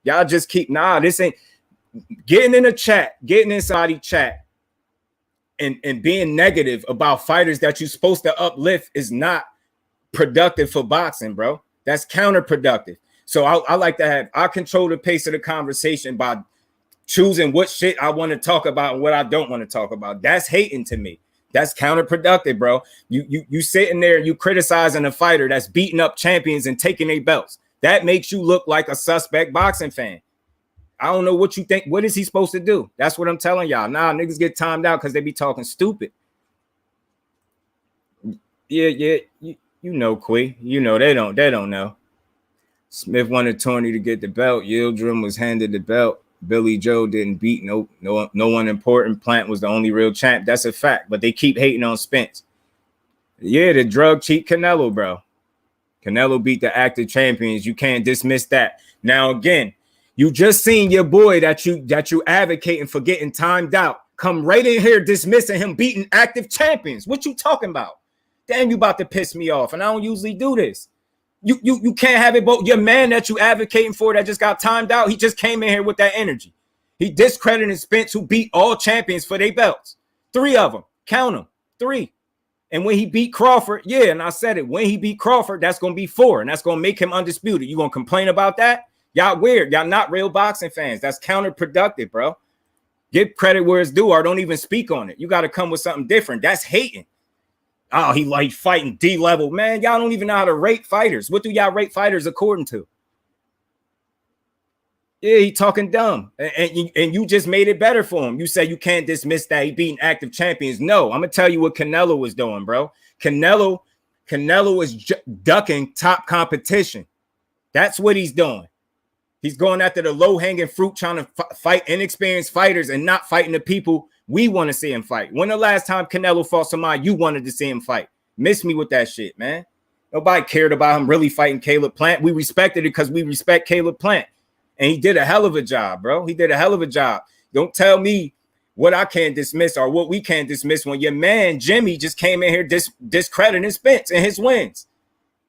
Speaker 1: Y'all just keep, this ain't, getting in a chat, getting in somebody's chat, and being negative about fighters that you're supposed to uplift is not productive for boxing, bro. That's counterproductive. So I like to I control the pace of the conversation by choosing what shit I want to talk about and what I don't want to talk about. That's hating to me. That's counterproductive, bro. You sitting there, you criticizing a fighter that's beating up champions and taking their belts. That makes you look like a suspect boxing fan. I don't know what you think. What is he supposed to do? That's what I'm telling y'all. Nah, niggas get timed out because they be talking stupid. Yeah, you know, Quay. You know, they don't know. Smith wanted Tony to get the belt. Yildirim was handed the belt. Billy Joe didn't beat no one important. Plant was the only real champ. That's a fact. But they keep hating on Spence. Yeah, the drug cheat Canelo, bro. Canelo beat the active champions. You can't dismiss that. Now again, you just seen your boy that you advocating for getting timed out come right in here dismissing him beating active champions. What you talking about? Damn, you about to piss me off. And I don't usually do this. You can't have it both. Your man that you advocating for that just got timed out, he just came in here with that energy. He discredited Spence, who beat all champions for their belts. 3 of them. Count them. 3. And when he beat Crawford, yeah, and I said it, when he beat Crawford, that's going to be 4, and that's going to make him undisputed. You going to complain about that? Y'all weird. Y'all not real boxing fans. That's counterproductive, bro. Give credit where it's due or don't even speak on it. You got to come with something different. That's hating. Oh, he like fighting D-level. Man, y'all don't even know how to rate fighters. What do y'all rate fighters according to? Yeah, he talking dumb. And you just made it better for him. You say you can't dismiss that he beating active champions. No, I'm going to tell you what Canelo was doing, bro. Canelo is ducking top competition. That's what he's doing. He's going after the low-hanging fruit, trying to fight inexperienced fighters and not fighting the people we want to see him fight. When the last time Canelo fought somebody you wanted to see him fight? Miss me with that shit, man. Nobody cared about him really fighting Caleb Plant. We respected it because we respect Caleb Plant. And he did a hell of a job, bro. He did a hell of a job. Don't tell me what I can't dismiss or what we can't dismiss when your man, Jimmy, just came in here discrediting Spence and his wins.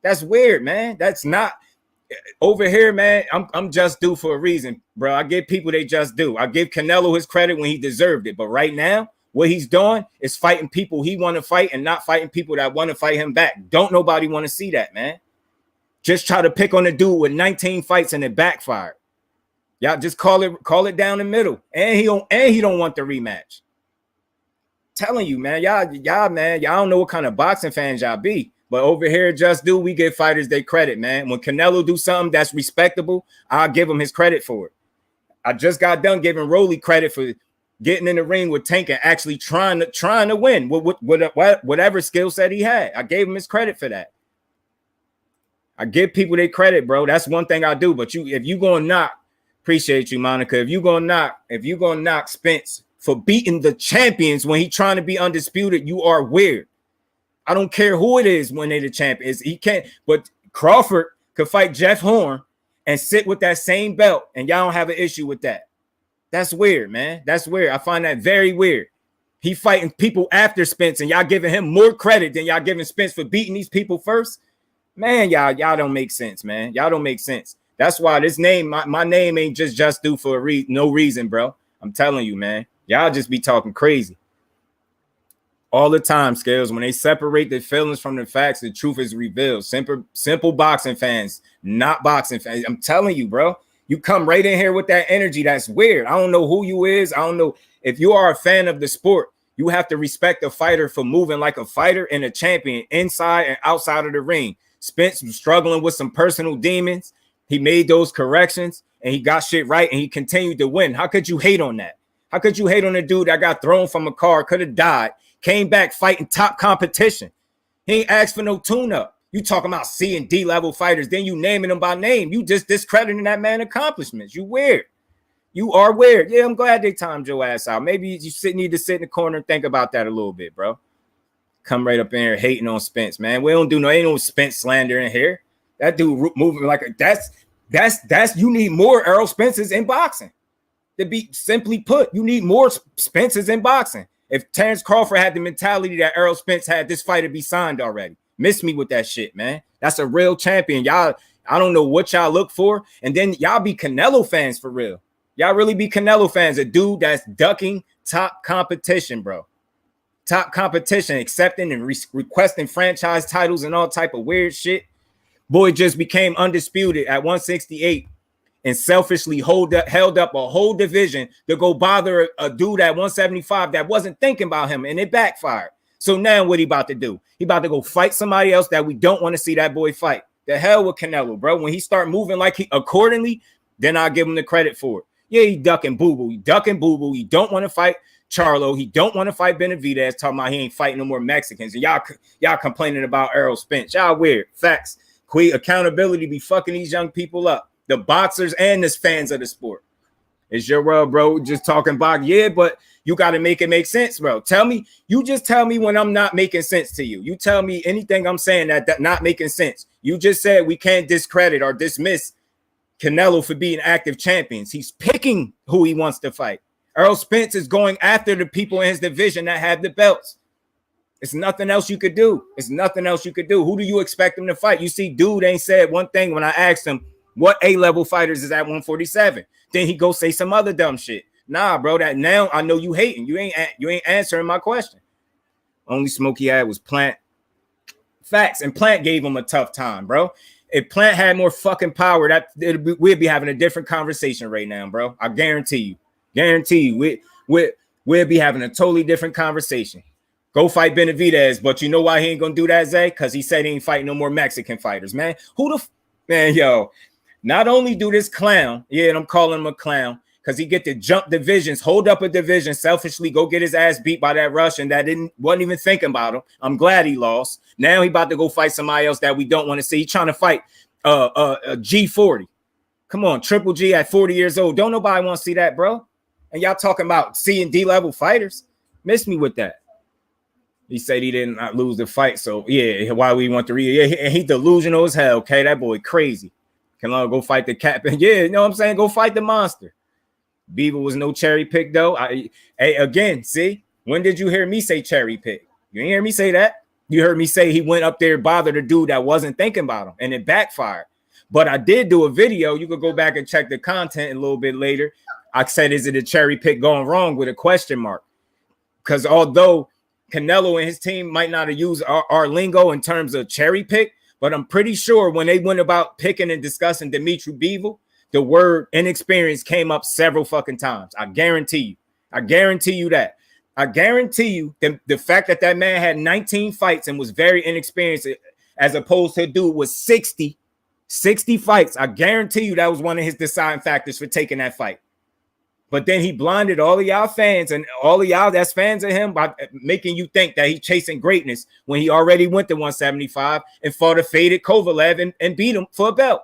Speaker 1: That's weird, man. That's not... Over here, man, I'm just due for a reason, bro. I give people they just do. I give Canelo his credit when he deserved it. But right now, what he's doing is fighting people he want to fight and not fighting people that want to fight him back. Don't nobody want to see that, man. Just try to pick on the dude with 19 fights and it backfired. Y'all just call it down the middle. And he don't want the rematch. Telling you, man, y'all don't know what kind of boxing fans y'all be. But over here, just do, we give fighters their credit, man. When Canelo do something that's respectable, I'll give him his credit for it. I just got done giving Rolly credit for getting in the ring with Tank and actually trying to win with whatever skill set he had. I gave him his credit for that. I give people their credit, bro. That's one thing I do. But if you gonna knock, appreciate you, Monica. If you gonna knock Spence for beating the champions when he trying to be undisputed, you are weird. I don't care who it is when they're the champions. He can't, but Crawford could fight Jeff Horn and sit with that same belt, and y'all don't have an issue with that. That's weird, man. That's weird. I find that very weird. He fighting people after Spence, and y'all giving him more credit than y'all giving Spence for beating these people first. Man, y'all don't make sense, man. Y'all don't make sense. That's why this name, my name ain't just due for no reason, bro. I'm telling you, man. Y'all just be talking crazy. All the time, Scales, when they separate the feelings from the facts, the truth is revealed. Simple boxing fans, not boxing fans. I'm telling you, bro, you come right in here with that energy. That's weird. I don't know who you is. I don't know. If you are a fan of the sport, you have to respect a fighter for moving like a fighter and a champion inside and outside of the ring. Spence was struggling with some personal demons. He made those corrections and he got shit right and he continued to win. How could you hate on that? How could you hate on a dude that got thrown from a car, could have died, came back fighting top competition? He ain't asked for no tune-up. You talking about C and D level fighters, then you naming them by name. You just discrediting that man's accomplishments. You weird. You are weird. Yeah, I'm glad they timed your ass out. Maybe you need to sit in the corner and think about that a little bit, bro. Come right up in here hating on Spence, man. We don't do ain't no Spence slander in here. That dude moving like that's you need more Errol Spences in boxing. To be simply put, you need more Spences in boxing. If Terrence Crawford had the mentality that Errol Spence had, this fight would be signed already. Miss me with that shit, man. That's a real champion. Y'all, I don't know what y'all look for. And then y'all be Canelo fans for real. Y'all really be Canelo fans. A dude that's ducking top competition, bro. Top competition, accepting and requesting franchise titles and all type of weird shit. Boy just became undisputed at 168 and selfishly held up a whole division to go bother a dude at 175 that wasn't thinking about him, and it backfired. So now what he about to do? He about to go fight somebody else that we don't want to see that boy fight. The hell with Canelo, bro. When he start moving like he accordingly, then I'll give him the credit for it. Yeah, he ducking boo-boo. He ducking boo-boo. He don't want to fight Charlo. He don't want to fight Benavidez, talking about he ain't fighting no more Mexicans. And y'all complaining about Errol Spence. Y'all weird. Facts. Quit accountability be fucking these young people up. The boxers and the fans of the sport. It's your world, bro. Just talking about, yeah, but you got to make it make sense, bro. You just tell me when I'm not making sense to you. You tell me anything I'm saying that not making sense. You just said we can't discredit or dismiss Canelo for being active champions. He's picking who he wants to fight. Errol Spence is going after the people in his division that have the belts. It's nothing else you could do. It's nothing else you could do. Who do you expect him to fight? You see, dude ain't said one thing when I asked him what A-level fighters is at 147. Then he go say some other dumb shit. Nah, bro, that now I know you hating. You ain't answering my question. Only smoke he had was Plant. Facts. And Plant gave him a tough time, bro. If Plant had more fucking power, we'd be having a different conversation right now, bro. I guarantee you. We'd be having a totally different conversation. Go fight Benavidez, but you know why he ain't gonna do that, Zay? Because he said he ain't fighting no more Mexican fighters, man. Man, yo. Not only do this clown, yeah, and I'm calling him a clown, because he get to jump divisions, hold up a division, selfishly go get his ass beat by that Russian that wasn't even thinking about him. I'm glad he lost. Now he about to go fight somebody else that we don't want to see. He trying to fight a G40. Come on, Triple G at 40 years old. Don't nobody want to see that, bro. And y'all talking about C and D level fighters. Miss me with that. He said he did not lose the fight. So yeah, why we want to read? Yeah, he delusional as hell. Okay, that boy crazy. Can I go fight the cat? Yeah, you know what I'm saying? Go fight the monster. Beaver was no cherry pick, though. Hey, again, see? When did you hear me say cherry pick? You didn't hear me say that. You heard me say he went up there, bothered a dude that wasn't thinking about him, and it backfired. But I did do a video. You could go back and check the content a little bit later. I said, is it a cherry pick going wrong with a question mark? Because although Canelo and his team might not have used our lingo in terms of cherry pick, but I'm pretty sure when they went about picking and discussing Dimitri Bivol, the word inexperienced came up several fucking times. I guarantee you. I guarantee you that. I guarantee you the fact that man had 19 fights and was very inexperienced as opposed to a dude with 60 fights. I guarantee you that was one of his deciding factors for taking that fight. But then he blinded all of y'all fans and all of y'all that's fans of him by making you think that he's chasing greatness when he already went to 175 and fought a faded Kovalev and beat him for a belt.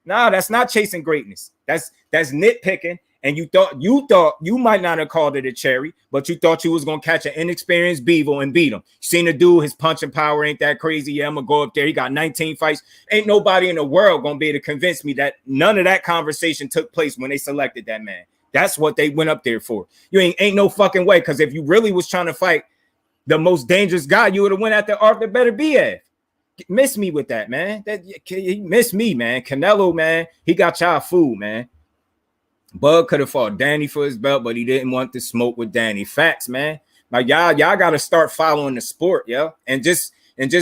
Speaker 1: Nah, that's not chasing greatness. That's nitpicking. And you thought you might not have called it a cherry, but you thought you was gonna catch an inexperienced Bivol and beat him. You seen the dude, his punching power ain't that crazy. Yeah, I'm gonna go up there. He got 19 fights. Ain't nobody in the world gonna be able to convince me that none of that conversation took place when they selected that man. That's what they went up there for. You ain't no fucking way. Because if you really was trying to fight the most dangerous guy, you would have went after Arthur Beterbiev. Miss me with that, man. He missed me, man. Canelo, man, he got y'all fooled, man. Bud could have fought Danny for his belt, but he didn't want to smoke with Danny. Facts, man. Like y'all got to start following the sport, yo, and just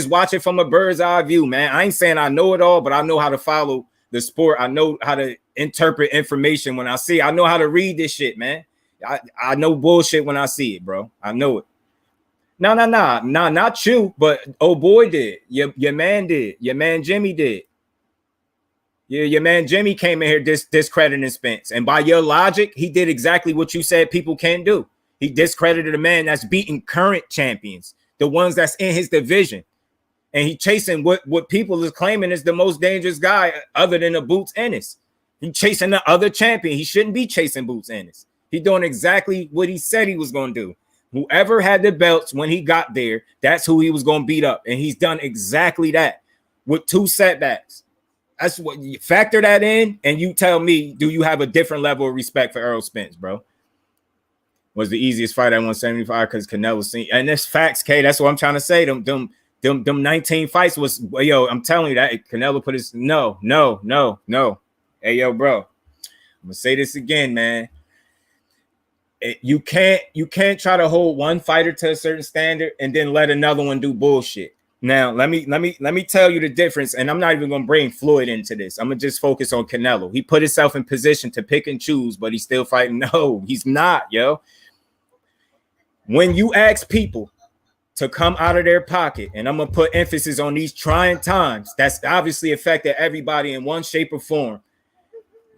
Speaker 1: watch it from a bird's eye view, man. I ain't saying I know it all, but I know how to follow the sport. I know how to interpret information when I see it. I know how to read this shit, man. I know bullshit when I see it, bro. I know it. No, not you, but oh boy did. Your man did. Your man Jimmy did. Yeah, your man Jimmy came in here discrediting Spence. And by your logic, he did exactly what you said people can't do. He discredited a man that's beating current champions, the ones that's in his division. And he chasing what people is claiming is the most dangerous guy other than the Boots Ennis. He chasing the other champion. He shouldn't be chasing Boots Ennis. He doing exactly what he said he was going to do. Whoever had the belts when he got there, that's who he was going to beat up. And he's done exactly that with 2 setbacks. That's what you factor that in. And you tell me, do you have a different level of respect for Errol Spence, bro? Was the easiest fight at 175 because Canelo seen. And that's facts, K. That's what I'm trying to say. Them 19 fights was, yo, I'm telling you that Canelo put his no. Hey, yo, bro, I'm gonna say this again, man. You can't try to hold one fighter to a certain standard and then let another one do bullshit. Now, let me tell you the difference, and I'm not even gonna bring Floyd into this. I'm gonna just focus on Canelo. He put himself in position to pick and choose, but he's still fighting. No, he's not, yo. When you ask people to come out of their pocket, and I'm gonna put emphasis on these trying times, that's obviously affected everybody in one shape or form.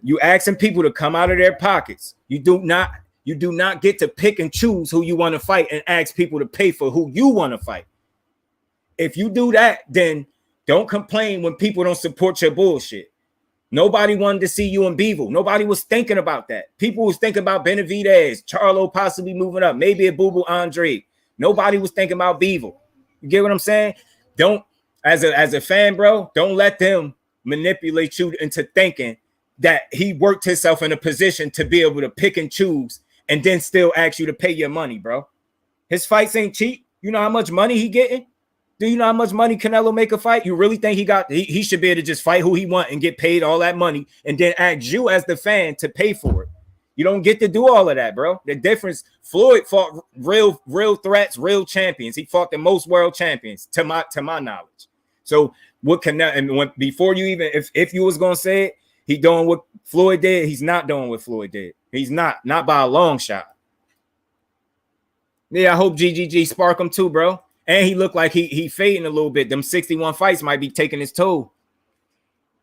Speaker 1: You asking people to come out of their pockets. You do not get to pick and choose who you want to fight and ask people to pay for who you want to fight. If you do that, then don't complain when people don't support your bullshit. Nobody wanted to see you in Bevel. Nobody was thinking about that. People was thinking about Benavidez, Charlo possibly moving up, maybe a Boo Andre. Nobody was thinking about Bevel. You get what I'm saying? Don't, as a fan, bro, don't let them manipulate you into thinking that he worked himself in a position to be able to pick and choose and then still ask you to pay your money, bro. His fights ain't cheap. You know how much money he getting? Do you know how much money Canelo make a fight? You really think he should be able to just fight who he want and get paid all that money and then ask you as the fan to pay for it? You don't get to do all of that, bro. The difference, Floyd fought real threats, real champions. He fought the most world champions to my knowledge. So what Canelo, and before you even, if you was gonna say it, he doing what Floyd did. He's not doing what Floyd did. He's not by a long shot. Yeah, I hope GGG spark him too, bro. And he looked like he fading a little bit. Them 61 fights might be taking his toll.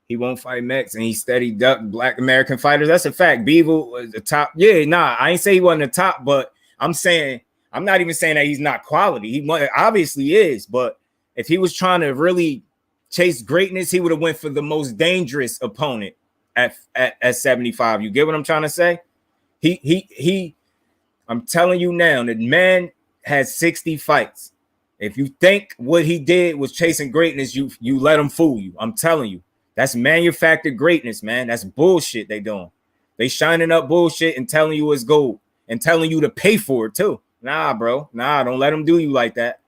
Speaker 1: He won't fight Mex, and he steady duck Black American fighters. That's a fact. Bevel was the top. Yeah, nah, I ain't say he wasn't the top, but I'm not even saying that he's not quality. He obviously is, but if he was trying to really chase greatness, he would have went for the most dangerous opponent at 75. You get what I'm trying to say? I'm telling you now, the man has 60 fights. If you think what he did was chasing greatness, you let him fool you. I'm telling you, that's manufactured greatness, man. That's bullshit they doing. They shining up bullshit and telling you it's gold and telling you to pay for it too. Nah, bro. Nah, don't let him do you like that.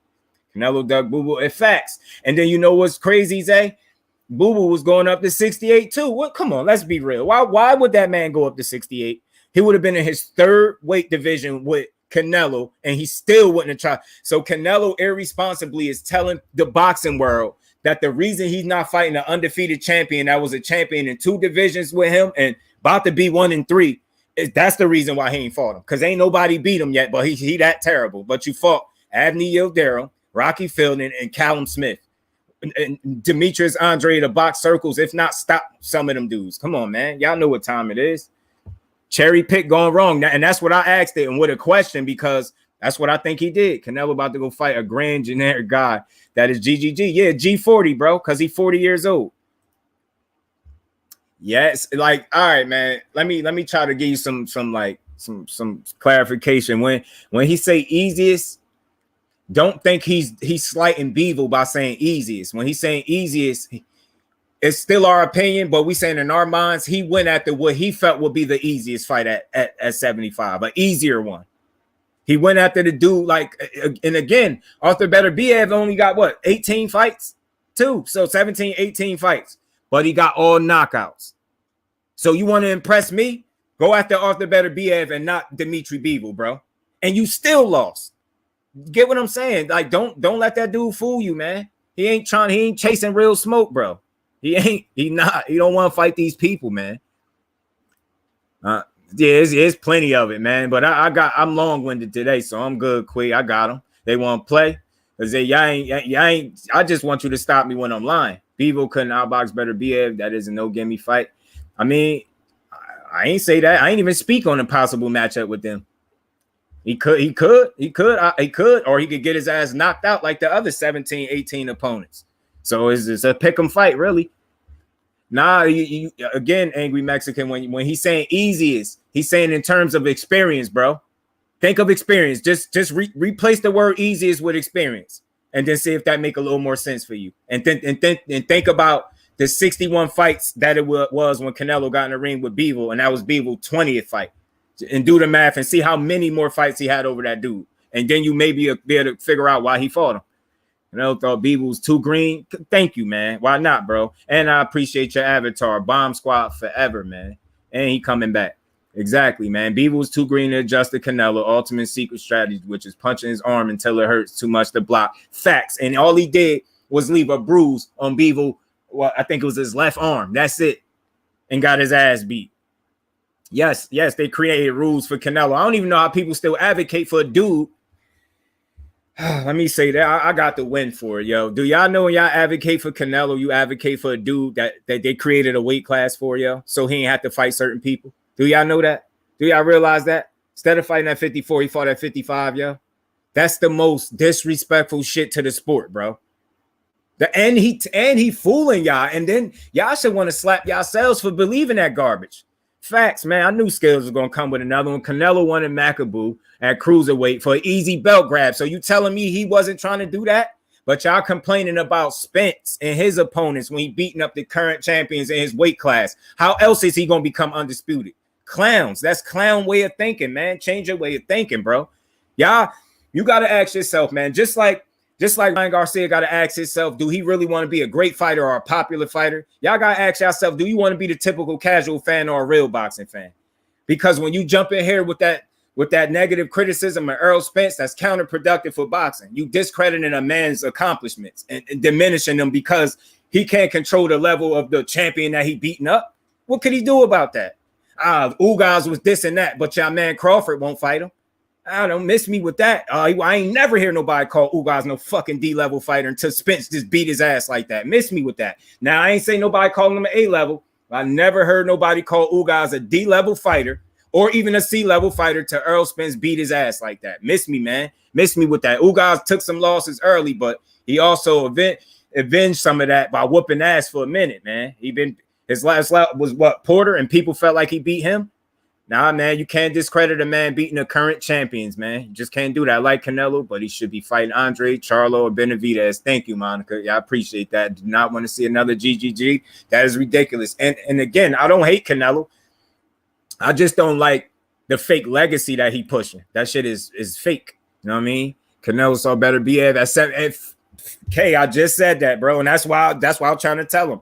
Speaker 1: Canelo dug Boo Boo. It's facts. And then you know what's crazy, Zay? Boo Boo was going up to 68 too. What? Come on, let's be real. Why would that man go up to 68? He would have been in his third weight division with Canelo, and he still wouldn't have tried. So Canelo irresponsibly is telling the boxing world that the reason he's not fighting an undefeated champion that was a champion in 2 divisions with him and about to be 1 in 3 is that's the reason why he ain't fought him, because ain't nobody beat him yet, but he that terrible. But you fought Avni Yildirim, Rocky Fielding, and Callum Smith and Demetrius Andre to box circles, if not stop some of them dudes. Come on, man. Y'all know what time it is. Cherry pick going wrong. And that's what I asked it and with a question, because that's what I think he did. Canelo about to go fight a grand generic guy that is GGG. Yeah, G40, bro, because he's 40 years old. Yes, like, all right, man. Let me try to give you some clarification. When he say easiest, don't think he's slighting Bevel by saying easiest. When he's saying easiest, it's still our opinion, but we saying in our minds, he went after what he felt would be the easiest fight at 75, an easier one. He went after the dude and again, Arthur Beterbiev only got what, 18 fights too. So 17, 18 fights, but he got all knockouts. So you want to impress me? Go after Arthur Beterbiev and not Dimitri Bivol, bro. And you still lost. Get what I'm saying? Like, don't let that dude fool you, man. He ain't chasing real smoke, bro. He don't want to fight these people, man. Yeah, it's plenty of it, man. But I'm long-winded today, so I'm good, Quee. I got them. They want to play. Because y'all ain't, I just want you to stop me when I'm lying. Bivol couldn't outbox Beterbiev. That is a no-gimme fight. I mean, I ain't say that. I ain't even speak on a possible matchup with them. He could, or he could get his ass knocked out like the other 17, 18 opponents. So it's a pick 'em fight, really. Nah, you again, Angry Mexican, when he's saying easiest, he's saying in terms of experience, bro. Think of experience. Just replace the word easiest with experience, and then see if that make a little more sense for you. And think about the 61 fights that it was when Canelo got in the ring with Bivol, and that was Bivol's 20th fight. And do the math and see how many more fights he had over that dude, and then you maybe be able to figure out why he fought him. Thought Bivol was too green. Thank you, man. Why not, bro? And I appreciate your avatar. Bomb Squad forever, man. And he coming back. Exactly, man. Bivol was too green to adjust the Canelo ultimate secret strategy, which is punching his arm until it hurts too much to block. Facts. And all he did was leave a bruise on Bivol. Well, I think it was his left arm. That's it. And got his ass beat. Yes, they created rules for Canelo. I don't even know how people still advocate for a dude. Let me say that I got the win for it, yo. Do y'all know when y'all advocate for Canelo, you advocate for a dude that they created a weight class for, yo, so he ain't have to fight certain people? Do y'all know that? Do y'all realize that? Instead of fighting at 54, he fought at 55, yo. That's the most disrespectful shit to the sport, bro. And he fooling y'all, and then y'all should want to slap yourselves for believing that garbage. Facts, man. I knew Scales was gonna come with another one. Canelo wanted Makabu at cruiserweight for an easy belt grab. So you telling me he wasn't trying to do that? But y'all complaining about Spence and his opponents when he beating up the current champions in his weight class. How else is he gonna become undisputed? Clowns. That's clown way of thinking, man. Change your way of thinking, bro. Y'all, you gotta ask yourself, man. Just like Ryan Garcia got to ask himself, do he really want to be a great fighter or a popular fighter? Y'all got to ask yourself, do you want to be the typical casual fan or a real boxing fan? Because when you jump in here with that negative criticism of Errol Spence, that's counterproductive for boxing. You discrediting a man's accomplishments and diminishing them because he can't control the level of the champion that he beaten up. What could he do about that? Ugas was this and that, but y'all man Crawford won't fight him. I don't miss me with that. I ain't never hear nobody call Ugas no fucking D-level fighter until Spence just beat his ass like that. Miss me with that. Now, I ain't say nobody calling him an A-level. I never heard nobody call Ugas a D-level fighter or even a C-level fighter to Earl Spence beat his ass like that. Miss me, man. Miss me with that. Ugas took some losses early, but he also avenged some of that by whooping ass for a minute, man. His last was what, Porter, and people felt like he beat him. Nah, man, you can't discredit a man beating the current champions, man. You just can't do that. I like Canelo, but he should be fighting Andre, Charlo, or Benavidez. Thank you, Monica. Yeah, I appreciate that. Do not want to see another GGG. That is ridiculous. And again, I don't hate Canelo. I just don't like the fake legacy that he pushing. That shit is fake. You know what I mean? Canelo saw better BF at 7K. I just said that, bro. And that's why I'm trying to tell him.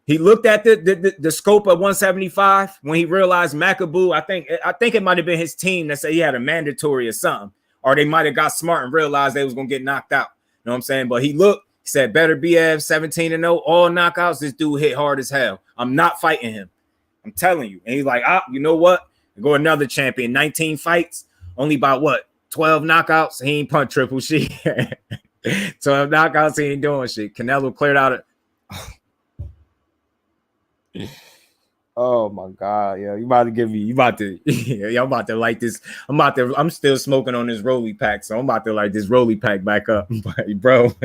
Speaker 1: He looked at the scope of 175 when he realized Makabu. I think it might have been his team that said he had a mandatory or something, or they might have got smart and realized they was gonna get knocked out. You know what I'm saying? But he said better BF 17-0, all knockouts. This dude hit hard as hell. I'm not fighting him. I'm telling you. And he's like, you know what? Go another champion. 19 fights, only about what? 12 knockouts. He ain't punt triple shit. 12 knockouts. He ain't doing shit. Canelo cleared out. Oh my God, yeah, I'm about to light this. I'm still smoking on this Rolly pack, so I'm about to light this Rolly pack back up. Bro,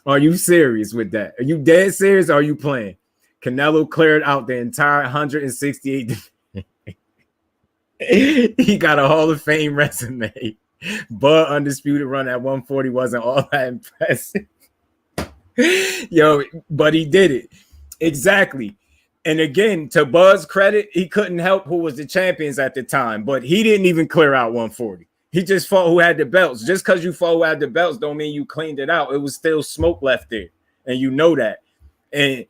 Speaker 1: are you serious with that? Are you dead serious or are you playing? Canelo cleared out the entire 168. He got a Hall of Fame resume, but undisputed run at 140 wasn't all that impressive. Yo, but he did it. Exactly. And again, to Bud's credit, he couldn't help who was the champions at the time, but he didn't even clear out 140. He just fought who had the belts. Just because you fought who had the belts don't mean you cleaned it out. It was still smoke left there. And you know that. And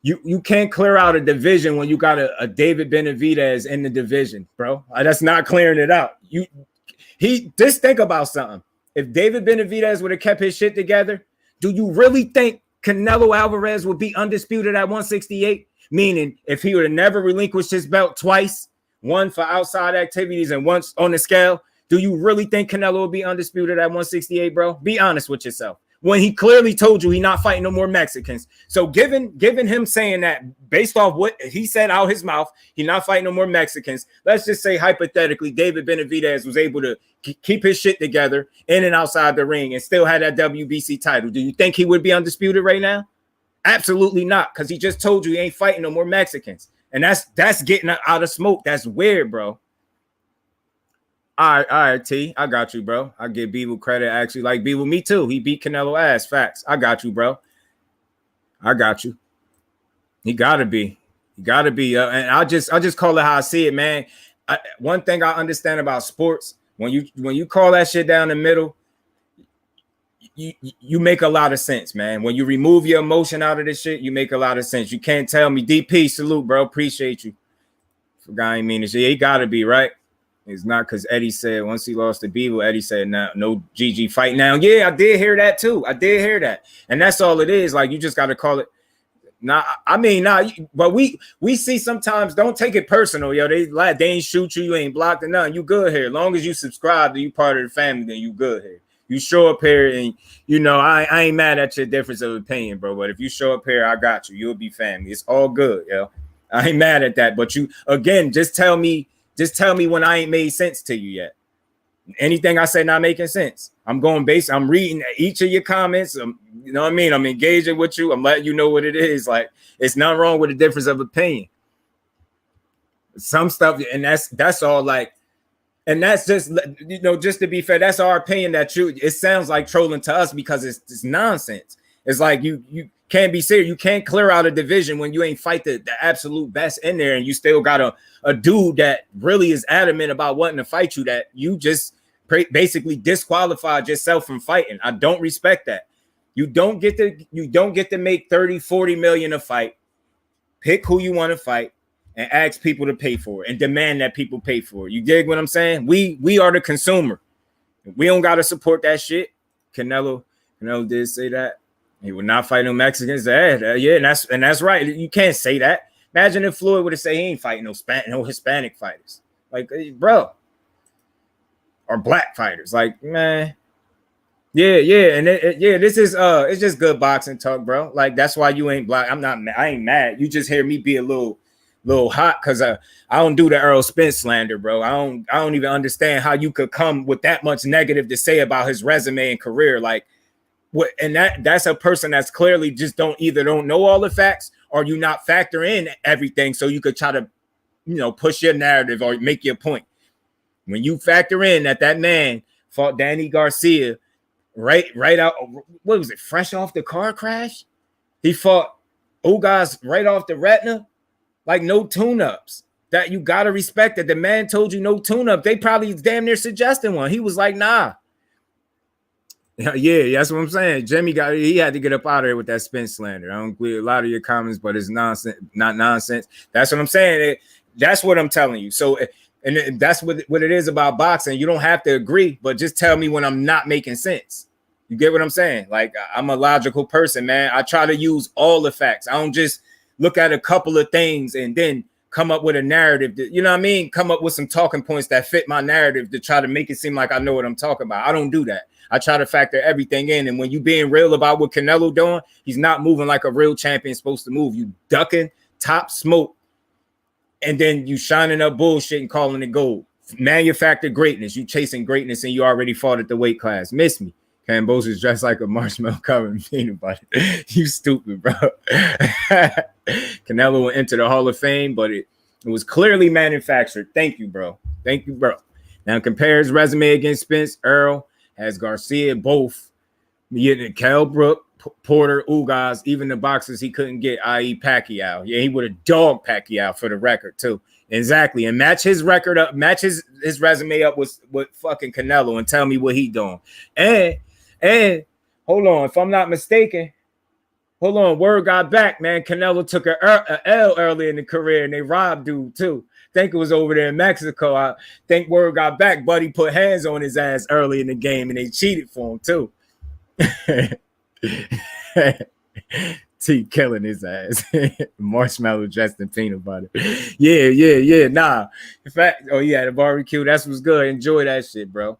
Speaker 1: you can't clear out a division when you got a David Benavidez in the division, bro. That's not clearing it out. Just think about something. If David Benavidez would have kept his shit together, do you really think Canelo Alvarez would be undisputed at 168? Meaning, if he would have never relinquished his belt twice, one for outside activities and once on the scale, do you really think Canelo would be undisputed at 168, bro? Be honest with yourself. When he clearly told you he's not fighting no more Mexicans. So given him saying that, based off what he said out his mouth, he's not fighting no more Mexicans. Let's just say hypothetically, David Benavidez was able to keep his shit together in and outside the ring and still had that WBC title. Do you think he would be undisputed right now? Absolutely not, because he just told you he ain't fighting no more Mexicans. And that's getting out of smoke. That's weird, bro. All right, T. I got you, bro. I give Beeble credit. Actually, like Beeble, me too. He beat Canelo ass. Facts. I got you, bro. I got you. He gotta be. He gotta be. And I just call it how I see it, man. One thing I understand about sports, when you call that shit down the middle, you make a lot of sense, man. When you remove your emotion out of this shit, you make a lot of sense. You can't tell me DP salute, bro. Appreciate you. Forgot I mean this shit. He gotta be right. It's not because Eddie said once he lost to Beaver, Eddie said no GG fight now. Yeah, I did hear that too. I did hear that. And that's all it is. Like, you just got to call it. But we see sometimes, don't take it personal, yo. They ain't shoot you, you ain't blocked or nothing. You good here. As long as you subscribe to you part of the family, then you good here. You show up here and I ain't mad at your difference of opinion, bro. But if you show up here, I got you. You'll be family. It's all good, yo. I ain't mad at that. But you again, just tell me when I ain't made sense to you yet. Anything I say not making sense. I'm reading each of your comments. You know what I mean? I'm engaging with you. I'm letting you know what it is. Like, it's not wrong with a difference of opinion. Some stuff, and that's all. Like, and that's just, just to be fair, that's our opinion. It sounds like trolling to us because it's nonsense. It's like you can't be serious. You can't clear out a division when you ain't fight the absolute best in there, and you still got a dude that really is adamant about wanting to fight you, that you just basically disqualified yourself from fighting. I don't respect that. You don't get to make 30, 40 million a fight, pick who you want to fight, and ask people to pay for it and demand that people pay for it. You dig what I'm saying? We are the consumer. We don't got to support that shit. Canelo did say that. He would not fight no Mexicans. Yeah, and that's right. You can't say that. Imagine if Floyd would have said he ain't fighting no Hispanic fighters. Like, bro. Or black fighters. Like, man. Yeah. And this is it's just good boxing talk, bro. Like, that's why you ain't black. I ain't mad. You just hear me be a little hot because I don't do the Earl Spence slander, bro. I don't even understand how you could come with that much negative to say about his resume and career. Like, what? And that's a person that's clearly just don't know all the facts, or you not factor in everything so you could try to push your narrative or make your point. When you factor in that man fought Danny Garcia right out, what was it, fresh off the car crash? He fought Ugas right off the retina, like no tune-ups. That you gotta respect that the man told you no tune-up. They probably damn near suggesting one. He was like, nah. Yeah, that's what I'm saying. Jimmy he had to get up out of there with that Spence slander. I don't agree with a lot of your comments, but it's nonsense, not nonsense. That's what I'm saying. That's what I'm telling you. So, and that's what it is about boxing. You don't have to agree, but just tell me when I'm not making sense. You get what I'm saying? Like, I'm a logical person, man. I try to use all the facts. I don't just look at a couple of things and then come up with a narrative that, you know what I mean? Come up with some talking points that fit my narrative to try to make it seem like I know what I'm talking about. I don't do that. I try to factor everything in. And when you being real about what Canelo doing, he's not moving like a real champion supposed to move. You ducking top smoke, and then you shining up bullshit and calling it gold. Manufacture greatness. You chasing greatness, and you already fought at the weight class. Miss me. Kambosos dressed like a marshmallow covered in peanut butter. You stupid, bro. Canelo will enter the Hall of Fame, but it was clearly manufactured. Thank you, bro. Thank you, bro. Now compare his resume against Spence. Earl has Garcia, both. Kell Brook, Porter, Ugas, even the boxers he couldn't get, i.e. Pacquiao. Yeah, he would have dogged Pacquiao for the record, too. Exactly. And match his record up, match his resume up with fucking Canelo and tell me what he doing. And hold on, if I'm not mistaken, hold on, word got back, man. Canelo took a L early in the career and they robbed dude, too. Think it was over there in Mexico. I think word got back. Buddy put hands on his ass early in the game and they cheated for him, too. T killing his ass. Marshmallow dressed in peanut butter. Yeah. Nah. In fact, the barbecue. That's what's good. Enjoy that shit, bro.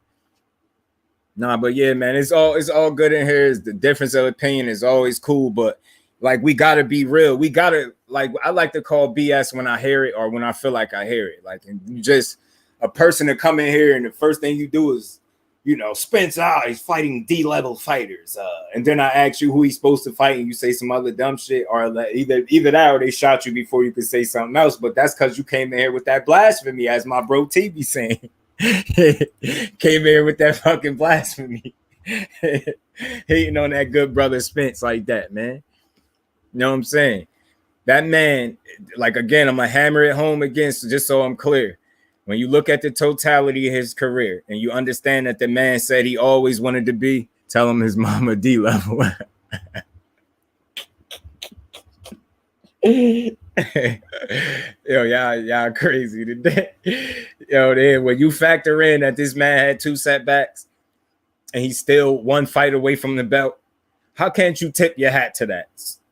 Speaker 1: Nah, but yeah, man, it's all good in here. The difference of opinion is always cool, but like, we gotta be real. We gotta, like, I like to call BS when I hear it or when I feel like I hear it. Like, and you just a person to come in here and the first thing you do is, Spence, he's fighting D-level fighters. And then I ask you who he's supposed to fight and you say some other dumb shit, or either that or they shot you before you could say something else. But that's because you came in here with that blasphemy, as my bro T be saying. Came in with that fucking blasphemy. Hating on that good brother Spence like that, man. You know what I'm saying? That man, like, again, I'm going to hammer it home again, just so I'm clear. When you look at the totality of his career and you understand that the man said he always wanted to be, tell him his mama D-level. Yo, y'all crazy today. Yo, then when you factor in that this man had 2 setbacks and he's still 1 fight away from the belt, how can't you tip your hat to that?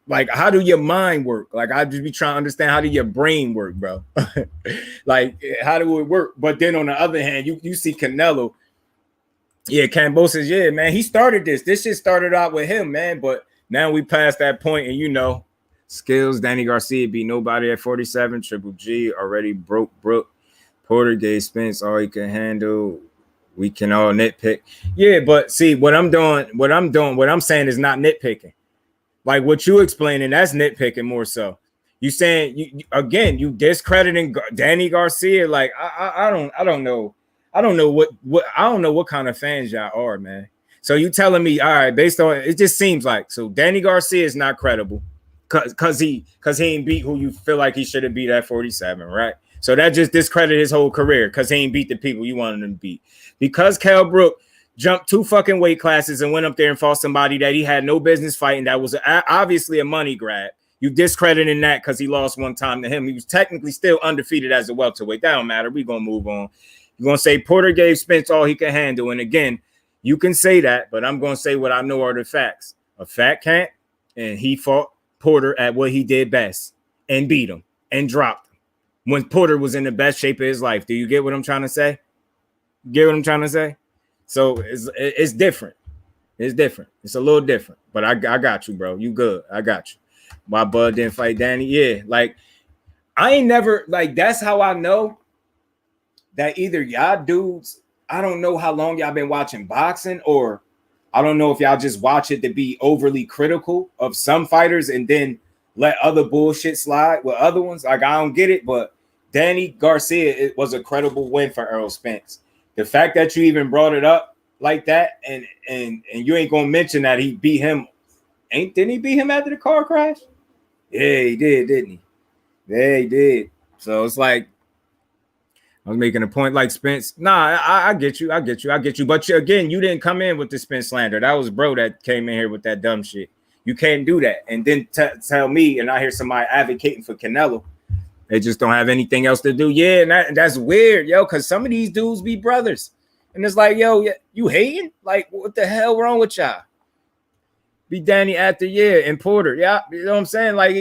Speaker 1: Like, how do your mind work? Like, I just be trying to understand, how do your brain work, bro? Like, how do it work? But then on the other hand, you see Canelo. Yeah, Kambosos, yeah, man, he started this. This shit started out with him, man. But now we passed that point, and skills. Danny Garcia beat nobody at 47. Triple G already broke Brook. Porter gave Spence all he can handle. We can all nitpick. Yeah, but see, what I'm saying is not nitpicking. Like what you explaining, that's nitpicking more so. You saying you discrediting Danny Garcia. Like I don't know. I don't know what kind of fans y'all are, man. So you telling me, all right, based on it just seems like, so Danny Garcia is not credible because he ain't beat who you feel like he should have beat at 47, right? So that just discredited his whole career because he ain't beat the people you wanted him to beat. Because Kell Brook jumped 2 fucking weight classes and went up there and fought somebody that he had no business fighting, that was obviously a money grab. You discrediting that because he lost 1 time to him. He was technically still undefeated as a welterweight. That don't matter. We're going to move on. You're going to say Porter gave Spence all he could handle. And again, you can say that, but I'm going to say what I know are the facts. A fat cat, and he fought Porter at what he did best and beat him and dropped him when Porter was in the best shape of his life. Do you get what I'm trying to say? Get what I'm trying to say? So it's different. It's different. It's a little different. But I got you, bro. You good. I got you. My bud didn't fight Danny. Yeah, like I ain't never, like, that's how I know that either y'all dudes, I don't know how long y'all been watching boxing, or I don't know if y'all just watch it to be overly critical of some fighters and then let other bullshit slide with other ones. Like, I don't get it, but Danny Garcia, it was a credible win for Errol Spence. The fact that you even brought it up like that, and you ain't gonna mention that he beat him. Didn't he beat him after the car crash? Yeah, he did, didn't he? Yeah, he did. So it's like, I was making a point like Spence. Nah, I get you. But again, you didn't come in with the Spence slander. That was bro that came in here with that dumb shit. You can't do that. And then tell me, and I hear somebody advocating for Canelo. They just don't have anything else to do. Yeah, and that's weird, yo, because some of these dudes be brothers. And it's like, yo, you hating? Like, what the hell wrong with y'all? Be Danny after and Porter. Yeah, you know what I'm saying? Like,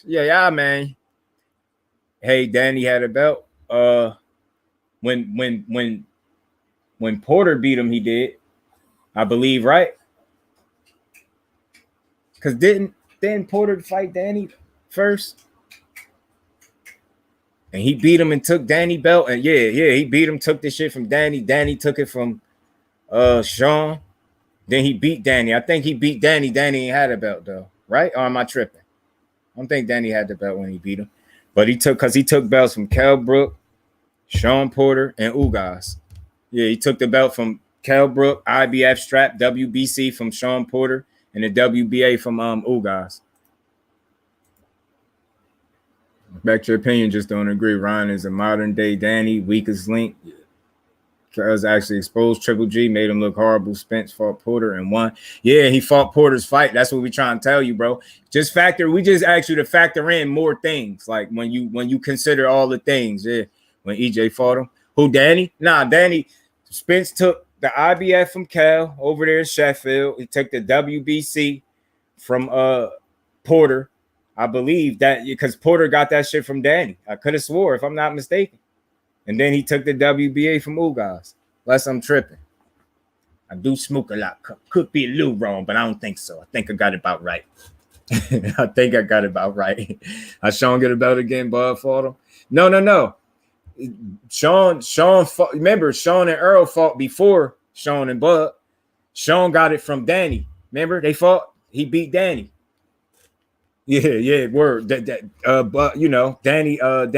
Speaker 1: yeah, man. Hey, Danny had a belt. When Porter beat him, he did, I believe, right? Because didn't Porter fight Danny first? And he beat him and took Danny belt. And yeah, he beat him, took this shit from Danny. Danny took it from Sean. Then he beat Danny. I think he beat Danny. Danny ain't had a belt though, right? Or am I tripping? I don't think Danny had the belt when he beat him. But he took belts from Kell Brook, Sean Porter, and Ugas. Yeah, he took the belt from Kell Brook, IBF strap, WBC from Sean Porter, and the WBA from Ugas. Back to your opinion, just don't agree. Ryan is a modern day Danny, weakest link. Because actually exposed Triple G, made him look horrible. Spence fought Porter and won. Yeah, he fought Porter's fight. That's what we trying to tell you, bro. We just asked you to factor in more things. Like when you consider all the things. Yeah, when EJ fought him. Who, Danny? Nah, Danny. Spence took the IBF from Cal over there in Sheffield. He took the WBC from Porter. I believe that because Porter got that shit from Danny. I could have swore, if I'm not mistaken. And then he took the WBA from Ugas. Unless I'm tripping. I do smoke a lot. Could be a little wrong, but I don't think so. I think I got it about right. Sean get a belt again? Bud fought him? No. Sean fought. Remember, Sean and Earl fought before Sean and Bud. Sean got it from Danny. Remember, they fought. He beat Danny. Yeah, word. But you know, Danny and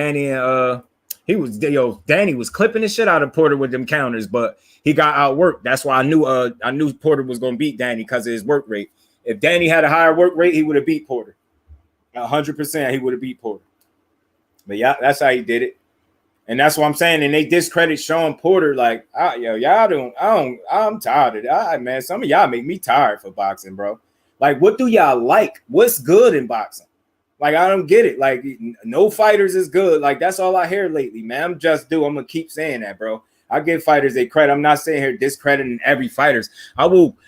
Speaker 1: Danny was clipping the shit out of Porter with them counters, but he got outworked. That's why I knew Porter was gonna beat Danny because of his work rate. If Danny had a higher work rate, he would have beat Porter. 100%, he would have beat Porter. But yeah, that's how he did it. And that's what I'm saying. And they discredit Sean Porter. Like, I'm tired of that. Man, some of y'all make me tired for boxing, bro. Like, what do y'all like? What's good in boxing? Like, I don't get it. Like, no fighters is good. Like, that's all I hear lately, man. I'm going to keep saying that, bro. I give fighters their credit. I'm not saying here discrediting every fighters. I will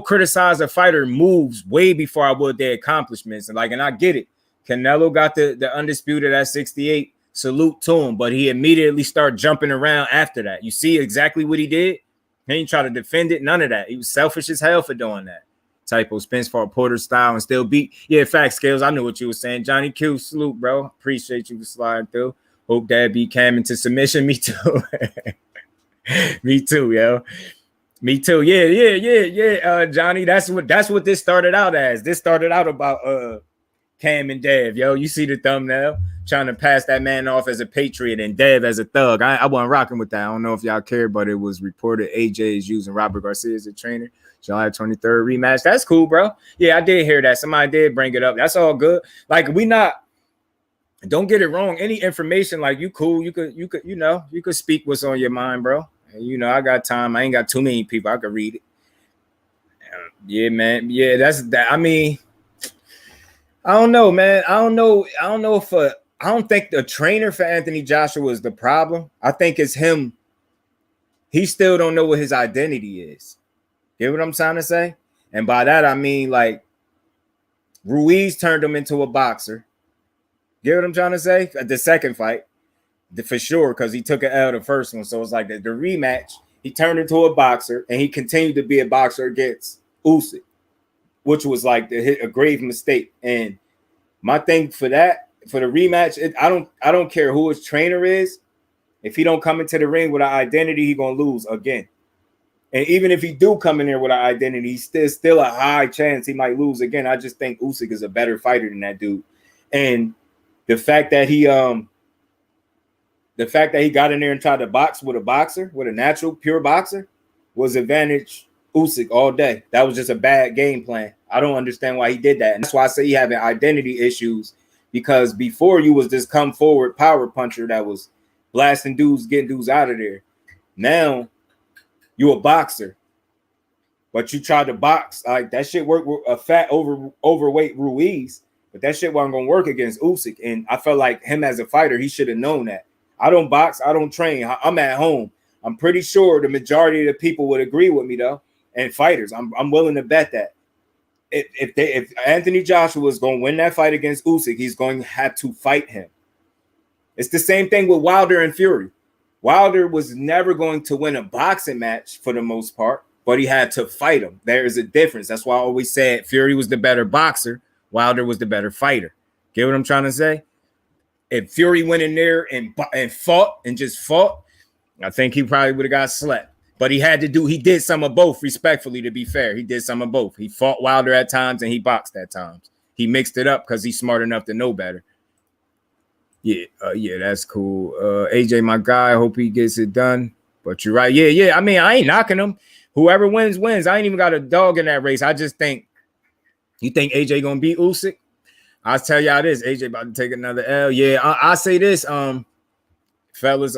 Speaker 1: criticize a fighter moves way before I would their accomplishments. And I get it. Canelo got the undisputed at 68. Salute to him, but he immediately started jumping around after that. You see exactly what he did? He ain't try to defend it. None of that. He was selfish as hell for doing that. Typo Spence for Porter style and still beat. Yeah, facts, Scales. I knew what you were saying. Johnny Q, salute, bro. Appreciate you for sliding through. Hope Dad beat Cam into submission. Me too. Me too, yo. Me too. Yeah. Johnny, that's what this started out as. This started out about Cam and Dev, yo. You see the thumbnail? Trying to pass that man off as a patriot and Dev as a thug. I wasn't rocking with that. I don't know if y'all care, but it was reported AJ is using Robert Garcia as a trainer. July 23rd rematch. That's cool, bro. Yeah, I did hear that. Somebody did bring it up. That's all good. Like, don't get it wrong. Any information, like, you cool. You could speak what's on your mind, bro. And, I got time. I ain't got too many people. I could read it. Yeah, man. Yeah, that's that. I mean, I don't know, man. I don't know if I don't think the trainer for Anthony Joshua is the problem. I think it's him. He still don't know what his identity is. Get what I'm trying to say? And by that, I mean, like, Ruiz turned him into a boxer. Get what I'm trying to say? The second fight, for sure, because he took an L the first one. So it's like the rematch, he turned into a boxer, and he continued to be a boxer against Usyk, which was like a grave mistake. And my thing for the rematch, I don't care who his trainer is. If he don't come into the ring with an identity, he gonna lose again. And even if he do come in there with an identity, he's still a high chance he might lose again. I just think Usyk is a better fighter than that dude. And the fact that he got in there and tried to box with a boxer, with a natural, pure boxer, was advantage Usyk all day. That was just a bad game plan. I don't understand why he did that. And that's why I say he having identity issues, because before you was this come forward power puncher that was blasting dudes, getting dudes out of there. Now you a boxer, but you tried to box. Like, that shit worked with a fat, overweight Ruiz, but that shit wasn't going to work against Usyk. And I felt like him as a fighter, he should have known that. I don't box. I don't train. I'm at home. I'm pretty sure the majority of the people would agree with me, though, and fighters. I'm willing to bet that if Anthony Joshua is going to win that fight against Usyk, he's going to have to fight him. It's the same thing with Wilder and Fury. Wilder was never going to win a boxing match for the most part, but he had to fight him. There is a difference. That's why I always said Fury was the better boxer. Wilder was the better fighter. Get what I'm trying to say? If Fury went in there and fought and just fought, I think he probably would have got slept. But he did some of both, respectfully, to be fair. He did some of both. He fought Wilder at times and he boxed at times. He mixed it up because he's smart enough to know better. Yeah, that's cool. AJ, my guy, I hope he gets it done. But you're right. Yeah. I mean, I ain't knocking him. Whoever wins. I ain't even got a dog in that race. I just think, you think AJ gonna beat Usyk? I'll tell y'all this. AJ about to take another L. Yeah, I'll say this, fellas.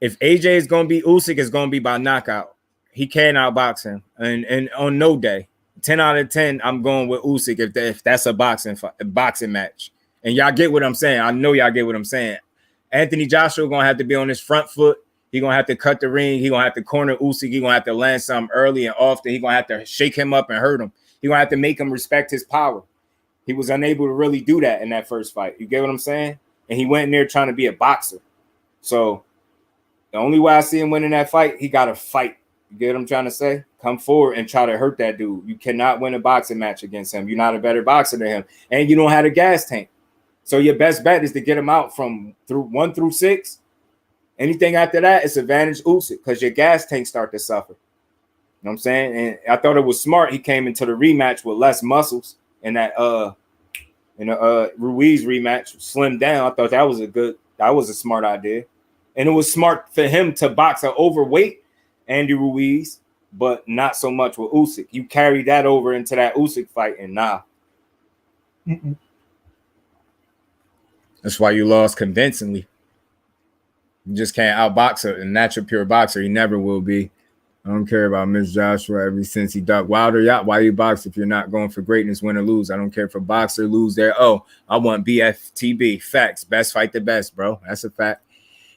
Speaker 1: If AJ is gonna beat Usyk, it's gonna be by knockout. He can't outbox him, and on no day, 10 out of 10, I'm going with Usyk if that's a boxing match. And y'all get what I'm saying. I know y'all get what I'm saying. Anthony Joshua gonna have to be on his front foot. He gonna have to cut the ring. He gonna have to corner Usyk. He gonna have to land something early and often. He gonna have to shake him up and hurt him. He gonna have to make him respect his power. He was unable to really do that in that first fight. You get what I'm saying? And he went in there trying to be a boxer. So the only way I see him winning that fight, he got to fight. You get what I'm trying to say? Come forward and try to hurt that dude. You cannot win a boxing match against him. You're not a better boxer than him. And you don't have a gas tank. So your best bet is to get him out from through 1 through 6. Anything after that, it's advantage Usyk because your gas tank start to suffer. You know what I'm saying? And I thought it was smart. He came into the rematch with less muscles in that Ruiz rematch, slimmed down. I thought that was a smart idea. And it was smart for him to box an overweight Andy Ruiz, but not so much with Usyk. You carry that over into that Usyk fight, and nah. That's why you lost convincingly. You just can't outbox a natural pure boxer. He never will be. I don't care about Miss Joshua ever since he ducked Wilder. Yeah, why you box if you're not going for greatness, win or lose? I don't care if a boxer lose there. Oh, I want BFTB. Facts. Best fight the best, bro. That's a fact.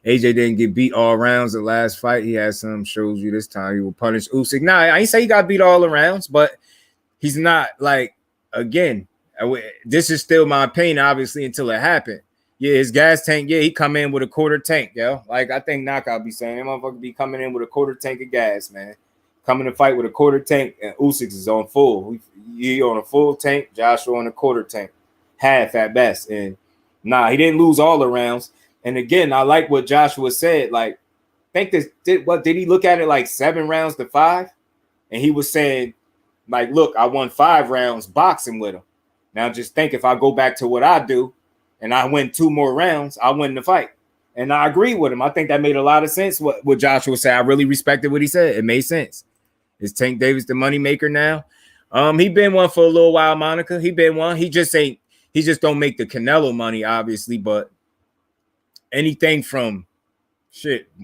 Speaker 1: AJ didn't get beat all rounds the last fight. He had some shows you this time. He will punish Usyk. Nah, I ain't say he got beat all the rounds, but he's not like, again, this is still my opinion, obviously, until it happened. Yeah, his gas tank, yeah, he come in with a quarter tank, yo. Like, I think Knockout be saying, that motherfucker be coming in with a quarter tank of gas, man. Coming to fight with a quarter tank, and Usyk is on full. He on a full tank, Joshua on a quarter tank. Half at best. And nah, he didn't lose all the rounds. And again, I like what Joshua said. Like, think this, did he look at it like 7 rounds to 5? And he was saying, like, look, I won 5 rounds boxing with him. Now just think, if I go back to what I do and I win 2 more rounds, I win the fight. And I agree with him. I think that made a lot of sense, what Joshua said. I really respected what he said. It made sense. Is Tank Davis the moneymaker now? He been one for a little while, Monica. He been one. He just don't make the Canelo money, obviously, but anything from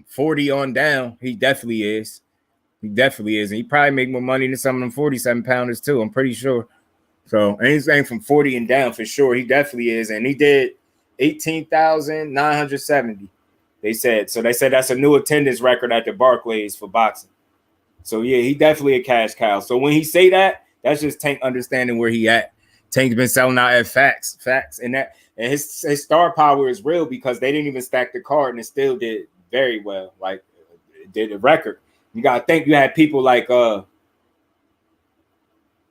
Speaker 1: 40 on down, he definitely is. He definitely is. And he probably make more money than some of them 47 pounders too, I'm pretty sure. So anything from 40 and down for sure, he definitely is. And he did 18,970. They said that's a new attendance record at the Barclays for boxing. So yeah, he definitely a cash cow. So when he say that, that's just Tank understanding where he at. Tank's been selling out at facts, and his star power is real, because they didn't even stack the card and it still did very well. Like, it did a record. You gotta think you had people like I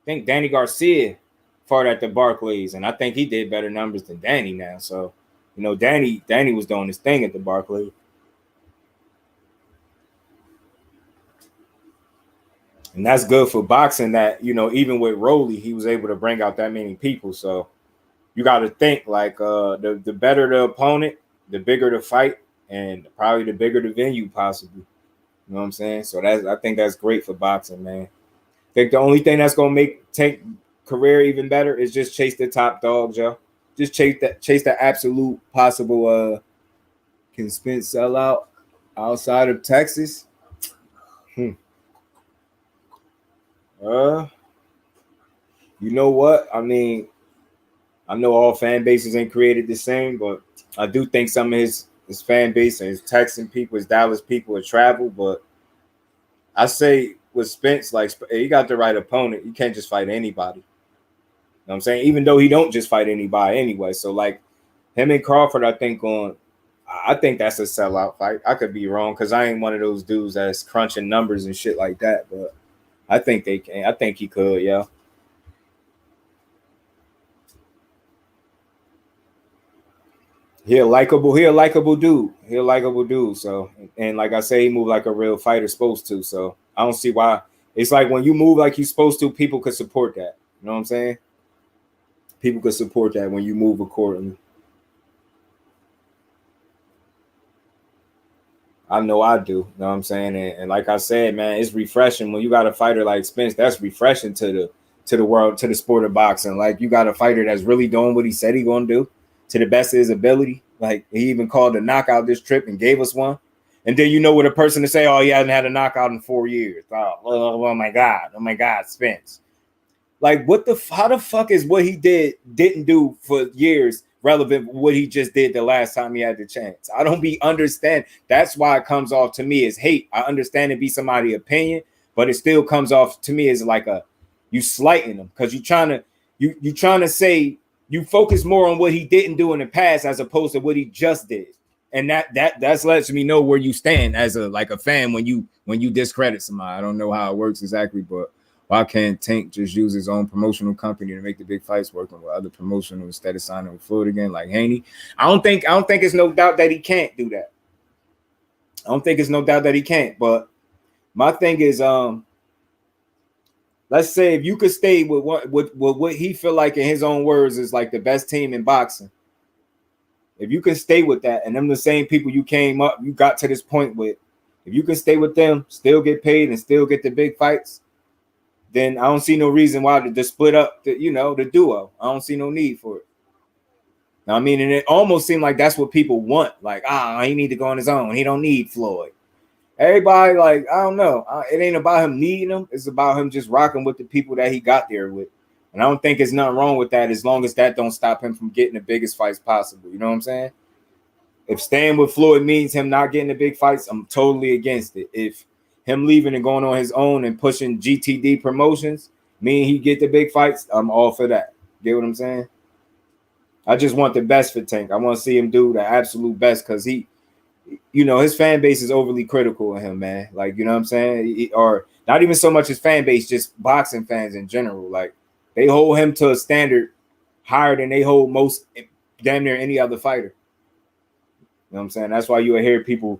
Speaker 1: think Danny Garcia fought at the Barclays, and I think he did better numbers than Danny now. So, you know, Danny was doing his thing at the Barclays. And that's good for boxing, that, you know, even with Rolly, he was able to bring out that many people. So you got to think, like, the better the opponent, the bigger the fight, and probably the bigger the venue possibly. You know what I'm saying? So I think that's great for boxing, man. I think the only thing that's going to make Tank career even better is just chase the top dogs, yo. Just chase the absolute possible can Spence sell out outside of Texas? You know what? I mean, I know all fan bases ain't created the same, but I do think some of his fan base and his Texan people, his Dallas people, would travel. But I say with Spence, like, he got the right opponent. You can't just fight anybody. You know what I'm saying? Even though he don't just fight anybody anyway. So, like, him and Crawford, I think that's a sellout fight. I could be wrong, because I ain't one of those dudes that's crunching numbers and shit like that. But I think they can. I think he could, yeah. He a likable dude. So, and like I say, he move like a real fighter supposed to. So I don't see why. It's like when you move like you're supposed to, people could support that. You know what I'm saying? People could support that when you move accordingly. I know I do. You know what I'm saying? And like I said, man, it's refreshing when you got a fighter like Spence. That's refreshing to the world, to the sport of boxing. Like, you got a fighter that's really doing what he said he gonna do to the best of his ability. Like, he even called a knockout this trip and gave us one. And then you know what a person to say, oh, he hasn't had a knockout in 4 years. Oh my God, Spence. Like, how the fuck is what he didn't do for years relevant what he just did the last time he had the chance? I don't understand. That's why it comes off to me as hate. I understand it be somebody's opinion, but it still comes off to me as like you slighting him, because you trying to say you focus more on what he didn't do in the past as opposed to what he just did. And that's lets me know where you stand as a fan when you discredit somebody. I don't know how it works exactly, but why can't Tank just use his own promotional company to make the big fights, working with other promotional instead of signing with Floyd again, like Haney? I don't think it's no doubt that he can't do that. I don't think it's no doubt that he can't. But my thing is, let's say if you could stay with what he feel like, in his own words, is like the best team in boxing. If you can stay with that, and them the same people you got to this point with, if you can stay with them, still get paid and still get the big fights, then I don't see no reason why to split up the duo. I don't see no need for it. Now, I mean, and it almost seemed like that's what people want. Like, he need to go on his own. He don't need Floyd. Everybody, like, I don't know. It ain't about him needing them. It's about him just rocking with the people that he got there with. And I don't think there's nothing wrong with that as long as that don't stop him from getting the biggest fights possible. You know what I'm saying? If staying with Floyd means him not getting the big fights, I'm totally against it. If him leaving and going on his own and pushing GTD promotions mean he get the big fights, I'm all for that. Get what I'm saying? I just want the best for Tank. I want to see him do the absolute best because he, you know, his fan base is overly critical of him, man. Like, you know what I'm saying? Or not even so much his fan base, just boxing fans in general. Like, they hold him to a standard higher than they hold most damn near any other fighter. You know what I'm saying? That's why you will hear people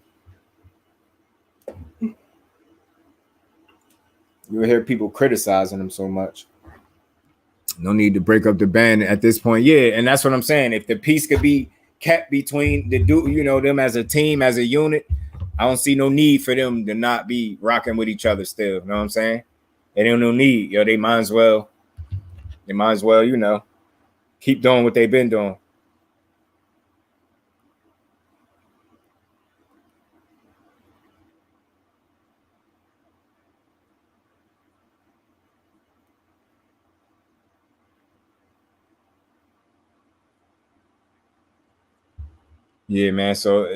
Speaker 1: criticizing him so much. No need to break up the band at this point. Yeah, and that's what I'm saying. If the peace could be kept between the you know, them as a team, as a unit, I don't see no need for them to not be rocking with each other still. You know what I'm saying? They don't no need. Yo, they might as well, you know, keep doing what they've been doing. Yeah, man. So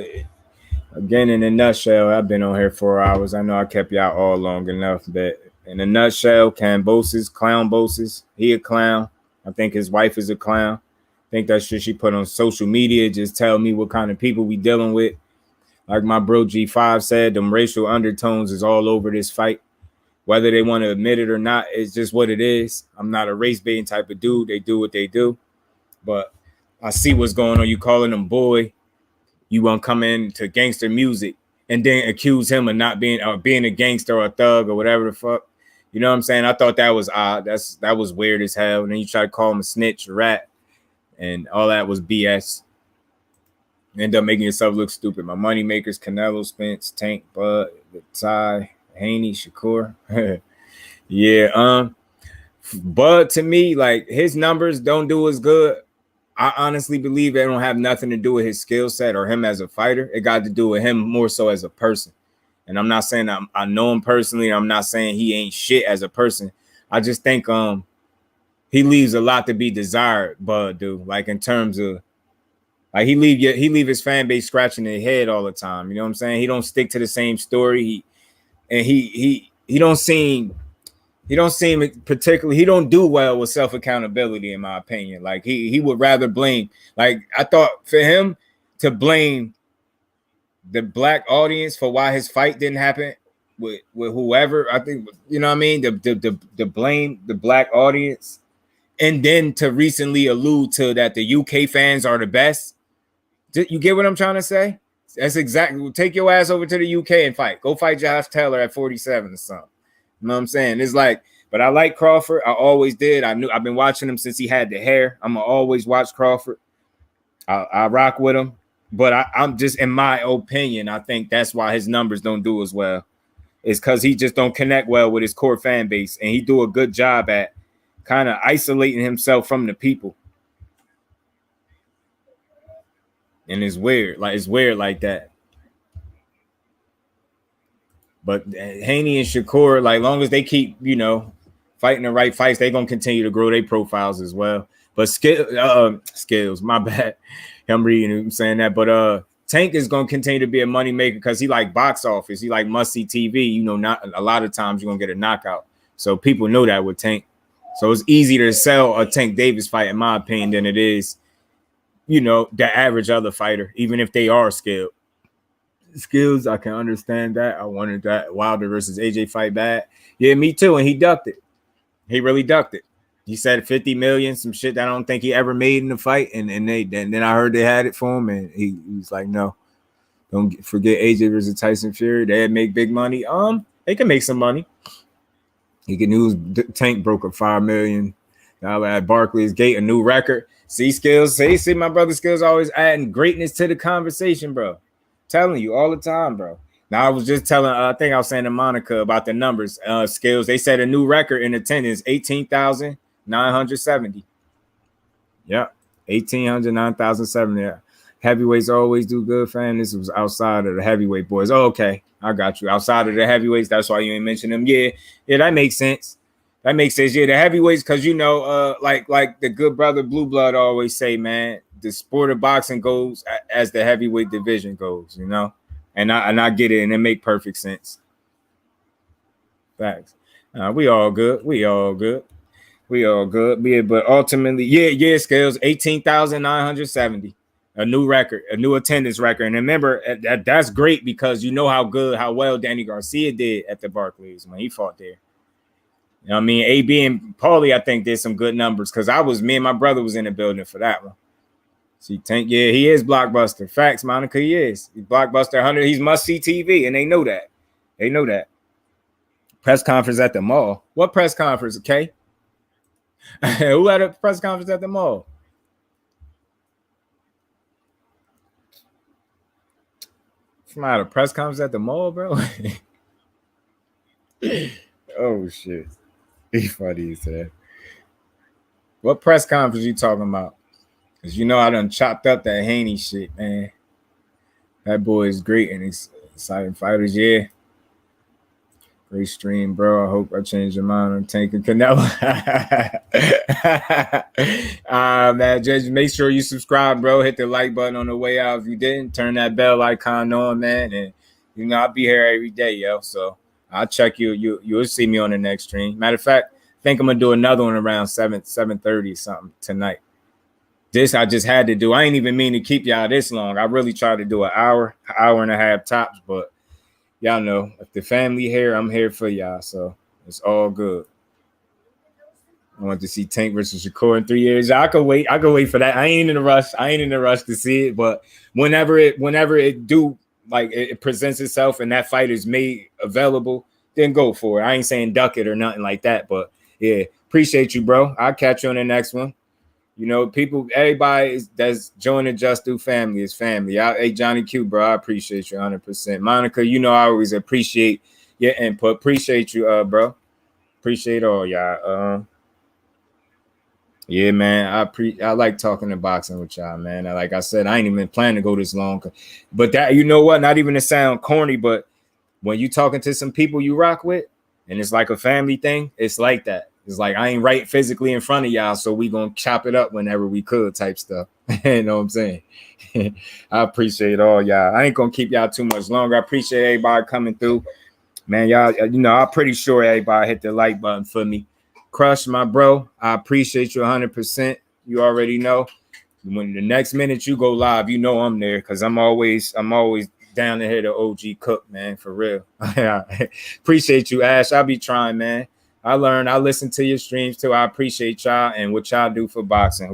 Speaker 1: again, in a nutshell, I've been on here 4 hours. I know I kept y'all all long enough, but in a nutshell, Kambosos, Clownbosos, he a clown. I think his wife is a clown. I think that shit she put on social media just tell me what kind of people we dealing with. Like my bro G5 said, them racial undertones is all over this fight. Whether they want to admit it or not, it's just what it is. I'm not a race baiting type of dude. They do what they do. But I see what's going on. You calling him boy. You want to come into gangster music and then accuse him of not being or being a gangster or a thug or whatever the fuck. You know what I'm saying? I thought that was odd. That was weird as hell. And then you try to call him a snitch, a rat, and all that was BS. You end up making yourself look stupid. My money makers, Canelo, Spence, Tank, Bud, Ty, Haney, Shakur. Yeah. Bud, to me, like, his numbers don't do as good. I honestly believe they don't have nothing to do with his skill set or him as a fighter. It got to do with him more so as a person. And I'm not saying I know him personally. I'm not saying he ain't shit as a person. I just think he leaves a lot to be desired, Bud, dude. Like, in terms of, like, he leave his fan base scratching their head all the time. You know what I'm saying? He don't stick to the same story. He don't seem particularly, he don't do well with self-accountability, in my opinion. Like, he would rather blame, like, I thought for him to blame the black audience for why his fight didn't happen with whoever, I think, you know what I mean? The blame the black audience, and then to recently allude to that the UK fans are the best. You get what I'm trying to say? That's exactly, take your ass over to the UK and fight. Go fight Josh Taylor at 47 or something. You know what I'm saying? It's like, but I like Crawford. I always did. I've been watching him since he had the hair. I'm gonna always watch Crawford. I rock with him. But I'm just, in my opinion, I think that's why his numbers don't do as well. It's because he just don't connect well with his core fan base. And he do a good job at kind of isolating himself from the people. And it's weird. Like, it's weird like that. But Haney and Shakur, like, long as they keep, you know, fighting the right fights, they're gonna continue to grow their profiles as well. But skills, my bad. I'm reading him saying that. But Tank is gonna continue to be a money maker because he like box office, he like must see TV. You know, not a lot of times you're gonna get a knockout. So people know that with Tank. So it's easier to sell a Tank Davis fight, in my opinion, than it is, you know, the average other fighter, even if they are skilled. Skills, I can understand that. I wanted that Wilder versus AJ fight bad. Yeah, me too. And he ducked it. He really ducked it. He said 50 million, some shit that I don't think he ever made in the fight. And then I heard they had it for him, and he was like, no, don't forget AJ versus Tyson Fury. They make big money. They can make some money. He can use Tank broke up 5 million. Now at Barclays Gate, a new record. See Skills. See my brother Skills always adding greatness to the conversation, bro. Telling you all the time, bro. Now I was just telling, I think I was saying to Monica about the numbers. Skills, they set a new record in attendance, 18,970. Yeah, 9,070. Heavyweights always do good, fam. This was outside of the heavyweight boys. Oh, okay, I got you. Outside of the heavyweights, that's why you ain't mention them. Yeah, that makes sense. That makes sense. Yeah, the heavyweights, because like the good brother Blue Blood always say, man, the sport of boxing goes as the heavyweight division goes, you know, and I get it, and it make perfect sense. Facts. We all good. We all good. Yeah, but ultimately, yeah, Scales 18,970. A new record, a new attendance record. And remember, that's great because you know how well Danny Garcia did at the Barclays when he fought there. You know what I mean? AB and Paulie, I think, did some good numbers because me and my brother was in the building for that one. See, Tank, yeah, he is blockbuster. Facts, Monica, he is. He's blockbuster 100. He's must-see TV, and they know that. They know that. Press conference at the mall. What press conference, okay? Who had a press conference at the mall? Somebody had a press conference at the mall, bro? Oh, shit. He funny as hell. What press conference you talking about? Because you know I done chopped up that Haney shit, man. That boy is great and he's exciting fighters, yeah. Great stream, bro. I hope I changed your mind on Tank and Canelo. Man, just make sure you subscribe, bro. Hit the like button on the way out. If you didn't, turn that bell icon on, man. And you know I'll be here every day, yo. So I'll check you. You'll see me on the next stream. Matter of fact, I think I'm gonna do another one around 7:30 something tonight. This I just had to do. I ain't even mean to keep y'all this long. I really tried to do an hour and a half tops, but y'all know if the family here, I'm here for y'all. So it's all good. I want to see Tank versus Shakur in 3 years. I could wait. I could wait for that. I ain't in a rush. To see it. But whenever it do like it presents itself and that fight is made available, then go for it. I ain't saying duck it or nothing like that. But yeah, appreciate you, bro. I'll catch you on the next one. You know, everybody that's joining the Just Do family is family. Hey, Johnny Q, bro, I appreciate you 100%. Monica, you know I always appreciate your input. Appreciate you, bro. Appreciate all y'all. Yeah, man, I like talking to boxing with y'all, man. Like I said, I ain't even planning to go this long. But that, you know what, not even to sound corny, but when you talking to some people you rock with, and it's like a family thing, it's like that. It's like I ain't right physically in front of y'all, so we gonna chop it up whenever we could type stuff. You know what I'm saying? I appreciate all y'all. I ain't gonna keep y'all too much longer. I appreciate everybody coming through. Man, y'all, you know, I'm pretty sure everybody hit the like button for me. Crush, my bro, I appreciate you 100%. You already know. When the next minute you go live, you know I'm there because I'm always down to hear the OG cook, man, for real. Appreciate you, Ash. I'll be trying, man. I listen to your streams too. I appreciate y'all and what y'all do for boxing.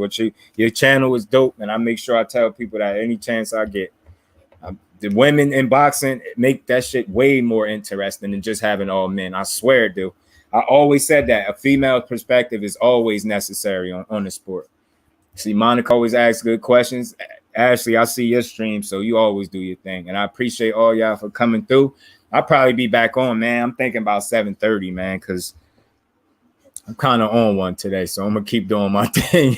Speaker 1: Your channel is dope, and I make sure I tell people that any chance I get. The women in boxing make that shit way more interesting than just having all men. I swear, dude. I always said that a female perspective is always necessary on the sport. See, Monica always asks good questions. Ashley, I see your stream, so you always do your thing. And I appreciate all y'all for coming through. I'll probably be back on, man. I'm thinking about 7:30, man, because I'm kind of on one today, so I'm going to keep doing my thing.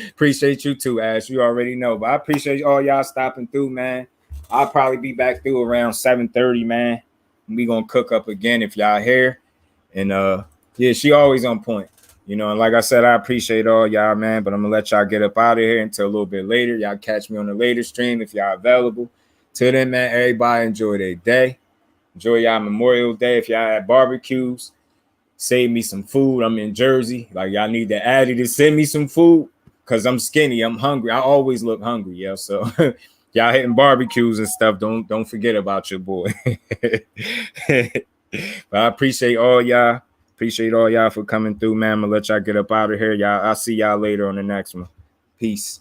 Speaker 1: Appreciate you too, Ash. You already know. But I appreciate all y'all stopping through, man. I'll probably be back through around 7:30, man. We going to cook up again if y'all here. And, yeah, she always on point. You know, and like I said, I appreciate all y'all, man. But I'm going to let y'all get up out of here until a little bit later. Y'all catch me on the later stream if y'all available. Till then, man, everybody enjoy their day. Enjoy y'all Memorial Day. If y'all at barbecues, save me some food. I'm in Jersey. Like, y'all need the Addy to send me some food because I'm skinny. I'm hungry. I always look hungry, yo. So y'all hitting barbecues and stuff. Don't forget about your boy. But I appreciate all y'all. Appreciate all y'all for coming through, man. I'm going to let y'all get up out of here. Y'all, I'll see y'all later on the next one. Peace.